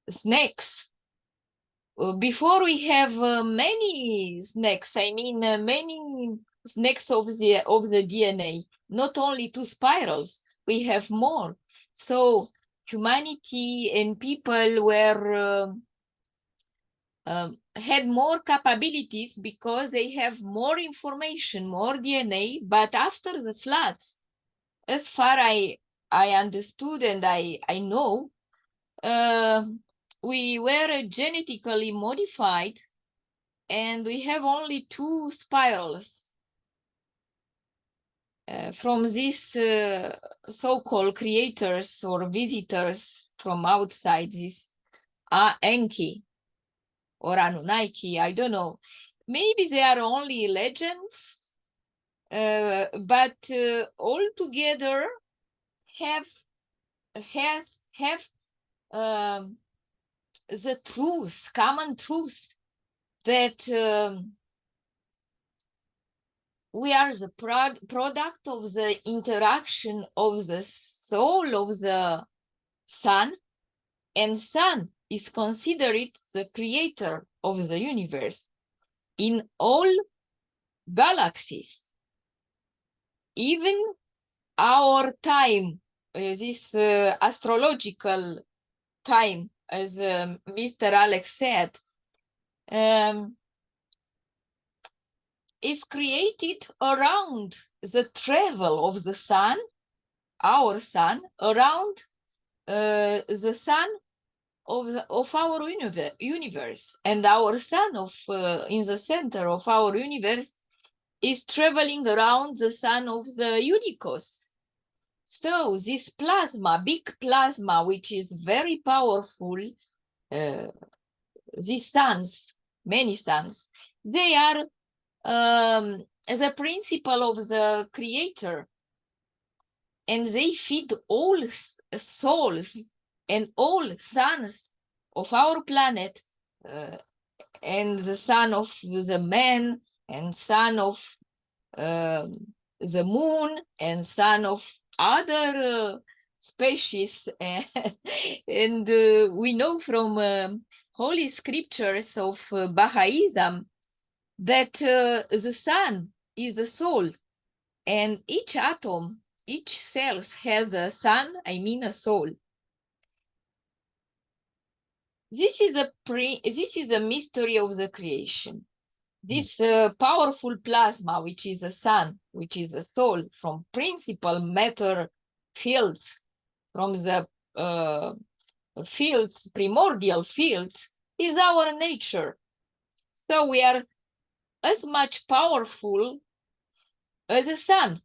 snakes. Before we have many snakes, I mean many snakes of the DNA, not only two spirals, we have more. So humanity and people were had more capabilities because they have more information, more DNA. But after the floods, as far I understood and I know, we were genetically modified, and we have only two spirals from these so-called creators or visitors from outside, this Enki or Anunnaki, I don't know. Maybe they are only legends, but all together have the truth, common truth, that we are the product of the interaction of the soul of the sun, and sun is considered the creator of the universe in all galaxies. Even our time, this astrological time, as Mr. Alex said, is created around the travel of the sun, our sun, around the sun of our universe, and our sun in the center of our universe is traveling around the sun of the universe. So this plasma, big plasma, which is very powerful, these suns, many suns, they are the principle of the creator, and they feed all souls and all suns of our planet, and the son of the man, and son of the moon, and son of other species. And we know from holy scriptures of Baha'ism that the sun is the soul, and each atom, each cell has a sun, I mean a soul. This is the mystery of the creation. This powerful plasma, which is the sun, which is the soul, from principal matter fields, from the fields, primordial fields, is our nature. So we are as much powerful as the sun.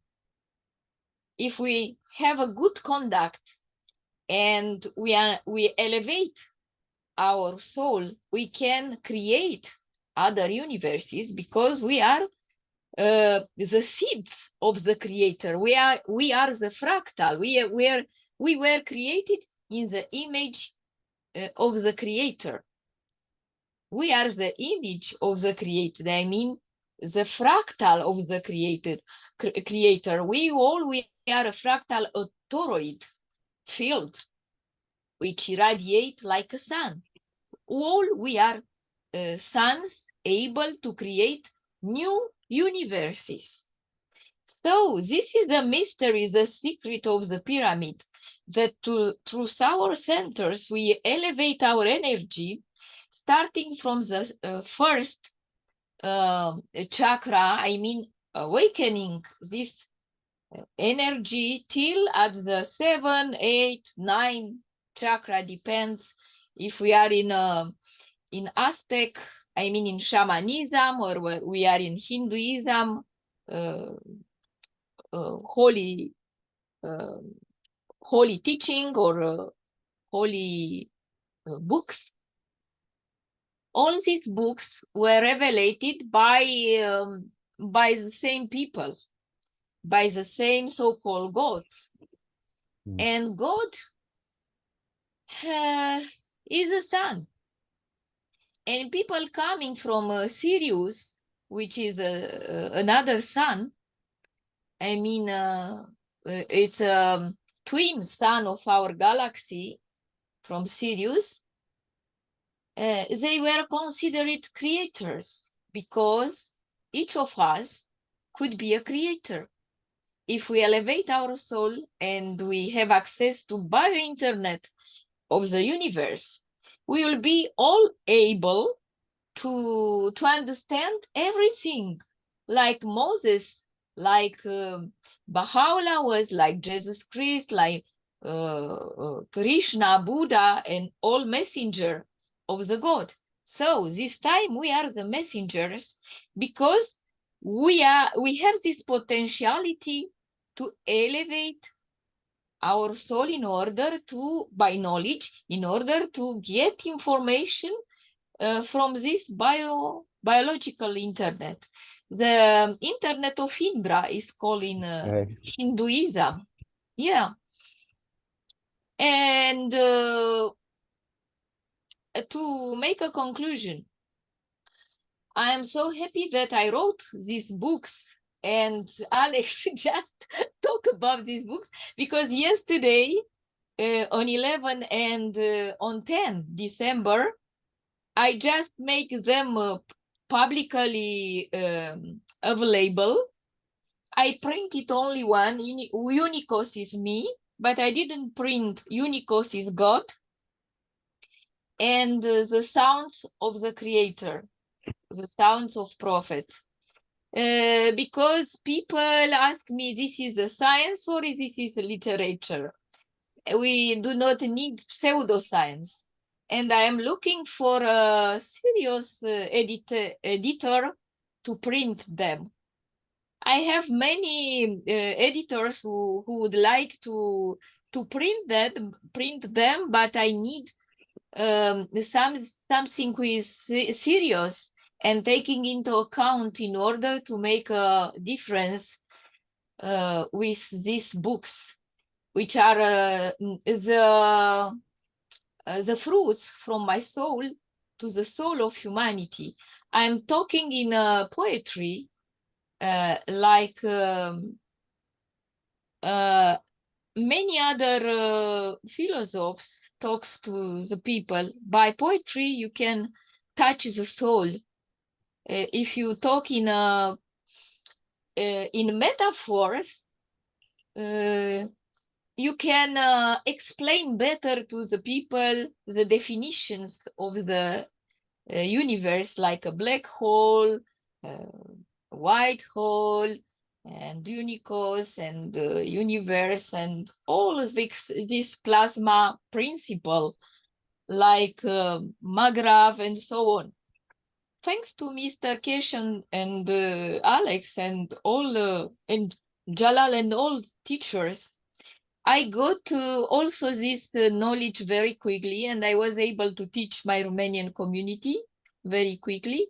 If we have a good conduct and we elevate our soul, we can create other universes, because we are the seeds of the creator. We are the fractal. We were created in the image of the creator. We are the image of the creator. I mean, the fractal of the creator. We are a fractal toroid field which irradiate like a sun. All we are suns able to create new universes. So this is the mystery, the secret of the pyramid, that through our centers we elevate our energy, starting from the first chakra, I mean awakening this energy till at the 7, 8, 9 chakra, depends if we are in Aztec, I mean in shamanism, or we are in Hinduism, holy teaching, or holy books. All these books were revelated by by the same people, by the same so-called gods. And God is a sun. And people coming from Sirius, which is another sun, I mean, it's a twin sun of our galaxy from Sirius. They were considered creators because each of us could be a creator. If we elevate our soul and we have access to bio-internet of the universe, we will be all able to understand everything, like Moses, like Baha'u'llah was, like Jesus Christ, like Krishna, Buddha, and all messenger of the God. So this time we are the messengers because we have this potentiality to elevate our soul in order to, by knowledge, in order to get information from this biological internet. The internet of Indra is called in Hinduism. Yeah. And to make a conclusion, I am so happy that I wrote these books and Alex just talk about these books, because yesterday on 11 and on 10 December, I just make them publicly available. I printed only one. Unicos is me, but I didn't print Unicos is God and the sounds of the Creator, the sounds of prophets. Because people ask me, this is a science or this is a literature? We do not need pseudoscience. And I am looking for a serious editor to print them. I have many editors who would like to print them, but I need something which is serious and taking into account in order to make a difference with these books, which are the fruits from my soul to the soul of humanity. I'm talking in poetry, like many other philosophers talks to the people. By poetry, you can touch the soul. If you talk in metaphors, you can explain better to the people the definitions of the universe, like a black hole, white hole, and unicos, and universe, and all of this plasma principle, like Magrav, and so on. Thanks to Mr. Keshe and Alex and all and Jalal and all teachers, I got also this knowledge very quickly, and I was able to teach my Romanian community very quickly.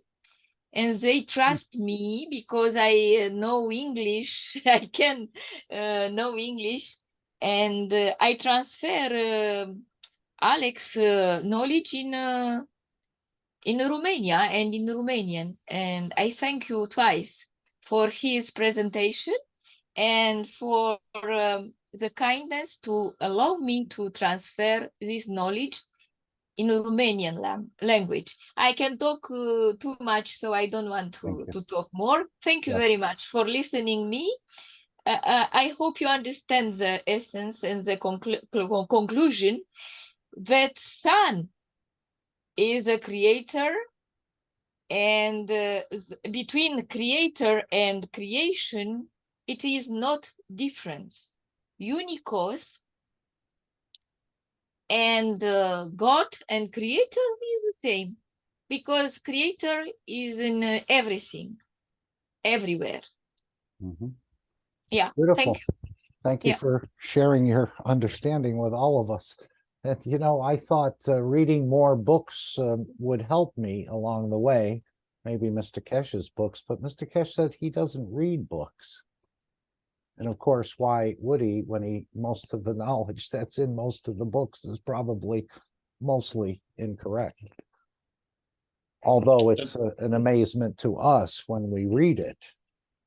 And they trust me because I know English. I can know English, and I transfer Alex knowledge in Romania and in Romanian. And I thank you twice for his presentation and for the kindness to allow me to transfer this knowledge in Romanian language. I can talk too much, so I don't want to talk more. Thank you very much for listening me. I hope you understand the essence and the conclusion that sun is a creator, and between creator and creation, it is not difference. Unicos and God and creator is the same, because creator is in everything, everywhere. Yeah. Beautiful. Thank you. Thank you for sharing your understanding with all of us. And, you know, I thought reading more books would help me along the way. maybe Mr. Keshe's books, but Mr. Keshe said he doesn't read books. And of course, why would he, when most of the knowledge that's in most of the books is probably mostly incorrect. Although it's an amazement to us when we read it,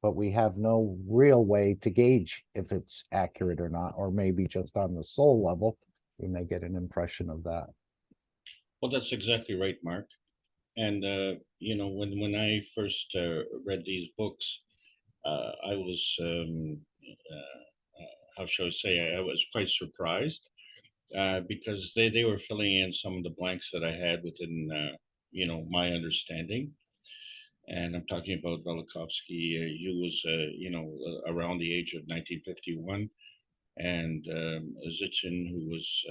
but we have no real way to gauge if it's accurate or not, or maybe just on the soul level, we may get an impression of that. Well, that's exactly right, Mark. And, you know, when I first read these books, I was, how shall I say, I was quite surprised because they were filling in some of the blanks that I had within, you know, my understanding. And I'm talking about Velikovsky. He was, you know, around the age of 1951, and Zitzin, who was,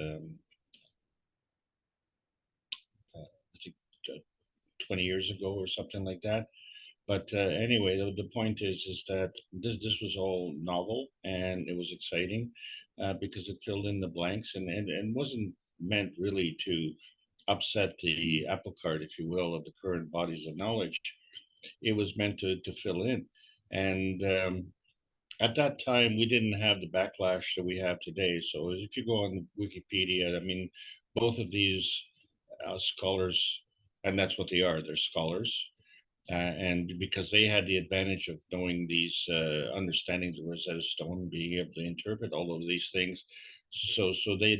I think, 20 years ago or something like that. But anyway, the point is that this was all novel and it was exciting because it filled in the blanks and wasn't meant really to upset the apple cart, if you will, of the current bodies of knowledge. It was meant to fill in. And at that time, we didn't have the backlash that we have today. So if you go on Wikipedia, I mean, both of these scholars, and that's what they are, they're scholars. And because they had the advantage of knowing these understandings of Rosetta Stone, being able to interpret all of these things, so they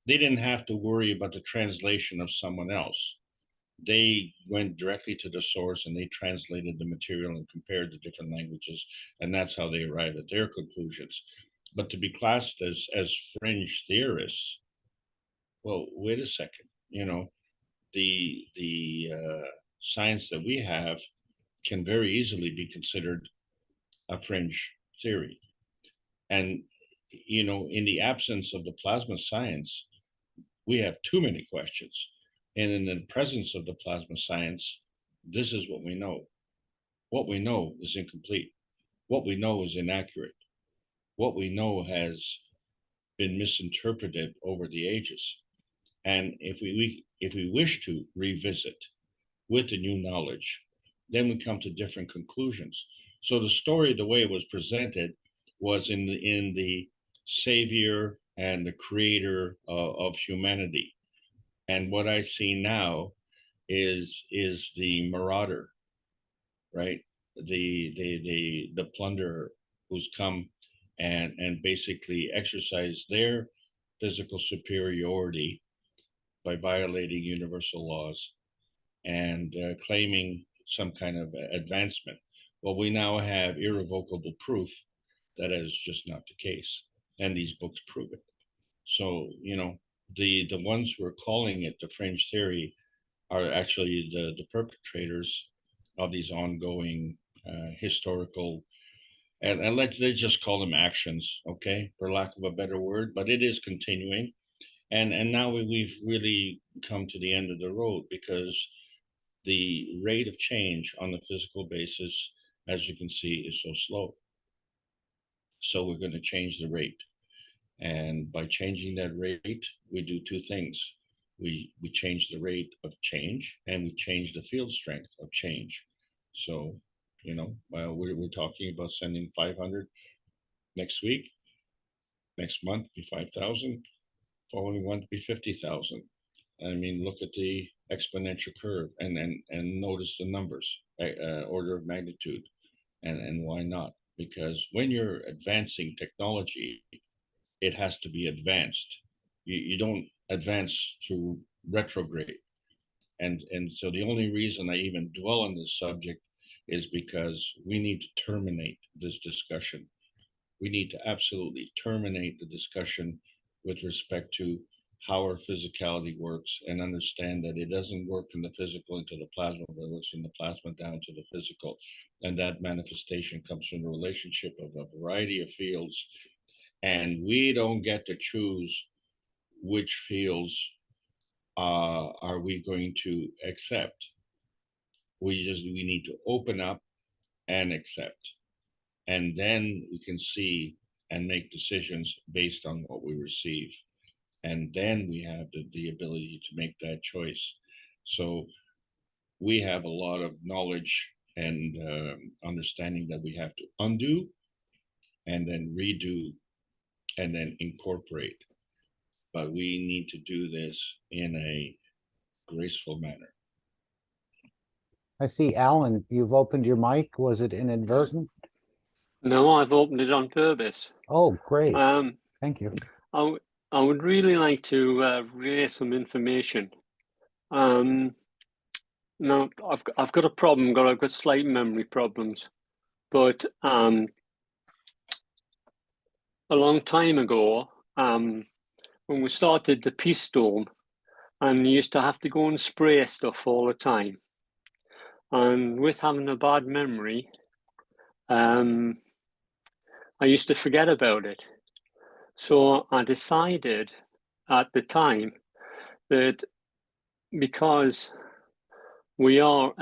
didn't have to worry about the translation of someone else. They went directly to the source and they translated the material and compared the different languages, and that's how they arrived at their conclusions. But to be classed as fringe theorists, well, wait a second, you know, the science that we have can very easily be considered a fringe theory. And, you know, in the absence of the plasma science, we have too many questions. And in the presence of the plasma science, this is what we know. What we know is incomplete. What we know is inaccurate. What we know has been misinterpreted over the ages. And if we wish to revisit with the new knowledge, then we come to different conclusions. So the story, the way it was presented, was in the savior and the creator of humanity. And what I see now is the marauder, right? The plunderer who's come and basically exercised their physical superiority by violating universal laws and claiming some kind of advancement. Well, we now have irrevocable proof that is just not the case, and these books prove it. So, you know, the ones who are calling it the fringe theory are actually the perpetrators of these ongoing historical, and let's just call them actions, okay, for lack of a better word, but it is continuing. And now we've really come to the end of the road because the rate of change on the physical basis, as you can see, is so slow. So we're going to change the rate. And by changing that rate, we do two things. We change the rate of change and we change the field strength of change. So, you know, we're talking about sending 500 next week. Next month, be 5,000. Following one to be 50,000. I mean, look at the exponential curve and notice the numbers, order of magnitude, and why not? Because when you're advancing technology, it has to be advanced. You don't advance through retrograde. And so the only reason I even dwell on this subject is because we need to terminate this discussion. We need to absolutely terminate the discussion with respect to how our physicality works and understand that it doesn't work from the physical into the plasma, but it works from the plasma down to the physical. And that manifestation comes from the relationship of a variety of fields. And we don't get to choose which fields are we going to accept. We need to open up and accept. And then we can see and make decisions based on what we receive. And then we have the ability to make that choice. So we have a lot of knowledge and understanding that we have to undo and then redo and then incorporate. But we need to do this in a graceful manner. I see, Alan, you've opened your mic. Was it inadvertent? No, I've opened it on purpose. Oh, great. Thank you. I would really like to relay some information. Now, I've got a problem. I've got slight memory problems, but a long time ago, when we started the Peace Storm, and you used to have to go and spray stuff all the time, and with having a bad memory, I used to forget about it. So I decided at the time that because we are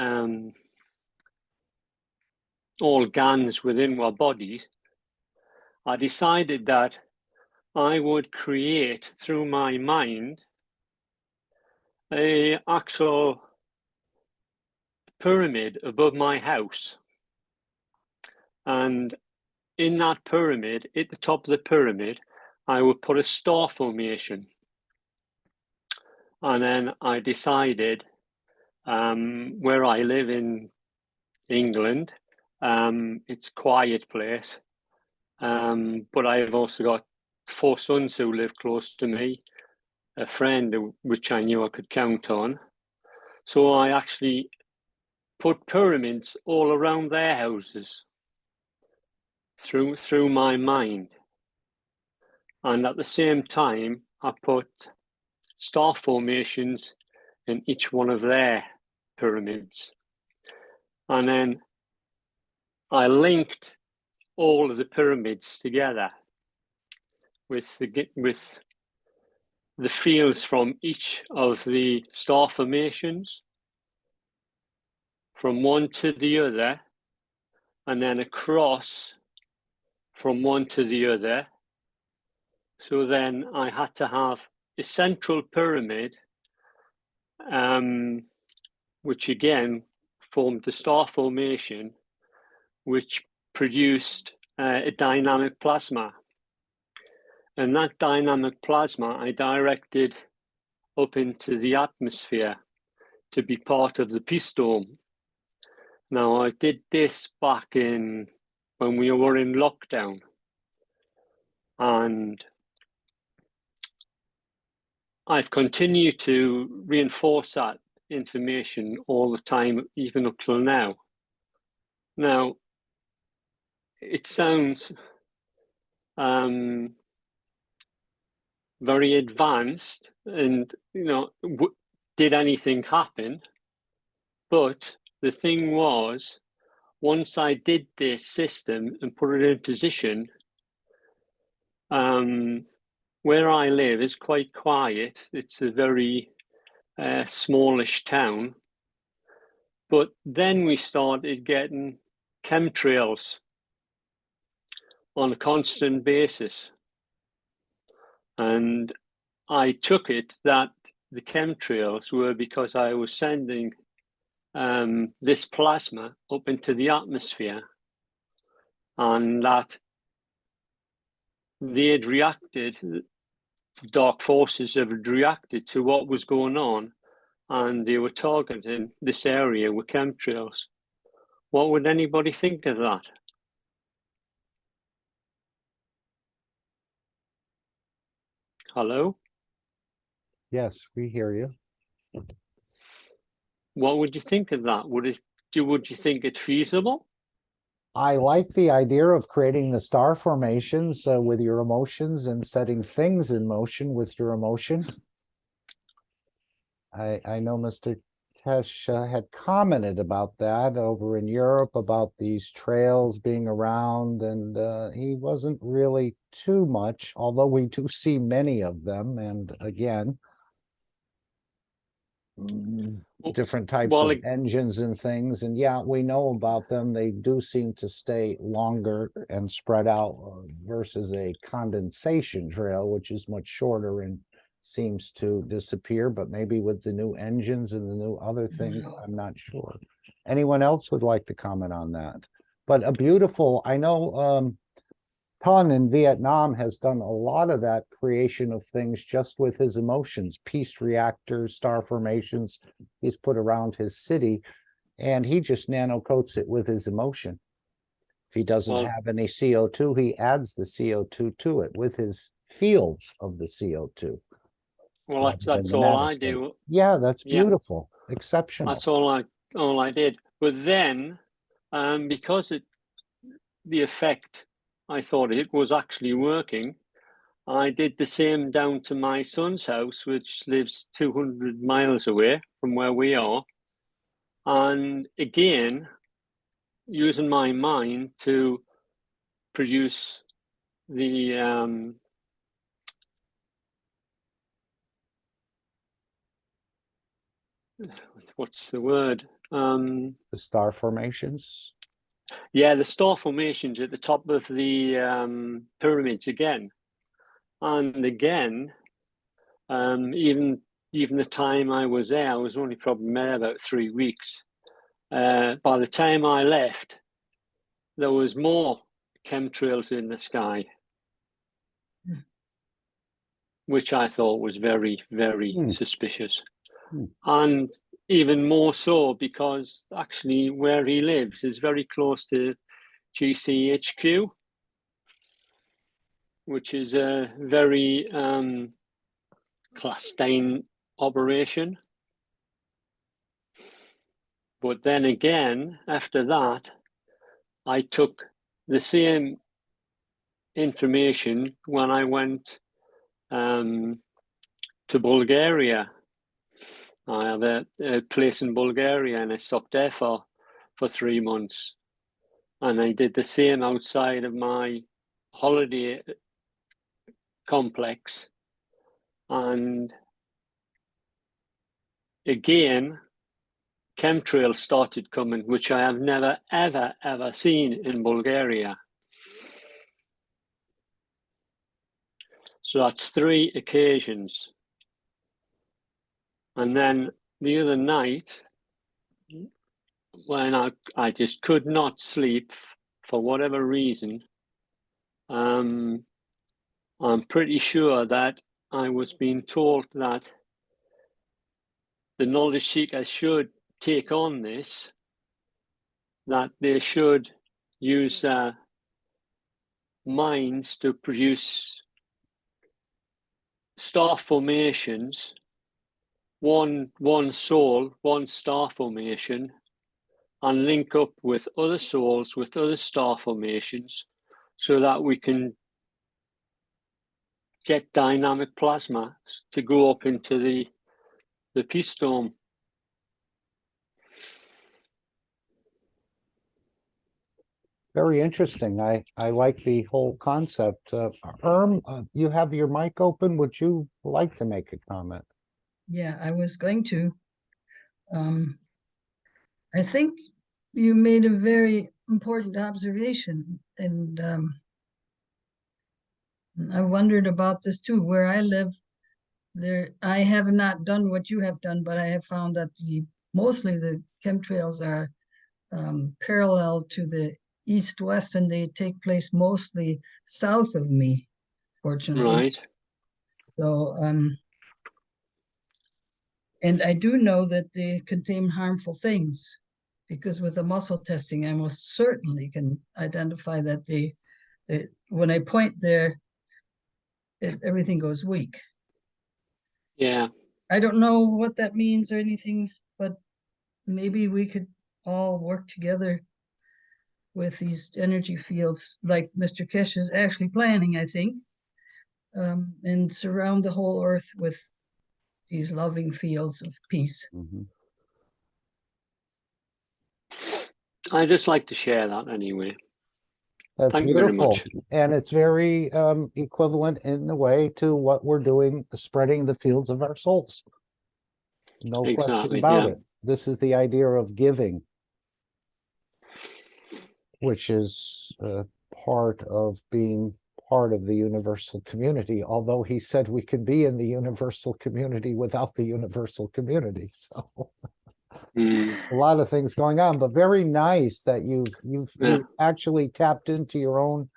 all GANs within our bodies, I decided that I would create through my mind an actual pyramid above my house. And in that pyramid, at the top of the pyramid, I would put a star formation. And then I decided where I live in England, it's a quiet place, but I've also got 4 sons who live close to me, a friend which I knew I could count on. So I actually put pyramids all around their houses through my mind. And at the same time, I put star formations in each one of their pyramids. And then I linked all of the pyramids together with the fields from each of the star formations, from one to the other, and then across from one to the other. So then I had to have a central pyramid, which again formed the star formation, which produced a dynamic plasma. And that dynamic plasma I directed up into the atmosphere to be part of the Peace Storm. Now, I did this back in when we were in lockdown, and I've continued to reinforce that information all the time, even up till now. Now, it sounds very advanced, and did anything happen? But the thing was, once I did this system and put it in position, where I live is quite quiet. It's a very smallish town. But then we started getting chemtrails on a constant basis. And I took it that the chemtrails were because I was sending this plasma up into the atmosphere, and that they had reacted, dark forces have reacted to what was going on, and they were targeting this area with chemtrails. What would anybody think of that? Hello? Yes, we hear you. What would you think of that? Would you think it's feasible? I like the idea of creating the star formations with your emotions and setting things in motion with your emotion. I know Mr. Keshe had commented about that over in Europe, about these trails being around, and he wasn't really too much, although we do see many of them. And again, different types of engines and things, and yeah, we know about them. They do seem to stay longer and spread out versus a condensation trail, which is much shorter and seems to disappear, but maybe with the new engines and the new other things, I'm not sure. Anyone else would like to comment on that? But a beautiful, I know Ton in Vietnam has done a lot of that creation of things just with his emotions, peace reactors, star formations he's put around his city, and he just nano coats it with his emotion. If he doesn't have any CO2, he adds the CO2 to it with his fields of the CO2. Well, that's all I do. Yeah, that's beautiful. Exceptional. That's all I did. But then, because the effect, I thought it was actually working, I did the same down to my son's house, which lives 200 miles away from where we are. And again, using my mind to produce the what's the word? The star formations. Yeah, the star formations at the top of the pyramids again, and again, even the time I was there, I was only probably there about 3 weeks. By the time I left, there was more chemtrails in the sky, which I thought was very, very suspicious. And even more so because actually where he lives is very close to GCHQ, which is a very clandestine operation. But then again, after that, I took the same information when I went to Bulgaria. I have a place in Bulgaria, and I stopped there for 3 months. And I did the same outside of my holiday complex. And again, chemtrails started coming, which I have never, ever, ever seen in Bulgaria. So that's 3 occasions. And then the other night, when I just could not sleep for whatever reason, I'm pretty sure that I was being told that the knowledge seekers should take on this, that they should use their minds to produce star formations, one soul, one star formation, and link up with other souls, with other star formations, so that we can get dynamic plasma to go up into the peace dome. Very interesting. I like the whole concept. You have your mic open. Would you like to make a comment? Yeah, I was going to. I think you made a very important observation, and I wondered about this too. Where I live, I have not done what you have done, but I have found that mostly the chemtrails are parallel to the east-west, and they take place mostly south of me, fortunately. Right. So, and I do know that they contain harmful things, because with the muscle testing, I most certainly can identify that when I point there, everything goes weak. Yeah. I don't know what that means or anything, but maybe we could all work together with these energy fields, like Mr. Keshe is actually planning, I think, and surround the whole earth with these loving fields of peace. I just like to share that anyway. That's Thank you very beautiful. much. And it's very equivalent in a way to what we're doing, spreading the fields of our souls. No question Exactly, about yeah. it. This is the idea of giving, which is part of being part of the universal community, although he said we could be in the universal community without the universal community. So a lot of things going on, but very nice that you've actually tapped into your own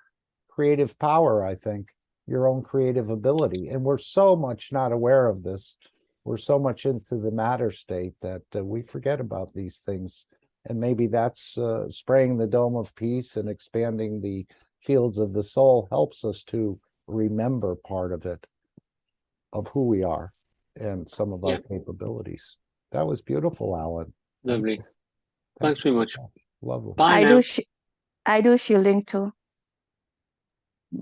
creative power, I think, your own creative ability. And we're so much not aware of this. We're so much into the matter state that we forget about these things. And maybe that's spraying the dome of peace and expanding the fields of the soul helps us to remember part of it, of who we are and some of our capabilities. That was beautiful, Alan. Lovely. Thanks very much. Lovely. Bye I now. I do shielding too.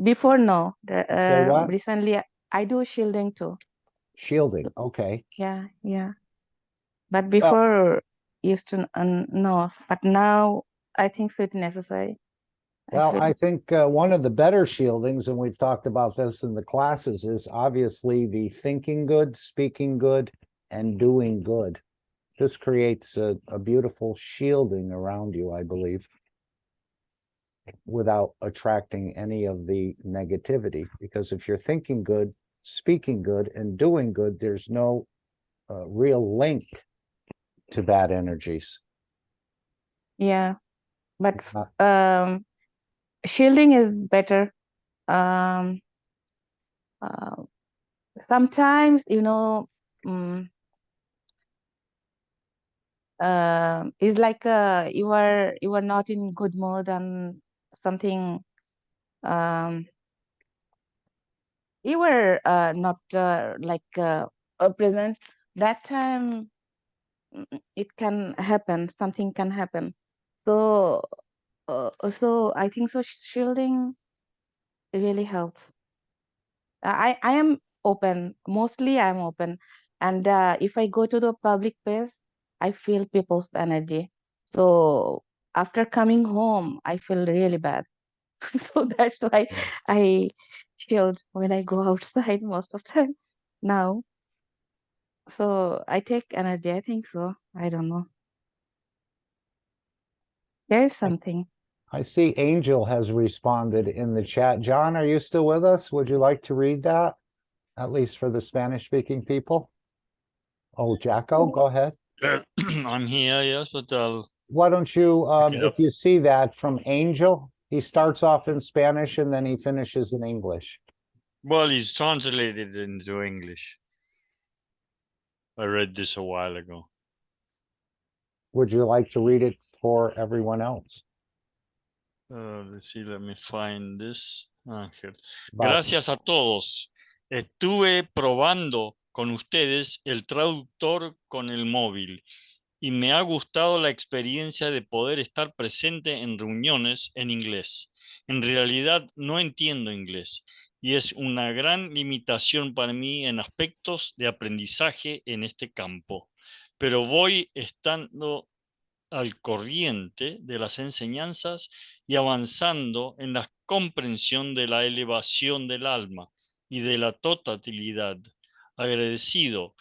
Before, no. Say what? Recently, I do shielding too. Shielding. Okay. Yeah, yeah. But before, used to no. But now, I think so it's necessary. Well, I think one of the better shieldings, and we've talked about this in the classes, is obviously the thinking good, speaking good, and doing good. This creates a beautiful shielding around you, I believe, without attracting any of the negativity. Because if you're thinking good, speaking good, and doing good, there's no real link to bad energies. Yeah, but shielding is better. Sometimes, you know, it's like you are not in good mood and something. You were not present that time. It can happen. Something can happen. So, so I think so. Shielding really helps. I am open. Mostly, I'm open, and if I go to the public place, I feel people's energy. So after coming home, I feel really bad. So that's why I shield when I go outside most of the time now. So I take energy. I think so. I don't know. There's something. I see Angel has responded in the chat. John, are you still with us? Would you like to read that? At least for the Spanish-speaking people? Oh, Jacko, go ahead. I'm here, yes, but I'll... Why don't you, pick it up. if you see that from Angel, he starts off in Spanish and then he finishes in English. Well, he's translated into English. I read this a while ago. Would you like to read it for everyone else? Let's see, let me find this. Ángel. Bye. Gracias a todos. Estuve probando con ustedes el traductor con el móvil y me ha gustado la experiencia de poder estar presente en reuniones en inglés. En realidad no entiendo inglés y es una gran limitación para mí en aspectos de aprendizaje en este campo, pero voy estando al corriente de las enseñanzas y avanzando en la comprensión de la elevación del alma y de la totalidad. Agradecido.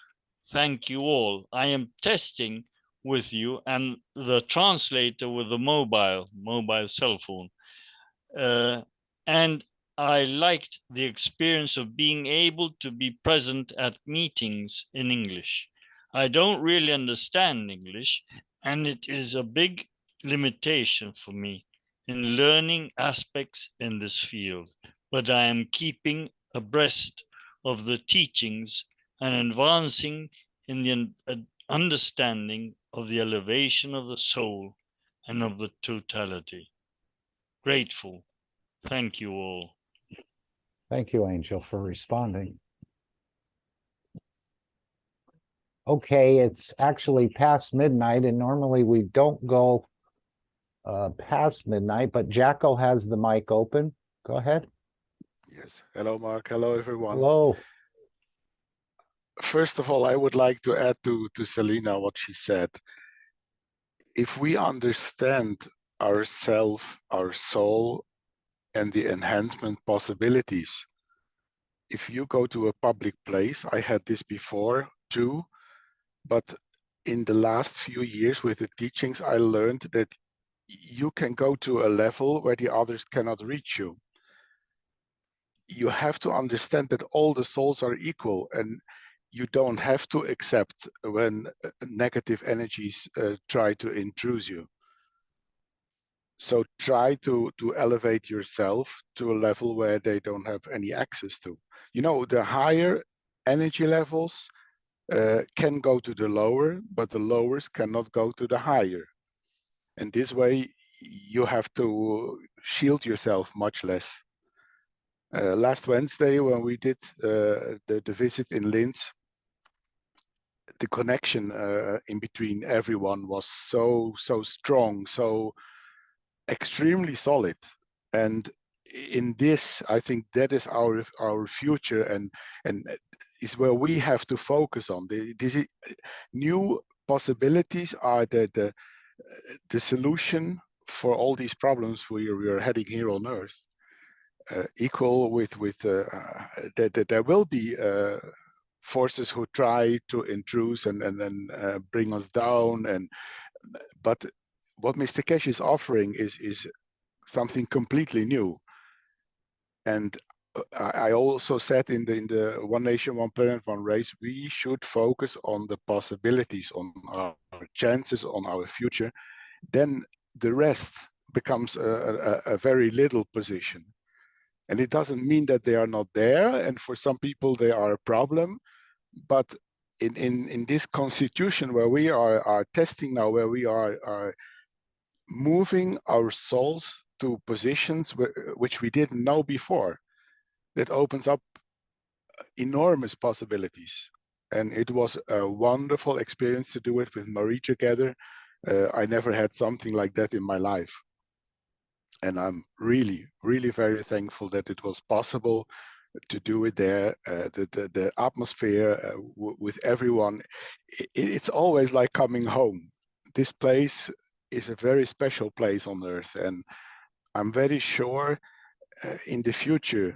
Thank you all. I am testing with you and the translator with the mobile cell phone. And I liked the experience of being able to be present at meetings in English. I don't really understand English, and it is a big limitation for me in learning aspects in this field, but I am keeping abreast of the teachings and advancing in the understanding of the elevation of the soul and of the totality. Grateful. Thank you all. Thank you, Angel, for responding. Okay, it's actually past midnight, and normally we don't go past midnight, but Jacko has the mic open. Go ahead. Yes. Hello, Mark. Hello, everyone. Hello. First of all, I would like to add to Selina what she said. If we understand ourself, our soul, and the enhancement possibilities, if you go to a public place, I had this before too, but in the last few years with the teachings, I learned that you can go to a level where the others cannot reach you. you have to understand that all the souls are equal, and you don't have to accept when negative energies try to intrude you. So try to elevate yourself to a level where they don't have any access to. You know, the higher energy levels can go to the lower, but the lowers cannot go to the higher. And this way, you have to shield yourself much less. Last Wednesday, when we did the visit in Linz, the connection in between everyone was so strong, so extremely solid. And in this, I think that is our future, and is where we have to focus on. These new possibilities are the solution for all these problems we are heading here on Earth. Equal with that there will be forces who try to intrude and bring us down, but what Mr. Keshe is offering is something completely new. And I also said in the One Nation, One Planet, One Race, we should focus on the possibilities, on our chances, on our future. Then the rest becomes a very little position. And it doesn't mean that they are not there, and for some people they are a problem. But in this constitution where we are testing now, where we are moving our souls to positions which we didn't know before, that opens up enormous possibilities. And it was a wonderful experience to do it with Marie together. I never had something like that in my life. And I'm really, really very thankful that it was possible to do it there. The atmosphere with everyone, it's always like coming home. This place is a very special place on Earth, and I'm very sure in the future,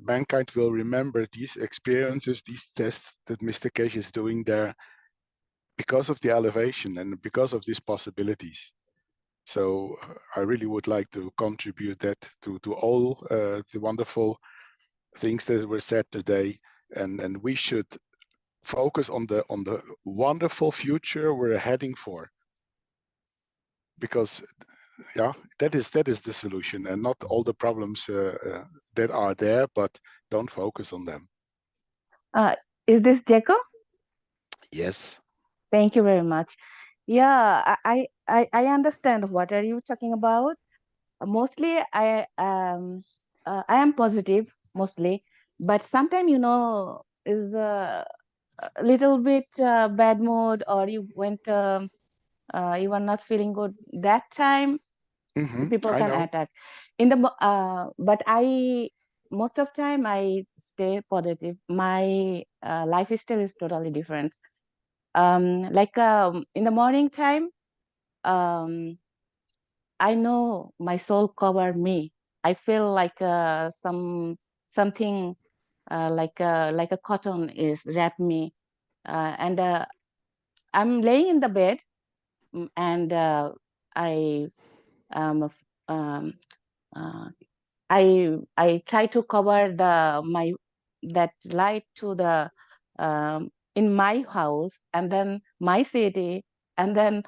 mankind will remember these experiences, these tests that Mr. Keshe is doing there, because of the elevation and because of these possibilities. So I really would like to contribute that to all the wonderful things that were said today, and we should focus on the wonderful future we're heading for, because yeah, that is the solution, and not all the problems that are there, but don't focus on them. Is this Jacob? Yes. Thank you very much. Yeah, I understand what are you talking about. Mostly I am positive mostly, but sometimes, you know, is a little bit bad mood, or you went you are not feeling good that time. People can attack in the but I most of time I stay positive. My lifestyle is totally different. Like in the morning time, I know my soul covered me. I feel like something like a cotton is wrapped me, and I'm laying in the bed, and I um, um, I try to cover that light to the in my house, and then my city, and then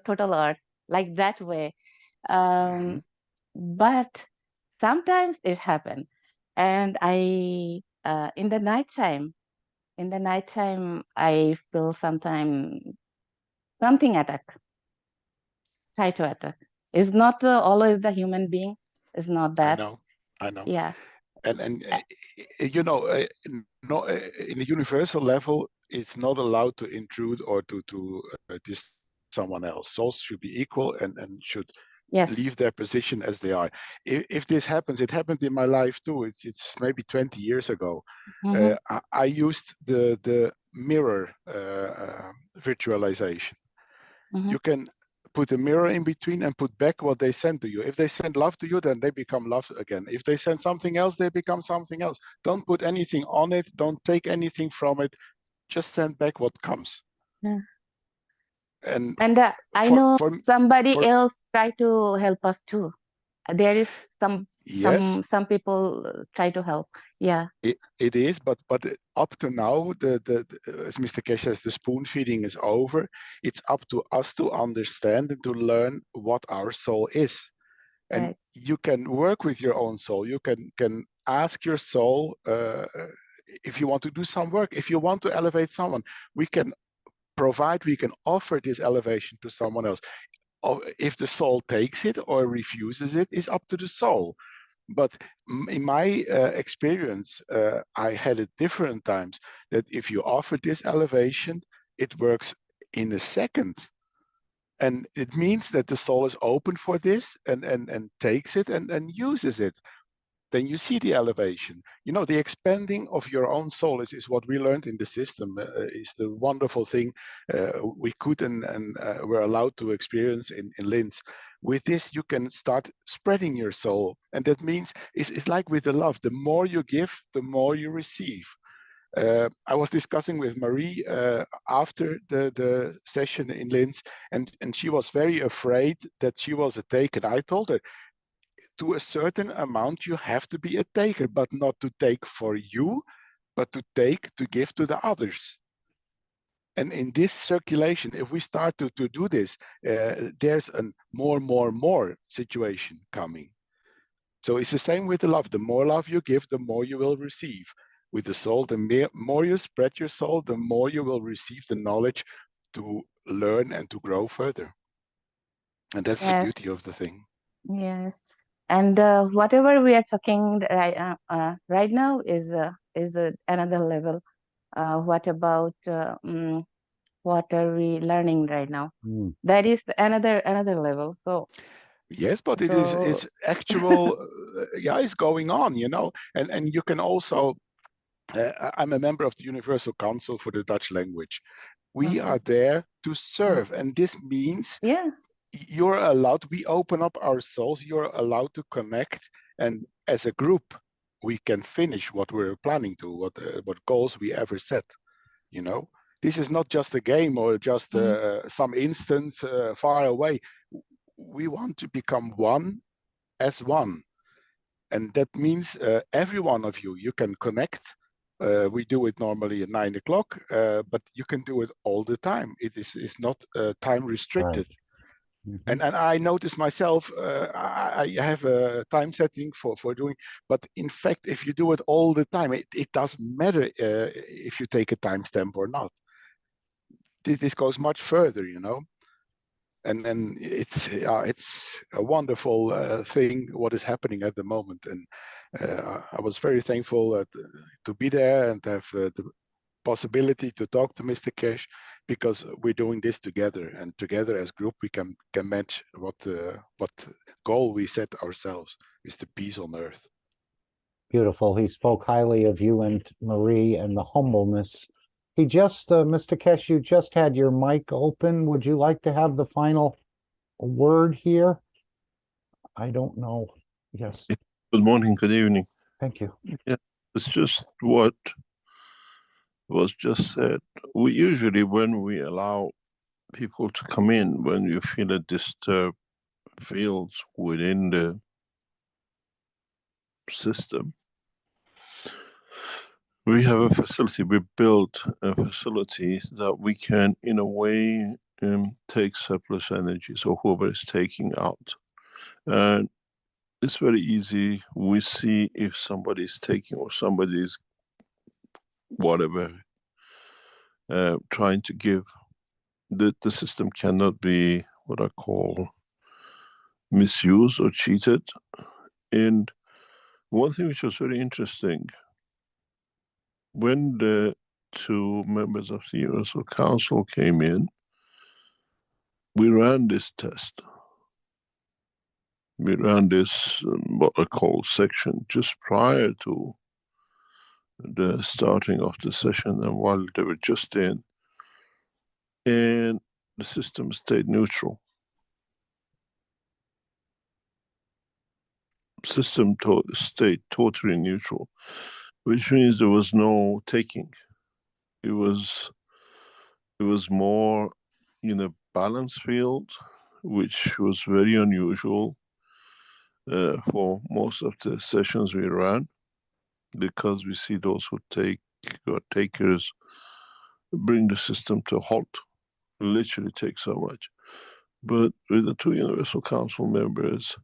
total earth, like that way. But sometimes it happens, and I in the nighttime I feel sometimes something try to attack. It's not always the human being. It's not that. I know. Yeah. And you know, no, in a universal level, it's not allowed to intrude or to dis someone else. Souls should be equal and should leave their position as they are. If this happens, it happened in my life too. It's maybe 20 years ago. I used the mirror virtualization. You can put a mirror in between and put back what they send to you. If they send love to you, then they become love again. If they send something else, they become something else. Don't put anything on it. Don't take anything from it. Just send back what comes. Yeah. And I know somebody else try to help us too. there is some Yes, some people try to help. Yeah. it is, but up to now, as Mr. Keshe says, the spoon feeding is over. It's up to us to understand and to learn what our soul is. And Right. you can work with your own soul. You can ask your soul if you want to do some work, if you want to elevate someone, we can offer this elevation to someone else. If the soul takes it or refuses it, is up to the soul. But in my experience, I had it different times, that if you offer this elevation, it works in a second. And it means that the soul is open for this and takes it and uses it. Then you see the elevation. You know, the expanding of your own soul is what we learned in the system, is the wonderful thing we could and were allowed to experience in Linz. With this, you can start spreading your soul. And that means it's like with the love. The more you give, the more you receive. I was discussing with Marie after the session in Linz, and she was very afraid that she was a taker. I told her, to a certain amount, you have to be a taker, but not to take for you, but to take to give to the others. And in this circulation, if we start to do this, there's a more situation coming. So it's the same with the love. The more love you give, the more you will receive. With the soul, the more you spread your soul, the more you will receive the knowledge to learn and to grow further. And that's the Yes. beauty of the thing. Yes. And whatever we are talking right now is another level. What about what are we learning right now? That is another level. So yes, but it's actual. Yeah, it's going on, you know. And you can also. I'm a member of the Universal Council for the Dutch language. We are there to serve, and this means you're allowed. We open up our souls. You're allowed to connect, and as a group, we can finish what we're planning to, what goals we ever set. You know, this is not just a game or just some instance far away. We want to become one as one, and that means every one of you can connect. We do it normally at 9 o'clock, but you can do it all the time. It's not time restricted. Right. And I notice myself, I have a time setting for doing, but in fact, if you do it all the time, it doesn't matter if you take a timestamp or not. This goes much further, you know. And it's a wonderful thing what is happening at the moment, and I was very thankful to be there and have the possibility to talk to Mr. Keshe, because we're doing this together, and together as group we can match what goal we set ourselves, is the peace on earth. Beautiful. He spoke highly of you and Marie and the humbleness. He just, Mr. Keshe, you just had your mic open. Would you like to have the final word here? I don't know. Yes. Good morning, good evening. Thank you. Yeah, it's just what was just said. We usually, when we allow people to come in, when you feel a disturbed fields within the system, we have a facility, we built a facility that we can, in a way, take surplus energy, so whoever is taking out. And it's very easy. We see if somebody is taking or somebody is whatever, trying to give. The system cannot be what I call misused or cheated. And one thing which was very interesting, when the two members of the Universal Council came in, we ran this test. We ran this, what I call section, just prior to the starting of the session and while they were just in. And the system stayed neutral. System stayed totally neutral, which means there was no taking. It was more in a balance field, which was very unusual. for most of the sessions we ran, because we see those who take or takers bring the system to a halt. Literally takes so much. But with the two Universal Council members,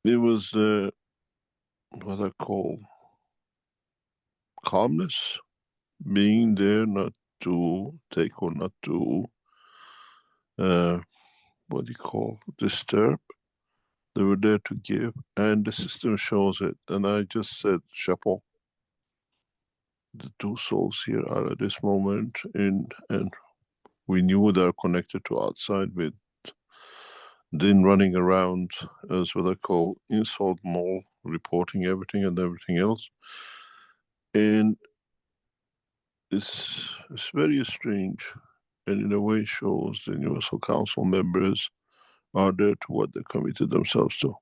it was what I call calmness, being there not to take or not to, what do you call, disturb. They were there to give, and the system shows it. And I just said, chapeau. The two souls here are at this moment in, and we knew they're connected to outside with then running around as what I call insult mole, reporting everything and everything else. And it's very strange, and in a way shows the Universal Council members are there to what they committed themselves to.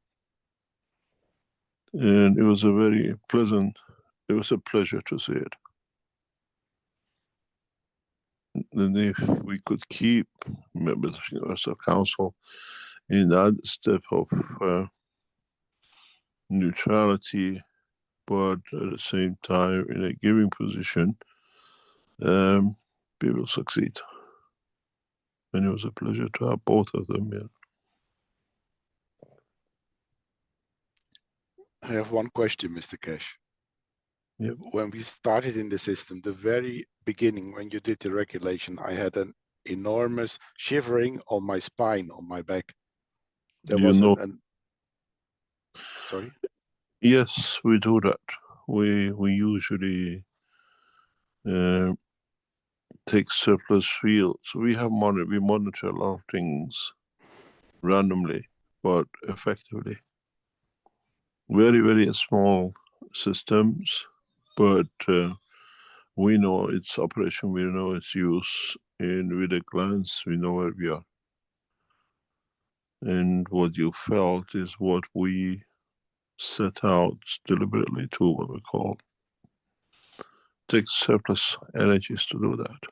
And it was a very pleasant, it was a pleasure to see it. And if we could keep members of the Universal Council in that step of neutrality, but at the same time in a giving position, we will succeed. And it was a pleasure to have both of them here. I have one question, Mr. Keshe. Yep. When we started in the system, the very beginning, when you did the regulation, I had an enormous shivering on my spine, on my back. There was sorry? Yes, we do that. We usually take surplus fields. We monitor a lot of things randomly, but effectively. Very, very small systems, but we know its operation, we know its use, and with a glance, we know where we are. And what you felt is what we set out deliberately to what we call take surplus energies to do that.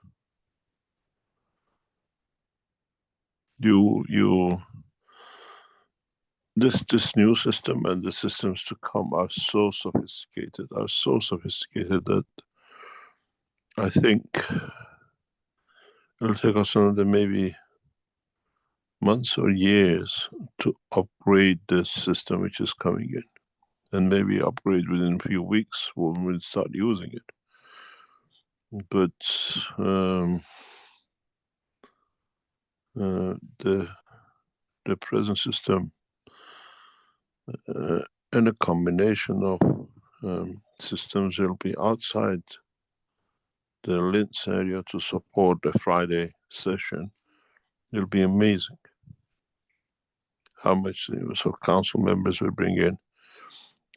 This new system and the systems to come are so sophisticated that I think it'll take us another maybe months or years to upgrade this system which is coming in, and maybe upgrade within a few weeks when we start using it. But the present system and a combination of systems will be outside the Linz area to support the Friday session. It'll be amazing how much the Universal Council members will bring in,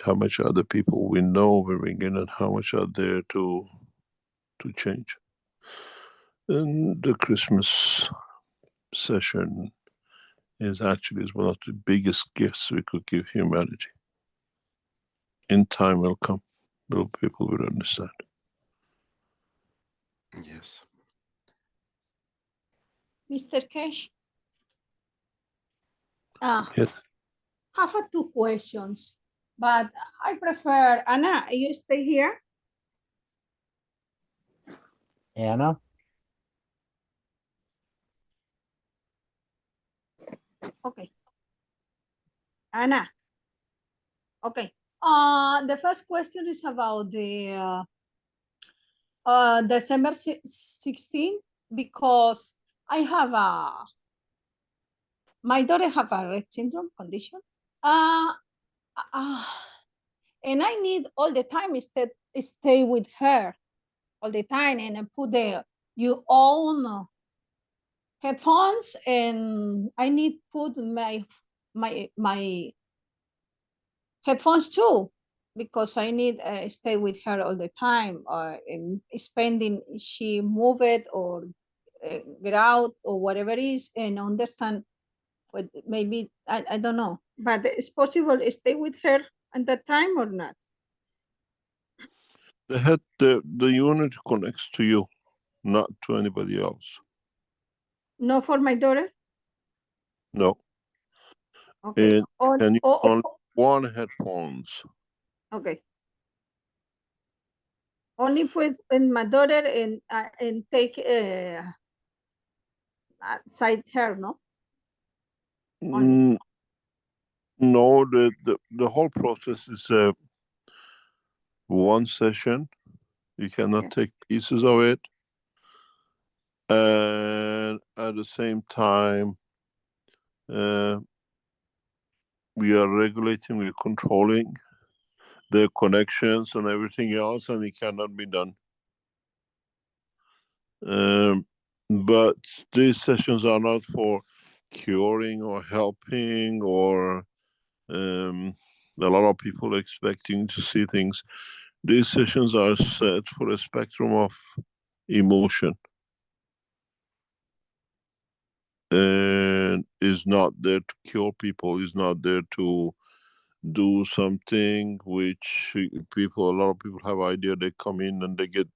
how much other people we know will bring in, and how much are there to change. And the Christmas session is one of the biggest gifts we could give humanity. In time will come, people will understand. Yes. Mr. Keshe, Yes. I have two questions, but I prefer, Anna, you stay here? Anna? Okay. Anna. Okay. The first question is about the December 16, because I have my daughter have a Rett syndrome condition. And I need all the time stay with her all the time, and I put your own headphones, and I need put my headphones too, because I need stay with her all the time, and spending, she move it or get out or whatever it is, and understand. But maybe I don't know, but it's possible to stay with her at that time or not. The unit connects to you, not to anybody else. No, for my daughter? No. Okay. And can you only one headphones? Okay. Only with my daughter and take side her, no? No, the whole process is one session. You cannot take pieces of it. And at the same time, we are regulating, we're controlling their connections and everything else, and it cannot be done. But these sessions are not for curing or helping or a lot of people expecting to see things. These sessions are set for a spectrum of emotion. And is not there to cure people, is not there to do something which a lot of people have idea, they come in and they get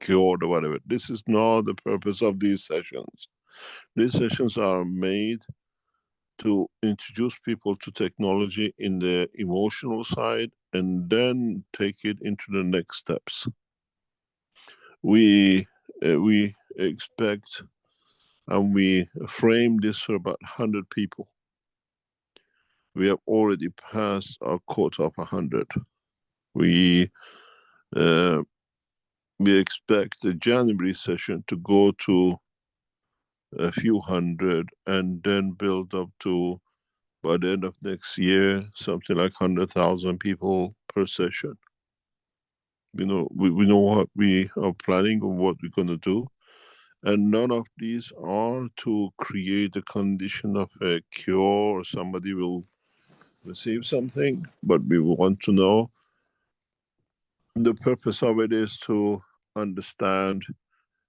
cured or whatever. This is not the purpose of these sessions. These sessions are made to introduce people to technology in the emotional side and then take it into the next steps. We expect and we frame this for about 100 people. We have already passed our quota of 100. We expect the January session to go to a few hundred and then build up to, by the end of next year, something like 100,000 people per session. We know what we are planning and what we're going to do. And none of these are to create a condition of a cure or somebody will receive something, but we want to know. The purpose of it is to understand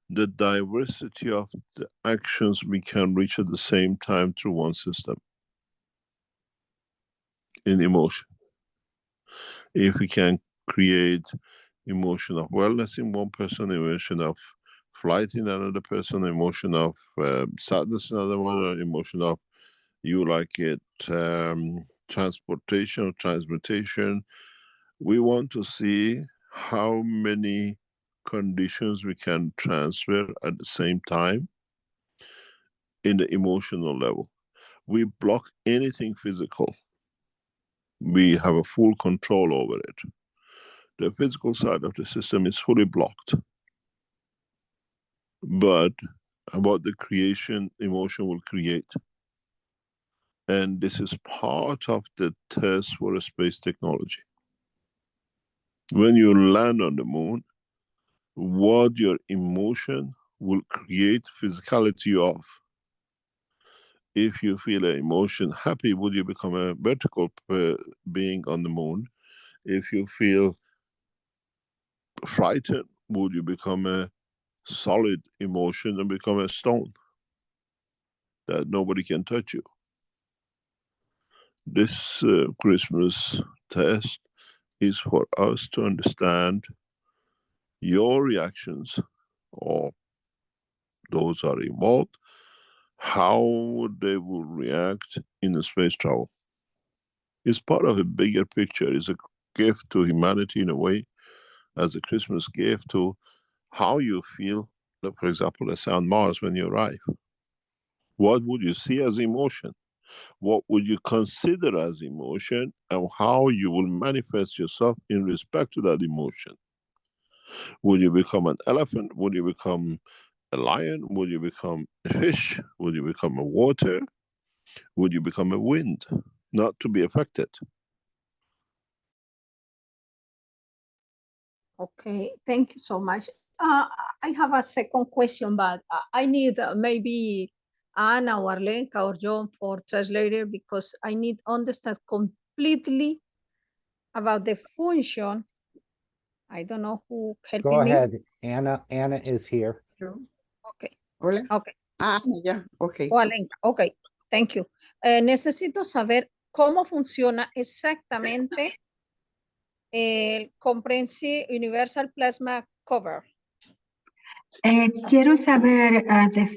the diversity of the actions we can reach at the same time through one system in emotion. If we can create emotion of wellness in one person, emotion of flight in another person, emotion of sadness in another one, or emotion of you like it, transportation or transmutation. We want to see how many conditions we can transfer at the same time in the emotional level. We block anything physical. We have a full control over it. The physical side of the system is fully blocked. But about the creation, emotion will create. And this is part of the test for a space technology. When you land on the moon, what your emotion will create physicality of. If you feel an emotion happy, would you become a vertical being on the moon? If you feel frightened, would you become a solid emotion and become a stone that nobody can touch you? This Christmas test is for us to understand your reactions, or those are involved, how they will react in the space travel. It's part of a bigger picture. It's a gift to humanity in a way, as a Christmas gift to how you feel, like for example, let's say on Mars when you arrive. What would you see as emotion? What would you consider as emotion, and how you will manifest yourself in respect to that emotion? Would you become an elephant? Would you become a lion? Would you become a fish? Would you become a water? Would you become a wind? Not to be affected. Okay, thank you so much. I have a second question, but I need maybe Anna or Lenka or John for translator, because I need to understand completely about the function. I don't know who helping Go me. ahead, Anna. Anna is here. Okay. Hola. Okay. Ya, ok. O Alenka. Ok, thank you. Necesito saber cómo funciona exactamente el Comprehensive Universal Plasma Cover. Quiero saber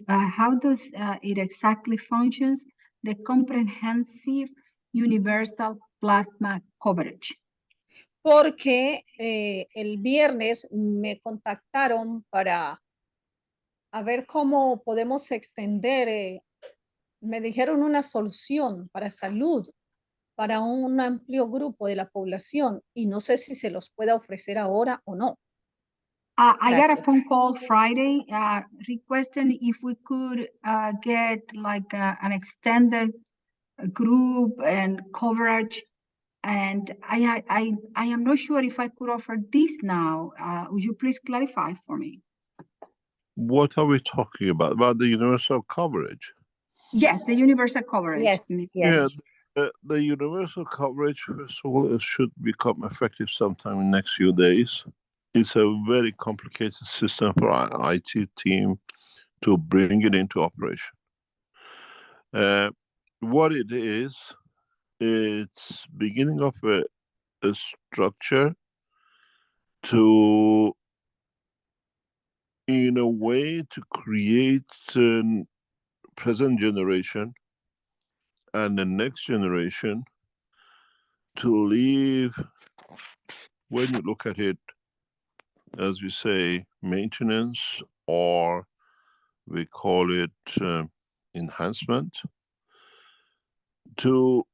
how does it exactly functions, the Comprehensive universal plasma coverage. Porque el viernes me contactaron para a ver cómo podemos extender, me dijeron una solución para salud, para un amplio grupo de la población, y no sé si se los pueda ofrecer ahora o no. I got a phone call Friday requesting if we could get like an extended group and coverage. And I am not sure if I could offer this now. Would you please clarify for me? What are we talking about? About the universal coverage? Yes, the universal coverage. Yes, yes. Yeah, the universal coverage, first of all, it should become effective sometime in the next few days. It's a very complicated system for our IT team to bring it into operation. What it is, it's beginning of a structure to, in a way, to create a present generation and the next generation to leave, when you look at it, as we say, maintenance, or we call it enhancement, to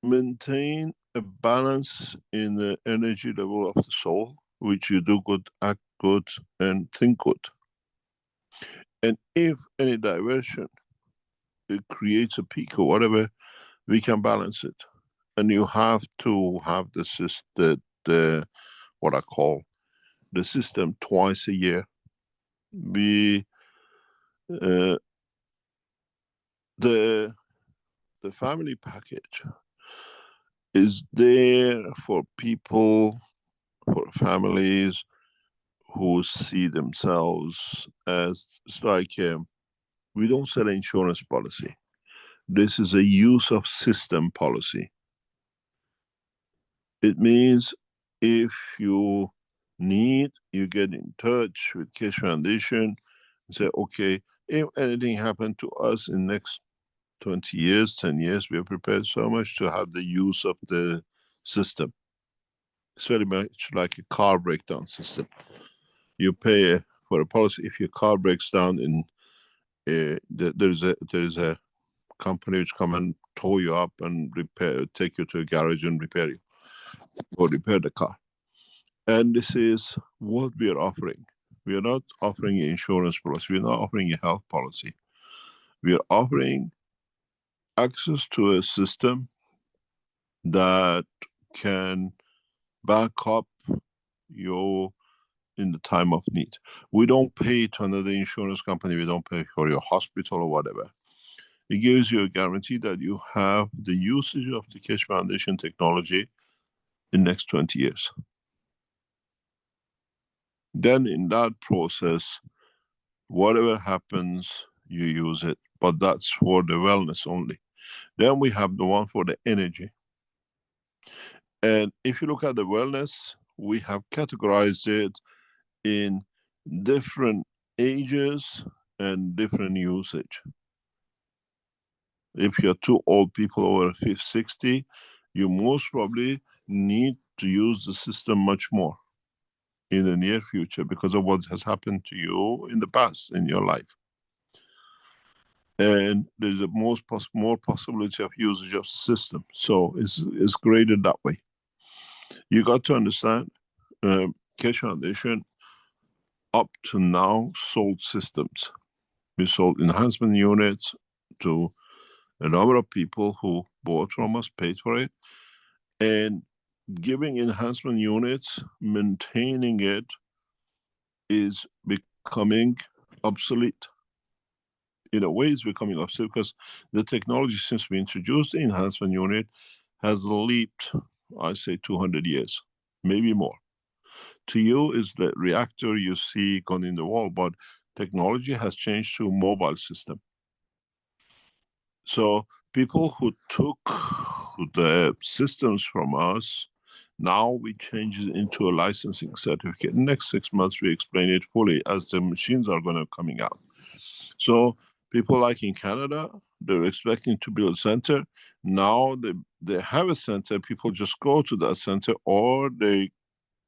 maintain a balance in the energy level of the soul, which you do good, act good, and think good. And if any diversion, it creates a peak or whatever, we can balance it. And you have to have the system, what I call the system, twice a year. The family package is there for people, for families who see themselves as, it's like, we don't sell insurance policy. This is a use of system policy. It means if you need, you get in touch with Keshe Foundation and say, okay, if anything happened to us in next 20 years, 10 years, we are prepared so much to have the use of the system. It's very much like a car breakdown system. You pay for a policy if your car breaks down in there's a company which come and tow you up and repair, take you to a garage and repair you, or repair the car. And this is what we are offering. We are not offering an insurance policy. We are not offering a health policy. We are offering access to a system that can back up you in the time of need. We don't pay to another insurance company. We don't pay for your hospital or whatever. It gives you a guarantee that you have the usage of the Keshe Foundation technology in the next 20 years. Then in that process, whatever happens, you use it, but that's for the wellness only. Then we have the one for the energy. And if you look at the wellness, we have categorized it in different ages and different usage. If you're too old people over 50, 60, you most probably need to use the system much more in the near future because of what has happened to you in the past in your life. And there's a more possibility of usage of the system. So it's graded that way. You got to understand, Keshe Foundation up to now sold systems. We sold enhancement units to a number of people who bought from us, paid for it, and giving enhancement units, maintaining it is becoming obsolete. In a way, it's becoming obsolete because the technology since we introduced the enhancement unit has leaped, I say 200 years, maybe more. To you is the reactor you see gone in the wall, but technology has changed to mobile system. So people who took the systems from us, now we change it into a licensing certificate. Next 6 months, we explain it fully as the machines are going to coming out. So People like in Canada, they're expecting to build a center. Now they have a center, people just go to that center or they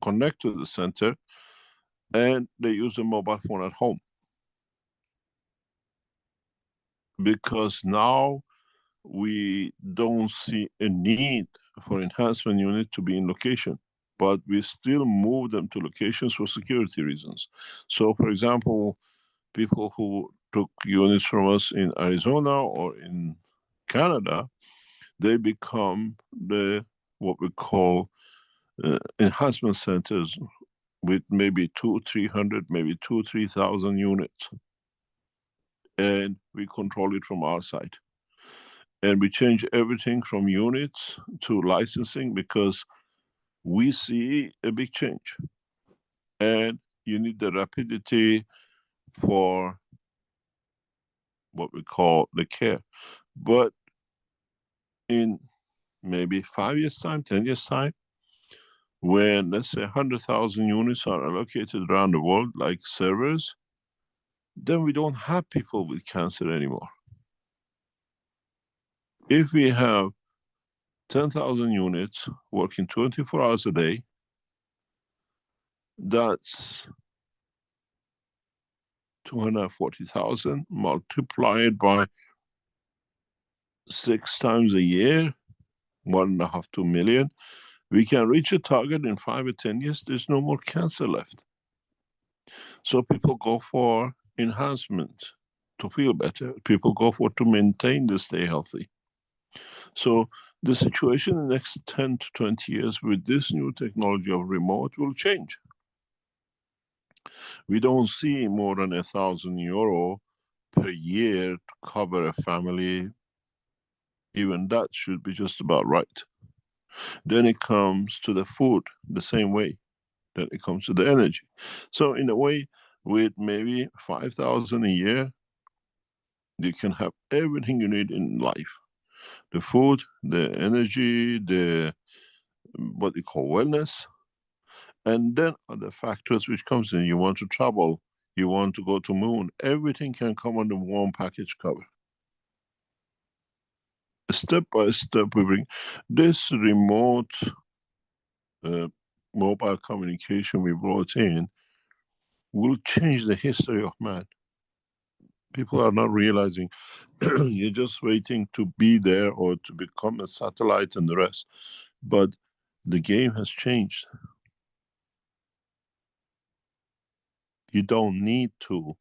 connect to the center and they use a mobile phone at home. Because now we don't see a need for enhancement unit to be in location, but we still move them to locations for security reasons. So for example, people who took units from us in Arizona or in Canada, they become what we call enhancement centers with maybe 200-300, maybe 2,000-3,000 units. And we control it from our side. And we change everything from units to licensing because we see a big change. And you need the rapidity for what we call the care. But in maybe 5 years' time, 10 years' time, when let's say 100,000 units are allocated around the world like servers, then we don't have people with cancer anymore. If we have 10,000 units working 24 hours a day, that's 240,000 multiplied by 6 times a year, 1.5 to 2 million. We can reach a target in 5 or 10 years, there's no more cancer left. So people go for enhancement to feel better. People go for to maintain to stay healthy. So the situation in the next 10 to 20 years with this new technology of remote will change. We don't see more than €1,000 per year to cover a family. Even that should be just about right. Then it comes to the food the same way. Then it comes to the energy. So in a way, with maybe 5,000 a year, you can have everything you need in life. The food, the energy, the what you call wellness, and then other factors which comes in. You want to travel, you want to go to moon, everything can come under one package cover. Step by step we bring this remote mobile communication we brought in will change the history of man. People are not realizing you're just waiting to be there or to become a satellite and the rest. But the game has changed. You don't need to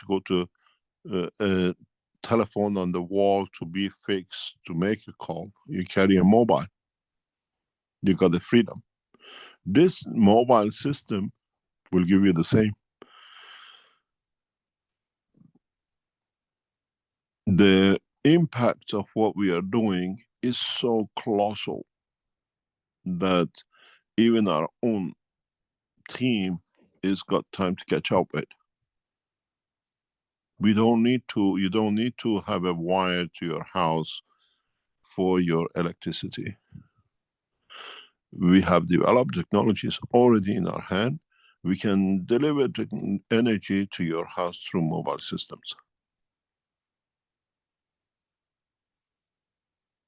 go to a telephone on the wall to be fixed to make a call. You carry a mobile. You got the freedom. This mobile system will give you the same. The impact of what we are doing is so colossal that even our own team has got time to catch up with. You don't need to have a wire to your house for your electricity. We have developed technologies already in our hand. We can deliver energy to your house through mobile systems.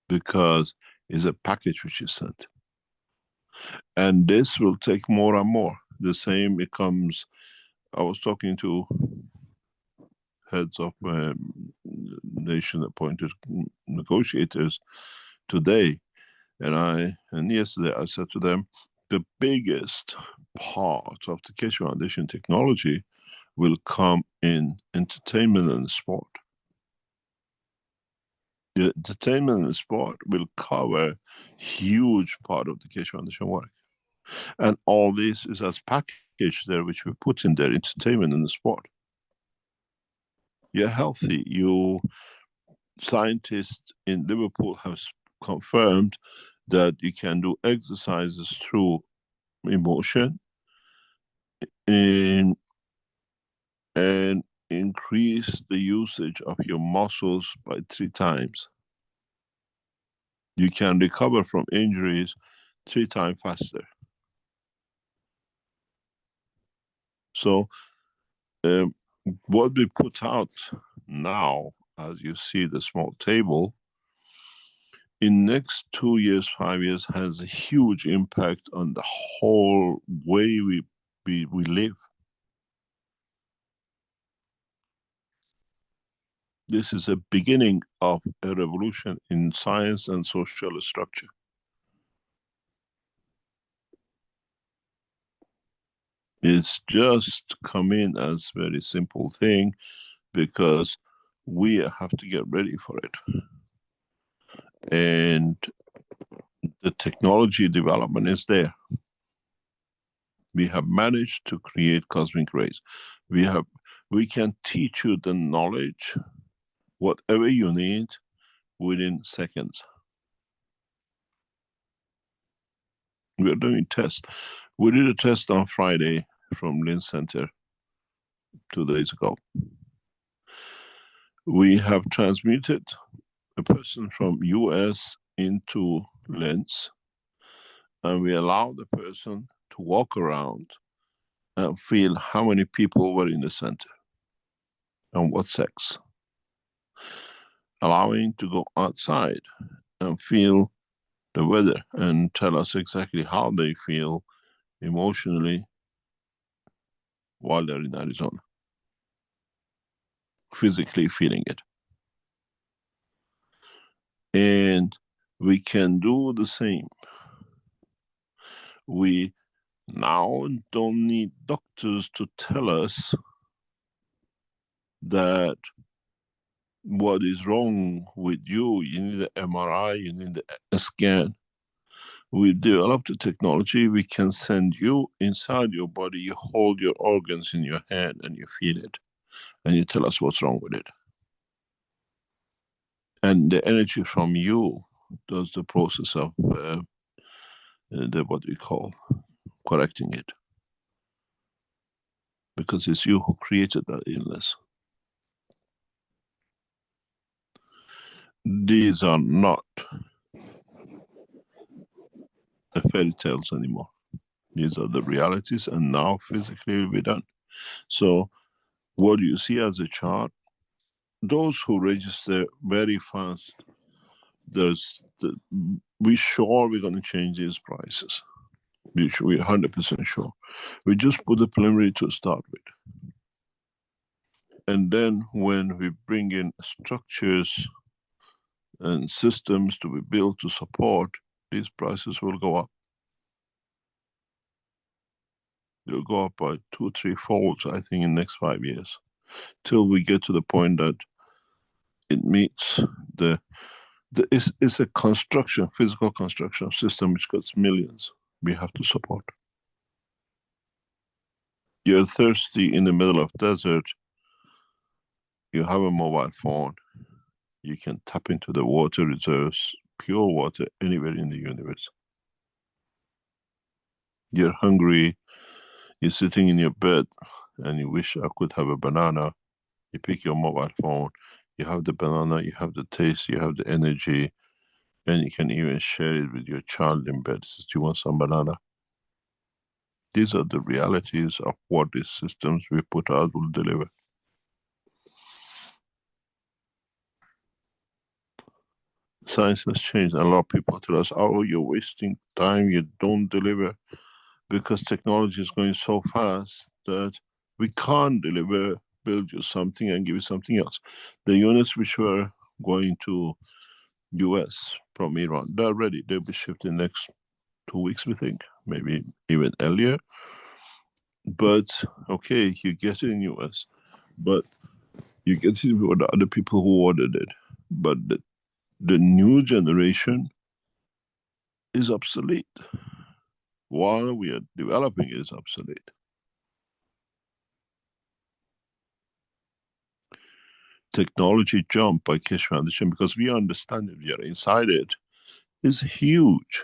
Because it's a package which is sent. And this will take more and more. The same becomes, I was talking to heads of nation appointed negotiators today, and yesterday I said to them, the biggest part of the Keshe Foundation technology will come in entertainment and sport. The entertainment and sport will cover huge part of the Keshe Foundation work. And all this is as package there, which we put in there, entertainment and the sport. You're healthy. Scientists in Liverpool have confirmed that you can do exercises through emotion and increase the usage of your muscles by 3 times. You can recover from injuries 3 times faster. So what we put out now, as you see the small table, in next 2 years, 5 years, has a huge impact on the whole way we live. This is a beginning of a revolution in science and social structure. It's just come in as very simple thing because we have to get ready for it. And the technology development is there. We have managed to create cosmic rays. We can teach you the knowledge, whatever you need, within seconds. We are doing tests. We did a test on Friday from Lynn Center 2 days ago. We have transmuted a person from US into Lens, and we allow the person to walk around and feel how many people were in the center and what sex. Allowing to go outside and feel the weather and tell us exactly how they feel emotionally while they're in Arizona. Physically feeling it. And we can do the same. We now don't need doctors to tell us that what is wrong with you. You need an MRI, you need a scan. We developed the technology, we can send you inside your body, you hold your organs in your hand and you feel it. And you tell us what's wrong with it. And the energy from you does the process of what we call correcting it. Because it's you who created that illness. These are not the fairy tales anymore. These are the realities, and now physically we're done. So what you see as a chart, those who register very fast, we're sure we're going to change these prices. We're 100% sure. We just put the preliminary to start with. And then when we bring in structures and systems to be built to support, these prices will go up. They'll go up by 2-3 folds, I think, in the next 5 years, till we get to the point that it meets it's a construction, physical construction of system which costs millions we have to support. You're thirsty in the middle of desert, you have a mobile phone, you can tap into the water reserves, pure water, anywhere in the universe. You're hungry, you're sitting in your bed and you wish I could have a banana. You pick your mobile phone, you have the banana, you have the taste, you have the energy, and you can even share it with your child in bed. Says, do you want some banana? These are the realities of what these systems we put out will deliver. Science has changed. A lot of people tell us, oh, you're wasting time, you don't deliver, because technology is going so fast that we can't deliver, build you something and give you something else. The units which were going to US from Iran, they're ready. They'll be shipped in the next 2 weeks, we think, maybe even earlier. But okay, you get it in US, but you get it with the other people who ordered it. But the new generation is obsolete. While we are developing, it is obsolete. Technology jump by Keshe Foundation, because we understand it, we are inside it, is huge.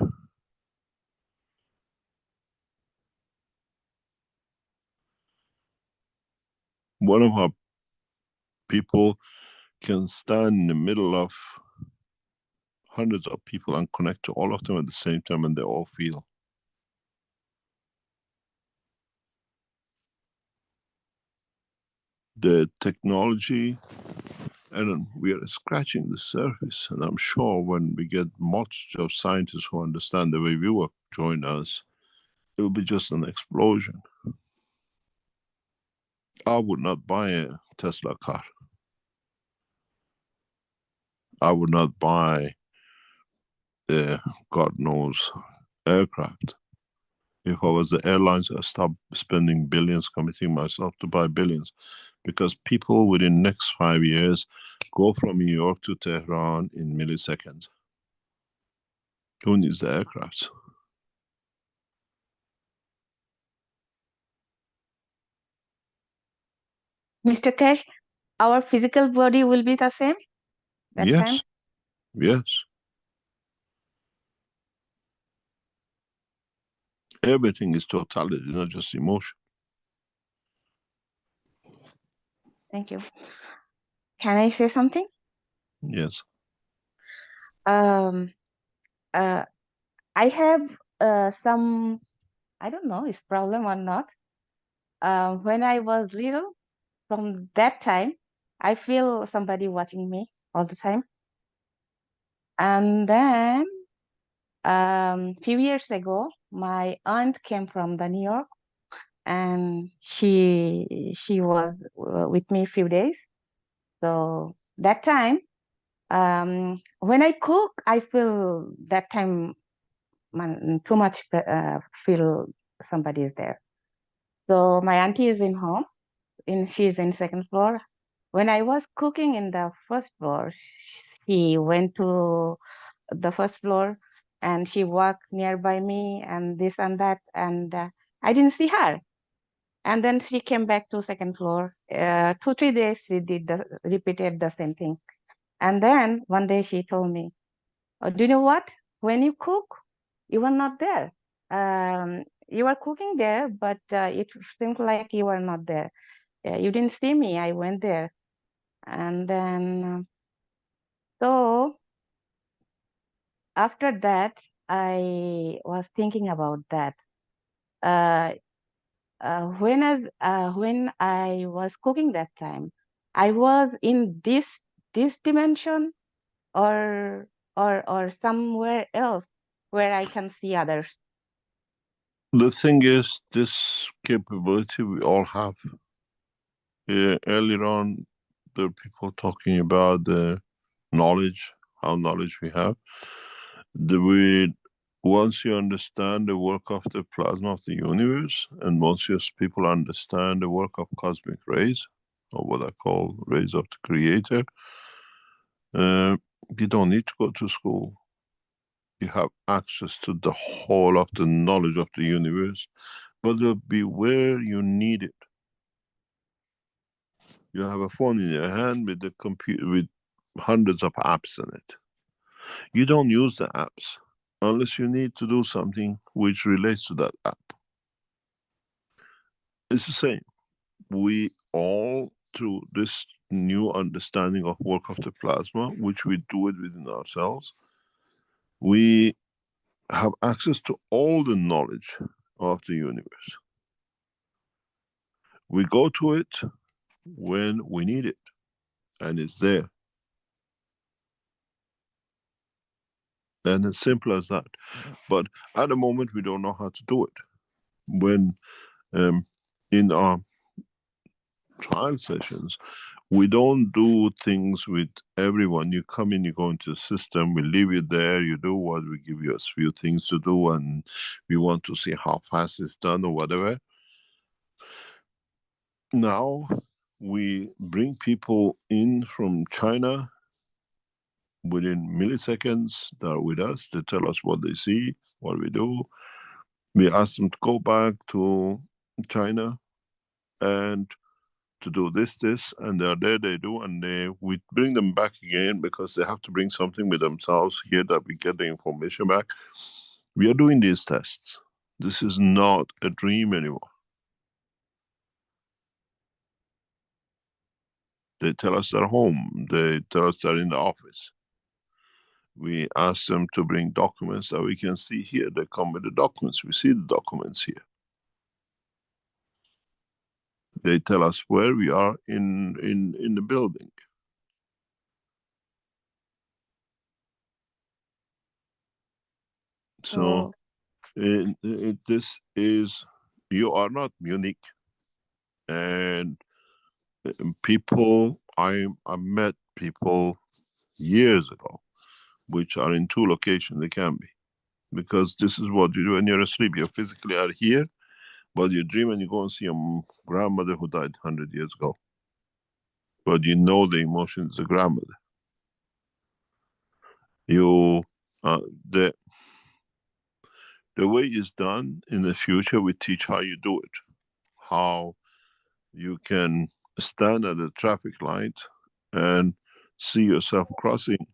One of our people can stand in the middle of hundreds of people and connect to all of them at the same time, and they all feel. the technology, and we are scratching the surface. And I'm sure when we get multitude of scientists who understand the way we work join us, it will be just an explosion. I would not buy a Tesla car. I would not buy the God knows aircraft. If I was the airlines, I'd stop spending billions, committing myself to buy billions, because people within next 5 years go from New York to Tehran in milliseconds. Who needs the aircrafts? Mr. Cash, our physical body will be the same that Yes, time? yes. Everything is totality, not just emotion. Thank you. Can I say something? Yes. Um, I have some, I don't know, is problem or not. When I was little, from that time, I feel somebody watching me all the time. And then, few years ago, my aunt came from the New York, and she was with me a few days. So that time, when I cook, I feel that time too much feel somebody is there. So my auntie is in home, she's in second floor. When I was cooking in the first floor, she went to the first floor and she walked nearby me and this and that, and I didn't see her. And then she came back to second floor. 2-3 days she repeated the same thing. And then one day she told me, "Oh, do you know what? When you cook, you were not there. You were cooking there, but it seemed like you were not there. You didn't see me. I went there." And then, so after that, I was thinking about that. When I was cooking that time, I was in this dimension or somewhere else where I can see others. The thing is, this capability we all have. Earlier on, there were people talking about the knowledge, how knowledge we have. Once you understand the work of the plasma of the universe, and once people understand the work of cosmic rays, or what I call rays of the creator, you don't need to go to school. You have access to the whole of the knowledge of the universe, but it'll be where you need it. You have a phone in your hand with the computer with hundreds of apps in it. You don't use the apps unless you need to do something which relates to that app. It's the same. We all, through this new understanding of work of the plasma, which we do it within ourselves, we have access to all the knowledge of the universe. We go to it when we need it, and it's there. And it's simple as that. But at the moment, we don't know how to do it. When in our trial sessions, we don't do things with everyone. You come in, you go into the system, we leave you there, you do what, we give you a few things to do, and we want to see how fast it's done or whatever. Now, we bring people in from China within milliseconds. They're with us, they tell us what they see, what we do. We ask them to go back to China and to do this, and they're there, they do, and we bring them back again because they have to bring something with themselves here that we get the information back. We are doing these tests. This is not a dream anymore. They tell us they're home. They tell us they're in the office. We ask them to bring documents that we can see here. They come with the documents. We see the documents here. They tell us where we are in the building. So this is, you are not unique. And people, I met people years ago, which are in 2 locations. They can be, because this is what you do when you're asleep. You physically are here, but you dream and you go and see a grandmother who died 100 years ago. But you know the emotions of grandmother. You, the way it's done in the future, we teach how you do it. How you can stand at a traffic light and see yourself crossing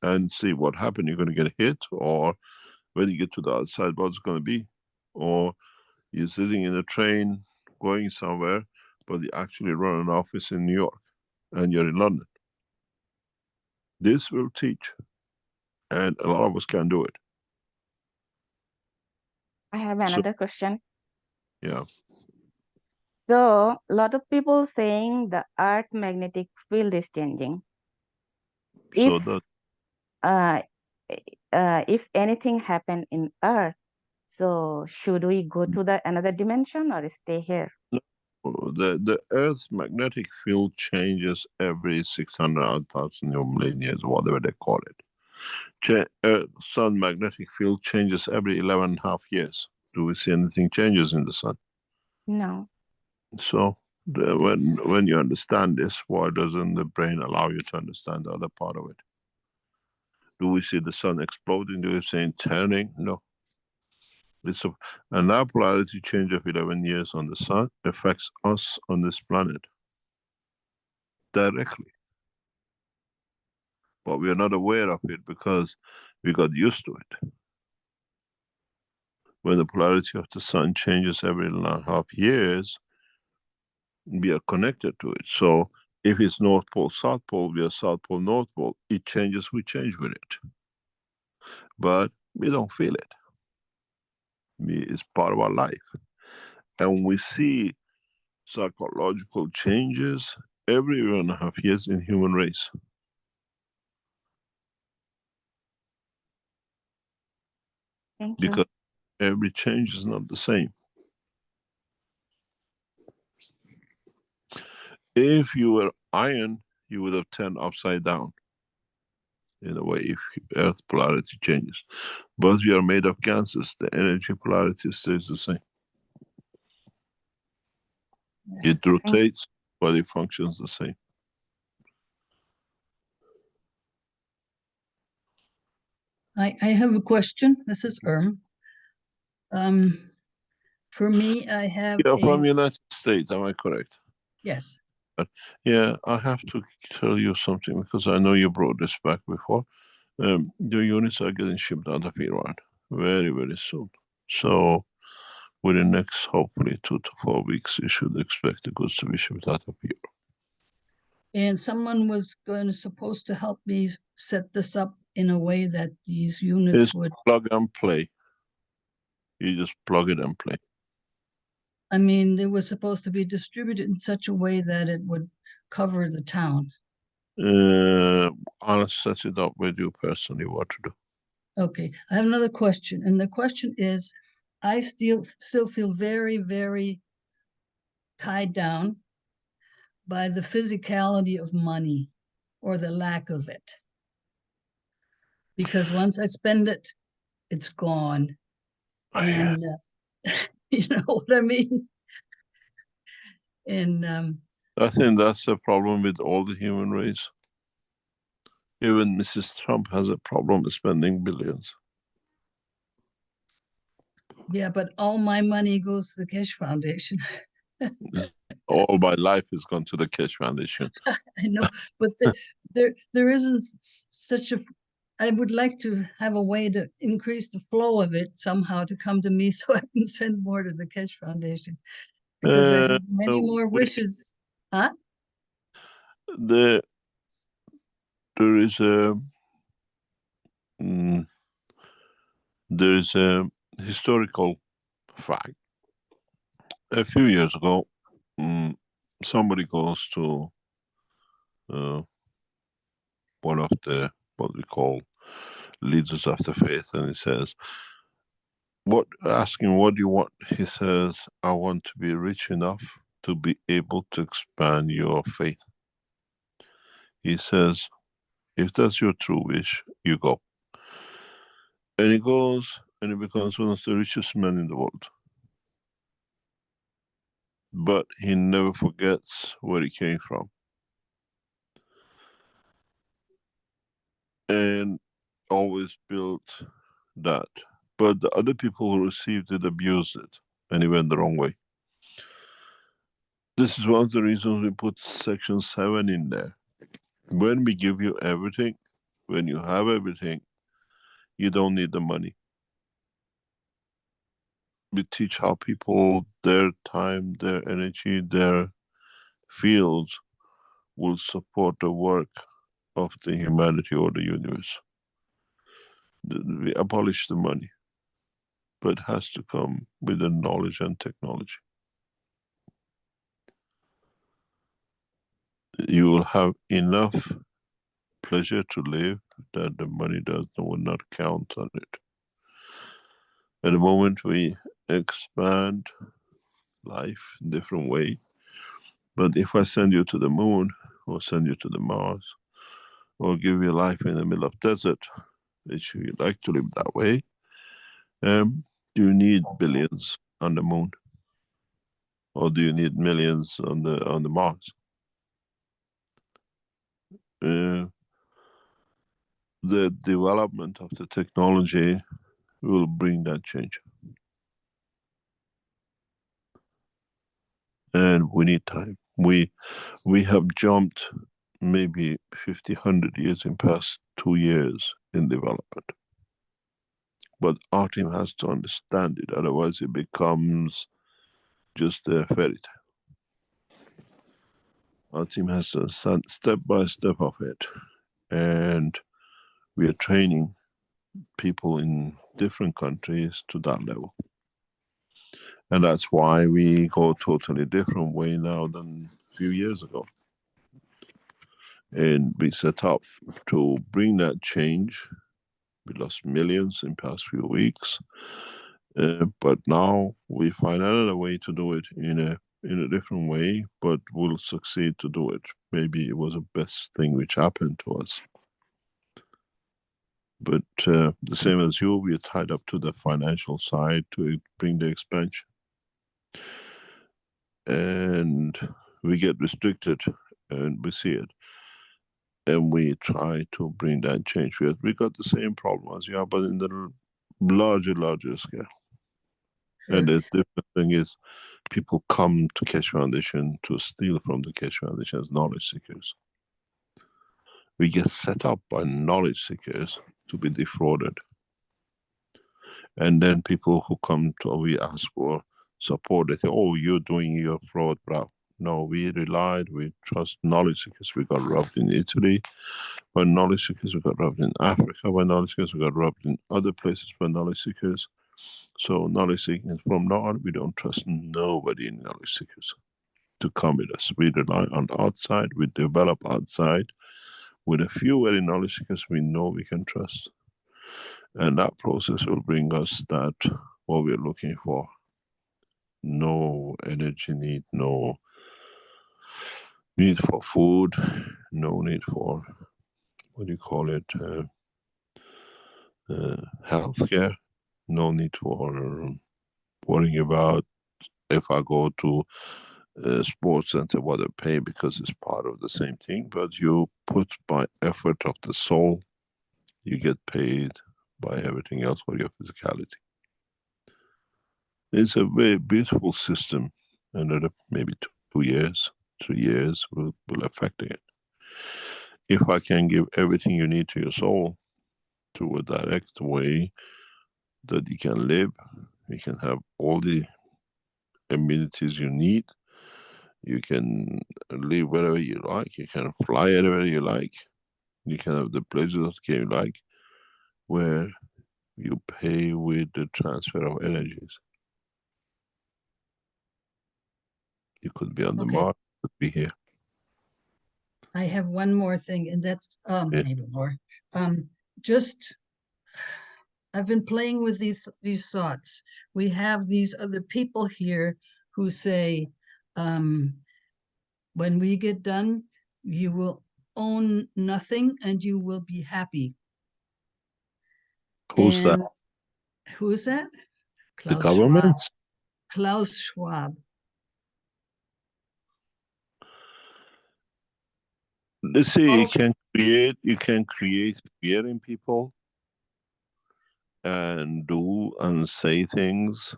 and see what happened. You're going to get hit, or when you get to the other side, what's going to be. Or you're sitting in a train going somewhere, but you actually run an office in New York and you're in London. This will teach, and a lot of us can do it. I have another question. Yeah. So, a lot of people saying the Earth magnetic field is changing. So If anything happen in Earth, so should we go to the another dimension or stay here? The Earth's magnetic field changes every 600,000 million years, whatever they call it. Sun magnetic field changes every 11.5 years. Do we see anything changes in the sun? No. So when you understand this, why doesn't the brain allow you to understand the other part of it? Do we see the sun exploding? Do we see it turning? No. It's an polarity change of 11 years on the sun affects us on this planet directly. But we are not aware of it because we got used to it. When the polarity of the sun changes every 1.5 years, we are connected to it. So if it's North Pole, South Pole, we are South Pole, North Pole. It changes, we change with it. But we don't feel it. It's part of our life. And we see psychological changes every 1.5 years in human race. Thank you. Because every change is not the same. If you were iron, you would have turned upside down. In a way, if Earth polarity changes. But we are made of gases, the energy polarity stays the same. It rotates, but it functions the same. I have a question. This is for me, I have You're from United States, am I correct? Yes. Yeah, I have to tell you something because I know you brought this back before. The units are getting shipped out of Iran very, very soon. So within the next, hopefully, 2 to 4 weeks, you should expect the goods to be shipped out of Iran. And someone was supposed to help me set this up in a way that these units would plug and play. You just plug it and play. I mean, they were supposed to be distributed in such a way that it would cover the town. I'll set it up with you personally what to do. Okay, I have another question, and the question is, I still feel very, very tied down by the physicality of money or the lack of it. Because once I spend it, it's gone. And you know what I mean? And I think that's a problem with all the human race. Even Mrs. Trump has a problem with spending billions. yeah, but all my money goes to the Keshe Foundation. All my life has gone to the Keshe Foundation. I know, but there isn't such a. I would like to have a way to increase the flow of it somehow to come to me so I can send more to the Keshe Foundation because I have many more wishes. Huh? There is a historical fact. A few years ago, somebody goes to one of the what we call leaders of the faith, and he says, asking what do you want? He says, I want to be rich enough to be able to expand your faith. He says, if that's your true wish, you go. And he goes and he becomes one of the richest men in the world. But he never forgets where he came from. And always built that. But the other people who received it abused it, and it went the wrong way. This is one of the reasons we put section 7 in there. When we give you everything, when you have everything, you don't need the money. We teach how people, their time, their energy, their fields will support the work of the humanity or the universe. We abolish the money, but it has to come with the knowledge and technology. You will have enough pleasure to live that the money will not count on it. At the moment we expand life in a different way, but if I send you to the moon or send you to the Mars or give you life in the middle of desert, which you like to live that way, do you need billions on the moon? Or do you need millions on the Mars? The development of the technology will bring that change. And we need time. We have jumped maybe 50, 100 years in past 2 years in development. But our team has to understand it, otherwise it becomes just a fairy tale. Our team has to stand step by step of it. And we are training people in different countries to that level. And that's why we go totally different way now than a few years ago. And we set up to bring that change. We lost millions in past few weeks. But now we find another way to do it in a different way, but we'll succeed to do it. Maybe it was the best thing which happened to us. But the same as you, we are tied up to the financial side to bring the expansion. And we get restricted, and we see it. And we try to bring that change. We got the same problem as you have, but in the larger scale. Sure. And the different thing is, people come to Keshe Foundation to steal from the Keshe Foundation as knowledge seekers. We get set up by knowledge seekers to be defrauded. And then people who come to, we ask for support, they say, oh, you're doing your fraud, bro. No, we trust knowledge seekers. We got robbed in Italy by knowledge seekers, we got robbed in Africa by knowledge seekers, we got robbed in other places by knowledge seekers. So knowledge seekers, from now on, we don't trust nobody in knowledge seekers to come with us. We rely on outside, we develop outside. With a few very knowledge seekers we know we can trust. And that process will bring us that, what we're looking for. No energy need, no need for food, no need for, what do you call it, healthcare, no need for worrying about if I go to a sports center what I pay, because it's part of the same thing. But you put by effort of the soul, you get paid by everything else for your physicality. It's a very beautiful system, and maybe 2 years, 3 years will affect it. If I can give everything you need to your soul through a direct way that you can live, you can have all the amenities you need, you can live wherever you like, you can fly anywhere you like, you can have the pleasures you like, where you pay with the transfer of energies. You could be on the Okay. Mars, you could be here. I have one more thing, and that's Yeah. maybe more. Just I've been playing with these thoughts. We have these other people here who say, when we get done, you will own nothing and you will be happy. Who's that? Who is that? The Klaus government? Schwab. Klaus Schwab. They say Oh. you can create fear in people and do and say things,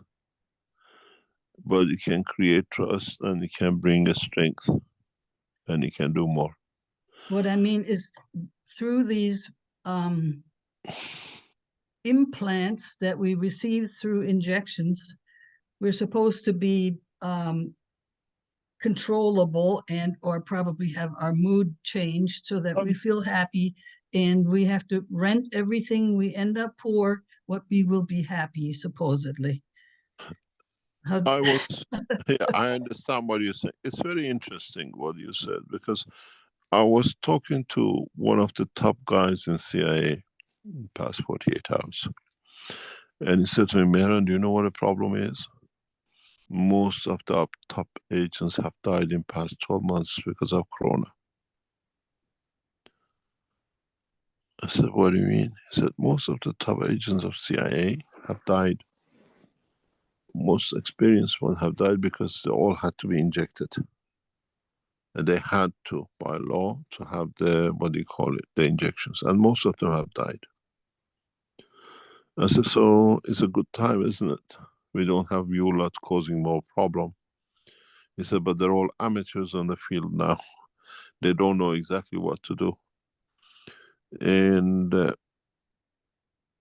but you can create trust and you can bring a strength and you can do more. What I mean is through these implants that we receive through injections, we're supposed to be controllable and or probably have our mood changed so that we feel happy, and we have to rent everything. We end up poor, what we will be happy, supposedly. I understand what you're saying. It's very interesting what you said, because I was talking to one of the top guys in CIA in the past 48 hours. And he said to me, Mehran, do you know what the problem is? Most of the top agents have died in past 12 months because of Corona. I said, what do you mean? He said, most of the top agents of CIA have died. Most experienced ones have died because they all had to be injected. And they had to, by law, to have the, what do you call it, the injections. And most of them have died. I said, so it's a good time, isn't it? We don't have you lot causing more problem. He said, but they're all amateurs on the field now. They don't know exactly what to do. And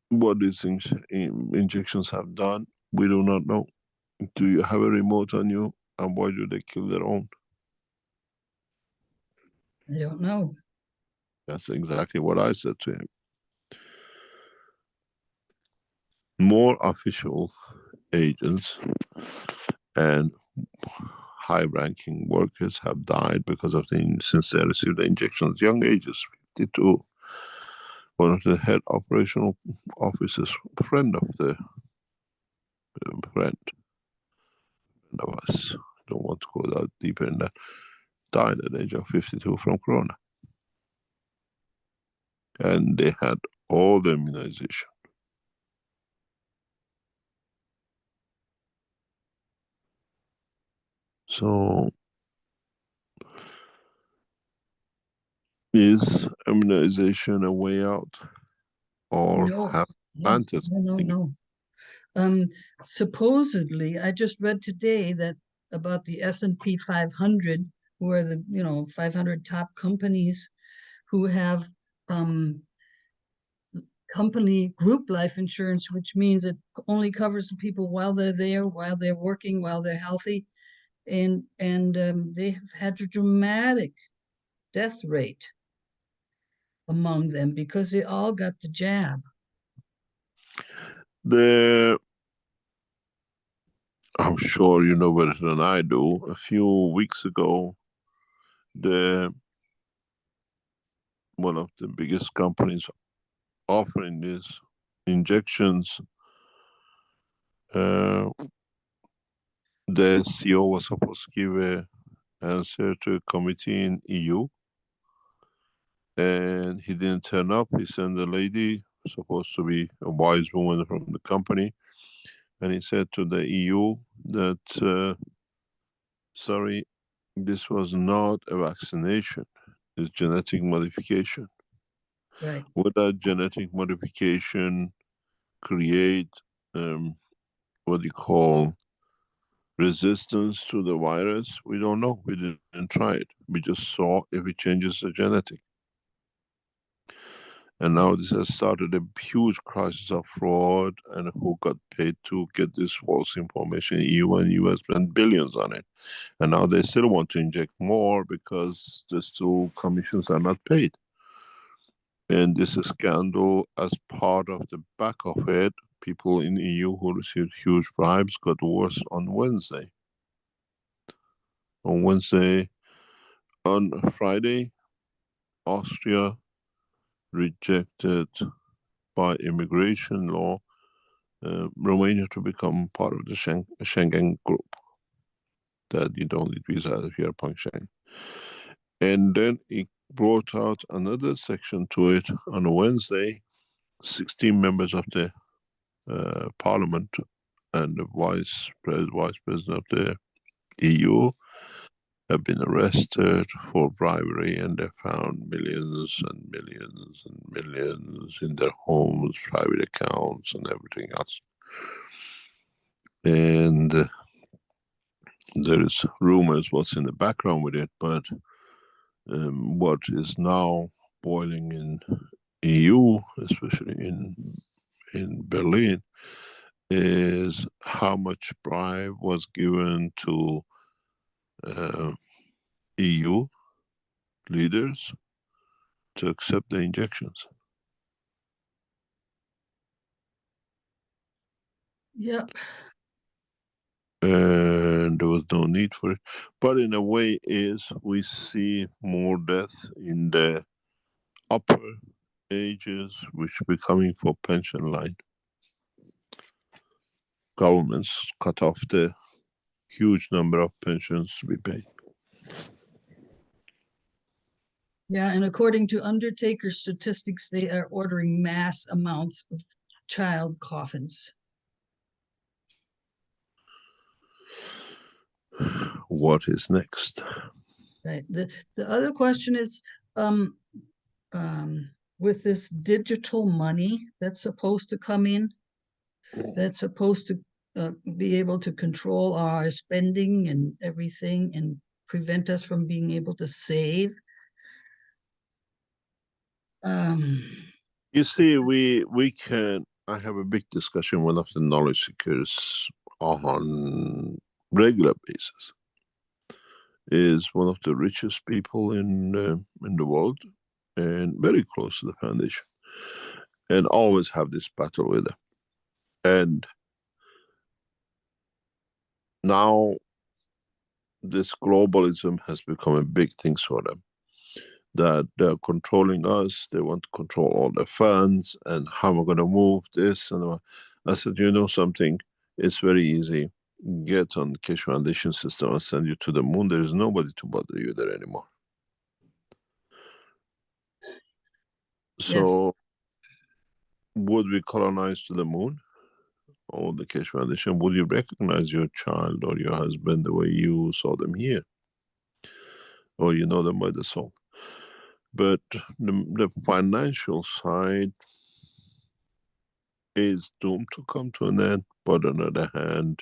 what these injections have done, we do not know. Do you have a remote on you? And why do they kill their own? I don't know. That's exactly what I said to him. More official agents and high-ranking workers have died because of since they received the injections. Young ages, 52. One of the head operational officers, friend of us, don't want to go that deeper in that, died at the age of 52 from Corona. And they had all the immunization. So, is immunization a way out? Or have planted? No. Supposedly, I just read today that about the S&P 500, who are the 500 top companies who have company group life insurance, which means it only covers the people while they're there, while they're working, while they're healthy, and they have had a dramatic death rate among them because they all got the jab. I'm sure you know better than I do. A few weeks ago, one of the biggest companies offering these injections, the CEO was supposed to give an answer to a committee in EU, and he didn't turn up. He sent a lady, supposed to be a wise woman from the company, and he said to the EU that, sorry, this was not a vaccination, it's genetic modification. Right. Would that genetic modification create what you call resistance to the virus? We don't know. We didn't try it. We just saw if it changes the genetic. And now this has started a huge crisis of fraud and who got paid to get this false information. EU and US spent billions on it. And now they still want to inject more because these two commissions are not paid. And this scandal, as part of the back of it, people in EU who received huge bribes got worse on Wednesday. on Wednesday. On Friday, Austria rejected by immigration law Romania to become part of the Schengen group, that you don't need visa if you're part of Schengen. And then it brought out another section to it on Wednesday. 16 members of the parliament and the vice president of the EU have been arrested for bribery, and they found millions and millions and millions in their homes, private accounts, and everything else. And there is rumors what's in the background with it, but what is now boiling in EU, especially in Berlin, is how much bribe was given to EU leaders to accept the injections. Yep. And there was no need for it. But in a way is we see more death in the upper ages, which are becoming for pension line. Governments cut off the huge number of pensions to be paid. Yeah, and according to Undertaker statistics, they are ordering mass amounts of child coffins. What is next? Right. The other question is, with this digital money that's supposed to come in, that's supposed to be able to control our spending and everything and prevent us from being able to save. You see, we can. I have a big discussion with one of the knowledge seekers on regular basis. Is one of the richest people in the world, and very close to the foundation, and always have this battle with them. And now this globalism has become a big thing for them, that they're controlling us. They want to control all the funds and how we're going to move this. And I said, you know something, it's very easy. Get on the Keshe Foundation system and send you to the moon. There is nobody to bother you there anymore. So yes. Would we colonize to the moon or the Keshe Foundation? Would you recognize your child or your husband the way you saw them here? Or you know them by the soul? But the financial side is doomed to come to an end. But on the other hand,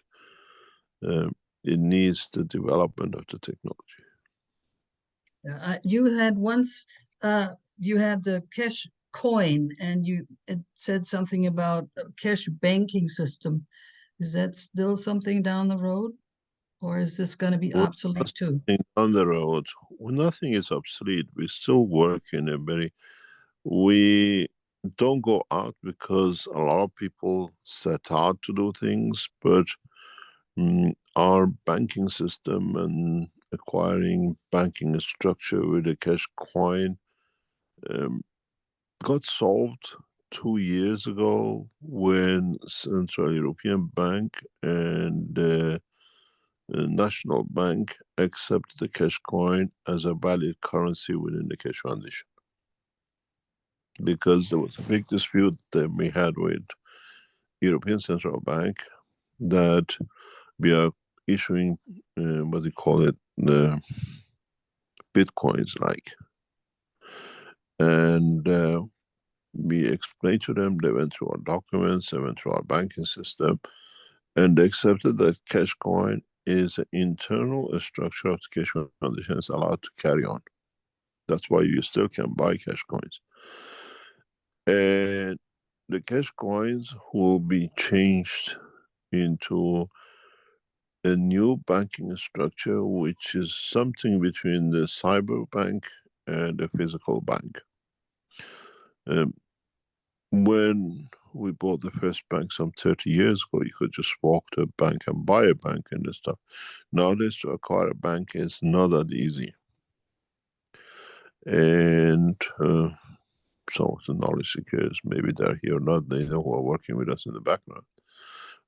it needs the development of the technology. You had once, you had the Keshe coin, and it said something about a Keshe banking system. Is that still something down the road, or is this going to be obsolete too? On the road, nothing is obsolete. We still work in a very. We don't go out because a lot of people set out to do things, but our banking system and acquiring banking structure with a Keshe coin got solved 2 years ago when Central European Bank and the National Bank accepted the Keshe coin as a valid currency within the Keshe Foundation. Because there was a big dispute that we had with European Central Bank that we are issuing what they call it, the bitcoins like. And we explained to them, they went through our documents, they went through our banking system, and they accepted that Keshe coin is an internal structure of the Keshe Foundation, is allowed to carry on. That's why you still can buy Keshe coins. And the Keshe coins will be changed into a new banking structure, which is something between the cyber bank and the physical bank. When we bought the first bank some 30 years ago. You could just walk to a bank and buy a bank and stuff. Nowadays, to acquire a bank is not that easy. And some of the knowledge seekers, maybe they're here or not, they know who are working with us in the background.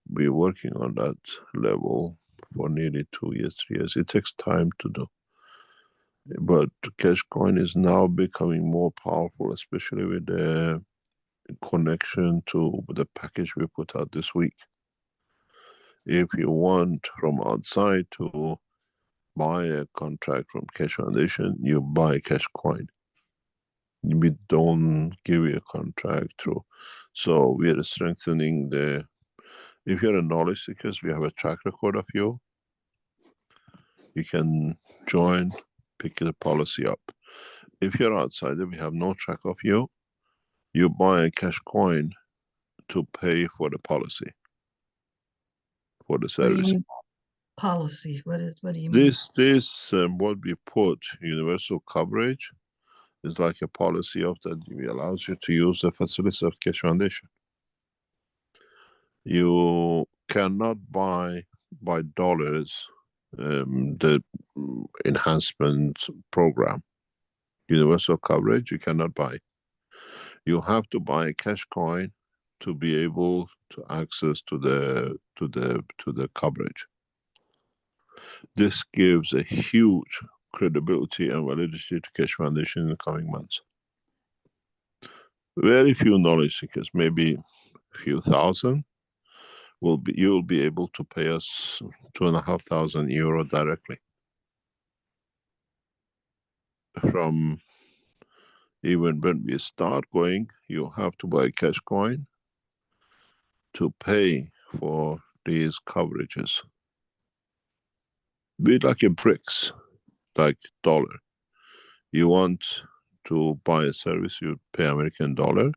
We're working on that level for nearly 2 years, 3 years. It takes time to do. But Cashcoin is now becoming more powerful, especially with the connection to the package we put out this week. If you want from outside to buy a contract from Keshe Foundation, you buy Cashcoin. We don't give you a contract through. So we are strengthening the, if you're a knowledge seeker, we have a track record of you. You can join, pick the policy up. If you're outsider, we have no track of you. You buy a Cashcoin to pay for the policy, for the What do you service. mean policy? What do you mean? This what we put, universal coverage, is like a policy of that allows you to use the facilities of Keshe Foundation. You cannot buy by dollars the enhancement program. Universal coverage you cannot buy. You have to buy a Cashcoin to be able to access to the coverage. This gives a huge credibility and validity to Keshe Foundation in the coming months. Very few knowledge seekers, maybe a few thousand, you'll be able to pay us €2,500 directly. From even when we start going, you have to buy Cashcoin to pay for these coverages. Be like a bricks, like dollar. You want to buy a service, you pay American dollar.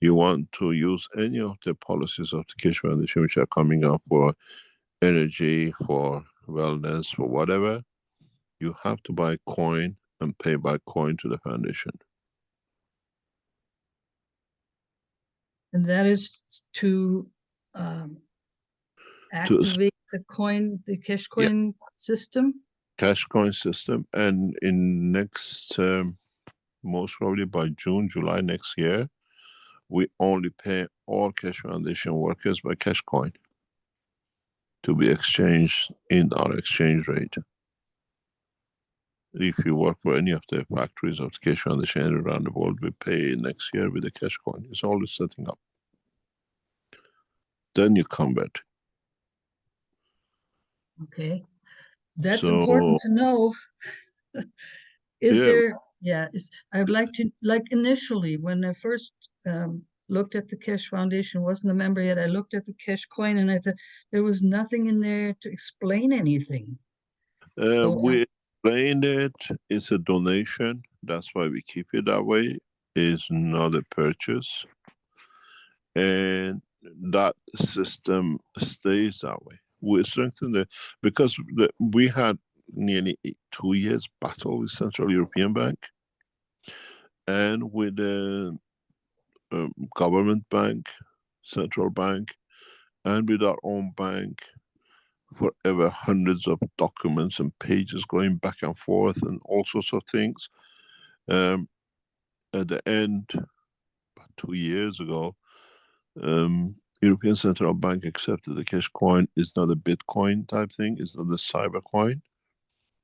You want to use any of the policies of the Keshe Foundation which are coming up for energy, for wellness, for whatever, you have to buy coin and pay by coin to the foundation. And that is to activate the Cashcoin system? Cashcoin system, and in next, most probably by June, July next year, we only pay all Keshe Foundation workers by Cashcoin to be exchanged in our exchange rate. If you work for any of the factories of the Keshe Foundation around the world, we pay next year with the Cashcoin. It's always setting up. Then you convert. Okay, that's important to know. I would like to, like initially when I first looked at the Keshe Foundation, wasn't a member yet, I looked at the Cashcoin and I thought there was nothing in there to explain anything. We explained it, it's a donation, that's why we keep it that way. It's not a purchase. And that system stays that way. We strengthen it because we had nearly 2 years battle with Central European Bank and with the government bank, central bank, and with our own bank, forever hundreds of documents and pages going back and forth and all sorts of things. At the end, about 2 years ago, European Central Bank accepted the Cashcoin is not a Bitcoin type thing, it's not a cyber coin.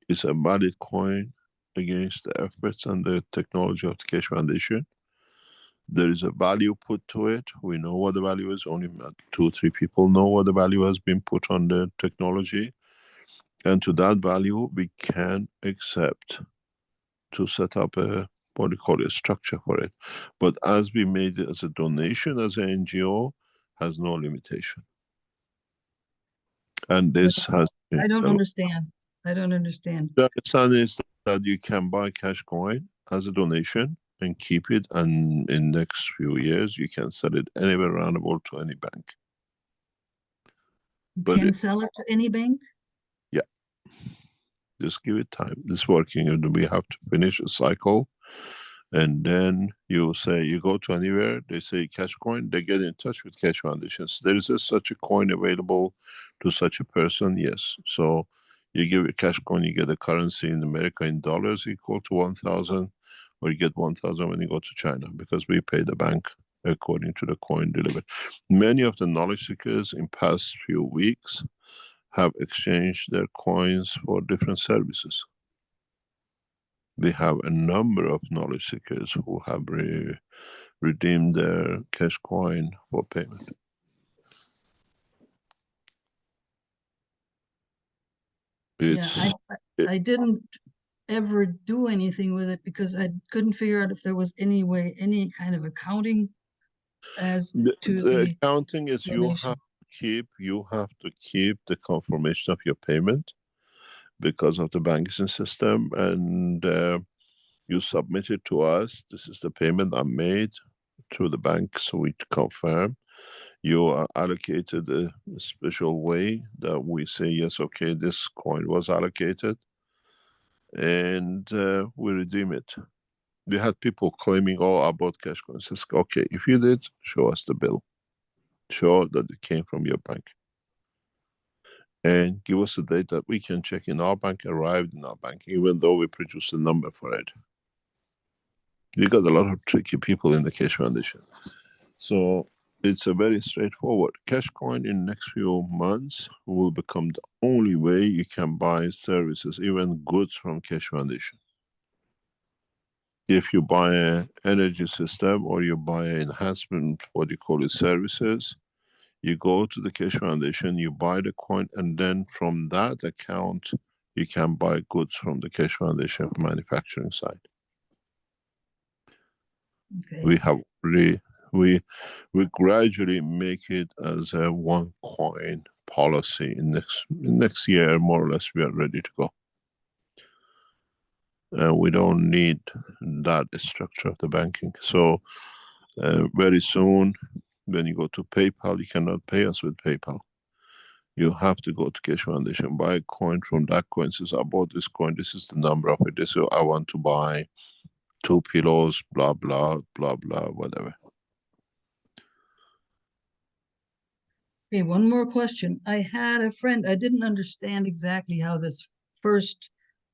It's a valid coin against the efforts and the technology of the Keshe Foundation. There is a value put to it. We know what the value is. Only 2 or 3 people know what the value has been put on the technology. And to that value, we can accept to set up a, what do you call it, a structure for it. But as we made it as a donation, as an NGO, has no limitation. And this has... I don't understand. I don't understand. The understanding is that you can buy Cashcoin as a donation and keep it, and in next few years you can sell it anywhere around the world to any bank. You can sell it to any bank? Yeah. Just give it time. It's working, and we have to finish a cycle And then you say, you go to anywhere, they say cash coin, they get in touch with Keshe Foundation. There is such a coin available to such a person, yes. So you give a cash coin, you get a currency in America in dollars equal to 1,000, or you get 1,000 when you go to China, because we pay the bank according to the coin delivered. Many of the knowledge seekers in past few weeks have exchanged their coins for different services. We have a number of knowledge seekers who have redeemed their cash coin for payment. Yeah, I didn't ever do anything with it because I couldn't figure out if there was any way, any kind of accounting as to the accounting is donation. you have to keep the confirmation of your payment because of the banking system, and you submit it to us. This is the payment I made to the bank, so we confirm. You are allocated a special way that we say, yes, okay, this coin was allocated, and we redeem it. We had people claiming, oh, I bought cash coins. Says, okay, if you did, show us the bill. Show that it came from your bank. And give us a date that we can check in our bank, arrived in our bank, even though we produced a number for it. You got a lot of tricky people in the Keshe Foundation. So it's a very straightforward. Cash coin in next few months will become the only way you can buy services, even goods from Keshe Foundation. If you buy an energy system or you buy an enhancement, what you call it, services, you go to the Keshe Foundation, you buy the coin, and then from that account, you can buy goods from the Keshe Foundation manufacturing side. Okay. We have we gradually make it as a one coin policy. In next year, more or less, we are ready to go. We don't need that structure of the banking. So very soon, when you go to PayPal, you cannot pay us with PayPal. You have to go to Keshe Foundation, buy a coin. From that coin, says, I bought this coin, this is the number of it. This, I want to buy 2 pillows, blah, blah, blah, blah, whatever. Okay, one more question. I had a friend, I didn't understand exactly how this first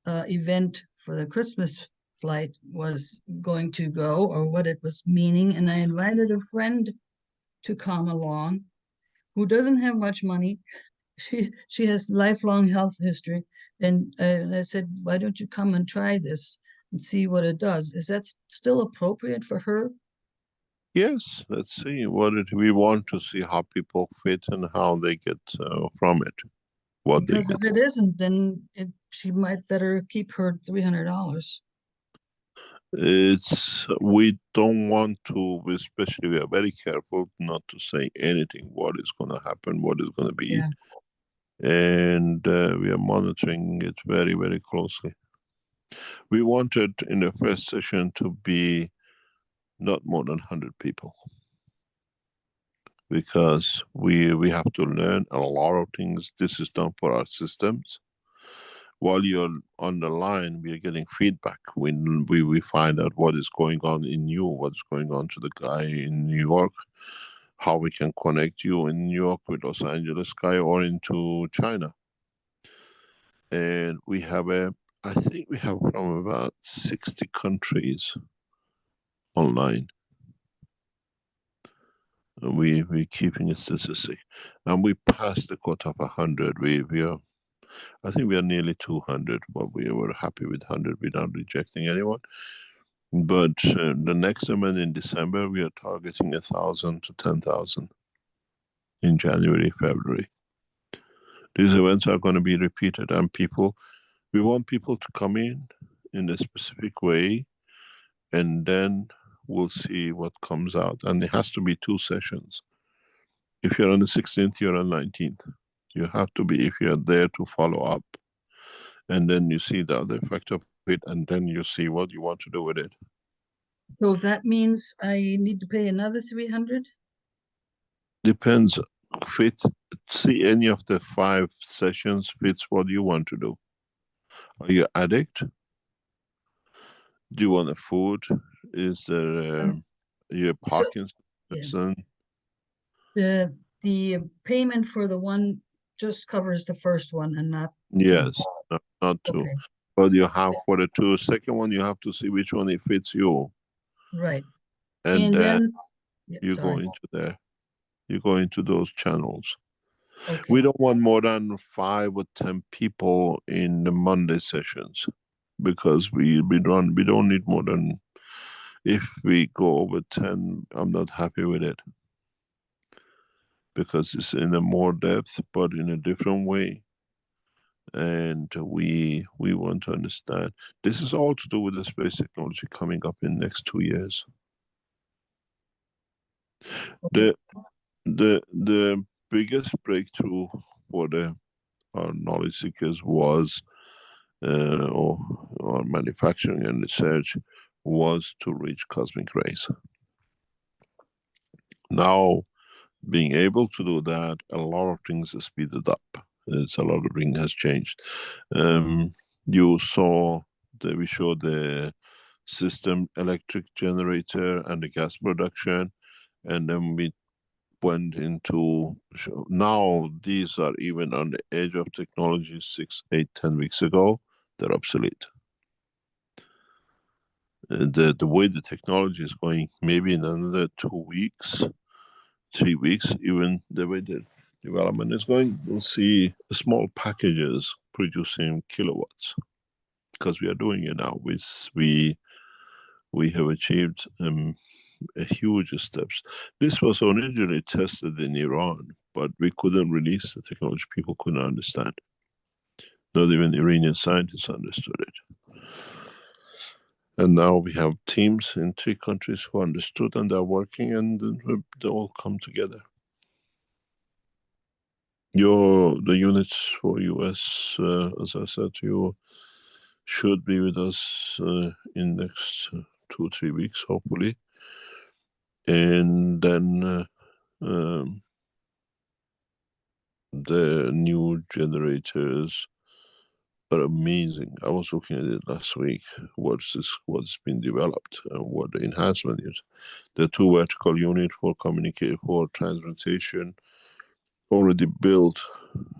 event for the Christmas flight was going to go or what it was meaning. And I invited a friend to come along who doesn't have much money. She has lifelong health history. And I said, why don't you come and try this and see what it does? Is that still appropriate for her? Yes, let's see. We want to see how people fit and how they get from it. Because if it isn't, then she might better keep her $300. We don't want to, especially we are very careful not to say anything, what is going to happen, what is going to be. Yeah. And we are monitoring it very, very closely. We wanted in the first session to be not more than 100 people. Because we have to learn a lot of things. This is done for our systems. While you're on the line, we are getting feedback. When we find out what is going on in you, what is going on to the guy in New York, how we can connect you in New York with Los Angeles guy or into China. And we have I think we have from about 60 countries online. We're keeping a statistic, and we passed the quota of 100. We are, I think we are nearly 200, but we were happy with 100 without rejecting anyone. But the next event in December, we are targeting 1,000 to 10,000 in January, February. These events are going to be repeated, and we want people to come in a specific way, and then we'll see what comes out. And it has to be 2 sessions. If you're on the 16th, you're on 19th. You have to be, if you're there to follow up. And then you see the other effect of it, and then you see what you want to do with it. So that means I need to pay another 300? Depends. See any of the 5 sessions fits what you want to do. Are you addict? Do you want a food? Is there your Parkinson's medicine? The payment for the one just covers the first one and not Yes, not two. Okay. But you have for the second one, you have to see which one it fits you. Right. And then you go sorry. into there. You go into those channels. Okay. We don't want more than 5 or 10 people in the Monday sessions, because we don't need more than, if we go over 10, I'm not happy with it, because it's in a more depth but in a different way, and we want to understand. This is all to do with the space technology coming up in next 2 years. Okay. The biggest breakthrough for our knowledge seekers was or manufacturing and research was to reach cosmic rays. Now, being able to do that, a lot of things are speeded up. It's a lot of things has changed. You saw that we showed the system electric generator and the gas production, and then we went into now these are even on the edge of technology 6, 8, 10 weeks ago. They're obsolete. The way the technology is going, maybe in another 2 weeks, 3 weeks, even the way the development is going, we'll see small packages producing kilowatts, because we are doing it now. We have achieved a huge steps. This was originally tested in Iran, but we couldn't release the technology. People couldn't understand. Not even Iranian scientists understood it. And now we have teams in 3 countries who understood, and they're working, and they all come together. The units for US, as I said to you, should be with us in next 2 or 3 weeks, hopefully. And then the new generators are amazing. I was looking at it last week, what's been developed and what the enhancement is. The 2 vertical unit for for transportation already built,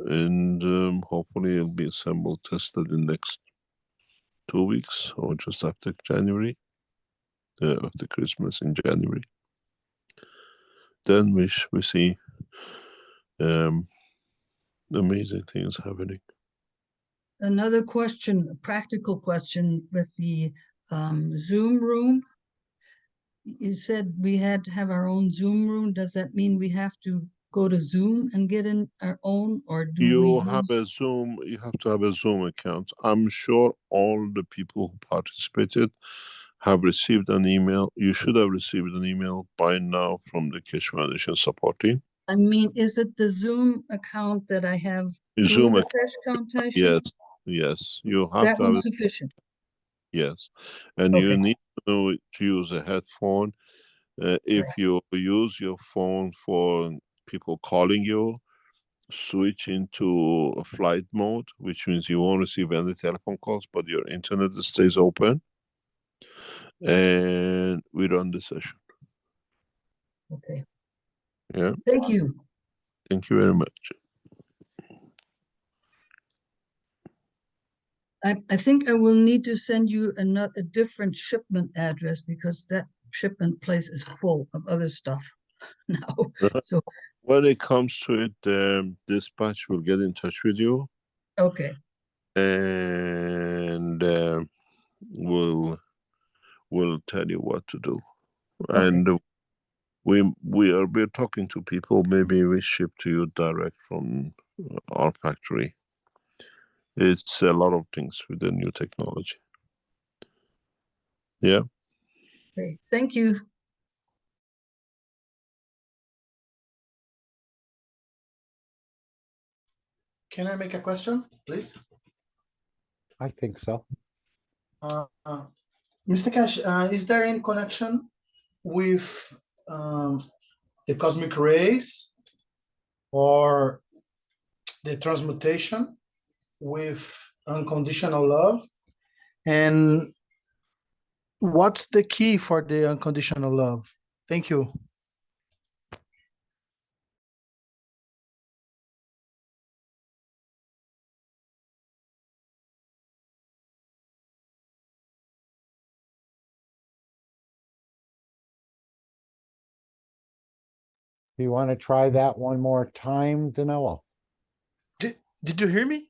and hopefully it'll be assembled, tested in next 2 weeks or just after January, after Christmas in January. Then we see amazing things happening. Another question, a practical question with the Zoom room. You said we had to have our own Zoom room. Does that mean we have to go to Zoom and get in our own, or do You have a Zoom, you have to have a Zoom account. I'm sure all the people who participated have received an email. You should have received an email by now from the Keshe Foundation support team. I mean, is it the Zoom account that I have through Zoom the account. Keshe Foundation? Yes. You have That to have one's it. sufficient. Yes. And you need to know to use a headphone. If you use your phone for people calling you, switch into a flight mode, which means you won't receive any telephone calls, but your internet stays open, and we run the session. Okay. Yeah. Thank you. Thank you very much. I think I will need to send you a different shipment address, because that shipment place is full of other stuff now. So when it comes to it, dispatch will get in touch with you. Okay. And we'll tell you what to do. Okay. And we're talking to people. Maybe we ship to you direct from our factory. It's a lot of things with the new technology. Yeah. Okay. Thank you. Can I make a question, please? I think so. Mr. Keshe, is there any connection with the cosmic rays or the transmutation with unconditional love? And what's the key for the unconditional love? Thank you. Do you want to try that one more time, Danilo? Did you hear me?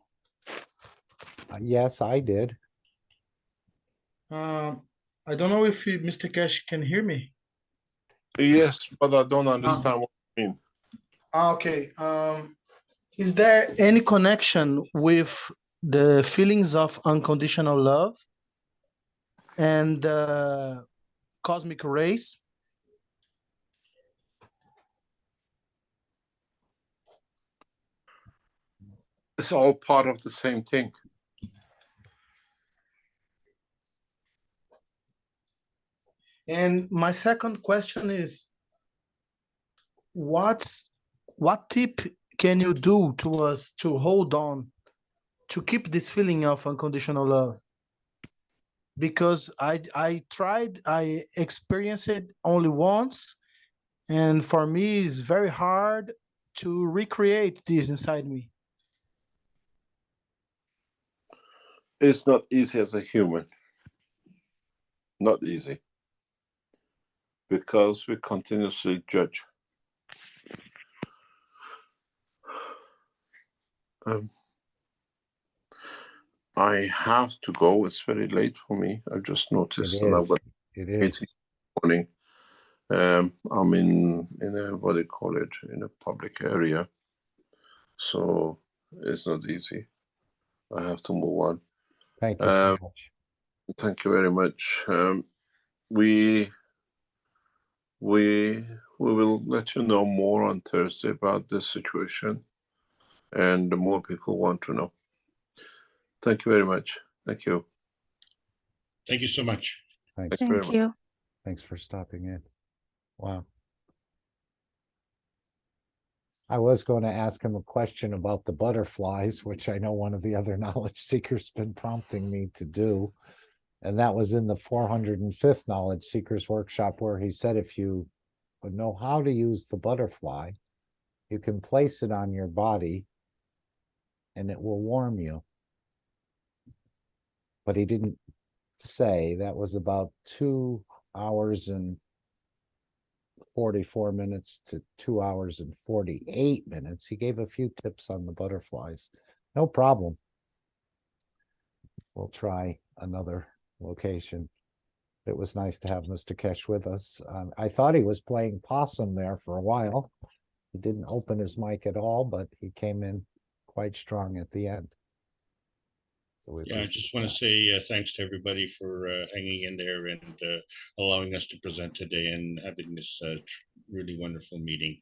Yes, I did. I don't know if Mr. Keshe can hear me. Yes, but I don't understand what you mean. Okay. Is there any connection with the feelings of unconditional love and cosmic rays? It's all part of the same thing. And my second question is, what tip can you do to us to hold on, to keep this feeling of unconditional love? Because I tried, I experienced it only once, and for me it's very hard to recreate this inside me. It's not easy as a human. Not easy. Because we continuously judge. I have to go. It's very late for me. I've just noticed, and I've got It meeting is. this morning. I'm in a, what do you call it, in a public area, so it's not easy. I have to move on. Thank you so much. Thank you very much. We will let you know more on Thursday about this situation, and the more people want to know. Thank you very much. Thank you. Thank you so much. Thanks. Thank Thank you. Thanks for stopping in. Wow. I was going to ask him a question about the butterflies, which I know one of the other knowledge seekers been prompting me to do. And that was in the 405th Knowledge Seekers Workshop, where he said if you know how to use the butterfly, you can place it on your body and it will warm you. But he didn't say. That was about 2 hours and 44 minutes to 2 hours and 48 minutes. He gave a few tips on the butterflies. No problem. We'll try another location. It was nice to have Mr. Keshe with us. I thought he was playing possum there for a while. He didn't open his mic at all, but he came in quite strong at the end. So I just want to say thanks to everybody for hanging in there and allowing us to present today and having this really wonderful meeting.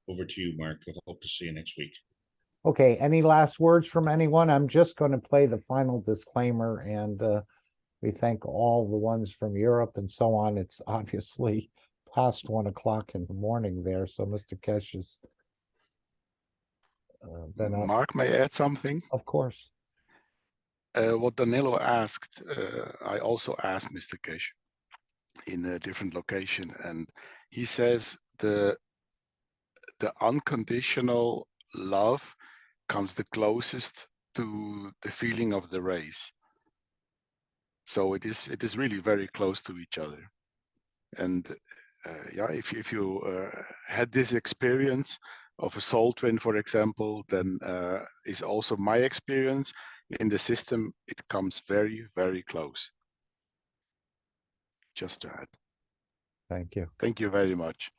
Over to you, Mark. I hope to see you next week. Okay, any last words from anyone? I'm just going to play the final disclaimer, and we thank all the ones from Europe and so on. It's obviously past 1 o'clock in the morning there, so Mr. Keshe is Mark, may I add something? Of course. What Danilo asked, I also asked Mr. Keshe in a different location, and he says the unconditional love comes the closest to the feeling of the race. So it is really very close to each other. And yeah, if you had this experience of a soul twin, for example, then is also my experience in the system. It comes very, very close. Just to add. Thank you. Thank you very much.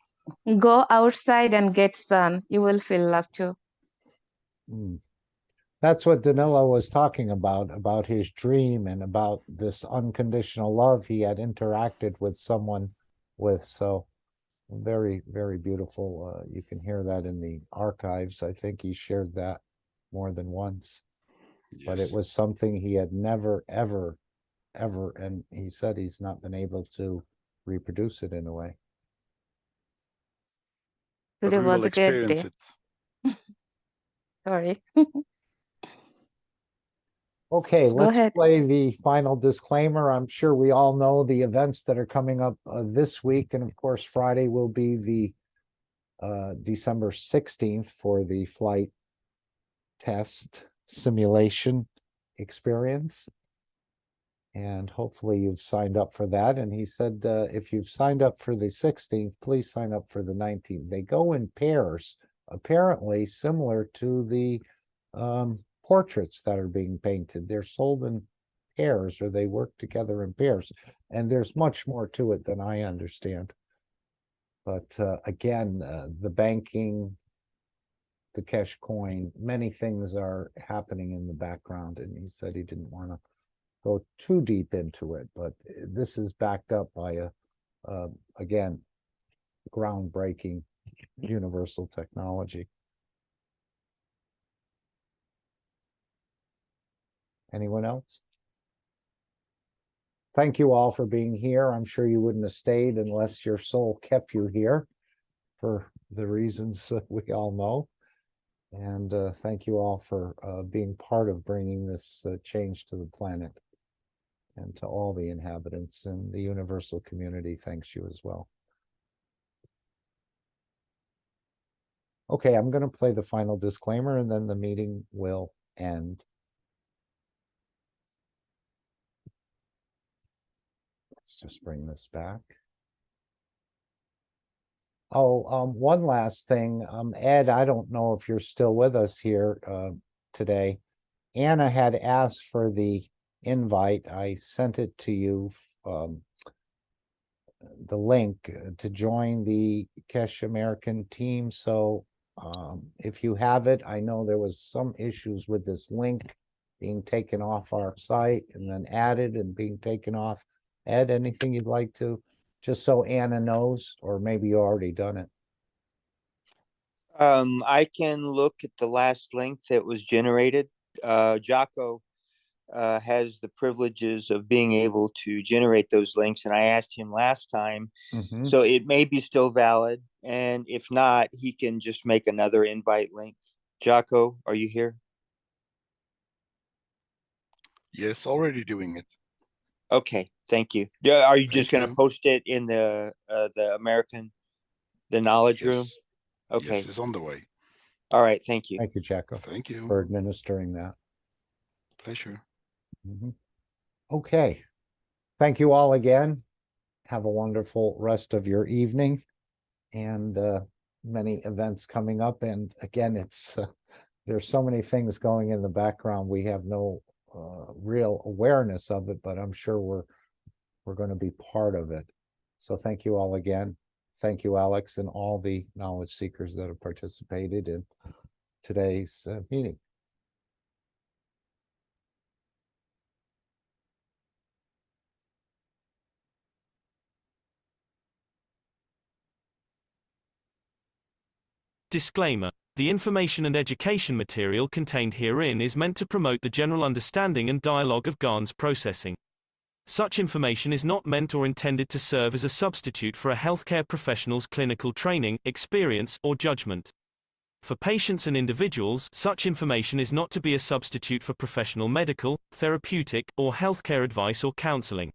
Go outside and get sun. You will feel love too. That's what Danilo was talking about his dream and about this unconditional love he had interacted with someone with. So very, very beautiful. You can hear that in the archives. I think he shared that more than once. Yes. But it was something he had never, ever, and he said he's not been able to reproduce it in a way. Today we was will a good experience day. it. Sorry. Okay, let's ahead. play the final disclaimer. I'm sure we all know the events that are coming up this week. And of course, Friday will be the December 16th for the flight test simulation experience. And hopefully you've signed up for that. And he said, if you've signed up for the 16th, please sign up for the 19th. They go in pairs, apparently similar to the portraits that are being painted. They're sold in pairs, or they work together in pairs. And there's much more to it than I understand. But again, the banking, the Keshe coin, many things are happening in the background. And he said he didn't want to go too deep into it, but this is backed up by a again, groundbreaking universal technology. Anyone else? Thank you all for being here. I'm sure you wouldn't have stayed unless your soul kept you here for the reasons we all know. And thank you all for being part of bringing this change to the planet. And to all the inhabitants and the universal community, thanks you as well. Okay, I'm going to play the final disclaimer and then the meeting will end. Let's just bring this back. Oh, one last thing. Ed, I don't know if you're still with us here today. Anna had asked for the invite. I sent it to you, the link to join the Keshe American team. So if you have it, I know there was some issues with this link being taken off our site and then added and being taken off. Ed, anything you'd like to, just so Anna knows, or maybe you already done it? I can look at the last link that was generated. Jocko has the privileges of being able to generate those links, and I asked him last time, so it may be still valid, and if not, he can just make another invite link. Jocko, are you here? Yes, already doing it. Okay, thank you. Are you just Thank going to you. post it in the knowledge room? Yes. Okay. Yes, it's on the way. All right, thank you. Thank you, Jacko. Thank you. For administering that. Pleasure. Okay. Thank you all again. Have a wonderful rest of your evening, and many events coming up. And again, it's there's so many things going in the background. We have no real awareness of it, but I'm sure we're going to be part of it. So thank you all again. Thank you, Alex, and all the knowledge seekers that have participated in today's meeting. Disclaimer. The information and education material contained herein is meant to promote the general understanding and dialogue of GAN's processing. Such information is not meant or intended to serve as a substitute for a healthcare professional's clinical training, experience, or judgment. For patients and individuals, such information is not to be a substitute for professional medical, therapeutic, or healthcare advice or counseling.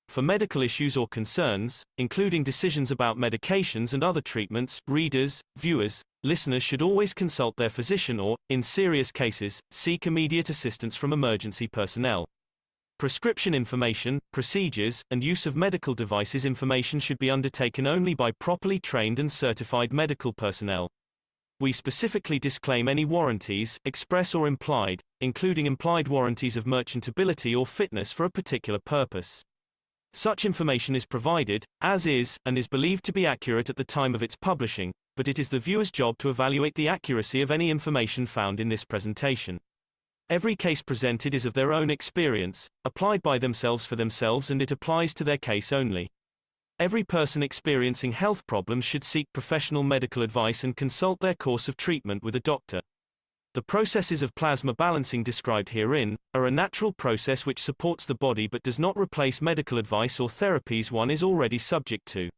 For medical issues or concerns, including decisions about medications and other treatments, readers, viewers, listeners should always consult their physician or, in serious cases, seek immediate assistance from emergency personnel. Prescription information, procedures, and use of medical devices information should be undertaken only by properly trained and certified medical personnel. We specifically disclaim any warranties, express or implied, including implied warranties of merchantability or fitness for a particular purpose. Such information is provided, as is, and is believed to be accurate at the time of its publishing, but it is the viewer's job to evaluate the accuracy of any information found in this presentation. Every case presented is of their own experience, applied by themselves for themselves, and it applies to their case only. Every person experiencing health problems should seek professional medical advice and consult their course of treatment with a doctor. The processes of plasma balancing described herein are a natural process which supports the body but does not replace medical advice or therapies one is already subject to.